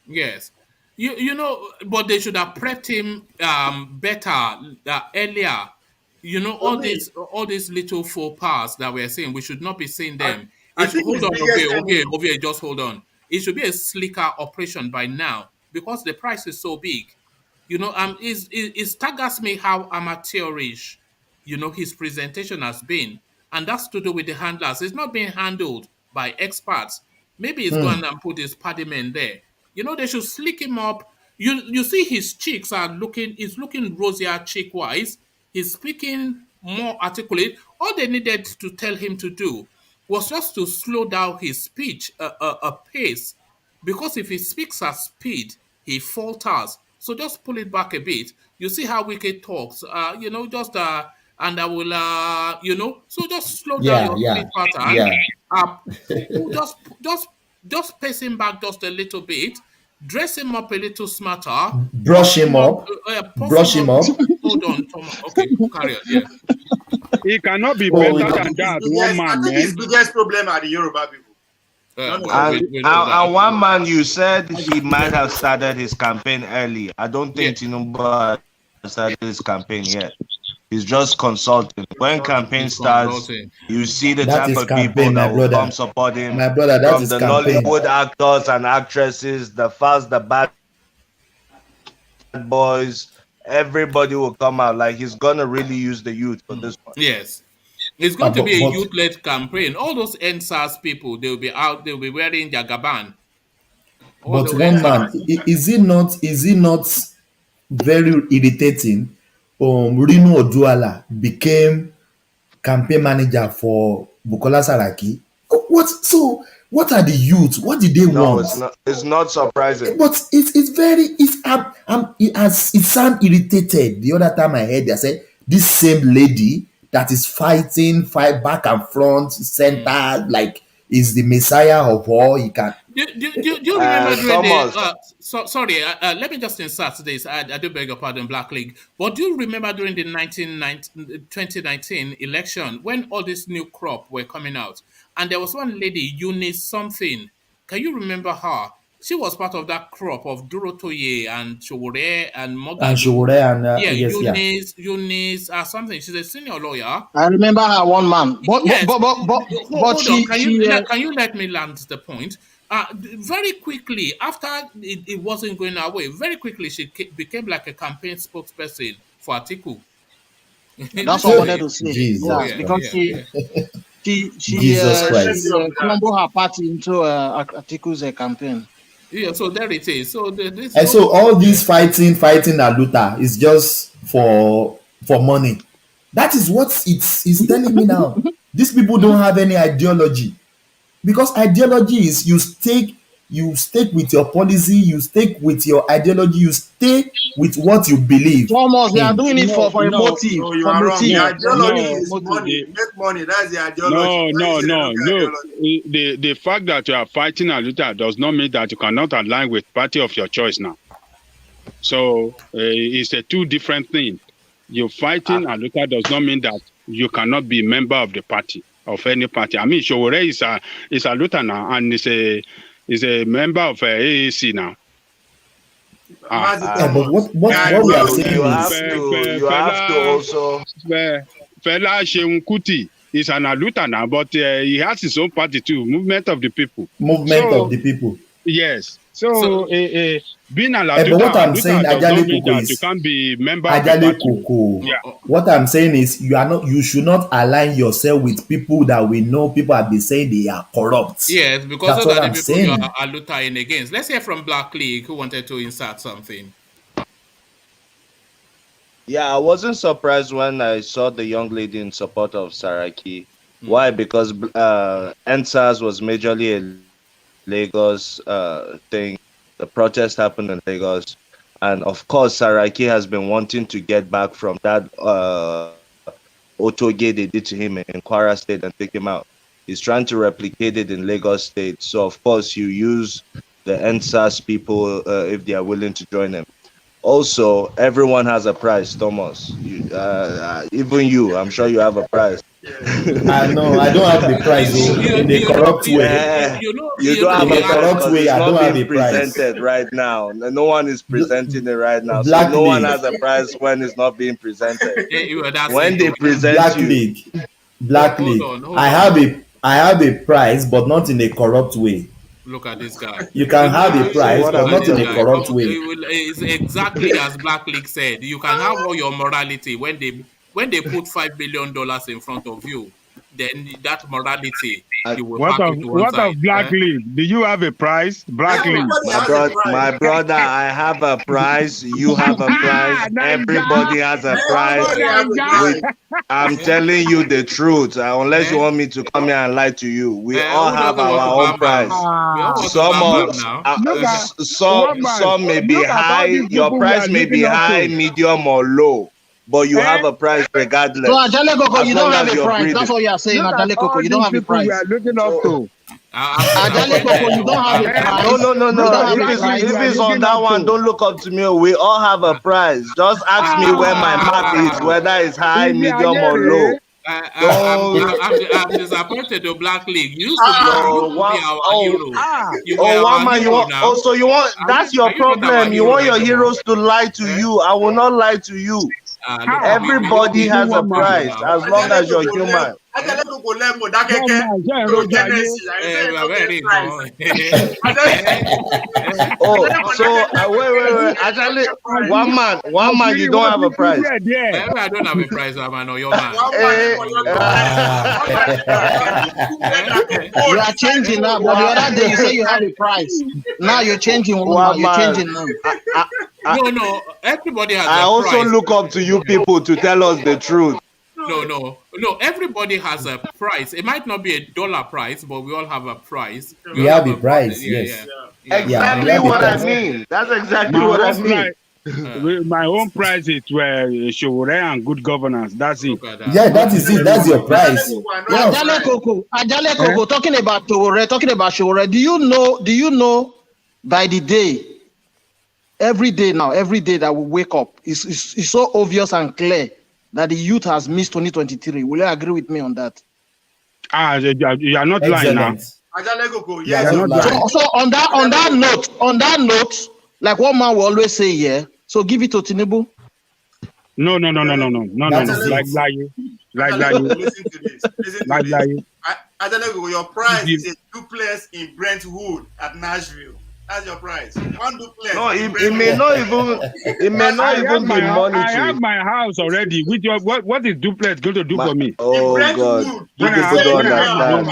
Yes. You know, but they should have prepped him better earlier. You know, all these little faux pas that we're seeing, we should not be seeing them. Hold on, just hold on. It should be a slicker operation by now because the price is so big. You know, it staggers me how amateurish, you know, his presentation has been. And that's to do with the handlers. It's not being handled by experts. Maybe he's going and put his paddyman there. You know, they should slick him up. You see his cheeks he's looking rosier cheek-wise. He's speaking more articulate. All they needed to tell him to do was just to slow down his speech a pace. Because if he speaks at speed, he falters. So just pull it back a bit. You see how Wike talks, you know, just, and I will, you know, so just slow down your speech pattern. Just pace him back just a little bit. Dress him up a little smarter. Brush him up. Hold on, Thomas. Okay, carry on. Yeah. He cannot be better than that. One man, man. His biggest problem are the Yoruba people. And one man, you said he might have started his campaign early. I don't think Tinubu started his campaign yet. He's just consulting. When campaign starts, you see the type of people that will come support him. My brother, that is the campaign. Nollywood actors and actresses, the fast, the bad boys. Everybody will come out. Like, he's gonna really use the youth for this one. Yes. It's going to be a youth-led campaign. All those NSAS people, they'll be out, they'll be wearing their gaban. But one man, is he not very irritating. Rino Oduala became campaign manager for Bukola Saraki. What are the youth? What did they want? It's not surprising. But it's very it sound irritated. The other time I heard, they said this same lady that is fight back and front, center, like is the messiah of all. He can. Do you remember during the sorry, let me just insert this. I do beg your pardon, Black League. But do you remember during the 2019 election when all this new crop were coming out, and there was one lady, Eunice something. Can you remember her? She was part of that crop of Durotoye and Showore and Morgan. And Showore and Eunice something. She's a senior lawyer. I remember her, one man. But can you let me land the point? Very quickly, after it wasn't going away, very quickly she became like a campaign spokesperson for Atiku. That's what I wanted to say. Because she crumbled her party into Atiku'S campaign. Yeah, so there it is. So so all this fighting Aluta is just for money. That is what it's telling me now. These people don't have any ideology, because ideology is you stick with your policy, you stick with your ideology, you stay with what you believe. Thomas, they are doing it for a motive. No, you are wrong. The ideology is money. Make money. That's the ideology. No. The fact that you are fighting Aluta does not mean that you cannot align with party of your choice now. So it's a two different thing. You fighting Aluta does not mean that you cannot be a member of the party, of any party. I mean, Showore is Aluta now, and is a member of AAC now. But what we are saying you have to also. Fela Sheun Kuti is an Aluta now, but he has his own party too, Movement of the People. Of the People. Yes. So being an Aluta, but what I'm saying, you can't be member of the party. Yeah. What I'm saying is you should not align yourself with people that we know people have been saying they are corrupt. Yes, because that's those what are I'm the people saying. you are Aluta in against. Let's hear from Black League who wanted to insert something. Yeah, I wasn't surprised when I saw the young lady in support of Saraki. Why? Because NSAS was majorly a Lagos thing. The protest happened in Lagos, and of course Saraki has been wanting to get back from that Otoge they did to him in Kwara State and take him out. He's trying to replicate it in Lagos State, so of course you use the NSAS people if they are willing to join him. Also, everyone has a price, Thomas. Even you, I'm sure you have a price. I know, I don't have the price in a corrupt way. You don't have a corrupt way. I don't have a price. Presented right now. No one is presenting it right now. So no one has a price when it's not being presented. When they present Black League. I have a price, but not in a corrupt way. Look at this guy. You can have a price, but not in a corrupt way. It's exactly as Black League said. You can have all your morality when they put $5 billion in front of you. Then that morality, you will what of Black League? Do you have a price, Black League? My brother, I have a price. You have a price. Everybody has a price. I'm telling you the truth. Unless you want me to come here and lie to you, we all have our own price. Some may be high. Your price may be high, medium, or low. But you have a price regardless. So Ajale Koko, you don't have a price. That's what you are saying, Ajale Koko. You don't have a price. We are looking up to. Ajale Koko, you don't have a price. No. If it's on that one, don't look up to me. We all have a price. Just ask me where my mark is, whether it's high, medium, or low. I'm disappointed to Black League. You used to be our hero. One man, you want? So you want? That's your problem. You want your heroes to lie to you. I will not lie to you. Everybody has a price as long as you're human. Wait. Actually, one man, you don't have a price. I don't have a price, man, or your man. You are changing now, but the other day you say you have a price. Now you're changing. You're changing now. No. Everybody has I a also price. look up to you people to tell us the truth. No. Everybody has a price. It might not be a dollar price, but we all have a price. We have a price, Yeah, yes. Exactly Yeah, what I because mean. That's exactly My what I own mean. my own price is Showore and good governance. That's it. yeah, that is it. That's your price. Yeah. Ajale Koko, talking about Showore. Do you know by the day, every day that we wake up, it's so obvious and clear that the youth has missed 2023. Will you agree with me on that? You are not lying now. Ajale Koko, You are not lying. So on that note, like one man will always say, yeah. So give it to Tinubu. No. Listen to this. Ajale Koko, your price is a duplex in Brentwood at Nashville. That's your price. One duplex. No, it may not even be monetary. I have my house already. With your what is duplex going to do for me? Oh God, you people don't understand.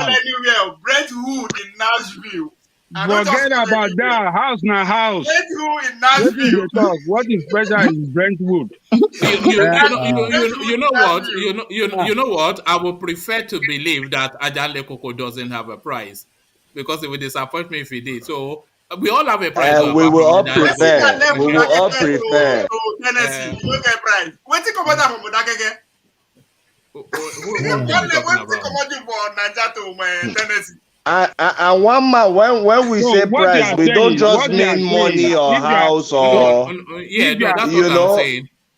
Brentwood in Nashville. Forget about that. House now house. Brentwood in Nashville. What is special in Brentwood? You know what? I would prefer to believe that Ajale Koko doesn't have a price, because it would disappoint me if he did. So we all have a price. We will all prefer. We will all prefer. Tennessee, you get price. What's it come out from Modakeke? And one man, when we say price, we don't just mean money or house or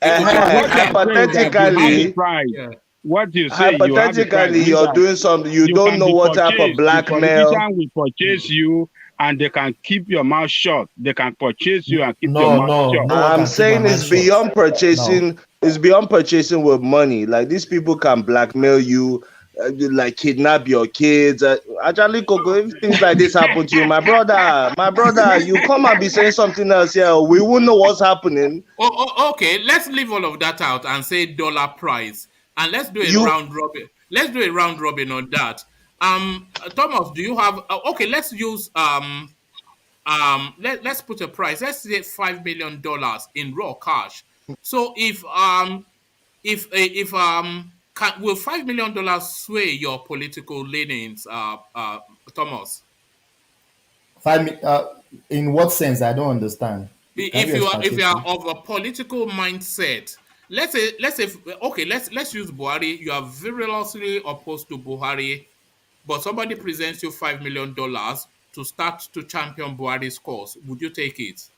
hypothetically. What you say? Hypothetically, you're doing something. You don't know what type of blackmail. The politician will purchase you, and they can keep your mouth shut. They can purchase you and keep your mouth shut. I'm saying it's beyond purchasing. It's beyond purchasing with money. Like, these people can blackmail you, like kidnap your kids. Actually, Koko, if things like this happen to you, my brother, you come and be saying something else here. We won't know what's happening. Okay, let's leave all of that out and say dollar price, and let's do a round robin. Let's do a round robin on that. Thomas, do you have? Okay, let's use let's put a price. Let's say $5 million in raw cash. So will $5 million sway your political leanings, Thomas? In what sense? I don't understand. If you are of a political mindset, let's use Buhari. You are virulently opposed to Buhari, but somebody presents you $5 million to start to champion Buhari's cause. Would you take it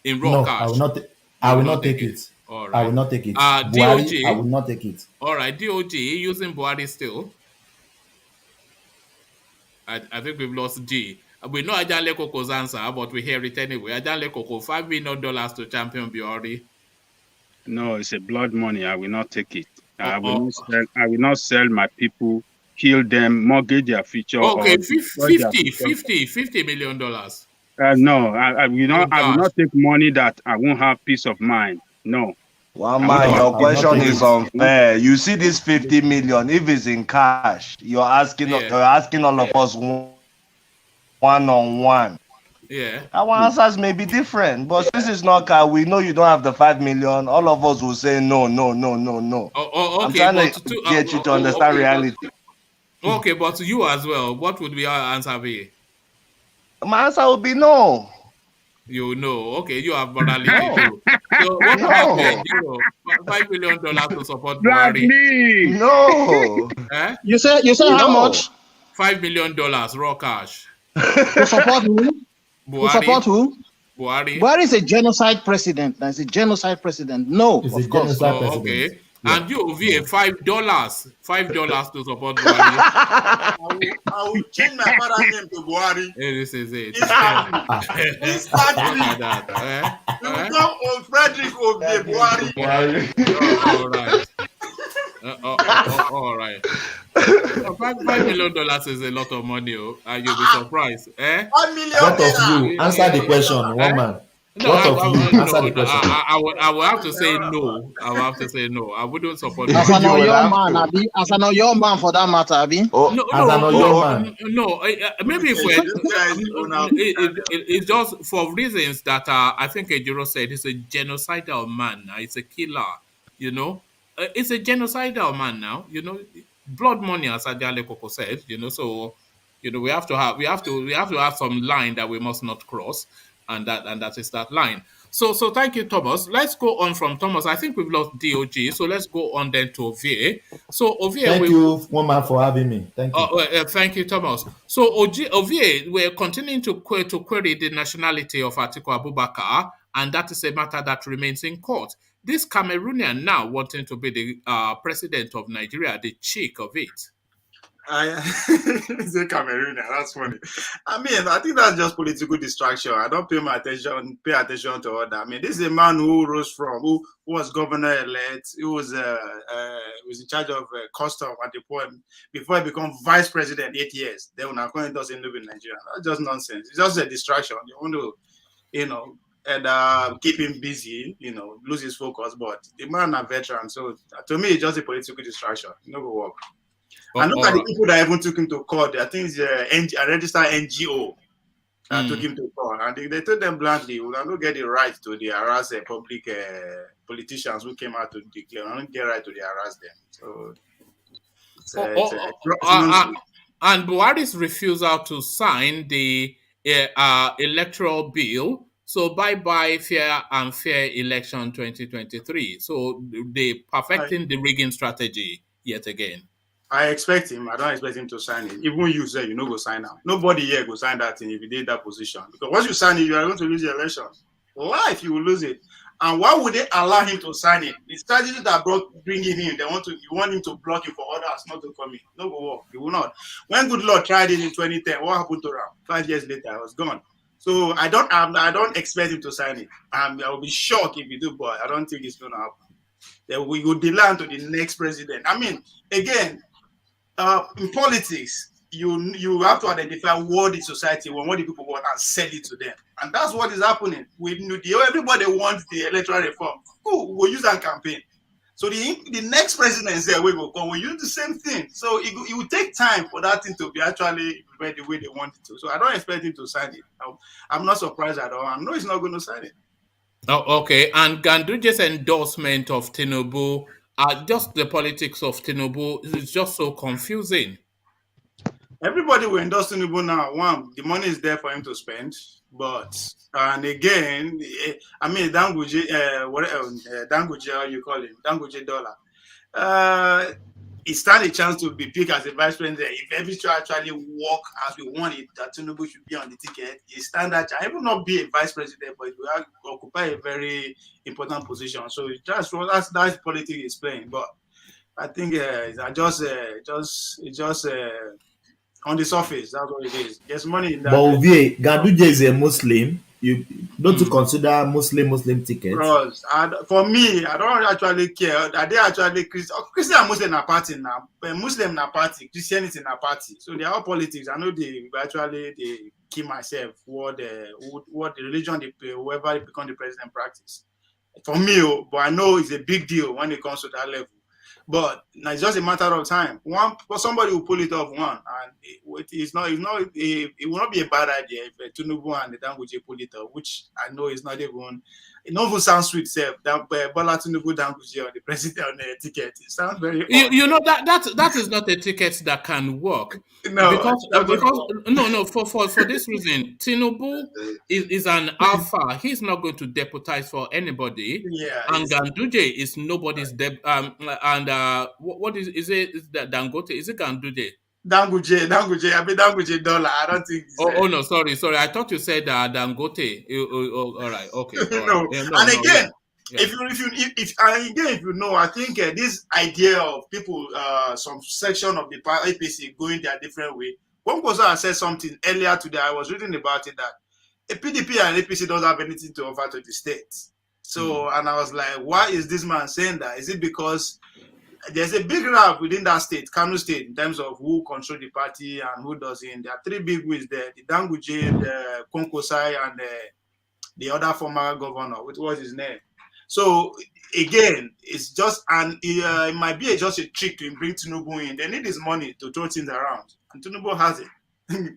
in raw cash? I will not. I will not take it. All right. I will not take it. DOJ, Buhari, I will not take it. All right, DOJ using Buhari still. I think we've lost G. We know Ajale Koko's answer, but we hear it anyway. Ajale Koko, $5 million to champion Buhari. No, it's a blood money. I will not take it. I will not sell my people, kill them, mortgage their future. Okay, $50 million. No, I will not take money that I won't have peace of mind. No. One man, your question is unfair. You see this 50 million, if it's in cash, you're asking all of us one-on-one. Yeah. Our answers may be different, but since it's not cash, we know you don't have the 5 million. All of us will say no. Okay, I'm trying to get you to understand reality. Okay, but you as well, what would be our answer be? My answer would be no. You know, okay, you have morality too. So what about $5 million to support Buhari? No. You say how much? $5 million raw cash. To support who? Buhari. To support who? Buhari. Buhari is a genocide president. That's a genocide president. No, It's of a course. genocide Okay. president. And you VA $5 to support Buhari. I will change my father's name to Buhari. This is it. Instantly. You become on Frederick of the Buhari. All right. $5 million is a lot of money, and you'll be surprised. $1 million. What of you? Answer the question, one man. No, What of you? Answer the question. I will have to say no. I will have to say no. I wouldn't support As that. an Oyo man, Abi. As an Oyo man for that matter, Abi. No. Maybe if we're it's just for reasons that I think Ejiro said it's a genocidal man. It's a killer. You know, it's a genocidal man now. You know, blood money, as Adiale Koko said. You know, so we have to have some line that we must not cross, and that is that line. So thank you, Thomas. Let's go on from Thomas. I think we've lost DOG, so let's go on then to Ovie. So Ovie, thank you, woman, for having me. Thank you. Thank you, Thomas. So Ovie, we're continuing to query the nationality of Atiku Abubakar, and that is a matter that remains in court. This Cameroonian now wanting to be the president of Nigeria, the cheek of it. It's a Cameroonian. That's funny. I mean, I think that's just political distraction. I don't pay attention to all that. I mean, this is a man who rose from, who was governor elect, who was in charge of custom at the point before he became vice president 8 years. Then when Akon doesn't live in Nigeria, that's just nonsense. It's just a distraction. You want to, and keep him busy, lose his focus. But the man a veteran, so to me, it's just a political distraction. It never work. And look at the people that even took him to court. I think it's a registered NGO that took him to court. And they told them bluntly, we don't get the right to the harass public politicians who came out to declare. We don't get right to the harass them. So and Buhari's refusal to sign the electoral bill. So bye-bye fair and fair election 2023. So they perfecting the rigging strategy yet again. I expect him. I don't expect him to sign it. Even you say you go sign out. Nobody here go sign that thing if you did that position. Because once you sign it, you are going to lose the election. Life, you will lose it. And why would they allow him to sign it? The strategy that bring him in, you want him to block him for others not to come in. No go work. He will not. When Good Lord tried it in 2010, what happened to him? 5 years later, I was gone. So I don't expect him to sign it. I will be shocked if he do, but I don't think it's going to happen. Then we will delay to the next president. I mean, again, in politics, you have to identify what the society want, what the people want, and sell it to them. And that's what is happening. Everybody wants the electoral reform. Cool, we'll use that campaign. So the next president there we will come, we'll use the same thing. So it will take time for that thing to be actually read the way they want it to. So I don't expect him to sign it. I'm not surprised at all. I know he's not going to sign it. Oh, okay. And Ganduje's endorsement of Tinubu, just the politics of Tinubu is just so confusing. Everybody will endorse Tinubu now. One, the money is there for him to spend. And again, I mean, Ganduje, how you call him, Ganduje dollar. It stands a chance to be picked as a vice president. If everything actually work as we want it, that Tinubu should be on the ticket, it stands that chance. He will not be a vice president, but he will occupy a very important position. So that's politics is playing. But I think it's just on the surface. That's what it is. There's money in that. But Ganduje is a Muslim. You don't to consider Muslim tickets? Bros, for me, I don't actually care. Are they actually Christian? Christian and Muslim are party now. Muslim na party, Christianity na party. So they are politics. I know they keep myself what the religion whoever become the president practice. For me, but I know it's a big deal when it comes to that level. But it's just a matter of time. Somebody will pull it off and it will not be a bad idea if Tinubu and the Ganduje pull it off, which I know is not even. It don't even sound sweet, self. Bola Tinubu Ganduje on the president on the ticket. It sounds very. You know that is not a ticket that can work. No, because for this reason, Tinubu is an alpha. He's not going to deputize for anybody. Yeah, and Ganduje is nobody's what is it? Is that Dangote? Is it Ganduje? Ganduje. I mean Ganduje dollar. I don't think. Oh no, sorry. I thought you said Dangote. All right, okay. All right. And again, if you know, I think this idea of people, some section of the APC going their different way. One person said something earlier today. I was reading about it that a PDP and APC don't have anything to offer to the state. So, and I was like, why is this man saying that? Is it because there's a big gap within that state, Kano State, in terms of who control the party and who doesn't? There are three big ways there: the Ganduje, the Konkosai, and the other former governor, what was his name? So again, it's just it might be just a trick to bring Tinubu in. They need his money to throw things around, and Tinubu has it.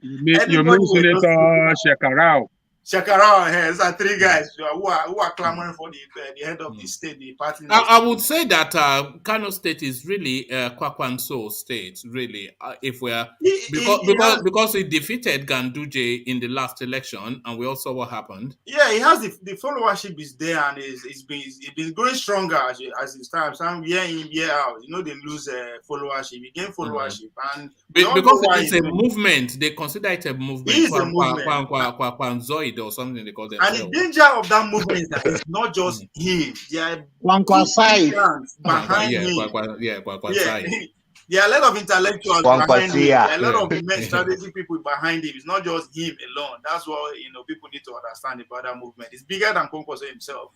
You mean Senator Shekarau? Shekarau, these are three guys who are clamoring for the head of the state, the party. I would say that Kano State is really a Kwakwanso state, really. If we're because he defeated Ganduje in the last election, and we all saw what happened. Yeah, he has the followership is there, and it's been growing stronger as it's time. Some year in, year out, they lose followership, he gain followership, and because it's a movement, they consider it a movement. It is a movement. Kwanzoid or something they call themselves. And the danger of that movement is that it's not just him. There are behind him. There are a lot of intellectuals behind him. There are a lot of strategic people behind him. It's not just him alone. That's what people need to understand about that movement. It's bigger than Kwankwaso himself.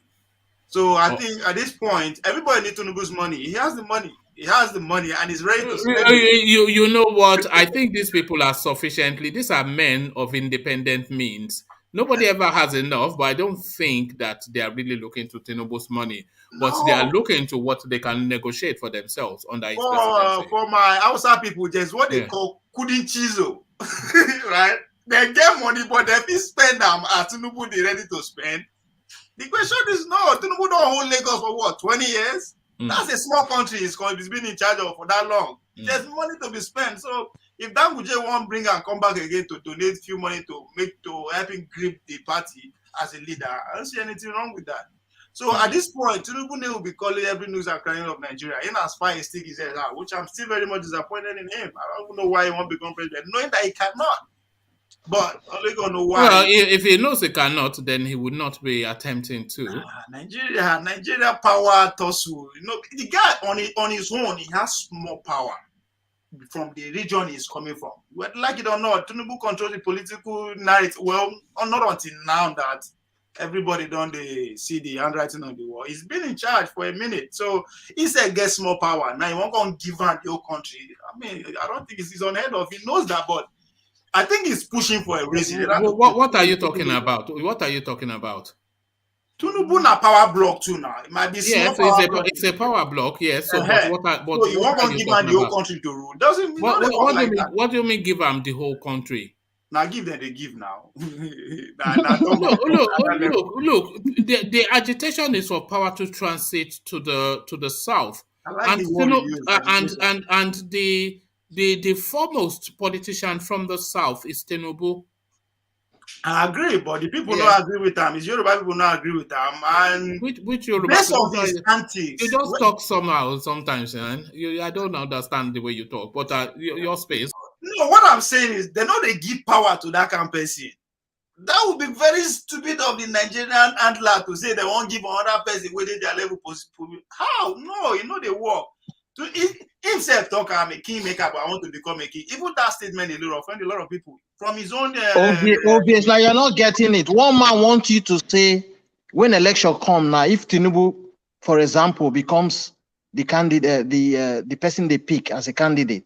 So I think at this point, everybody needs to lose money. He has the money. He has the money and he's ready to spend it. You know what? I think these people are sufficiently. These are men of independent means. Nobody ever has enough, but I don't think that they are really looking to Tinubu's money. But they are looking to what they can negotiate for themselves under his presidency. For my outside people, there's what they call kudin chizo, right? They get money, but they will spend them as Tinubu they ready to spend. The question is no, Tinubu don't hold Lagos for what, 20 years? That's a small country he's been in charge of for that long. There's money to be spent. So if Ganduje won't bring and come back again to donate few money to help him grip the party as a leader, I don't see anything wrong with that. So at this point, Tinubu will be calling every news and crying of Nigeria, in as far as stick his head out, which I'm still very much disappointed in him. I don't know why he won't become president, knowing that he cannot. But I don't know why. Well, if he knows he cannot, then he would not be attempting to. Nigeria power tussle. The guy on his own, he has more power from the region he's coming from. Whether like it or not, Tinubu controls the political narrative. Well, not until now that everybody don't see the handwriting on the wall. He's been in charge for a minute, so he said gets more power. Now he won't go and give out the whole country. I mean, I don't think he's unheard of. He knows that, but I think he's pushing for a race. What are you talking about? What are you talking about? Tinubu na power block too now. It might be small it's a power block, yes. So, so you want to give him the whole country to rule? Doesn't mean what do you mean give him the whole country? Now give them they give now. Look. The agitation is for power to transit to the south, and the foremost politician from the south is Tinubu. I agree, but the people don't agree with him. It's Yoruba people don't agree with him. And which Yoruba based on his antics, you just talk somehow sometimes, man. I don't understand the way you talk, but your space. No, what I'm saying is they know they give power to that person. That would be very stupid of the Nigerian handler to say they won't give another person within their level. How? No, they work. Himself talk, I'm a kingmaker, but I want to become a king. Even that statement will offend a lot of people from his own. Obviously, you're not getting it. One man wants you to say when election come now, if Tinubu, for example, becomes the candidate, the person they pick as a candidate,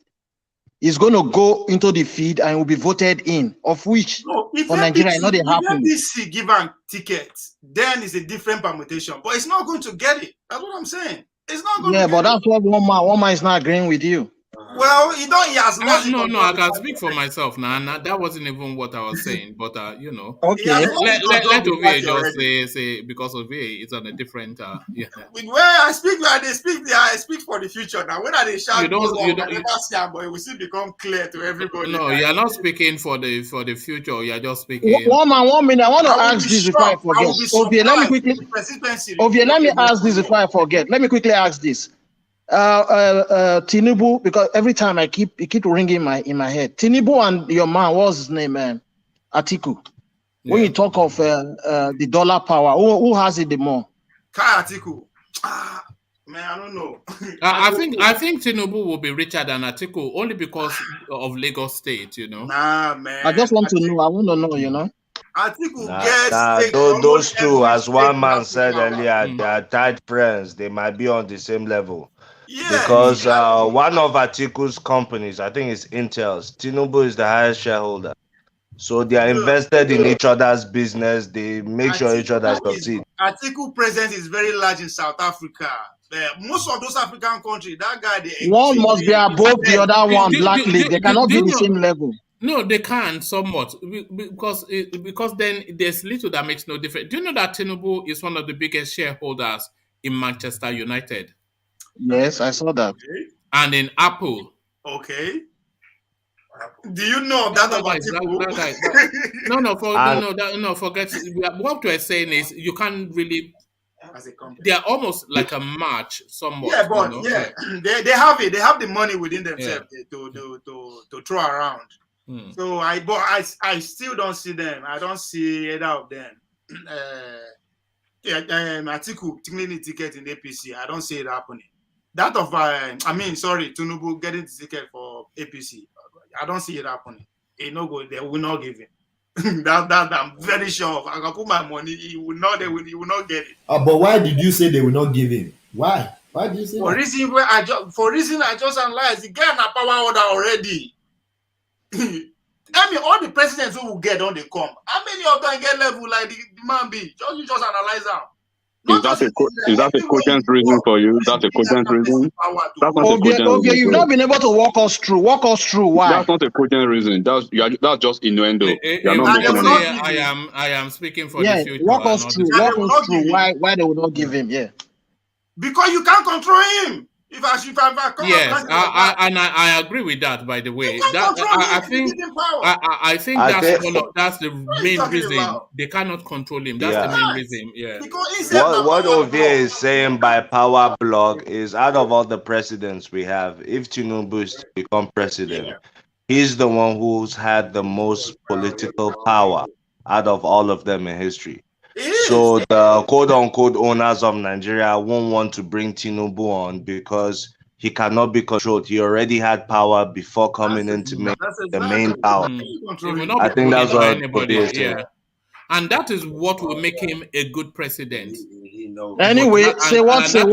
is going to go into the field and will be voted in, of which for Nigeria, not they happen. If NDC give him tickets, then it's a different permutation, but it's not going to get it. That's what I'm saying. It's not going to but that's what one man is not agreeing with you. Well, he has lost. No, I can speak for myself now. That wasn't even what I was saying, but Okay. Let Ovie just say because Ovie is on a different. Where I speak for the future now. When they shout, I never see him, but it will still become clear to everybody. No, you are not speaking for the future. You are just speaking. 1 minute. I want to ask this before I forget. Ovie, let me quickly. Ovie, let me ask this before I forget. Let me quickly ask this. Tinubu, because every time it keep ringing in my head. Tinubu and your man, what's his name, man? Atiku. When you talk of the dollar power, who has it the more? Atiku. Man, I don't know. I think Tinubu will be richer than Atiku only because of Lagos State, Nah, man. I just want to know. I want to know, Atiku those two, as one man said earlier, they are tight friends. They might be on the same level. Yeah. Because one of Atiku'S companies, I think it's Intel's, Tinubu is the highest shareholder. So they are invested in each other's business. They make sure each other succeed. Atiku'S presence is very large in South Africa. Most of those African countries, that guy, one must be above the other one. Blackly, they cannot be the same level. No, they can somewhat because then there's little that makes no difference. Do you know that Tinubu is one of the biggest shareholders in Manchester United? Yes, I saw that. Okay. And in Apple. Okay. Do you know that about No, forget. What we're saying is you can't really. They are almost like a match, somewhat. Yeah, but they have it. They have the money within themselves to throw around. So I still don't see them. I don't see either of them. Atiku taking the ticket in APC. I don't see it happening. That of Tinubu getting the ticket for APC. I don't see it happening. They will not give him. that I'm very sure of. I can put my money. He will not get it. But why did you say they will not give him? Why? Why did you say for that? reason I just analyzed. The guy has a power order already. I mean, all the presidents who will get on they come. How many of them get level like the man be? You just analyze them. Is that a cogent reason for you? That's a cogent reason. That's not a cogent reason. You've not been able to walk us through. Why? That's not a cogent reason. That's just innuendo. I am speaking for the future. Walk us through. Why they will not give him? Yeah. Because you can't control him. If I come yes, I agree with that. By the way, I think that's the main reason they cannot control him. That's the main reason. Yeah. What Ovie is saying by power block is, out of all the presidents we have, if Tinubu is to become president, he's the one who's had the most political power out of all of them in history. So the quote-unquote owners of Nigeria won't want to bring Tinubu on because he cannot be controlled. He already had power before coming in to make the main power. I think that's what anybody is saying. And that is what will make him a good president. Anyway, say what? Then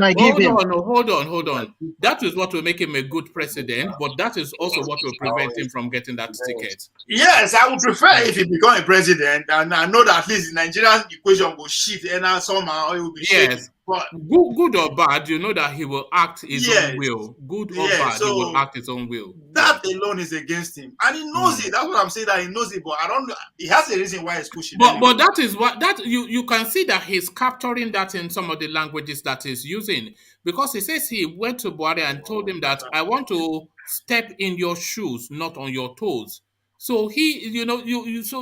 I give him. Hold on. That is what will make him a good president, but that is also what will prevent him from getting that ticket. Yes, I would prefer if he become a president, and I know that at least the Nigerian equation will shift, and somehow it will be shaken. But good or bad, you know that he will act his own will. Good or bad, he will act his own will. That alone is against him, and he knows it. That's what I'm saying. That he knows it, but I don't know. He has a reason why he's pushing. But that is what you can see that he's capturing that in some of the languages that he's using, because he says he went to Buhari and told him that I want to step in your shoes, not on your toes. So he, so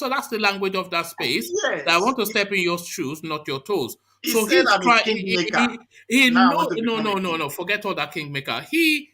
that's the language of that space. Yes. That I want to step in your shoes, not your toes. So he's trying. No. Forget all that kingmaker. He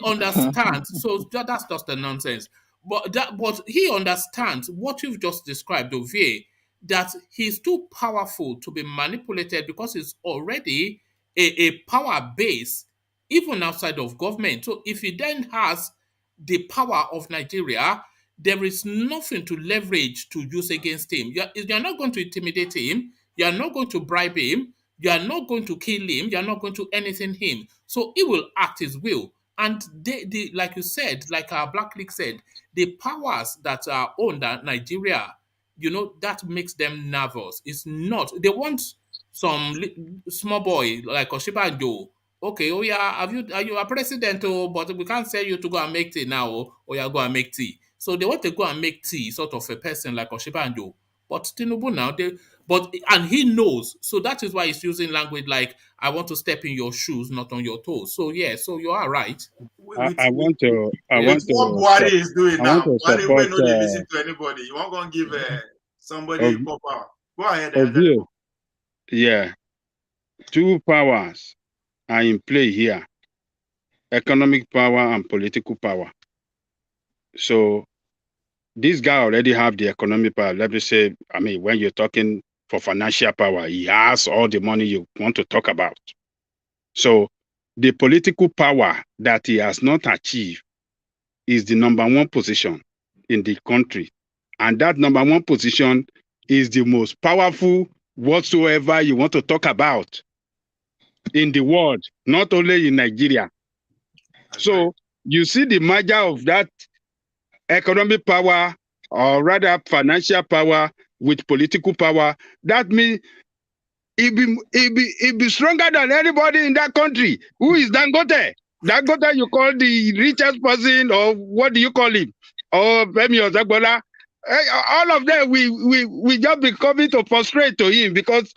understands. So that's just the nonsense. But he understands what you've just described, Ovie, that he's too powerful to be manipulated because he's already a power base, even outside of government. So if he then has the power of Nigeria, there is nothing to leverage to use against him. You're not going to intimidate him. You are not going to bribe him. You are not going to kill him. You are not going to anything him. So he will act his will. And they like you said, like our Black League said, the powers that are owned at Nigeria, that makes them nervous. It's not. They want some small boy like Oshibanjo. Okay, oh yeah, are you a president? But we can't sell you to go and make tea now. Or you go and make tea. So they want to go and make tea, sort of a person like Oshibanjo. But Tinubu now, and he knows. So that is why he's using language like, I want to step in your shoes, not on your toes. So yeah, so you are right. I want to. What Buhari is doing now. Buhari will not listen to anybody. You won't go and give somebody power. Go ahead. Yeah. Two powers are in play here: economic power and political power. So this guy already have the economic power. Let me say, when you're talking for financial power, he has all the money you want to talk about. So the political power that he has not achieved is the number one position in the country. And that number one position is the most powerful whatsoever you want to talk about in the world, not only in Nigeria. So you see the merger of that economic power, or rather financial power with political power, that means he be stronger than anybody in that country. Who is Dangote? Dangote, you call the richest person, or what do you call him? Or Femi Ozagbola? All of them, we just be coming to frustrate to him because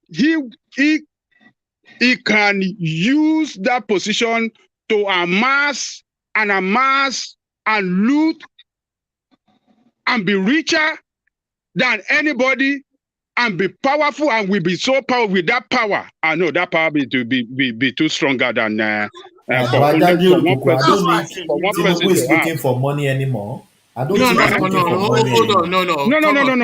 he can use that position to amass and loot and be richer than anybody and be powerful, and will be so powerful with that power. I know that power be too stronger than for one person is looking for money anymore. I don't No,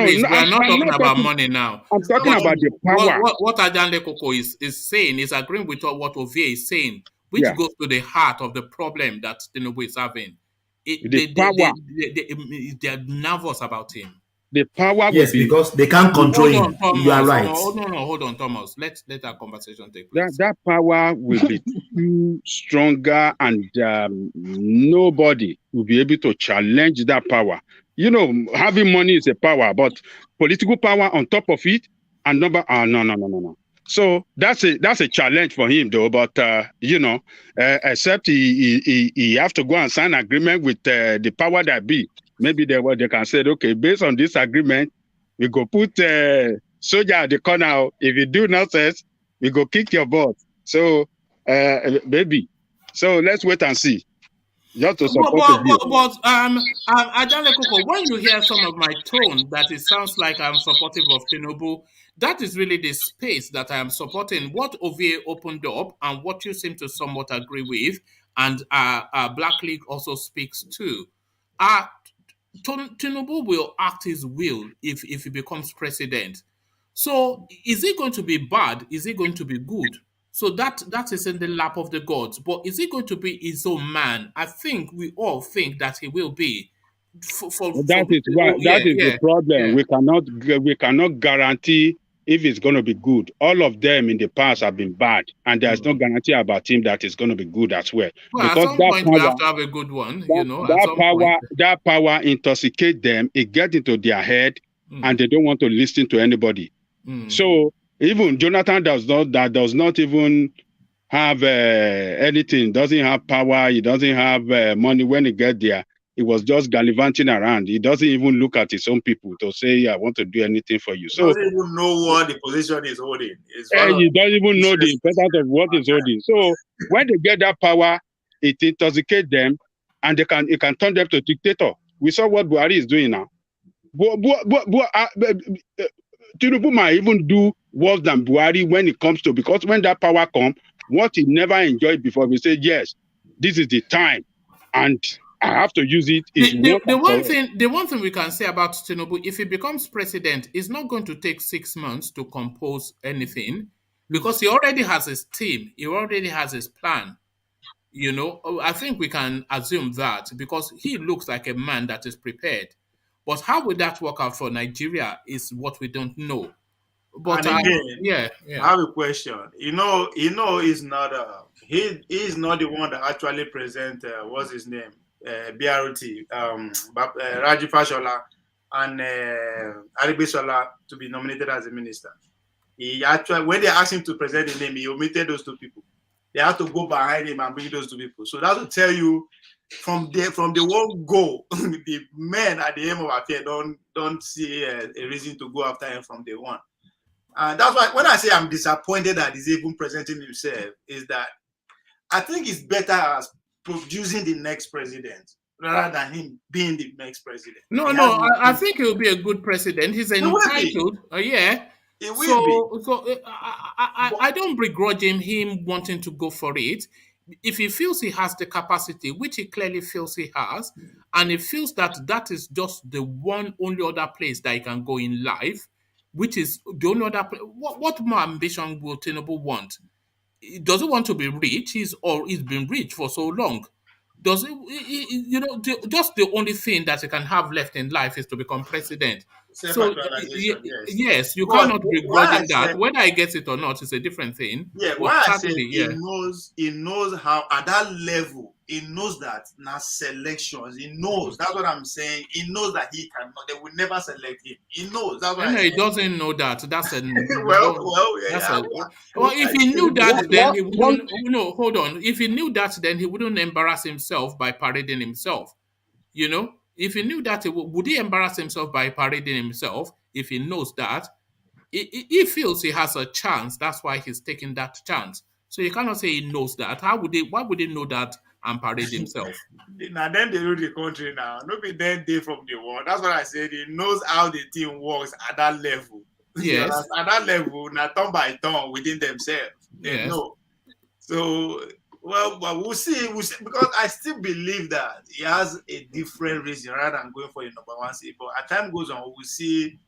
please. We are not talking about money now. I'm talking about the power. What Ajanle Koko is saying is agreeing with what Ovie is saying, which goes to the heart of the problem that Tinubu is having. They're nervous about him. The power, yes, because they can't control him. You are right. Hold on, Thomas. Let our conversation take place. That power will be too stronger, and nobody will be able to challenge that power. You know, having money is a power, but political power on top of it, and no. So that's a challenge for him, though. But except he have to go and sign agreement with the power that be. Maybe they can say, okay, based on this agreement, we go put soldier at the corner. If you do nonsense, we go kick your butt. So maybe. So let's wait and see. Just to support Ajanle Koko, when you hear some of my tone, that it sounds like I'm supportive of Tinubu, that is really the space that I am supporting. What Ovie opened up and what you seem to somewhat agree with, and Black League also speaks to. Tinubu will act his will if he becomes president. So is it going to be bad? Is it going to be good? So that is in the lap of the gods. But is he going to be his own man? I think we all think that he will be. That is the problem. Yeah. We cannot guarantee if it's going to be good. All of them in the past have been bad, and there's no guarantee about him that it's going to be good as well. Well, because at some point we have to have a good one. That power intoxicate them. It gets into their head, and they don't want to listen to anybody. So even Jonathan does not even have anything. Doesn't have power. He doesn't have money. When he gets there, he was just gallivanting around. He doesn't even look at his own people to say, I want to do anything for you. So he doesn't even know what the position is holding. He doesn't even know the importance of what he's holding. So when they get that power, it intoxicates them, and it can turn them to dictator. We saw what Buhari is doing now. Tinubu might even do worse than Buhari when it comes to, because when that power comes, what he never enjoyed before, we say, yes, this is the time, and I have to use it. The one thing we can say about Tinubu, if he becomes president, it's not going to take 6 months to compose anything, because he already has his team. He already has his plan. You know, I think we can assume that, because he looks like a man that is prepared. But how will that work out for Nigeria is what we don't know. But and again, I have a question. He's not he's not the one that actually present what's his name, BRT, Raji Fashola and Aribisola to be nominated as a minister. He actually, when they asked him to present the name, he omitted those two people. They have to go behind him and bring those two people. So that will tell you from the one goal, the men at the aim of affair don't see a reason to go after him from day one. And that's why when I say I'm disappointed that he's even presenting himself, is that I think it's better as producing the next president rather than him being the next president. I think he'll be a good president. He's entitled. It will be. So I don't begrudge him wanting to go for it. If he feels he has the capacity, which he clearly feels he has, and he feels that is just the only other place that he can go in life, which is the only other place. What more ambition will Tinubu want? He doesn't want to be rich. He's been rich for so long. Just the only thing that he can have left in life is to become president. Self-actualization, yes, you But cannot why begrudging I that. said, Whether I get it or not is a different thing. yeah, But why I said certainly, yeah. he knows how at that level, he knows that now selections, he knows. That's what I'm saying. He knows that he cannot, they will never select him. He knows. That's what I No, he said. doesn't know that. That's a yeah. well. If he knew that, then he What- wouldn't. No, hold on. If he knew that, then he wouldn't embarrass himself by parading himself. You know, if he knew that, would he embarrass himself by parading himself? If he knows that, he feels he has a chance. That's why he's taking that chance. So you cannot say he knows that. How would he? Why would he know that and parade himself? Now then they rule the country now. Nobody then day from the war. That's what I said. He knows how the team works at that level. Yes. At that level, now turn by turn within themselves. They know. So well, but we'll see. Because I still believe that he has a different reason rather than going for the number one seat. But as time goes on, we'll see,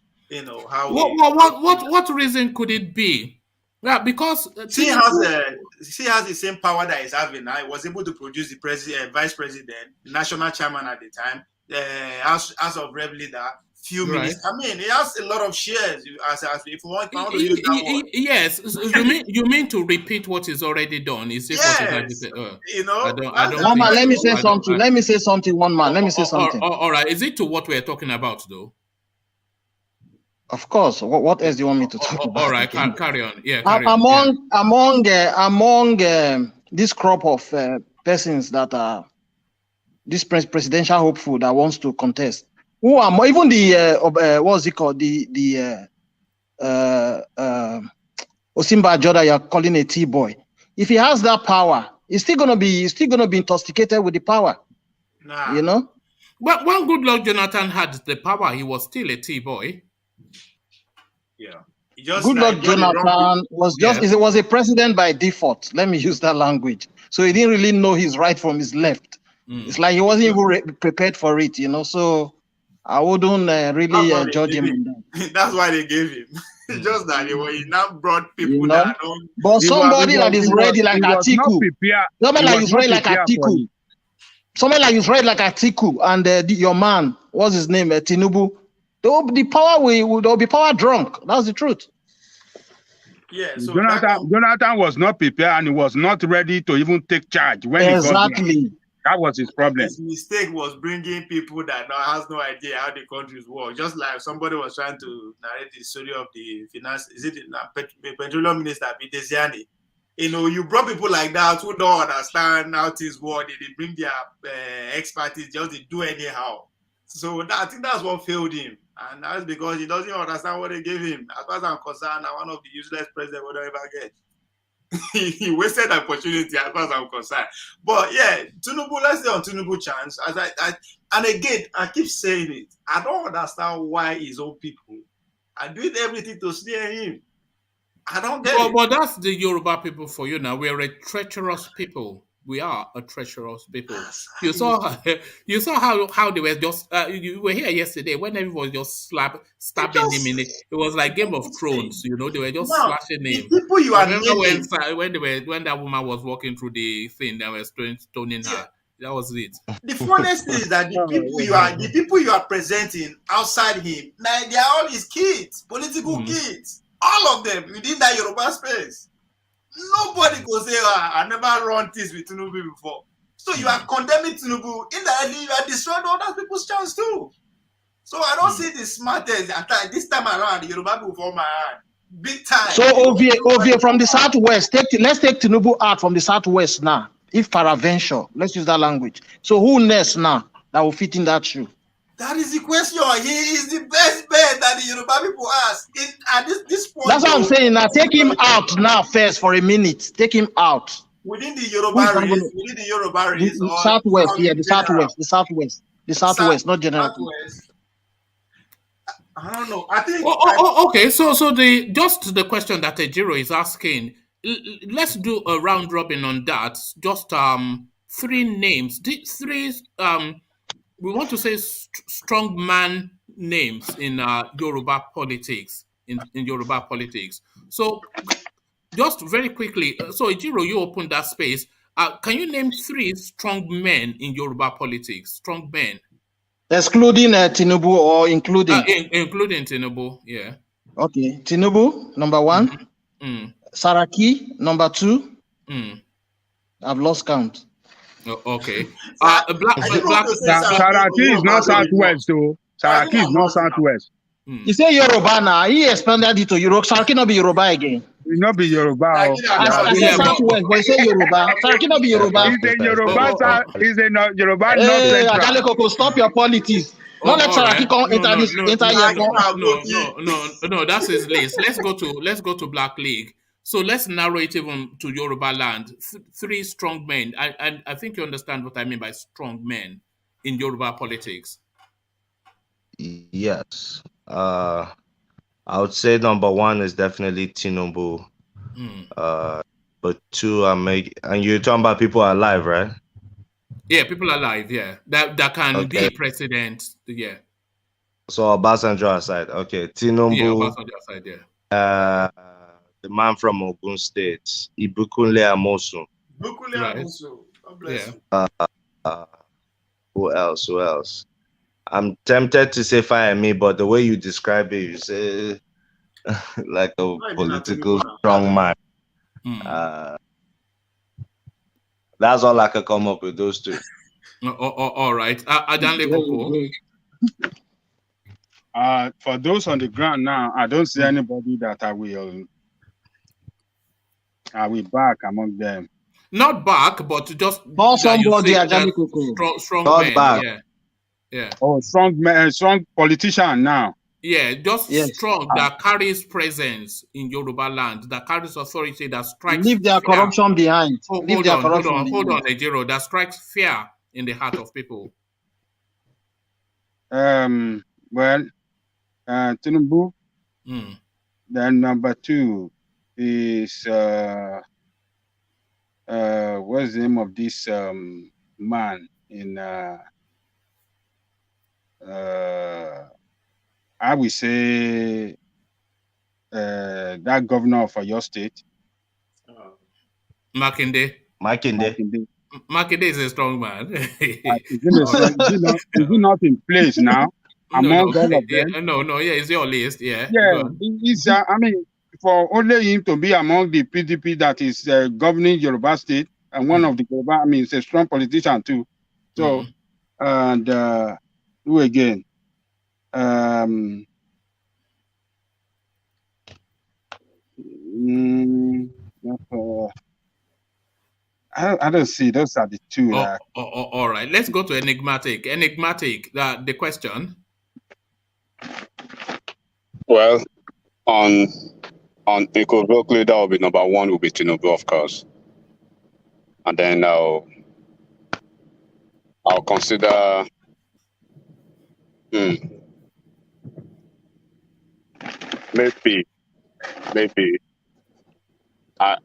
how what reason could it be? Yeah, because she has the same power that he's having now. He was able to produce the vice president, national chairman at the time, House of Rep leader, few minutes. I mean, he has a lot of shares. As if you want to use that word. Yes, you mean to repeat what is already done? Is it what is already I don't. Mama, let me say something. Let me say something. One man, let me say something. All right, is it to what we're talking about though? Of course. What else do you want me to talk about? All right, carry on. Yeah, among this crop of persons that are this presidential hopeful that wants to contest, who are more, even the what's it called, the Osimba Joda you're calling a T-boy. If he has that power, he's still gonna be intoxicated with the power. You know. But when Goodluck Jonathan had the power, he was still a T-boy. Yeah. Goodluck Jonathan was a president by default. Let me use that language. So he didn't really know his right from his left. It's like he wasn't even prepared for it, So I wouldn't really judge him on that. That's why they gave him. It's just that he now brought people that don't. But somebody that is ready like Atiku. Somebody that is ready like Atiku. Somebody like is ready like Atiku and your man, what's his name, Tinubu. The power will be power drunk. That's the truth. Yeah. So Jonathan was not prepared and he was not ready to even take charge when he got there. That was his problem. His mistake was bringing people that has no idea how the countries work. Just like somebody was trying to narrate the story of the finance. Is it the petroleum minister Bidesiani? You brought people like that who don't understand how things work. They bring their expertise, just they do anyhow. So I think that's what failed him. And that's because he doesn't understand what they gave him. As far as I'm concerned, one of the useless presidents we'll ever get. He wasted the opportunity as far as I'm concerned. But yeah, Tinubu, let's say on Tinubu chance. And again, I keep saying it. I don't understand why his own people are doing everything to sneer him. I don't get it. But that's the Yoruba people for you now. We're a treacherous people. We are a treacherous people. You saw how they were just. You were here yesterday when everyone was just stabbing him in it. It was like Game of Thrones. They were just slashing him. People you are remember when that woman was walking through the thing, they were stoning her. That was it. The funniest thing is that the people you are presenting outside him, they are all his kids, political kids, all of them within that Yoruba space. Nobody could say, I never run this with Tinubu before. So you are condemning Tinubu. Indirectly, you are destroying other people's chance too. So I don't see the smartest attack. This time around, the Yoruba people for my hand. Big time. So Ovie from the southwest, let's take Tinubu out from the southwest now. If paraventure, let's use that language. So who next now that will fit in that shoe? That is the question. He is the best bet that the Yoruba people ask. At this point, that's what I'm saying. Now take him out now first for a minute. Take him out. Within the Yoruba race, the southwest, the southwest, not general. I don't know. I think. Okay. So the question that Ejiro is asking. Let's do a round robin on that. Just 3 names. 3 we want to say strong man names in Yoruba politics. In Yoruba politics. So, just very quickly. So, Ejiro, you opened that space. Can you name 3 strong men in Yoruba politics? Strong men. Excluding Tinubu or including? Including Tinubu, yeah. Okay, Tinubu, number 1. Saraki, number 2. I've lost count. Okay. Saraki is not southwest, though. Saraki is not southwest. You say Yoruba now. He expanded it to Yoruba. Saraki not be Yoruba again. He not be Yoruba. I say southwest, but he say Yoruba. Saraki not be Yoruba. He's a Yoruba. He's a Yoruba. Hey, Ajalekoko, stop your politics. Not let Saraki come enter this enter here. No, that's his list. Let's go to Black League. So let's narrow it even to Yoruba land. 3 strong men. I think you understand what I mean by strong men in Yoruba politics. Yes. I would say number 1 is definitely Tinubu. But 2 and you're talking about people alive, right? Yeah, people alive, yeah. That can be president, yeah. So Obasanjo aside, okay. Tinubu. Yeah, Obasanjo aside, yeah. The man from Ogun State, Ibukunle Amosun. Who else? I'm tempted to say Fayemi, but the way you describe it, you say like a political strong man. That's all I could come up with, those 2. All right. For those on the ground now, I don't see anybody that I will back among them. Not back, but just somebody strong men. Back. Yeah. Oh, strong man, strong politician now. Yeah, just strong that carries presence in Yoruba land, that carries authority, that strikes. Leave their corruption behind. Hold on, Ejiro, that strikes fear in the heart of people. Well, Tinubu. Then number 2 is what's the name of this man in I will say that governor of your state. Makinde is a strong man. Is he not in place now? Among all of them? It's your list, yeah. He's, for only him to be among the PDP that is governing Yoruba state, and one of the Yoruba, he's a strong politician too. So, and who again? I don't see. Those are the 2. All right. Let's go to enigmatic. The question. Well, on equivocally, that will be number 1 will be Tinubu, of course, and then I'll consider. Maybe. I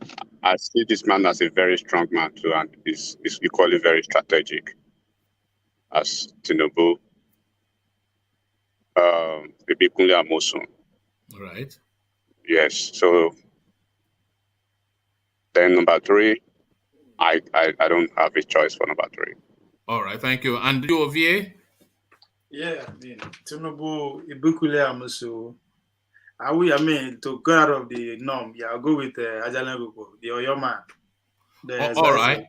see this man as a very strong man too, and is equally very strategic as Tinubu. Ibukunle Amosun. Right. Yes. So then number 3, I don't have a choice for number 3. All right, thank you. And you, Ovie? Yeah, Tinubu, Ibukunle Amosun. To go out of the norm, I'll go with Ajalekoko, the Oyo man. All right.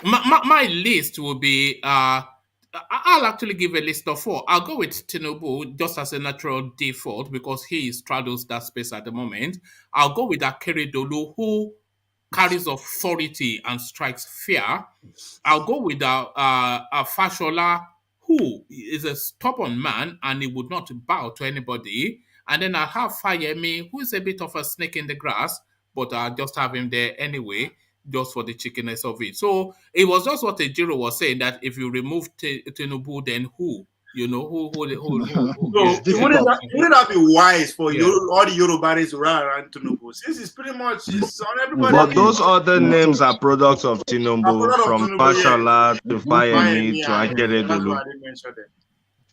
My list will be, I'll actually give a list of 4. I'll go with Tinubu just as a natural default because he straddles that space at the moment. I'll go with Akeredolu, who carries authority and strikes fear. I'll go with Fashola, who is a stubborn man and he would not bow to anybody. And then I'll have Fayemi, who is a bit of a snake in the grass, but I'll just have him there anyway, just for the chickiness of it. So it was just what Ejiro was saying, that if you remove Tinubu, then who? Who wouldn't that be wise for all the Yorubanis to run around Tinubu? Since it's pretty much on everybody. But those other names are products of Tinubu, from Fashola to Fayemi to Akeredolu.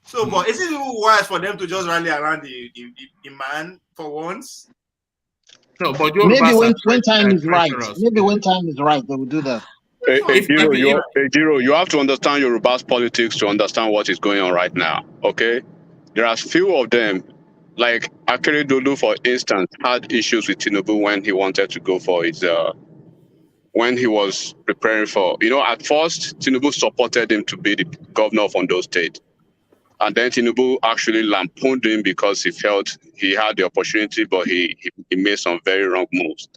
So, but is it even wise for them to just rally around the man for once? No, but maybe when time is right. Maybe when time is right, they will do that. Ejiro, you have to understand Yoruba's politics to understand what is going on right now. Okay, there are few of them, like Akeredolu, for instance, had issues with Tinubu when he wanted to go for his when he was preparing for. At first Tinubu supported him to be the governor of Ondo State, and then Tinubu actually lampooned him because he felt he had the opportunity, but he made some very wrong moves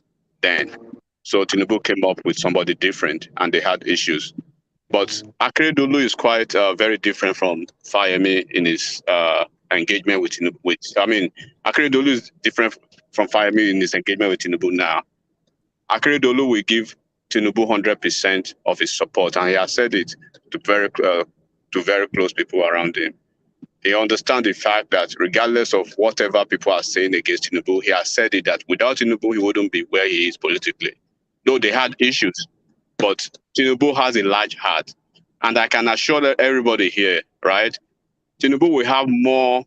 then. So Tinubu came up with somebody different, and they had issues. But Akeredolu is quite very different from Fayemi in his engagement with Tinubu. Akeredolu is different from Fayemi in his engagement with Tinubu now. Akeredolu will give Tinubu 100% of his support, and he has said it to very close people around him. He understands the fact that regardless of whatever people are saying against Tinubu, he has said it that without Tinubu, he wouldn't be where he is politically. Though they had issues, but Tinubu has a large heart. And I can assure everybody here, right? Tinubu will have more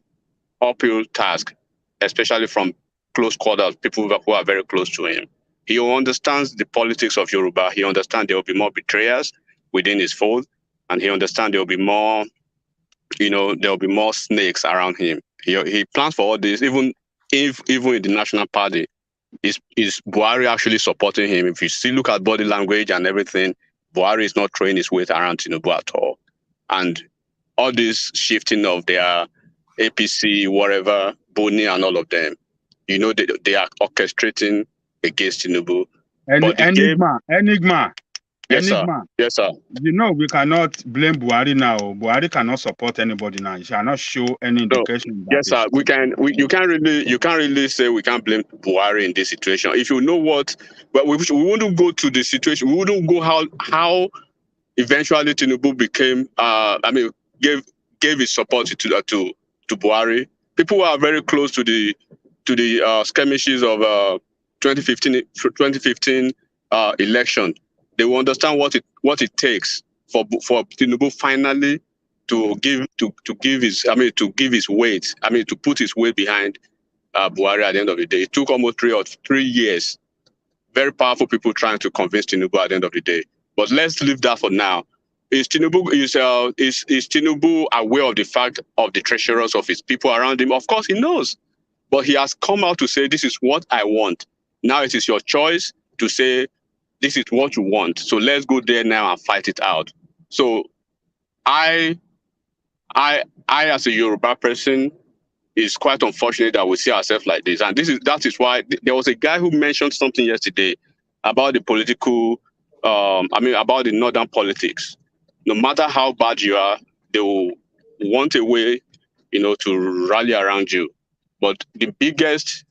uphill tasks, especially from close quarters, people who are very close to him. He understands the politics of Yoruba. He understands there will be more betrayers within his fold, and he understands there will be more, there will be more snakes around him. He plans for all this, even in the National Party. Is Buhari actually supporting him? If you still look at body language and everything, Buhari is not throwing his weight around Tinubu at all. And all this shifting of their APC, whatever, Boni and all of them, they are orchestrating against Tinubu. Enigma. Yes, sir. Yes, sir. We cannot blame Buhari now. Buhari cannot support anybody now. He shall not show any indication. Yes, sir. You can't really say we can't blame Buhari in this situation. If you know what, but we wouldn't go to the situation. We wouldn't go how eventually Tinubu became. Gave his support to Buhari. People who are very close to the skirmishes of 2015 election. They will understand what it takes for Tinubu finally to give his weight. To put his weight behind Buhari at the end of the day. It took almost 3 years. Very powerful people trying to convince Tinubu at the end of the day. But let's leave that for now. Is Tinubu aware of the fact of the treacherous of his people around him? Of course he knows. But he has come out to say, this is what I want. Now it is your choice to say, this is what you want. So let's go there now and fight it out. So I as a Yoruba person, it's quite unfortunate that we see ourselves like this. And that is why there was a guy who mentioned something yesterday about the political, about the northern politics. No matter how bad you are, they will want a way, to rally around you. But the biggest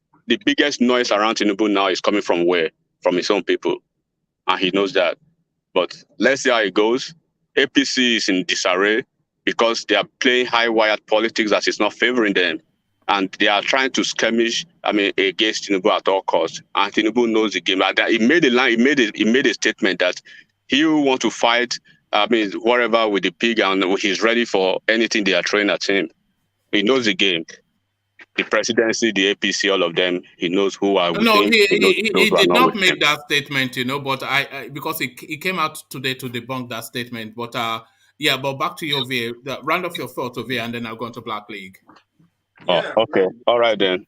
noise around Tinubu now is coming from where? From his own people. And he knows that. But let's see how it goes. APC is in disarray because they are playing high-wired politics that is not favoring them. And they are trying to skirmish, against Tinubu at all costs. And Tinubu knows the game. He made a statement that he will want to fight, whatever with the pig, and he's ready for anything they are throwing at him. He knows the game. The presidency, the APC, all of them, he knows who are with him. He did not make that statement, but because he came out today to debunk that statement. But but back to your view, round off your thoughts over here, and then I'll go into Black League. Oh, okay. All right then.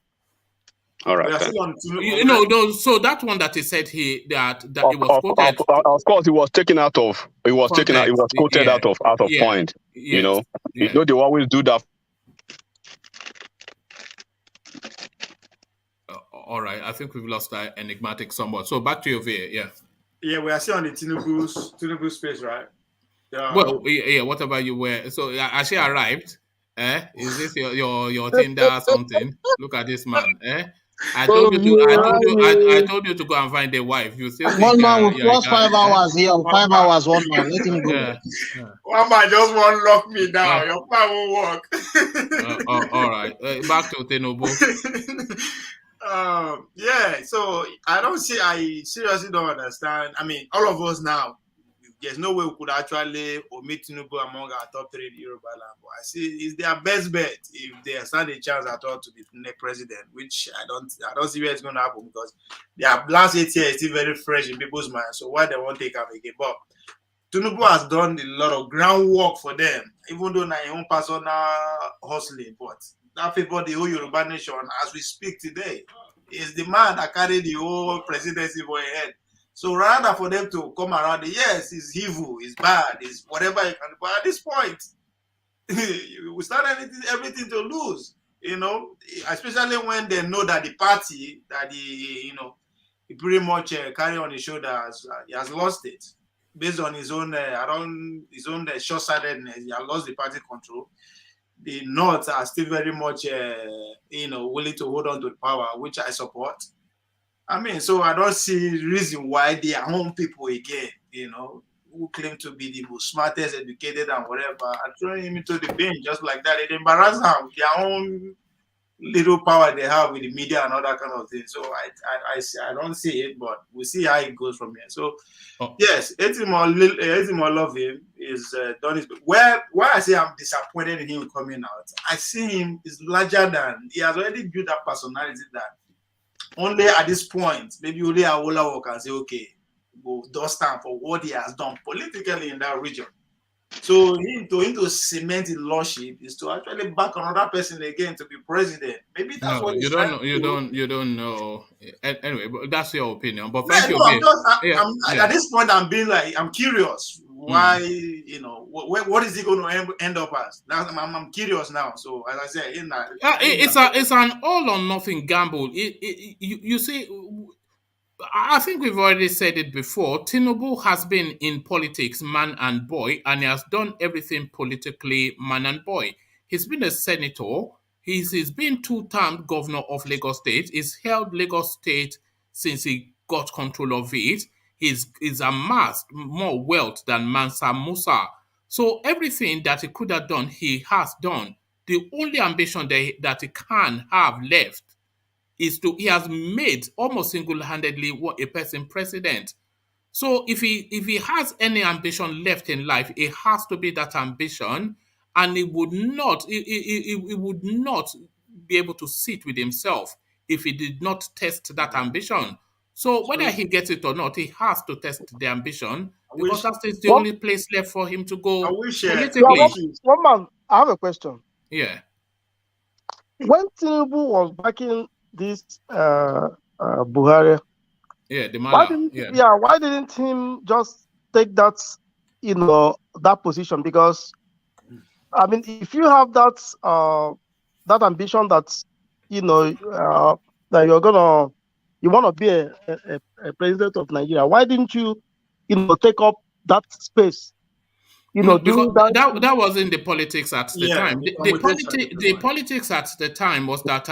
All right. So that one that he said that it was quoted. Of course, it was taken out of. It was taken out. It was quoted out of point. Yes. They always do that. All right, I think we've lost that enigmatic somewhat. So back to your view, Yeah, we are still on the Tinubu space, right? Whatever you were. So Ashe arrived. Is this your Tinder or something? Look at this man. I told you to go and find a wife. You still think, one man will plus 5 hours here, 5 hours, 1 man. Let him go. One man just won't lock me down. Your plan won't work. All right. Back to Tinubu. So I seriously don't understand. All of us now, there's no way we could actually omit Tinubu among our top 3 in Yoruba land. But I see it's their best bet if they stand a chance at all to be next president, which I don't see where it's going to happen because their last 8 years is still very fresh in people's minds. So why they won't take up again? But Tinubu has done a lot of groundwork for them, even though now his own personal hustling. But that favor the whole Yoruba nation as we speak today is the man that carried the whole presidency for a head. So rather for them to come around, yes, it's evil, it's bad, it's whatever you can. But at this point, we start everything to lose, especially when they know that the party that he pretty much carry on his shoulders, he has lost it based on his own short-sightedness. He has lost the party control. The North are still very much willing to hold on to the power, which I support. I mean, so I don't see reason why they are home people again, who claim to be the most smartest, educated, and whatever, are throwing him into the bin just like that. It embarrasses them with their own little power they have with the media and all that kind of thing. So I don't see it, but we'll see how it goes from here. So yes, hate him or love him is done his. Why I say I'm disappointed in him coming out, I see him is larger than he has already built that personality that only at this point, maybe only Awolowo can say, okay, we'll dust him for what he has done politically in that region. So him to cement his lordship is to actually back another person again to be president. Maybe that's what you don't know. Anyway, but that's your opinion. But thank you. At this point, I'm curious why what is he going to end up as? Now I'm curious now. So as I said, it's an all or nothing gamble. You see. I think we've already said it before. Tinubu has been in politics man and boy, and he has done everything politically man and boy. He's been a senator. He's been 2-term governor of Lagos State. He's held Lagos State since he got control of it. He's amassed more wealth than Mansa Musa. So everything that he could have done, he has done. The only ambition that he can have left he has made almost single-handedly a person president. So if he has any ambition left in life, it has to be that ambition, and he would not be able to sit with himself if he did not test that ambition. So whether he gets it or not, he has to test the ambition because that's the only place left for him to go politically. One man, I have a question. Yeah. When Tinubu was backing this Buhari, the mother, why didn't him just take that that position? Because I mean, if you have that ambition that that you want to be a president of Nigeria, why didn't you take up that space? Because that was in the politics at the time. The politics at the time was that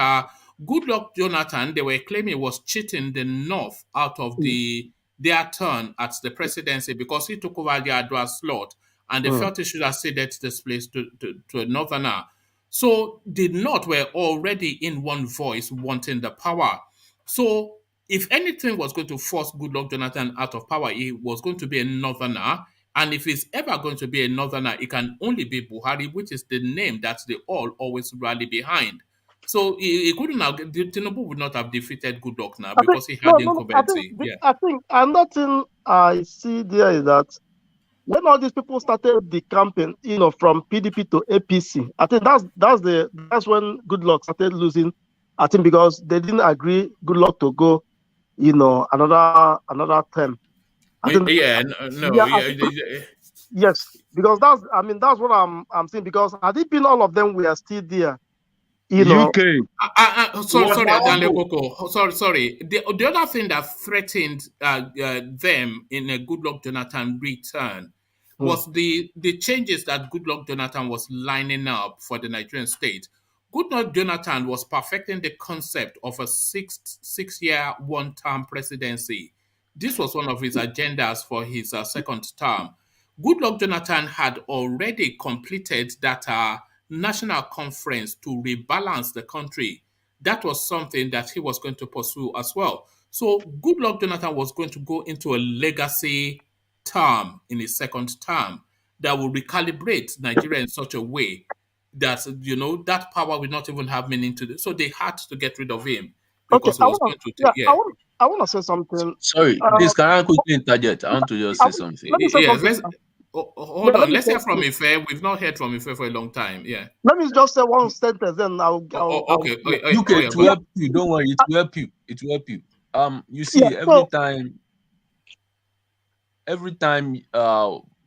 Goodluck Jonathan, they were claiming was cheating the North out of their turn at the presidency because he took over the Adwa slot, and they felt he should have ceded this place to a Northerner. So the North were already in one voice wanting the power. So if anything was going to force Goodluck Jonathan out of power, he was going to be a Northerner. And if it's ever going to be a Northerner, it can only be Buhari, which is the name that they all always rally behind. So he couldn't have, Tinubu would not have defeated Goodluck now because he had incumbency. I think another thing I see there is that when all these people started the campaign, from PDP to APC, I think that's when Goodluck started losing. I think because they didn't agree Goodluck to go, another term. Yes, because that's what I'm saying. Because had it been all of them, we are still there. UK. Sorry, Daniel Koko. Sorry. The other thing that threatened them in a Goodluck Jonathan return was the changes that Goodluck Jonathan was lining up for the Nigerian state. Goodluck Jonathan was perfecting the concept of a six-year one-term presidency. This was one of his agendas for his second term. Goodluck Jonathan had already completed that national conference to rebalance the country. That was something that he was going to pursue as well. So Goodluck Jonathan was going to go into a legacy term, in his second term, that will recalibrate Nigeria in such a way that, that power will not even have meaning to it. So they had to get rid of him Okay, because he was going to take, I want to say something. Sorry, please, can I quickly interject? I want to just say something. Let me say something. Hold on. Let's hear from Ife. We've not heard from Ife for a long time. Yeah. Let me just say one sentence, then okay. It will help you. Don't worry. It will help you. It will help you. You see, every time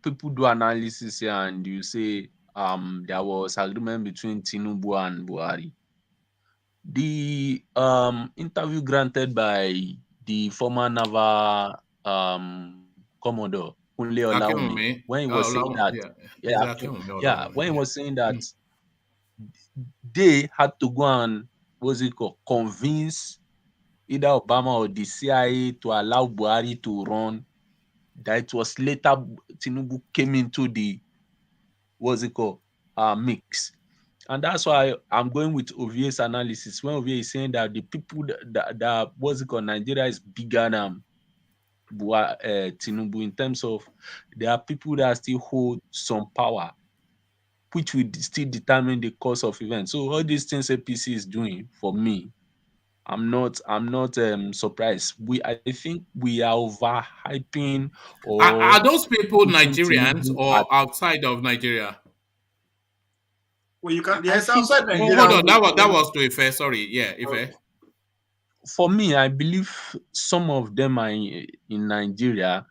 people do analysis here and you say there was agreement between Tinubu and Buhari, the interview granted by the former naval Commodore Kunle Olawumi, when he was saying that, when he was saying that they had to go and convince either Obama or the CIA to allow Buhari to run, that it was later Tinubu came into the mix. And that's why I'm going with Ovie's analysis. When Ovie is saying that the people that Nigeria is bigger than Tinubu, in terms of there are people that still hold some power, which will still determine the course of events. So all these things APC is doing, for me, I'm not surprised. I think we are overhyping. Are those people Nigerians or outside of Nigeria? Well, you can. Yes, outside Nigeria. Hold on, that was to Ife. Sorry, yeah, Ife. For me, I believe some of them are in Nigeria,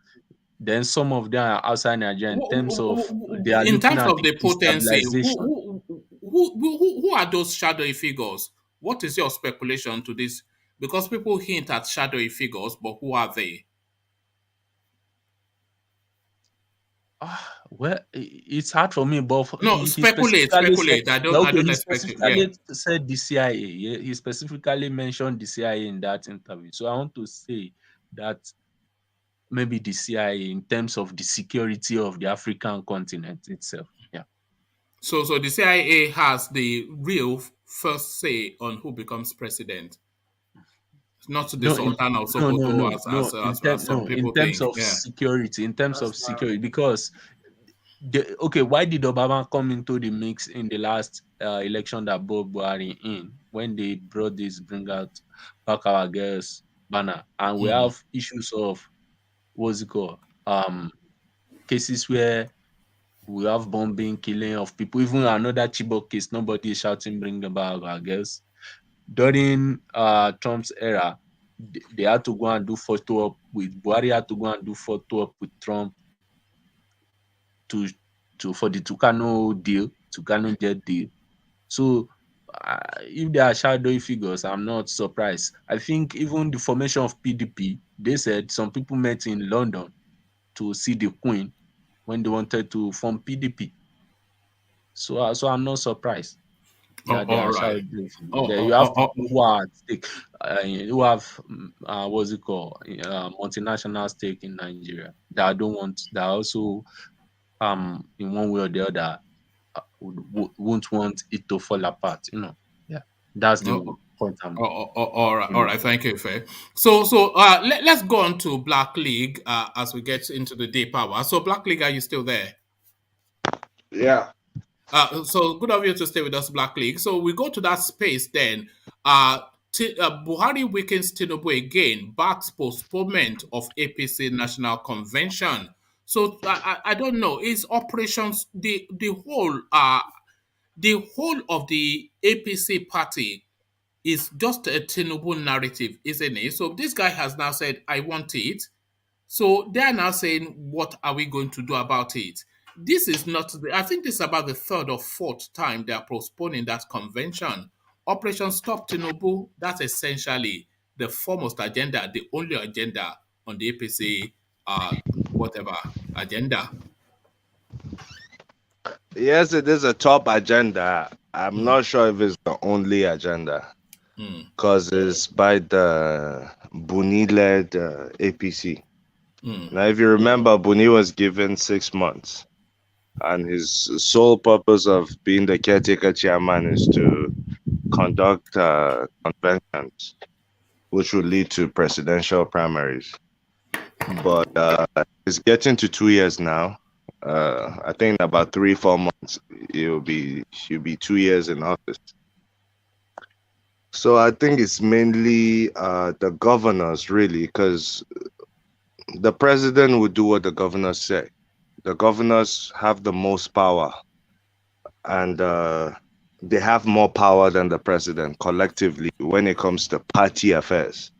then some of them are outside Nigeria. In terms of they are looking at the potency. Who are those shadowy figures? What is your speculation to this? Because people hint at shadowy figures, but who are they? Well, it's hard for me, but speculate. I don't expect it. He said the CIA. Yeah, he specifically mentioned the CIA in that interview. So I want to say that maybe the CIA, in terms of the security of the African continent itself. Yeah. So the CIA has the real first say on who becomes president. Not the Sultan of Sokoto as some people think. In terms of security, because why did Obama come into the mix in the last election that brought Buhari in, when they brought this bring out back our girls banner, and we have issues of cases where we have bombing, killing of people, even another Chibok case, nobody is shouting bring back our girls. During Trump's era, they had to go and do photo op with Buhari, had to go and do photo op with Trump for the Tucano jet deal. So if there are shadowy figures, I'm not surprised. I think even the formation of PDP, they said some people met in London to see the Queen when they wanted to form PDP. So I'm not surprised. You have people who are at stake, who have multinational stake in Nigeria that also in one way or the other won't want it to fall apart. Yeah, that's the point. All right. Thank you, Faye. So let's go on to Black League as we get into the deep hour. So Black League, are you still there? Yeah. So good of you to stay with us, Black League. So we go to that space then. Buhari weakens Tinubu again, backs postponement of APC National Convention. So I don't know. Is operations the whole of the APC party is just a Tinubu narrative, isn't it? So this guy has now said, "I want it." So they are now saying, "What are we going to do about it?" This is not. I think this is about the third or fourth time they are postponing that convention. Operation Stop Tinubu. That's essentially the foremost agenda, the only agenda on the APC, whatever agenda. Yes, it is a top agenda. I'm not sure if it's the only agenda, because it's by the Buni-led APC. Now, if you remember, Buni was given 6 months, and his sole purpose of being the caretaker chairman is to conduct conventions, which would lead to presidential primaries. but it's getting to 2 years now. I think in about 3-4 months he'll be 2 years in office. So I think it's mainly the governors, really, because the president will do what the governors say. The governors have the most power, and they have more power than the president collectively when it comes to party affairs.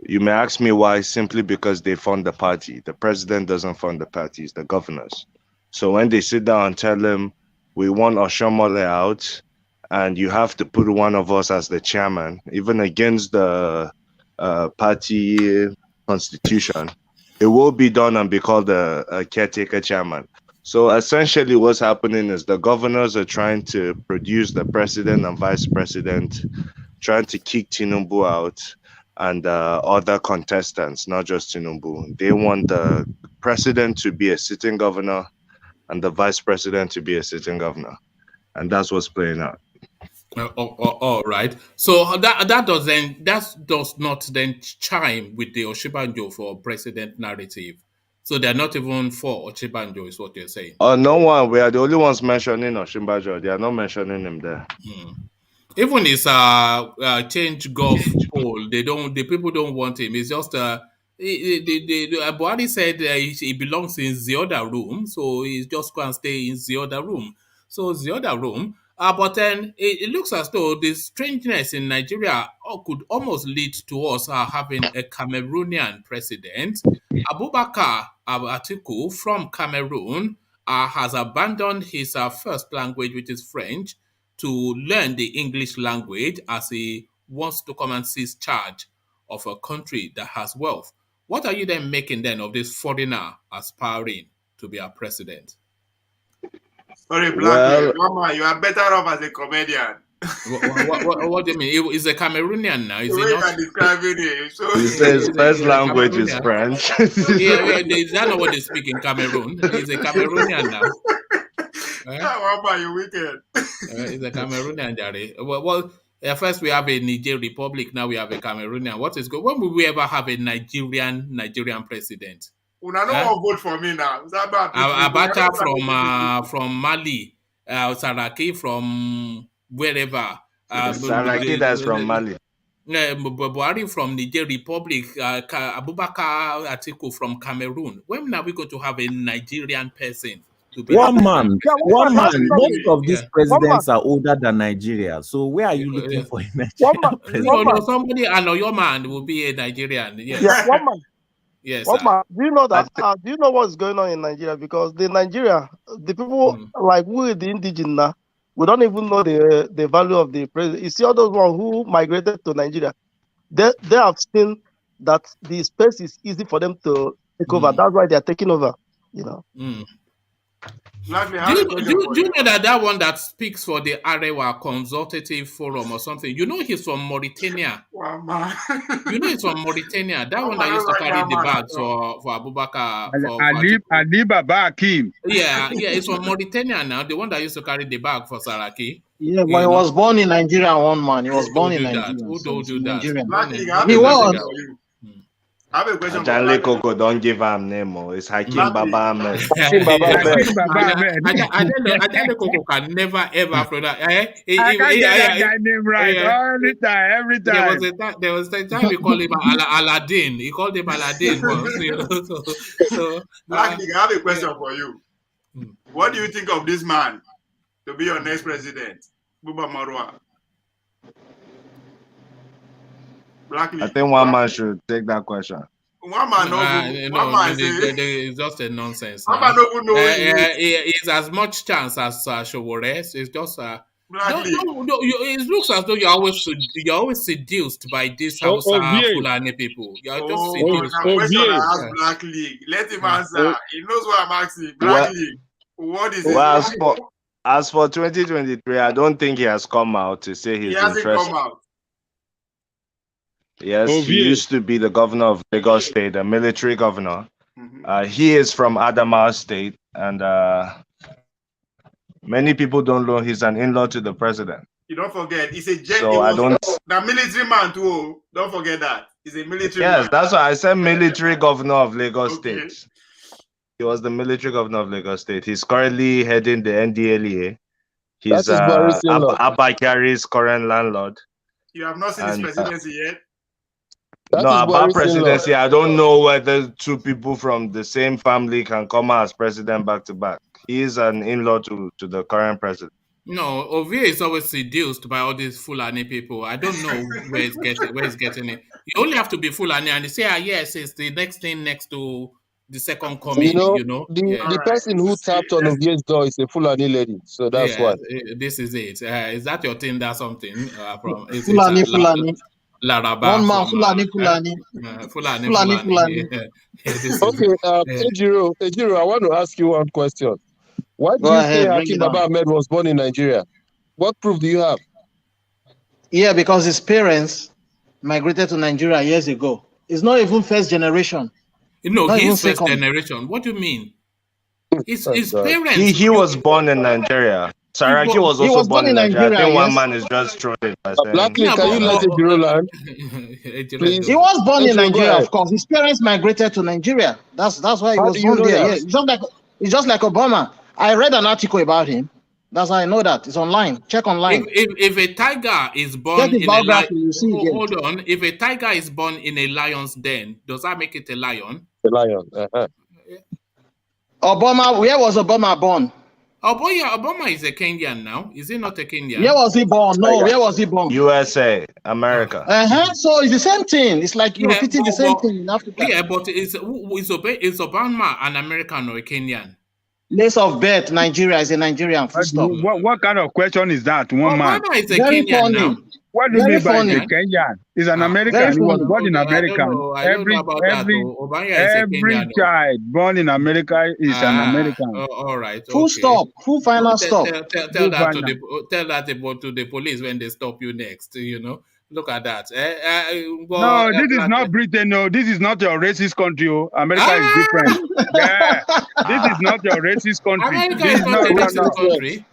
You may ask me why. Simply because they fund the party. The president doesn't fund the party, it's the governors. So when they sit down and tell them, we want Oshomole out, and you have to put one of us as the chairman, even against the party constitution, it will be done and be called a caretaker chairman. So essentially what's happening is the governors are trying to produce the president and vice president, trying to kick Tinubu out and other contestants, not just Tinubu. They want the president to be a sitting governor and the vice president to be a sitting governor. And that's what's playing out. All right. So that does not then chime with the Oshibanjo for president narrative. So they're not even for Oshibanjo, is what you're saying. No one. We are the only ones mentioning Oshibanjo. They are not mentioning him there. Even his change golf poll, the people don't want him. It's just Buhari said he belongs in the other room, so he's just going to stay in the other room. So the other room. But then it looks as though the strangeness in Nigeria could almost lead to us having a Cameroonian president. Abubakar Atiku from Cameroon has abandoned his first language, which is French, to learn the English language as he wants to come and seize charge of a country that has wealth. What are you then making then of this foreigner aspiring to be our president? Sorry, Black. Mama, you are better off as a comedian. What do you mean? He's a Cameroonian now. Is the he way not? Describing it. So he says first language is French. Is that not what they speak in Cameroon? He's a Cameroonian now. Mama, you wicked. He's a Cameroonian, Jare. Well, first we have a Niger Republic. Now we have a Cameroonian. What is good? When will we ever have a Nigerian president? Una no one vote for me now. Abacha from Mali, Saraki from wherever. Saraki that's from Mali. Buhari from Niger Republic, Abubakar Atiku from Cameroon. When are we going to have a Nigerian person to be one man? Most of these presidents are older than Nigeria. So where are you looking for a Nigerian president? No, somebody, I know your man will be a Nigerian. Yes. Yeah, one man. Yes. Do you know that? Do you know what's going on in Nigeria? Because the people like we, the indigenous, we don't even know the value of the president. You see, all those ones who migrated to Nigeria, they have seen that the space is easy for them to take over. That's why they are taking over. You know. Do you know that one that speaks for the Arewa Consultative Forum or something? You know he's from Mauritania. You know he's from Mauritania. That one that used to carry the bags for Abubakar. Ali Baba Hakim. Yeah, he's from Mauritania now. The one that used to carry the bag for Saraki. Yeah, but he was born in Nigeria, one man. He was born in Nigeria. Who don't do that? He was. I have a question. Janle Koko, don't give him name. It's Hakim Baba Ahmed. Hakim Baba Ahmed. Janle Koko can never ever after that. I can't get that guy name right every time. There was a time we call him Aladdin. He called him Aladdin once. I have a question for you. What do you think of this man to be your next president, Buba Marwa? I think one man should take that question. One man, it's just a nonsense. It's as much chance as Showores. It's just it looks as though you're always seduced by this house Fulani people. You're just seduced. Black League. Let him answer. He knows what I'm asking. Black League. What is it? As for 2023, I don't think he has come out to say he's interested. He hasn't come out. Yes, he used to be the governor of Lagos State, a military governor. He is from Adamawa State, and many people don't know he's an in-law to the president. You don't forget, he's a gen. So I don't. The military man too. Don't forget that he's a military. Yes, man. that's why I said military governor of Lagos State. He was the military governor of Lagos State. He's currently heading the NDLEA. He's Abba Kyari's current landlord. You have not seen his presidency yet? No, about presidency, I don't know whether two people from the same family can come out as president back to back. He is an in-law to the current president. No, Ovie is always seduced by all these Fulani people. I don't know where he's getting it. You only have to be Fulani and they say, yes, it's the next thing next to the second coming. The person who tapped on Ovie's door is a Fulani lady, so that's why. This is it. Is that your thing? That's something from Fulani. Laraba. One man, Fulani. Fulani. Okay, Ejiro, I want to ask you one question. Why do you say Hakim Baba Ahmed was born in Nigeria? What proof do you have? Yeah, because his parents migrated to Nigeria years ago. It's not even first generation. No, he's first generation. What do you mean? His parents. He was born in Nigeria. Saraki was also born in Nigeria. I think one man is just trolling. Blackly, can you let Ejiro land? Please. He was born in Nigeria, of course. His parents migrated to Nigeria. That's why he was born there. Yeah. It's just like Obama. I read an article about him. That's how I know that. It's online. Check online. If a tiger is born in a lion, hold on. If a tiger is born in a lion's den, does that make it a lion? A lion. Obama, where was Obama born? Obama is a Kenyan now. Is he not a Kenyan? Where was he born? No, where was he born? USA, America. So it's the same thing. It's like you're repeating the same thing in Africa. Yeah, but is Obama an American or a Kenyan? Place of birth, Nigeria is a Nigerian. What kind of question is that? One man. Obama is a Kenyan now. What do you mean by the Kenyan? He's an American. He was born in America. Every child born in America is an American. All right. Full stop. Full final stop. Tell that to the police when they stop you next. Look at that. No, this is not Britain. No, this is not your racist country. America is different. Yeah, this is not your racist country. America is not a racist country.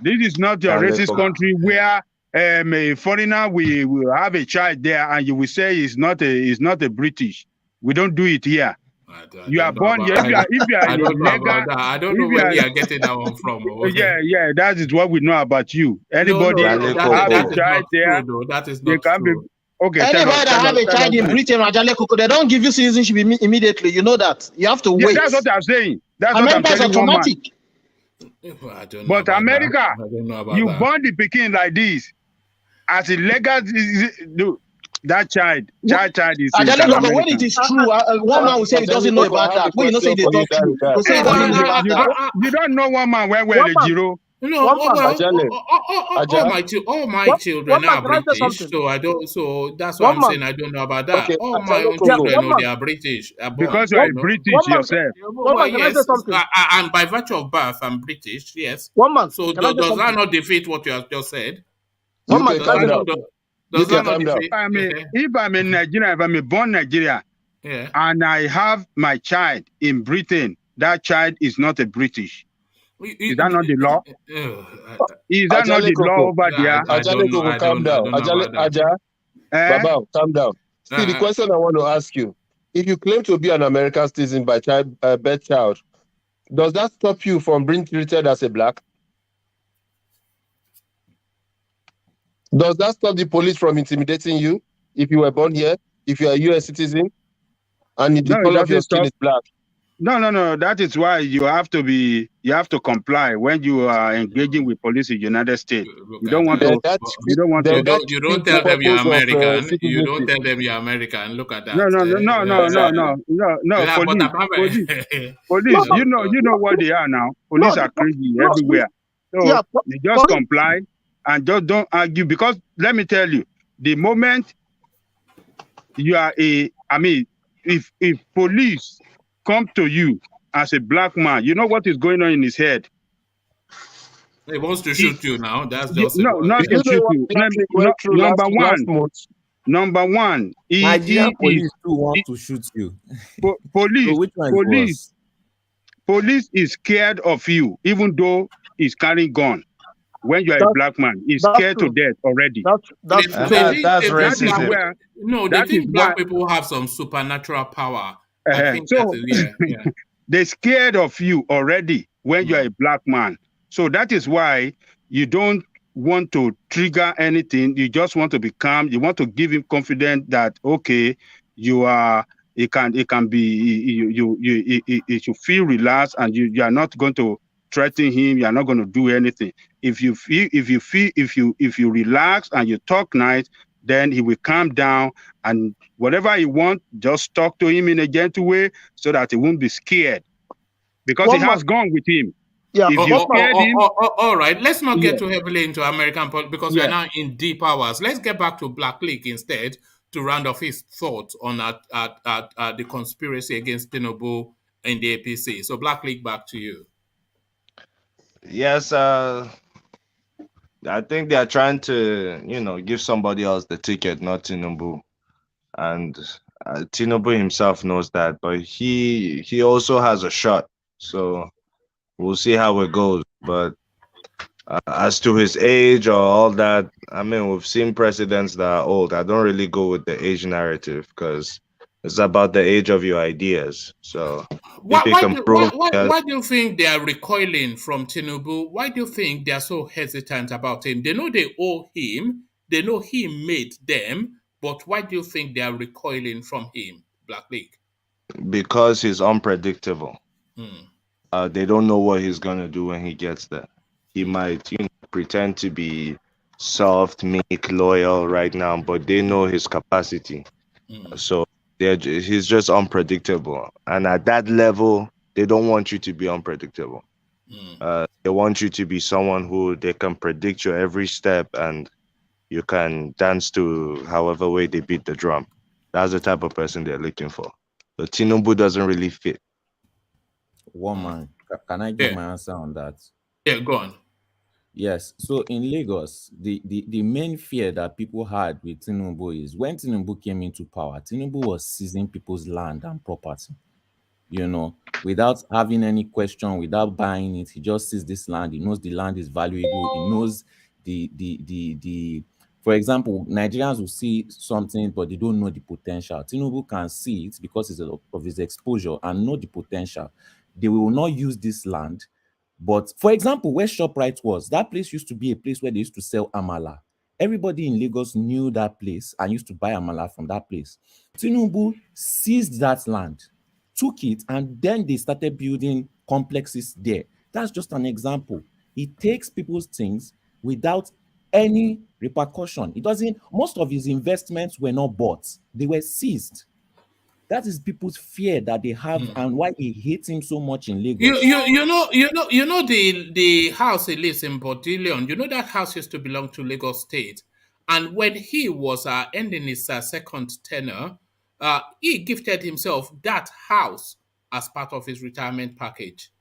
This is not your racist country where a foreigner will have a child there and you will say he's not a British. We don't do it here. You are born here. If you are illegal, I don't know where you are getting that one from. Yeah, that is what we know about you. Anybody have a child there, that is not true. Okay. Anybody that have a child in Britain, they don't give you citizenship immediately. You know that. You have to wait. That's what I'm saying. That's America what I'm is automatic. But America, you born the Peking like this. As illegal, that child is. When it is true, one man will say he doesn't know about that. When you say they talk true, you say he doesn't know about that. You don't know one man where Jiro. No, all my children are British, so I don't. So that's why I'm saying I don't know about that. All my own children, they are British. Because you are British yourself. Yes, and by virtue of birth, I'm British. Yes. So does that not defeat what you have just said? If I'm in Nigeria, if I'm born Nigeria, and I have my child in Britain, that child is not a British. Is that not the law? Is that not the law over there? Calm down. Baba, calm down. See, the question I want to ask you: if you claim to be an American citizen by birth child, does that stop you from being treated as a black? Does that stop the police from intimidating you if you were born here, if you are a US citizen, and the color of your skin is black? No. That is why you have to comply when you are engaging with police in the United States. You don't want to. You don't tell them you're American. You don't tell them you're American. Look at that. No. Police. You know what they are now. Police are crazy everywhere. So you just comply. And just don't argue, because let me tell you, the moment you are if police come to you as a black man, you know what is going on in his head. He wants to shoot you now. That's just not to shoot you. Number one, Nigerian police too want to shoot you. Police is scared of you, even though he's carrying gun. when you are a black man is scared to death already. That's racism. They think black people have some supernatural power. I think so yeah. they're scared of you already when you are a black man. So that is why you don't want to trigger anything. You just want to be calm. You want to give him confidence that okay, you are. It can be you should feel relaxed, and you are not going to threaten him. You are not going to do anything. If you relax and you talk nice, then he will calm down, and whatever he wants, just talk to him in a gentle way so that he won't be scared, because he has gone with him. Yeah. If you scared him, all right. Let's not get too heavily into American politics because we are now in deep hours. Let's get back to Black League instead to round off his thoughts on the conspiracy against Tinubu in the APC. So Black League, back to you. Yes, I think they are trying to, give somebody else the ticket, not Tinubu. And Tinubu himself knows that, but he also has a shot. So we'll see how it goes. But as to his age or all that, I mean, we've seen presidents that are old. I don't really go with the age narrative because it's about the age of your ideas. So why do you think they are recoiling from Tinubu? Why do you think they are so hesitant about him? They know they owe him. They know he made them. But why do you think they are recoiling from him, Black League? Because he's unpredictable. They don't know what he's going to do when he gets there. He might pretend to be soft, meek, loyal right now, but they know his capacity. So he's just unpredictable. And at that level, they don't want you to be unpredictable. They want you to be someone who they can predict your every step and you can dance to however way they beat the drum. That's the type of person they're looking for. So Tinubu doesn't really fit. Woman, can I give my answer on that? Yeah, go on. Yes. So in Lagos, the main fear that people had with Tinubu is when Tinubu came into power, Tinubu was seizing people's land and property. Without having any question, without buying it, he just sees this land. He knows the land is valuable. He knows the for example, Nigerians will see something, but they don't know the potential. Tinubu can see it because of his exposure and know the potential. They will not use this land. But for example, where ShopRite was, that place used to be a place where they used to sell amala. Everybody in Lagos knew that place and used to buy amala from that place. Tinubu seized that land, took it, and then they started building complexes there. That's just an example. He takes people's things without any repercussion. Most of his investments were not bought. They were seized. That is people's fear that they have and why he hates him so much in Lagos. You know the house he lives in Bodilion, that house used to belong to Lagos State. And when he was ending his second tenure, he gifted himself that house as part of his retirement package.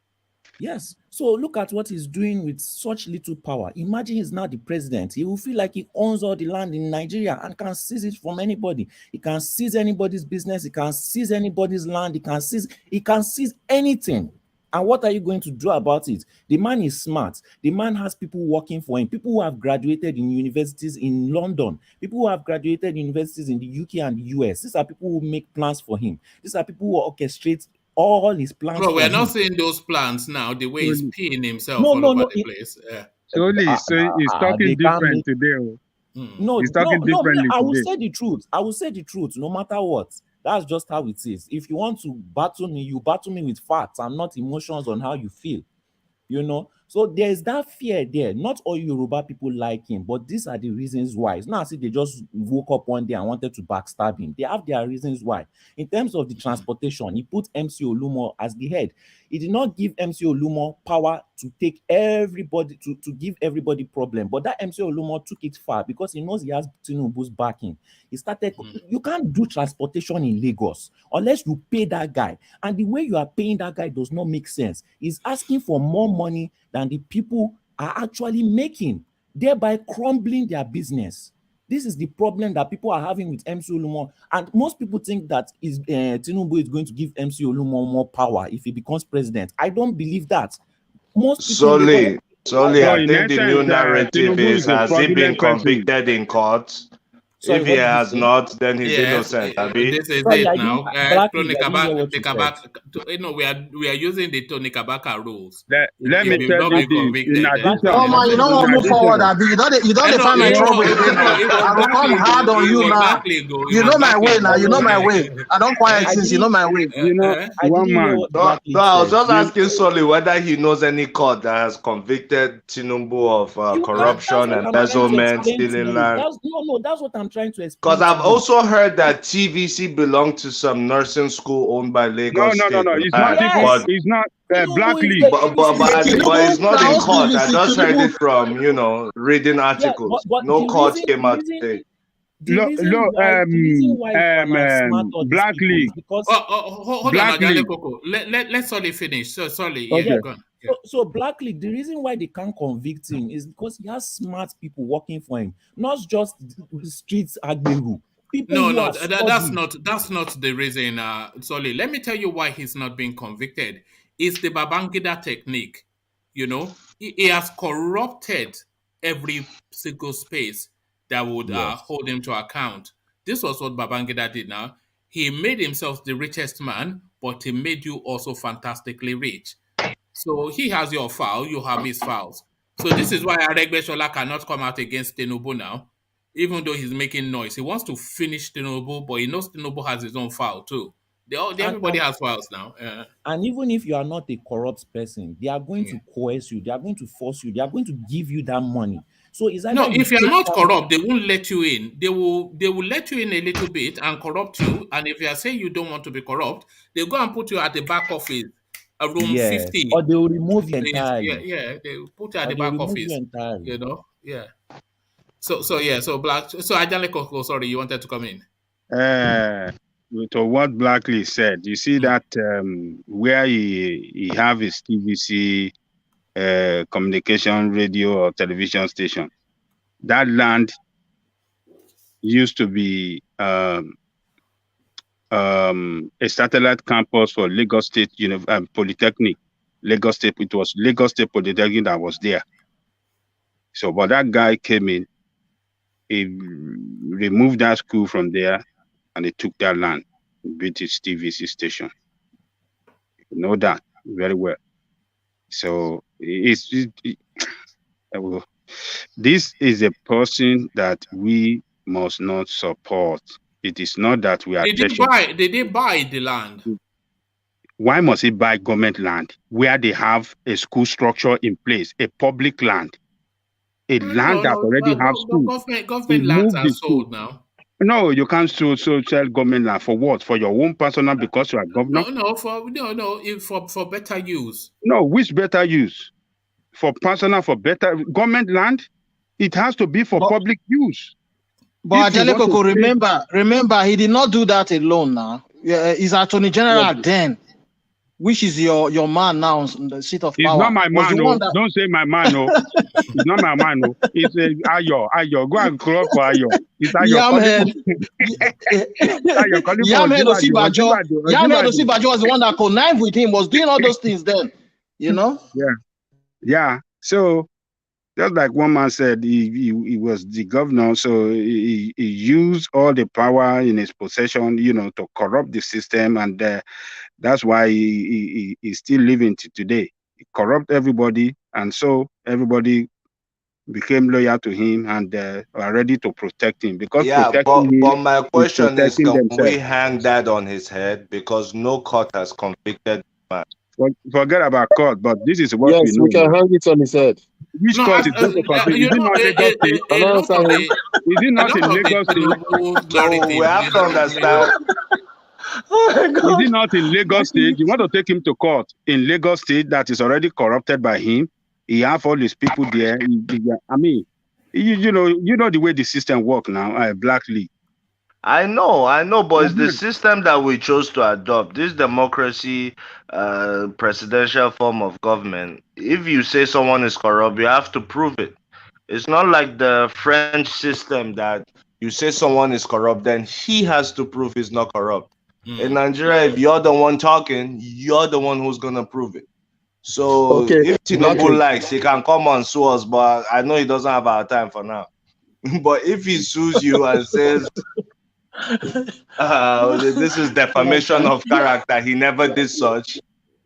Yes. So look at what he's doing with such little power. Imagine he's now the president. He will feel like he owns all the land in Nigeria and can seize it from anybody. He can seize anybody's business. He can seize anybody's land. He can seize anything. And what are you going to do about it? The man is smart. The man has people working for him. People who have graduated in universities in London. People who have graduated in universities in the UK and the US. These are people who make plans for him. These are people who orchestrate all his plans. Bro, we're not seeing those plans now, the way he's peeing himself all over the place. So he's talking different today. He's talking differently I will say the truth. I will say the truth no matter what. That's just how it is. If you want to battle me, you battle me with facts and not emotions on how you feel. So there's that fear there. Not all Yoruba people like him, but these are the reasons why. It's not as if they just woke up one day and wanted to backstab him. They have their reasons why. In terms of the transportation, he put MC Olumo as the head. He did not give MC Olumo power to take everybody, to give everybody problem. But that MC Olumo took it far because he knows he has Tinubu's backing. He started, you can't do transportation in Lagos unless you pay that guy. And the way you are paying that guy does not make sense. He's asking for more money than the people are actually making, thereby crumbling their business. This is the problem that people are having with MC Olumo. And most people think that Tinubu is going to give MC Olumo more power if he becomes president. I don't believe that. Most people Solely, So I in think the new essence, narrative Tinubu is, is a has he been fraudulent person. convicted in court? Sorry, If he what did you has say? not, then he's Yes, innocent, Abi. this is Sorry, it I now. didn't. Blackie, I didn't hear what The you said. we are using the Tony Kabaka rules. Let me If you've tell not you been this. In convicted, then addition, Oh man, you don't in want to move forward, addition, Abi. You don't I know define my trouble again now. it was I will come Blackley hard though. on It you was now. Blackley go. It You was know my way Blackley now. go. You know my way. I don't quiet I since you know didn't. my way. you know, I one didn't hear man. what No, Blackie I was said. just asking Solly whether he knows any court that has convicted Tinubu of That's corruption, what I'm trying to embezzlement, explain to stealing you. land. That's what I'm trying to explain Because to I've you. also heard that TVC belonged to some nursing school owned by Lagos No. State It's not Land, even. Yes, It's not Tinubu is Blackley. the ABCD. but it's not in Now, court. I TVC, just heard Tinubu. it from reading Yeah, articles. but No court came out to say. the reason why you are smart all these people Blackley. is because Hold on, Ajale Koko. Let's Solly finish. So Solly, yeah, go on. Yeah. So Blackley, the reason why they can't convict him is because he has smart people working for him, not just the streets Agberu. No, that's not the reason, Solly. Let me tell you why he's not being convicted. It's the Babangida technique. He has corrupted every single space that would hold him to account. This was what Babangida did now. He made himself the richest man, but he made you also fantastically rich. So he has your file, you have his files. So this is why Aregbesola cannot come out against Tinubu now, even though he's making noise. He wants to finish Tinubu, but he knows Tinubu has his own file too. Everybody has files now. And even if you are not a corrupt person, they are going to coerce you. They are going to force you. They are going to give you that money. So is that if you're not corrupt, they won't let you in. They will let you in a little bit and corrupt you. And if you are saying you don't want to be corrupt, they go and put you at the back office. Room 50. Or they will remove you entirely. Yeah, they will put you at the back office. Yeah. So Ajale Koko, sorry, you wanted to come in. To what Blackley said, you see that where he have his TVC communication radio or television station, that land used to be a satellite campus for Lagos State Polytechnic. Lagos State, it was Lagos State Polytechnic that was there. So, but that guy came in, he removed that school from there, and they took that land, built his TVC station. You know that very well. So this is a person that we must not support. It is not that we are. Did they buy the land? Why must he buy government land where they have a school structure in place, a public land, land that already has school? Government lands are sold now. No, you can't sell government land for what? For your own personal, because you are governor? For better use. No, which better use? For personal, for better government land? It has to be for public use. But Ajale Koko, remember, he did not do that alone now. He's Attorney General then, which is your man now on the seat of power. He's not my man, no. Don't say my man, no. He's not my man, no. It's Ayo. Go and call for Ayo. It's Ayo. Yamhead Osibajo was the one that connived with him, was doing all those things then, Yeah. So, just like one man said, he was the governor, so he used all the power in his possession, to corrupt the system, and that's why he's still living to today. He corrupt everybody, and so everybody became loyal to him and are ready to protect him. Because but my question is, can we hang that on his head? Because no court has convicted him. Forget about court, but this is what we know. We can hang it on his head. Which court is going to convict? Is it not Lagos State? Is it not in Lagos State? No, we have to understand. Is it not in Lagos State? You want to take him to court in Lagos State that is already corrupted by him? He have all these people there. I mean, you know the way the system works now. Blackley. I know, but it's the system that we chose to adopt. This democracy, presidential form of government. If you say someone is corrupt, you have to prove it. It's not like the French system that you say someone is corrupt, then he has to prove he's not corrupt. In Nigeria, if you're the one talking, you're the one who's gonna prove it. So Okay, if Tinubu likes, he can come and sue us, but I know he doesn't have our time for now. But if he sues you and says this is defamation of character, he never did such,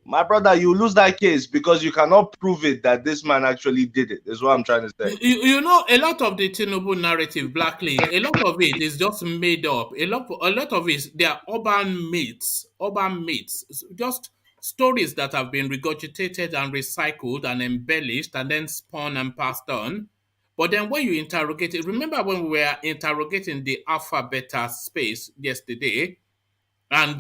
my brother, you lose that case because you cannot prove it that this man actually did it, is what I'm trying to say. You know, a lot of the Tinubu narrative, Black League, a lot of it is just made up. A lot of it, they are urban myths, just stories that have been regurgitated and recycled and embellished and then spun and passed on. But then when you interrogate it, remember when we were interrogating the alpha beta space yesterday, and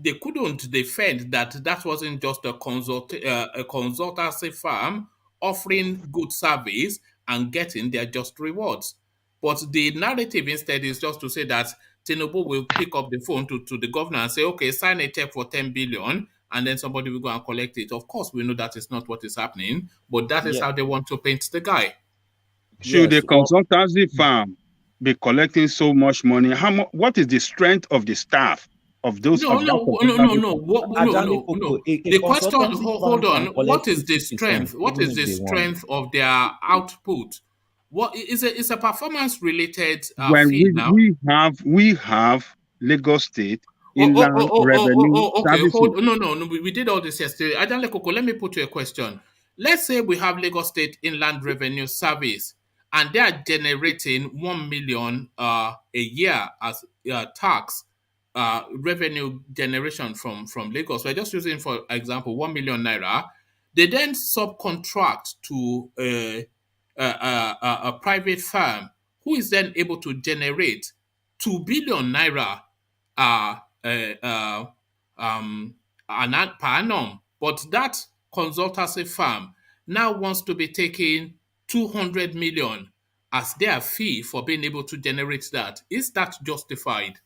they couldn't defend that wasn't just a consultancy firm offering good service and getting their just rewards. But the narrative instead is just to say that Tinubu will pick up the phone to the governor and say, okay, sign a check for 10 billion, and then somebody will go and collect it. Of course, we know that is not what is happening, but that is how they want to paint the guy. Should a consultancy firm be collecting so much money? What is the strength of the staff of those? No. The question, hold on. What is the strength? What is the strength of their output? What is it? It's a performance related when fee now. we have Lagos State inland revenue okay. services. No. We did all this yesterday. Adanle Koko, let me put you a question. Let's say we have Lagos State Inland Revenue Service, and they are generating 1 million a year as tax revenue generation from Lagos. We're just using, for example, 1 million naira. They then subcontract to a private firm who is then able to generate 2 billion naira per annum. But that consultancy firm now wants to be taking 200 million as their fee for being able to generate that. Is that justified?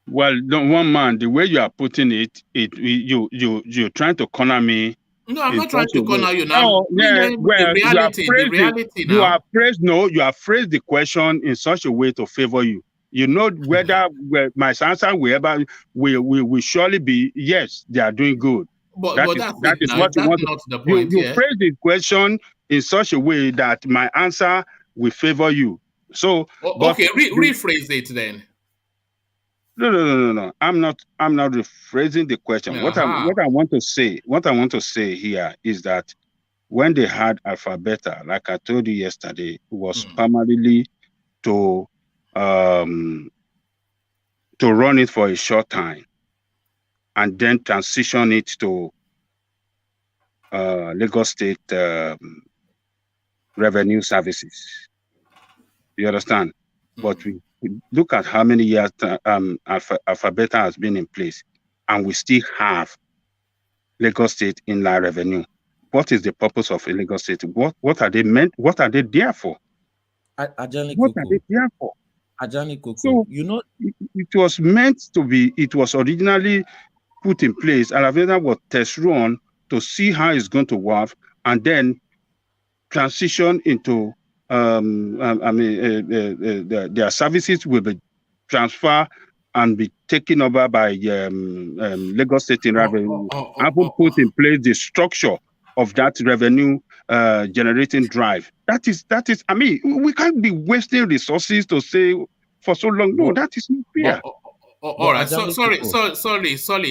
Well, one man, the way you are putting it, you're trying to corner me. No, I'm not trying to corner you now. Oh, yeah, well, the reality now. You have phrased the question in such a way to favor you. You know whether my answer will surely be yes, they are doing good. But that is what you want. Not the point. You phrase the question in such a way that my answer will favor you. So okay, rephrase it then. No. I'm not rephrasing the question. What I want to say here is that when they had Alpha Beta, like I told you yesterday, it was primarily to run it for a short time and then transition it to Lagos State Revenue Services. You understand? But we look at how many years Alpha Beta has been in place, and we still have Lagos State Inland Revenue. What is the purpose of Lagos State? What are they meant? What are they there for? What are they there for? So, you know, it was meant to be. It was originally put in place. Alpha Beta was test run to see how it's going to work, and then transition into their services will be transferred and be taken over by Lagos State Revenue. Apple put in place the structure of that revenue generating drive. That is. I mean, we can't be wasting resources to say for so long. No, that is not fair. All right. Sorry.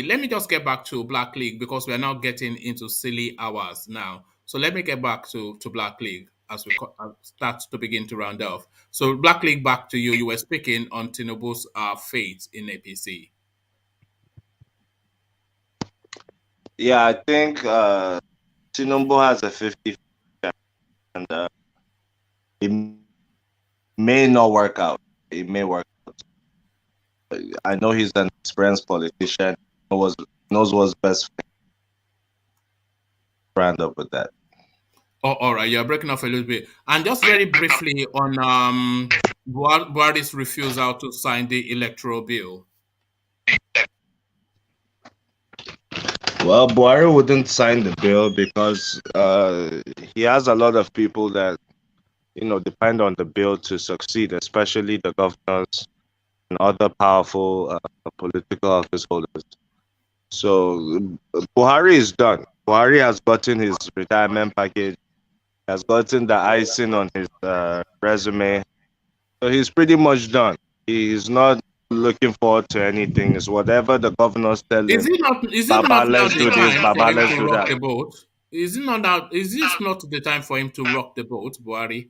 Let me just get back to Black League because we are now getting into silly hours now. So let me get back to Black League as we start to begin to round off. So Black League, back to you. You were speaking on Tinubu's fate in APC. Yeah, I think Tinubu has a 50, and it may not work out. It may work out. I know he's an experienced politician. Knows what's best for him. Round up with that. Oh, all right. You're breaking off a little bit. And just very briefly on Buhari's refusal to sign the electoral bill. Well, Buhari wouldn't sign the bill because he has a lot of people that, depend on the bill to succeed, especially the governors and other powerful political office holders. So Buhari is done. Buhari has gotten his retirement package. He has gotten the icing on his resume. So he's pretty much done. He's not looking forward to anything. It's whatever the governors tell him. Is it not Baba, now let's the do this. time Baba, for him let's to do rock that. the boat? Is this not the time for him to rock the boat, Buhari?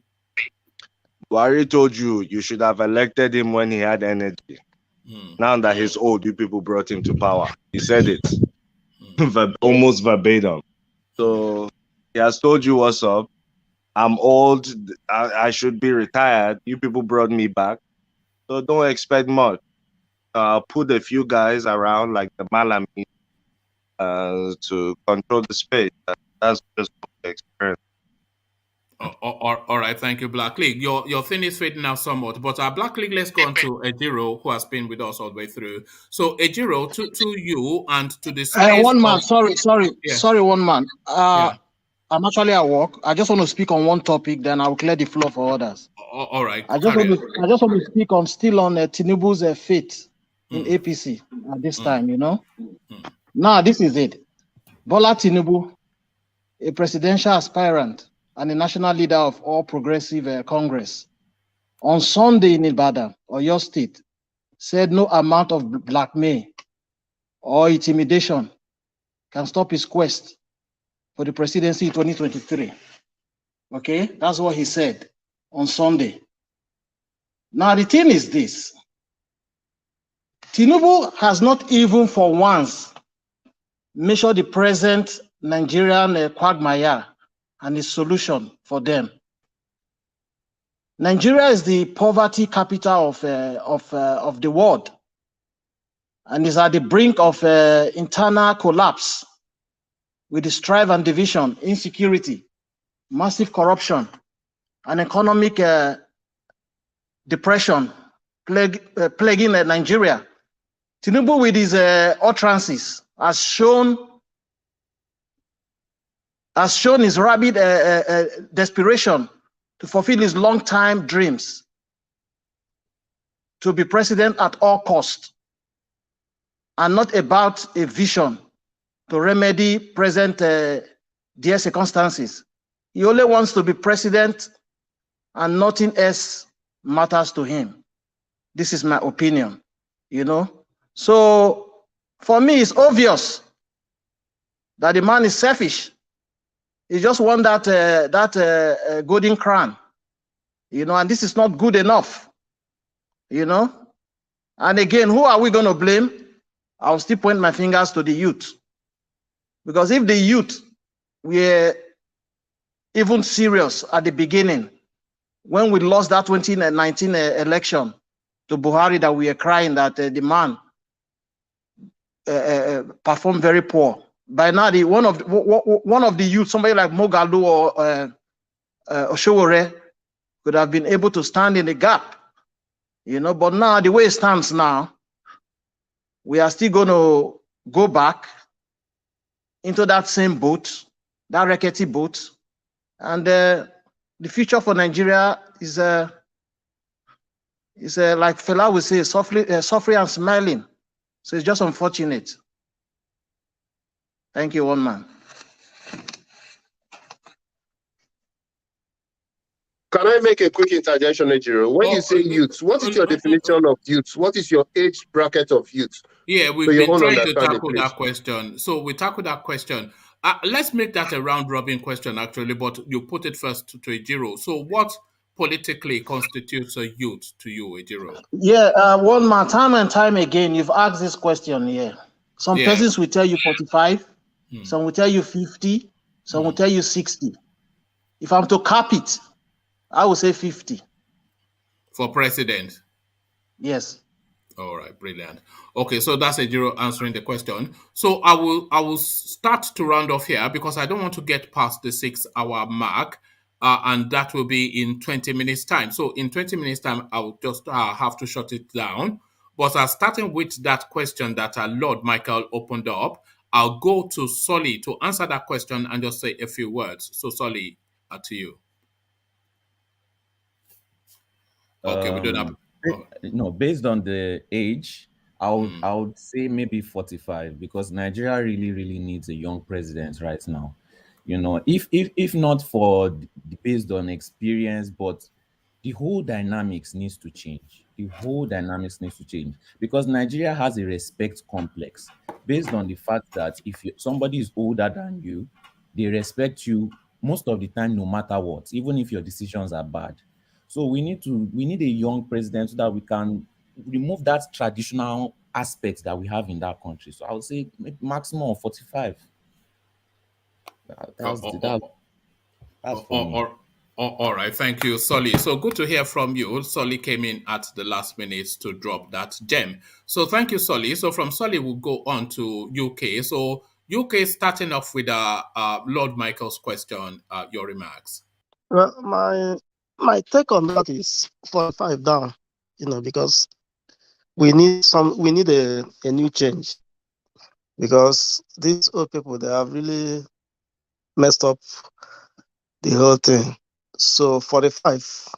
Buhari told you should have elected him when he had energy. Now that he's old, you people brought him to power. He said it almost verbatim. So he has told you what's up. I'm old. I should be retired. You people brought me back. So don't expect much. Put a few guys around like the Malami to control the space. That's just the experience. All right, thank you, Black League. Your thing is fading now somewhat, but Black League, let's go on to Ejiro, who has been with us all the way through. So Ejiro, to you and to the space. One man, sorry, one man. I'm actually at work. I just want to speak on one topic, then I will clear the floor for others. All right. I just want to speak on Tinubu's fate in APC at this time, you know. Now, this is it. Bola Tinubu, a presidential aspirant and a national leader of All Progressive Congress, on Sunday in Ibadan, Oyo State, said no amount of blackmail or intimidation can stop his quest for the presidency in 2023. Okay, that's what he said on Sunday. Now, the thing is this. Tinubu has not even for once measured the present Nigerian quagmire and his solution for them. Nigeria is the poverty capital of the world and is at the brink of internal collapse with the strife and division, insecurity, massive corruption, and economic depression plaguing Nigeria. Tinubu, with his utterances, has shown his rabid desperation to fulfill his long-time dreams to be president at all costs, and not about a vision to remedy present dire circumstances. He only wants to be president and nothing else matters to him. This is my opinion, you know. So for me, it's obvious that the man is selfish. He just wants that golden crown, you know, and this is not good enough, you know. And again, who are we going to blame? I'll still point my fingers to the youth. Because if the youth were even serious at the beginning, when we lost that 2019 election to Buhari, that we were crying that the man performed very poor. By now, one of the youth, somebody like Mogalu or Oshowore, could have been able to stand in the gap, you know. But now, the way it stands now, we are still going to go back into that same boat, that rickety boat, and the future for Nigeria is like Fela would say, suffering and smiling. So it's just unfortunate. Thank you, one man. Can I make a quick interjection, Ejiro? When you say youth, what is your definition of youth? What is your age bracket of youth? Yeah, we've been trying to tackle that question. So we tackle that question. Let's make that a round-robin question, actually, but you put it first to Ejiro. So what politically constitutes a youth to you, Ejiro? Yeah, one man, time and time again, you've asked this question here. Some persons will tell you 45, some will tell you 50, some will tell you 60. If I'm to cap it, I would say 50. For president? Yes. All right, brilliant. Okay, so that's Ejiro answering the question. So I will start to round off here because I don't want to get past the 6-hour mark, and that will be in 20 minutes time. So in 20 minutes time, I'll just have to shut it down. But starting with that question that Lord Michael opened up, I'll go to Solly to answer that question and just say a few words. So Solly, to you. Okay, we don't have... No, based on the age, I would say maybe 45, because Nigeria really needs a young president right now. You know, if not for based on experience, but the whole dynamics needs to change. The whole dynamics needs to change, because Nigeria has a respect complex based on the fact that if somebody is older than you, they respect you most of the time, no matter what, even if your decisions are bad. So we need a young president so that we can remove that traditional aspect that we have in that country. So I would say maximum of 45. That's for me. All right, thank you, Solly. So good to hear from you. Solly came in at the last minute to drop that gem. So thank you, Solly. So from Solly, we'll go on to UK. So UK, starting off with Lord Michael's question, your remarks. Well, my take on that is 45 down, because we need a new change, because these old people, they have really messed up the whole thing. So 45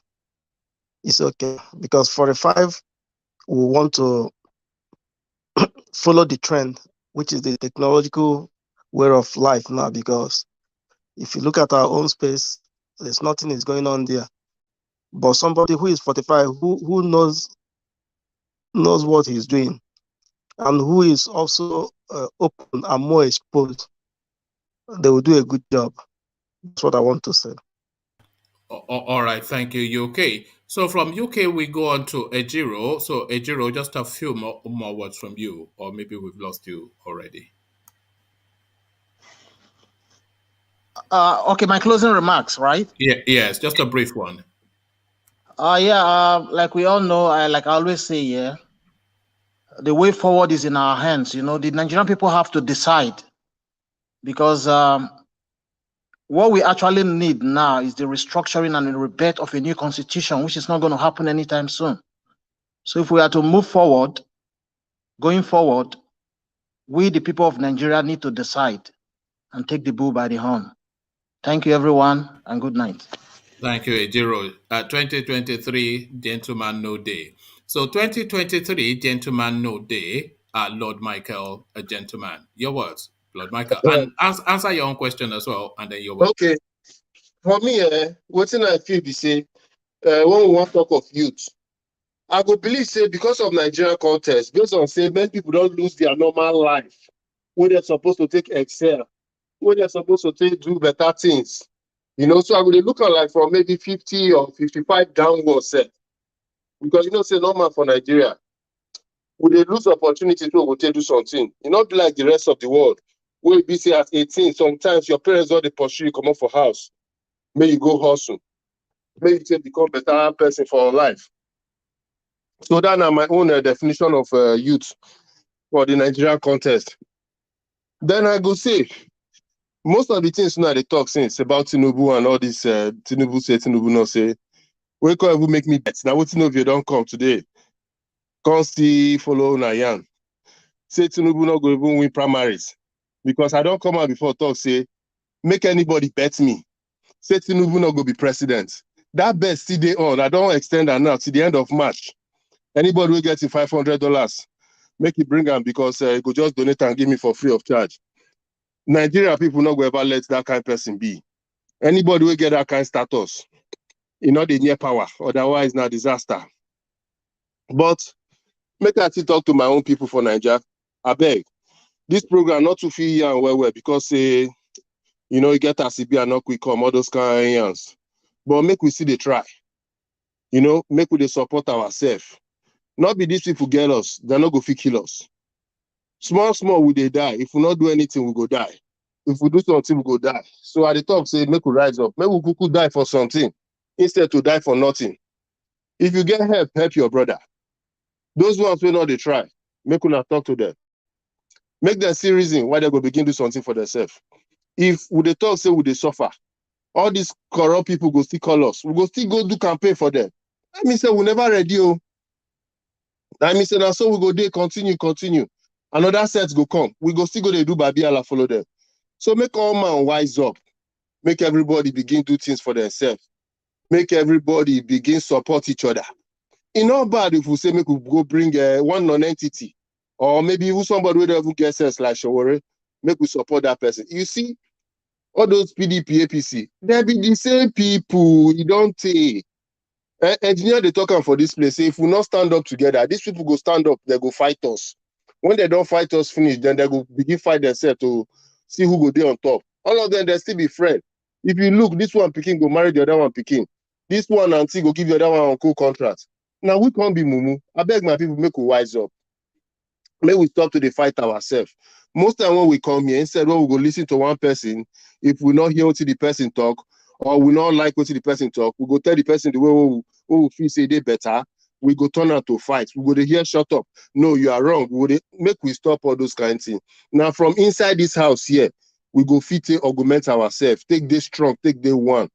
is okay, because 45 we want to follow the trend, which is the technological way of life now, because if you look at our own space, there's nothing is going on there. But somebody who is 45, who knows what he's doing, and who is also open and more exposed, they will do a good job. That's what I want to say. All right, thank you, UK. So from UK, we go on to Ejiro. So Ejiro, just a few more words from you, or maybe we've lost you already. Okay, my closing remarks, right? Yes, just a brief one. Like we all know, like I always say, the way forward is in our hands. The Nigerian people have to decide, because what we actually need now is the restructuring and the rebirth of a new constitution, which is not going to happen anytime soon. So if we are to move forward, going forward, we, the people of Nigeria, need to decide and take the bull by the horn. Thank you, everyone, and good night. Thank you, Ejiro. 2023, gentleman, no day. So 2023, gentleman, no day. Lord Michael, a gentleman. Your words, Lord Michael. And answer your own question as well, and then your words. Okay. For me, what I feel be say, when we want to talk of youth, I would believe, say, because of Nigerian context, based on, say, many people don't lose their normal life, where they're supposed to take excel, where they're supposed to do better things. So I would look at like from maybe 50 or 55 downwards, because, say, normal for Nigeria, would they lose opportunity to do something? Not be like the rest of the world, where you say at 18, sometimes your parents don't pursue you, come up for house. May you go hustle. May you become better person for life. So that's my own definition of youth for the Nigerian context. Then I go say, most of the things now they talk since about Tinubu and all this, Tinubu say, Tinubu not say, we can't even make me bet. Now what Tinubu don't come today? Can't see follow Nayan. Say Tinubu not go even win primaries. Because I don't come out before talk say, make anybody bet me. Say Tinubu not go be president. That bet still day on. I don't extend that now to the end of March. Anybody will get $500, make it bring them, because you could just donate and give me for free of charge. Nigeria people not going to ever let that kind of person be. Anybody will get that kind of status. They near power. Otherwise, not disaster. But make I still talk to my own people for Nigeria. I beg. This program not to feel young well, because you get ACB and not quick come, all those kind of youngs. But make we see the try. Make we support ourselves. Not be these people get us, they're not going to kill us. Small, we they die. If we not do anything, we go die. If we do something, we go die. So at the top, say, make we rise up. Make we could die for something, instead to die for nothing. If you get help your brother. Those ones will not they try. Make we not talk to them. Make them see reason why they go begin do something for themselves. If we they talk, say we they suffer. All these corrupt people go still call us. We go still go do campaign for them. I mean, say we never ready. I mean, say now so we go there, continue. Another set go come. We go still go they do Babiala follow them. So make all man wise up. Make everybody begin do things for themselves. Make everybody begin support each other. It's not bad if we say make we go bring one non-entity. or maybe even somebody who doesn't get sense like Shawore, make we support that person. You see, all those PDP, APC, they be the same people. You don't take. Engineer, they talking for this place. Say if we not stand up together, these people go stand up, they go fight us. When they don't fight us finish, then they go begin fight themselves to see who go there on top. All of them, they still be friends. If you look, this one picking go marry the other one picking. This one auntie go give the other one uncle contract. Now we can't be mumu. I beg my people, make we wise up. May we stop to the fight ourselves. Most time when we come here, instead when we go listen to one person, if we not hear what the person talk, or we not like what the person talk, we go tell the person the way we feel say they better, we go turn out to fight. We go to hear shut up. No, you are wrong. We go make we stop all those kind of things. Now from inside this house here, we go fit augment ourselves. Take this strong, take day one.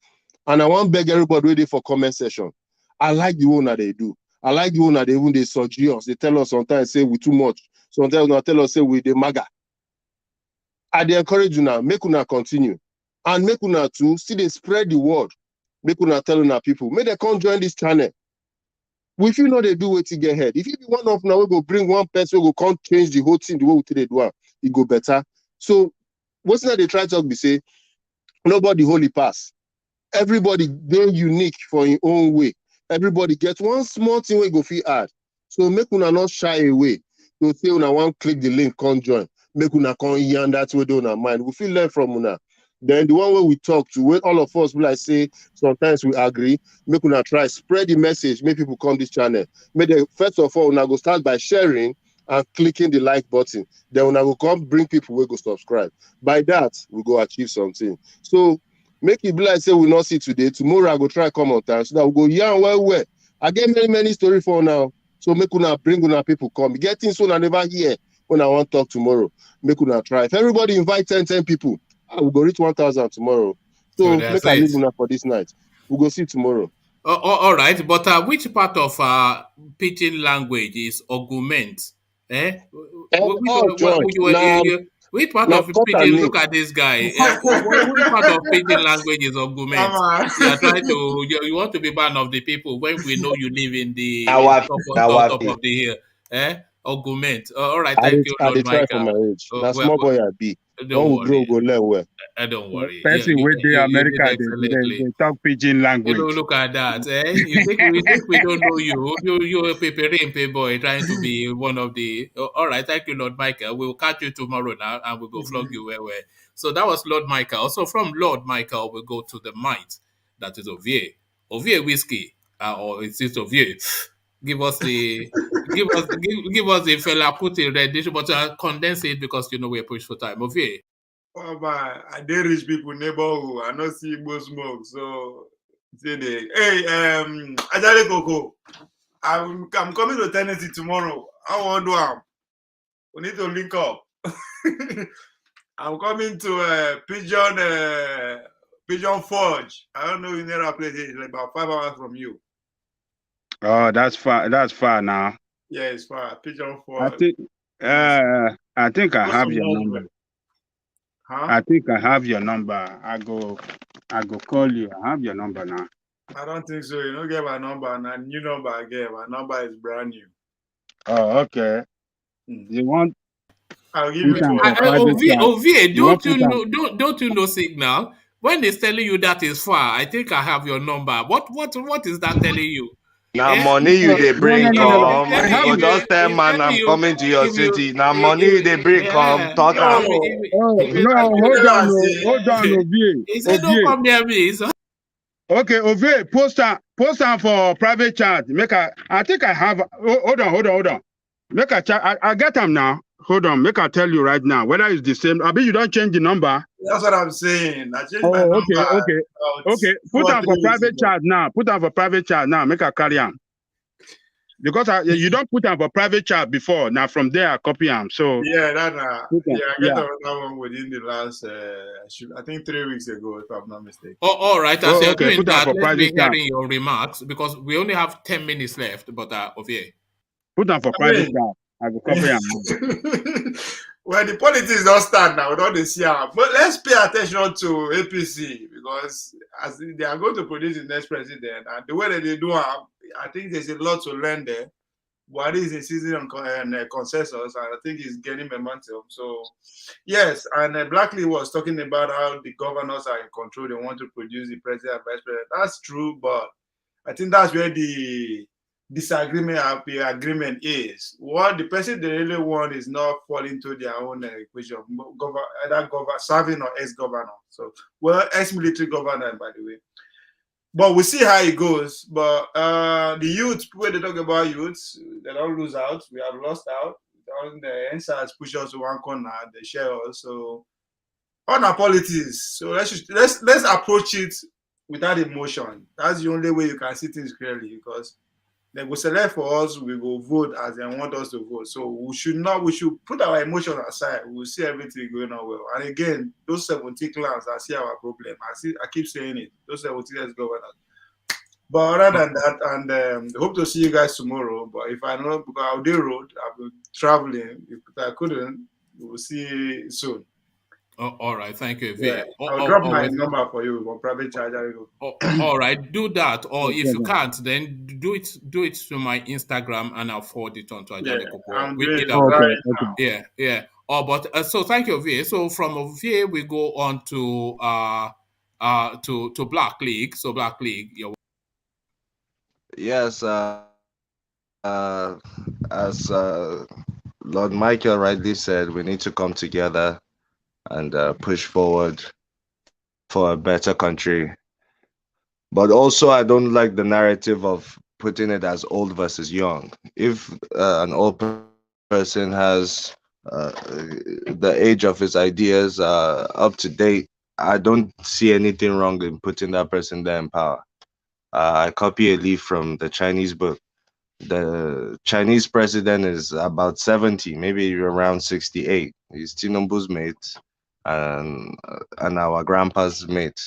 And I want to beg everybody ready for comment session. I like the one that they do. I like the one that they even they surgery us. They tell us sometimes say we too much. Sometimes they tell us say we the maga. I they encourage you now, make una continue. And make una too, see they spread the word. Make una tell una people. Make they come join this channel. If you know they do it to get ahead. If you be one of now, we go bring one person, we go come change the whole thing the way we do it, it go better. So what's that they try to be say, nobody holy pass. Everybody they're unique for your own way. Everybody gets one small thing we go feel hard. So make una not shy away. To say una want click the link, come join. Make una come yarn that way down our mind. We feel learn from una. Then the one where we talk to, when all of us will like say sometimes we agree, make una try spread the message, make people come this channel. Make the first of all, una go start by sharing and clicking the like button. Then una go come bring people who go subscribe. By that, we go achieve something. So make it be like say we not see today. Tomorrow I go try come on time so that we go yarn well. I get many stories for now. So make una bring una people come. Get things so I never hear when I want to talk tomorrow. Make una try. If everybody invite 10 people, I will go reach 1,000 tomorrow. So make a leave una for this night. We'll go see tomorrow. All right, but which part of pidgin language is augment? Which part of pidgin? Look at this guy. Which part of pidgin language is augment? You are trying to. You want to be one of the people when we know you live in the top of the hill. Augment. All right, thank you, Lord Michael. Try for my age. That's small boy I be. Don't worry. Grow, go learn well. Don't worry. Person with the America, they talk pidgin language. Look at that. You think we don't know you? You're a paper boy trying to be one of the. All right, thank you, Lord Michael. We'll catch you tomorrow now, and we'll go flog you where. So that was Lord Michael. So from Lord Michael, we'll go to the might. That is Ovie whiskey, or it's Ovie. Give us the give us the Fela Kuti rendition, but condense it because we're pushed for time. Ovie. Oh man, I did rich people neighborhood. I not see Igbo smoke. So say they Ajale Koko. I'm coming to Tennessee tomorrow. I want to do we need to link up. I'm coming to Pigeon Forge. I don't know in that place. It's like about 5 hours from you. Oh, that's far. That's far now. Yeah, it's far. Pigeon Forge. I think I have your number. Huh? I think I have your number. I go call you. I have your number now. I don't think so. You don't get my number and a new number again. My number is brand new. Oh, okay. You want? I'll give you Ovie, don't you know signal? When it's telling you that is far, I think I have your number. What is that telling you? Now money you they bring come. You just tell man I'm coming to your city. Now money you they bring come. Talk no, hold on, Ovie. He said don't come near me. So. Okay, Ovie, post on for private chat. I think I have. Hold on. Make a chat. I get them now. Hold on. Make I tell you right now whether it's the same. I mean, you don't change the number. That's what I'm saying. I changed my number. Okay. Put on for private chat now. Make a carry on. Because you don't put on for private chat before. Now from there I copy them. So yeah, I get that one within the last I think 3 weeks ago, if I'm not mistaken. All right. As you're doing that, let's be hearing your remarks because we only have 10 minutes left. But Ovie. Put on for private chat. I will copy them. Well, the politics don't stand now, don't they see how? But let's pay attention to APC because as they are going to produce the next president, and the way that they do, I think there's a lot to learn there. Buhari is insisting on consensus, and I think he's gaining momentum. So, yes, and Blackley was talking about how the governors are in control. They want to produce the president and vice president. That's true, but I think that's where the disagreement agreement is. What the person they really want is not falling to their own equation, either serving or ex-governor. So, well, ex-military governor, by the way. But we see how it goes. But the youth, when they talk about youths, they don't lose out. We have lost out. The NSAS push us to one corner, they share us. So on our politics, so let's approach it without emotion. That's the only way you can see things clearly, because they will select for us, we will vote as they want us to vote. So we should put our emotion aside. We'll see everything going on well. And again, those 17 clans, I see our problem. I keep saying it. Those 17 governors. But other than that, and hope to see you guys tomorrow. But if I know, because I'll do road, I'll be traveling. If I couldn't, we'll see you soon. Oh, all right, thank you. Yeah, I'll drop my number for you on private charger. All right, do that. Or if you can't, then do it to my Instagram, and I'll forward it on to Ajale Koko. Yeah. Oh, but so thank you, VA. So from VA we go on to Black League. So Black League, yes. As Lord Michael rightly said, we need to come together and push forward for a better country. But also, I don't like the narrative of putting it as old versus young. If an old person has the age of his ideas up to date, I don't see anything wrong in putting that person there in power. I copy a leaf from the Chinese book. The Chinese president is about 70, maybe around 68. He's Tinubu's mate and our grandpa's mate.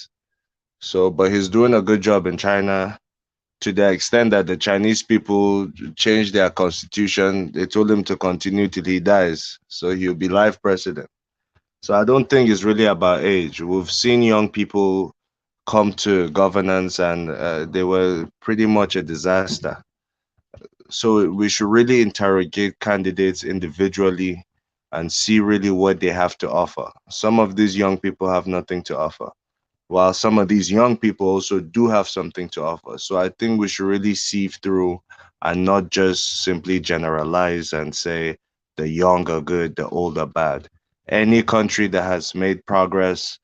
So, but he's doing a good job in China, to the extent that the Chinese people changed their constitution. They told him to continue till he dies, so he'll be life president. So I don't think it's really about age. We've seen young people come to governance, and they were pretty much a disaster. So we should really interrogate candidates individually and see really what they have to offer. Some of these young people have nothing to offer, while some of these young people also do have something to offer. So I think we should really sieve through and not just simply generalize and say the young are good, the old are bad. Any country that has made progress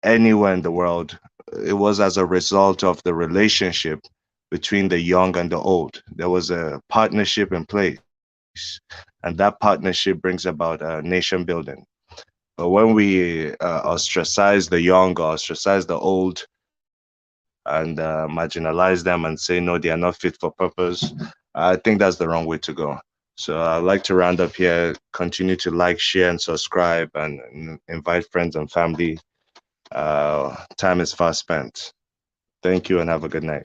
anywhere in the world, it was as a result of the relationship between the young and the old. There was a partnership in place, and that partnership brings about nation building. But when we ostracize the young or ostracize the old and marginalize them and say, no, they are not fit for purpose, I think that's the wrong way to go. So I'd like to round up here, continue to like, share, and subscribe, and invite friends and family. Time is fast spent. Thank you and have a good night.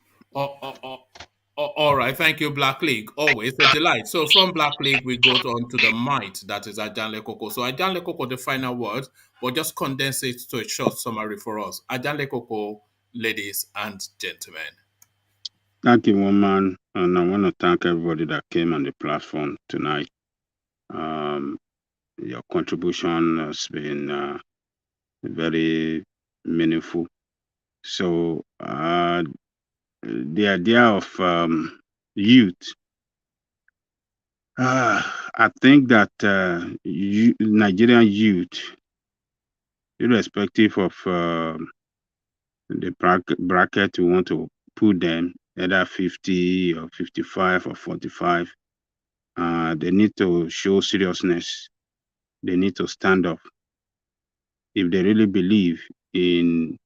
All right, thank you, Black League. Always a delight. So from Black League, we go on to the might, that is Ajanle Koko. So Ajanle Koko, the final word, but just condense it to a short summary for us. Ajanle Koko, ladies and gentlemen. Thank you, woman. And I want to thank everybody that came on the platform tonight. Your contribution has been very meaningful. So the idea of youth, I think that Nigerian youth, irrespective of the bracket we want to put them, either 50 or 55 or 45, they need to show seriousness. They need to stand up. If they really believe in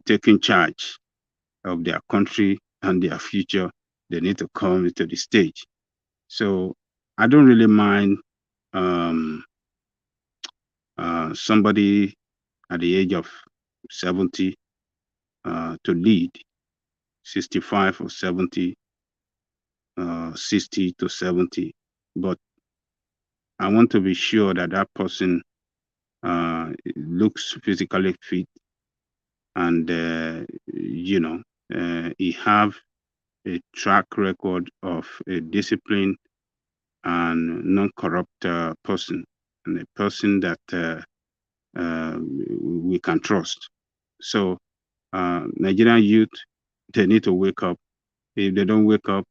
taking charge of their country and their future, they need to come to the stage. So I don't really mind somebody at the age of 70 to lead, 65 or 70, 60 to 70. But I want to be sure that that person looks physically fit and, he have a track record of a disciplined and non-corrupt person, and a person that we can trust. So Nigerian youth, they need to wake up. If they don't wake up,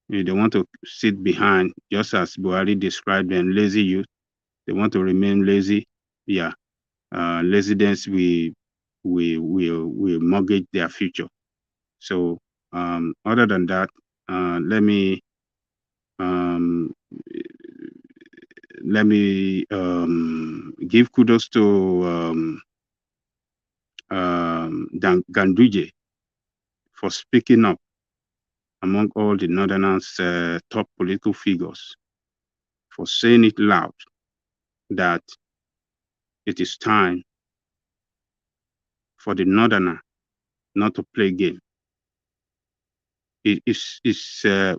if they want to sit behind, just as Buhari described them, lazy youth, they want to remain lazy. Yeah, laziness we mortgage their future. So other than that, let me give kudos to Ganduje for speaking up among all the Northerners' top political figures, for saying it loud that it is time for the Northerner not to play game. It's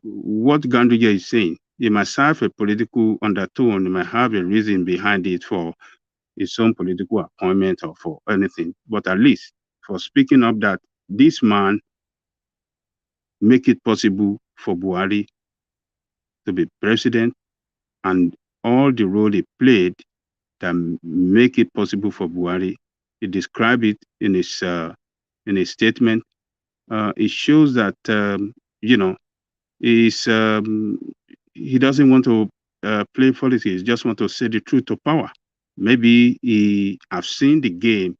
what Ganduje is saying. It must have a political undertone. It might have a reason behind it for its own political appointment or for anything. But at least for speaking up that this man make it possible for Buhari to be president, and all the role he played that make it possible for Buhari. He described it in his statement. It shows that he doesn't want to play politics. He just want to say the truth to power. Maybe he have seen the game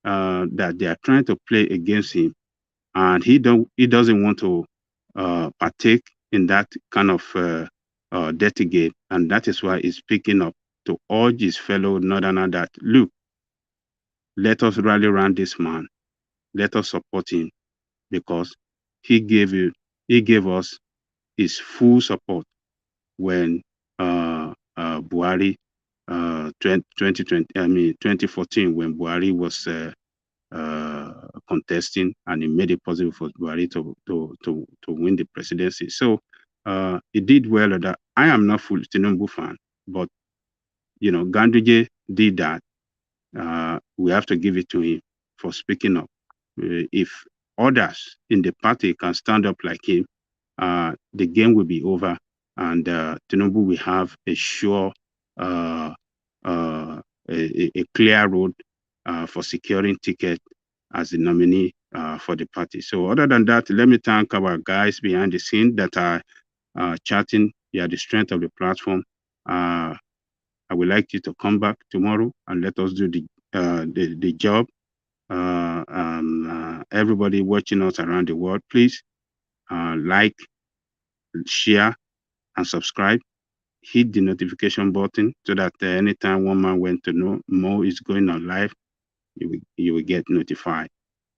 that they are trying to play against him, and he doesn't want to partake in that kind of dirty game, and that is why he's picking up to urge his fellow Northerner that, look, let us rally around this man, let us support him, because he gave us his full support when Buhari 2014, when Buhari was contesting, and it made it possible for Buhari to win the presidency. So he did well at that. I am not full Tinubu fan, but Ganduje did that. We have to give it to him for speaking up. If others in the party can stand up like him, the game will be over, and Tinubu will have a sure, a clear road for securing ticket as the nominee for the party. So other than that, let me thank our guys behind the scene that are chatting. You are the strength of the platform. I would like you to come back tomorrow and let us do the job. Everybody watching us around the world, please like, share, and subscribe. Hit the notification button so that anytime one man went to know more is going on live, you will get notified.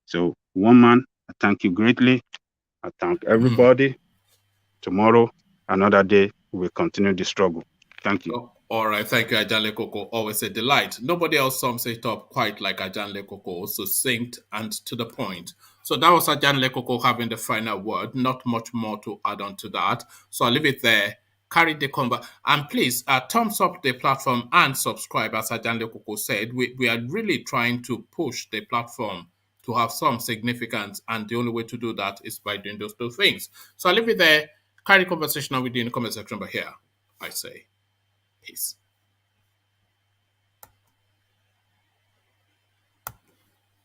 So one man, I thank you greatly. I thank everybody. Tomorrow, another day, we will continue the struggle. Thank you. All right, thank you, Ajanle Koko. Always a delight. Nobody else sums it up quite like Ajanle Koko, succinct and to the point. So that was Ajanle Koko having the final word. Not much more to add on to that. So I'll leave it there. Carry the convo. And please, thumbs up the platform and subscribe, as Ajanle Koko said. We are really trying to push the platform to have some significance, and the only way to do that is by doing those two things. So I'll leave it there. Carry conversation with you in the comment section, but here I say peace.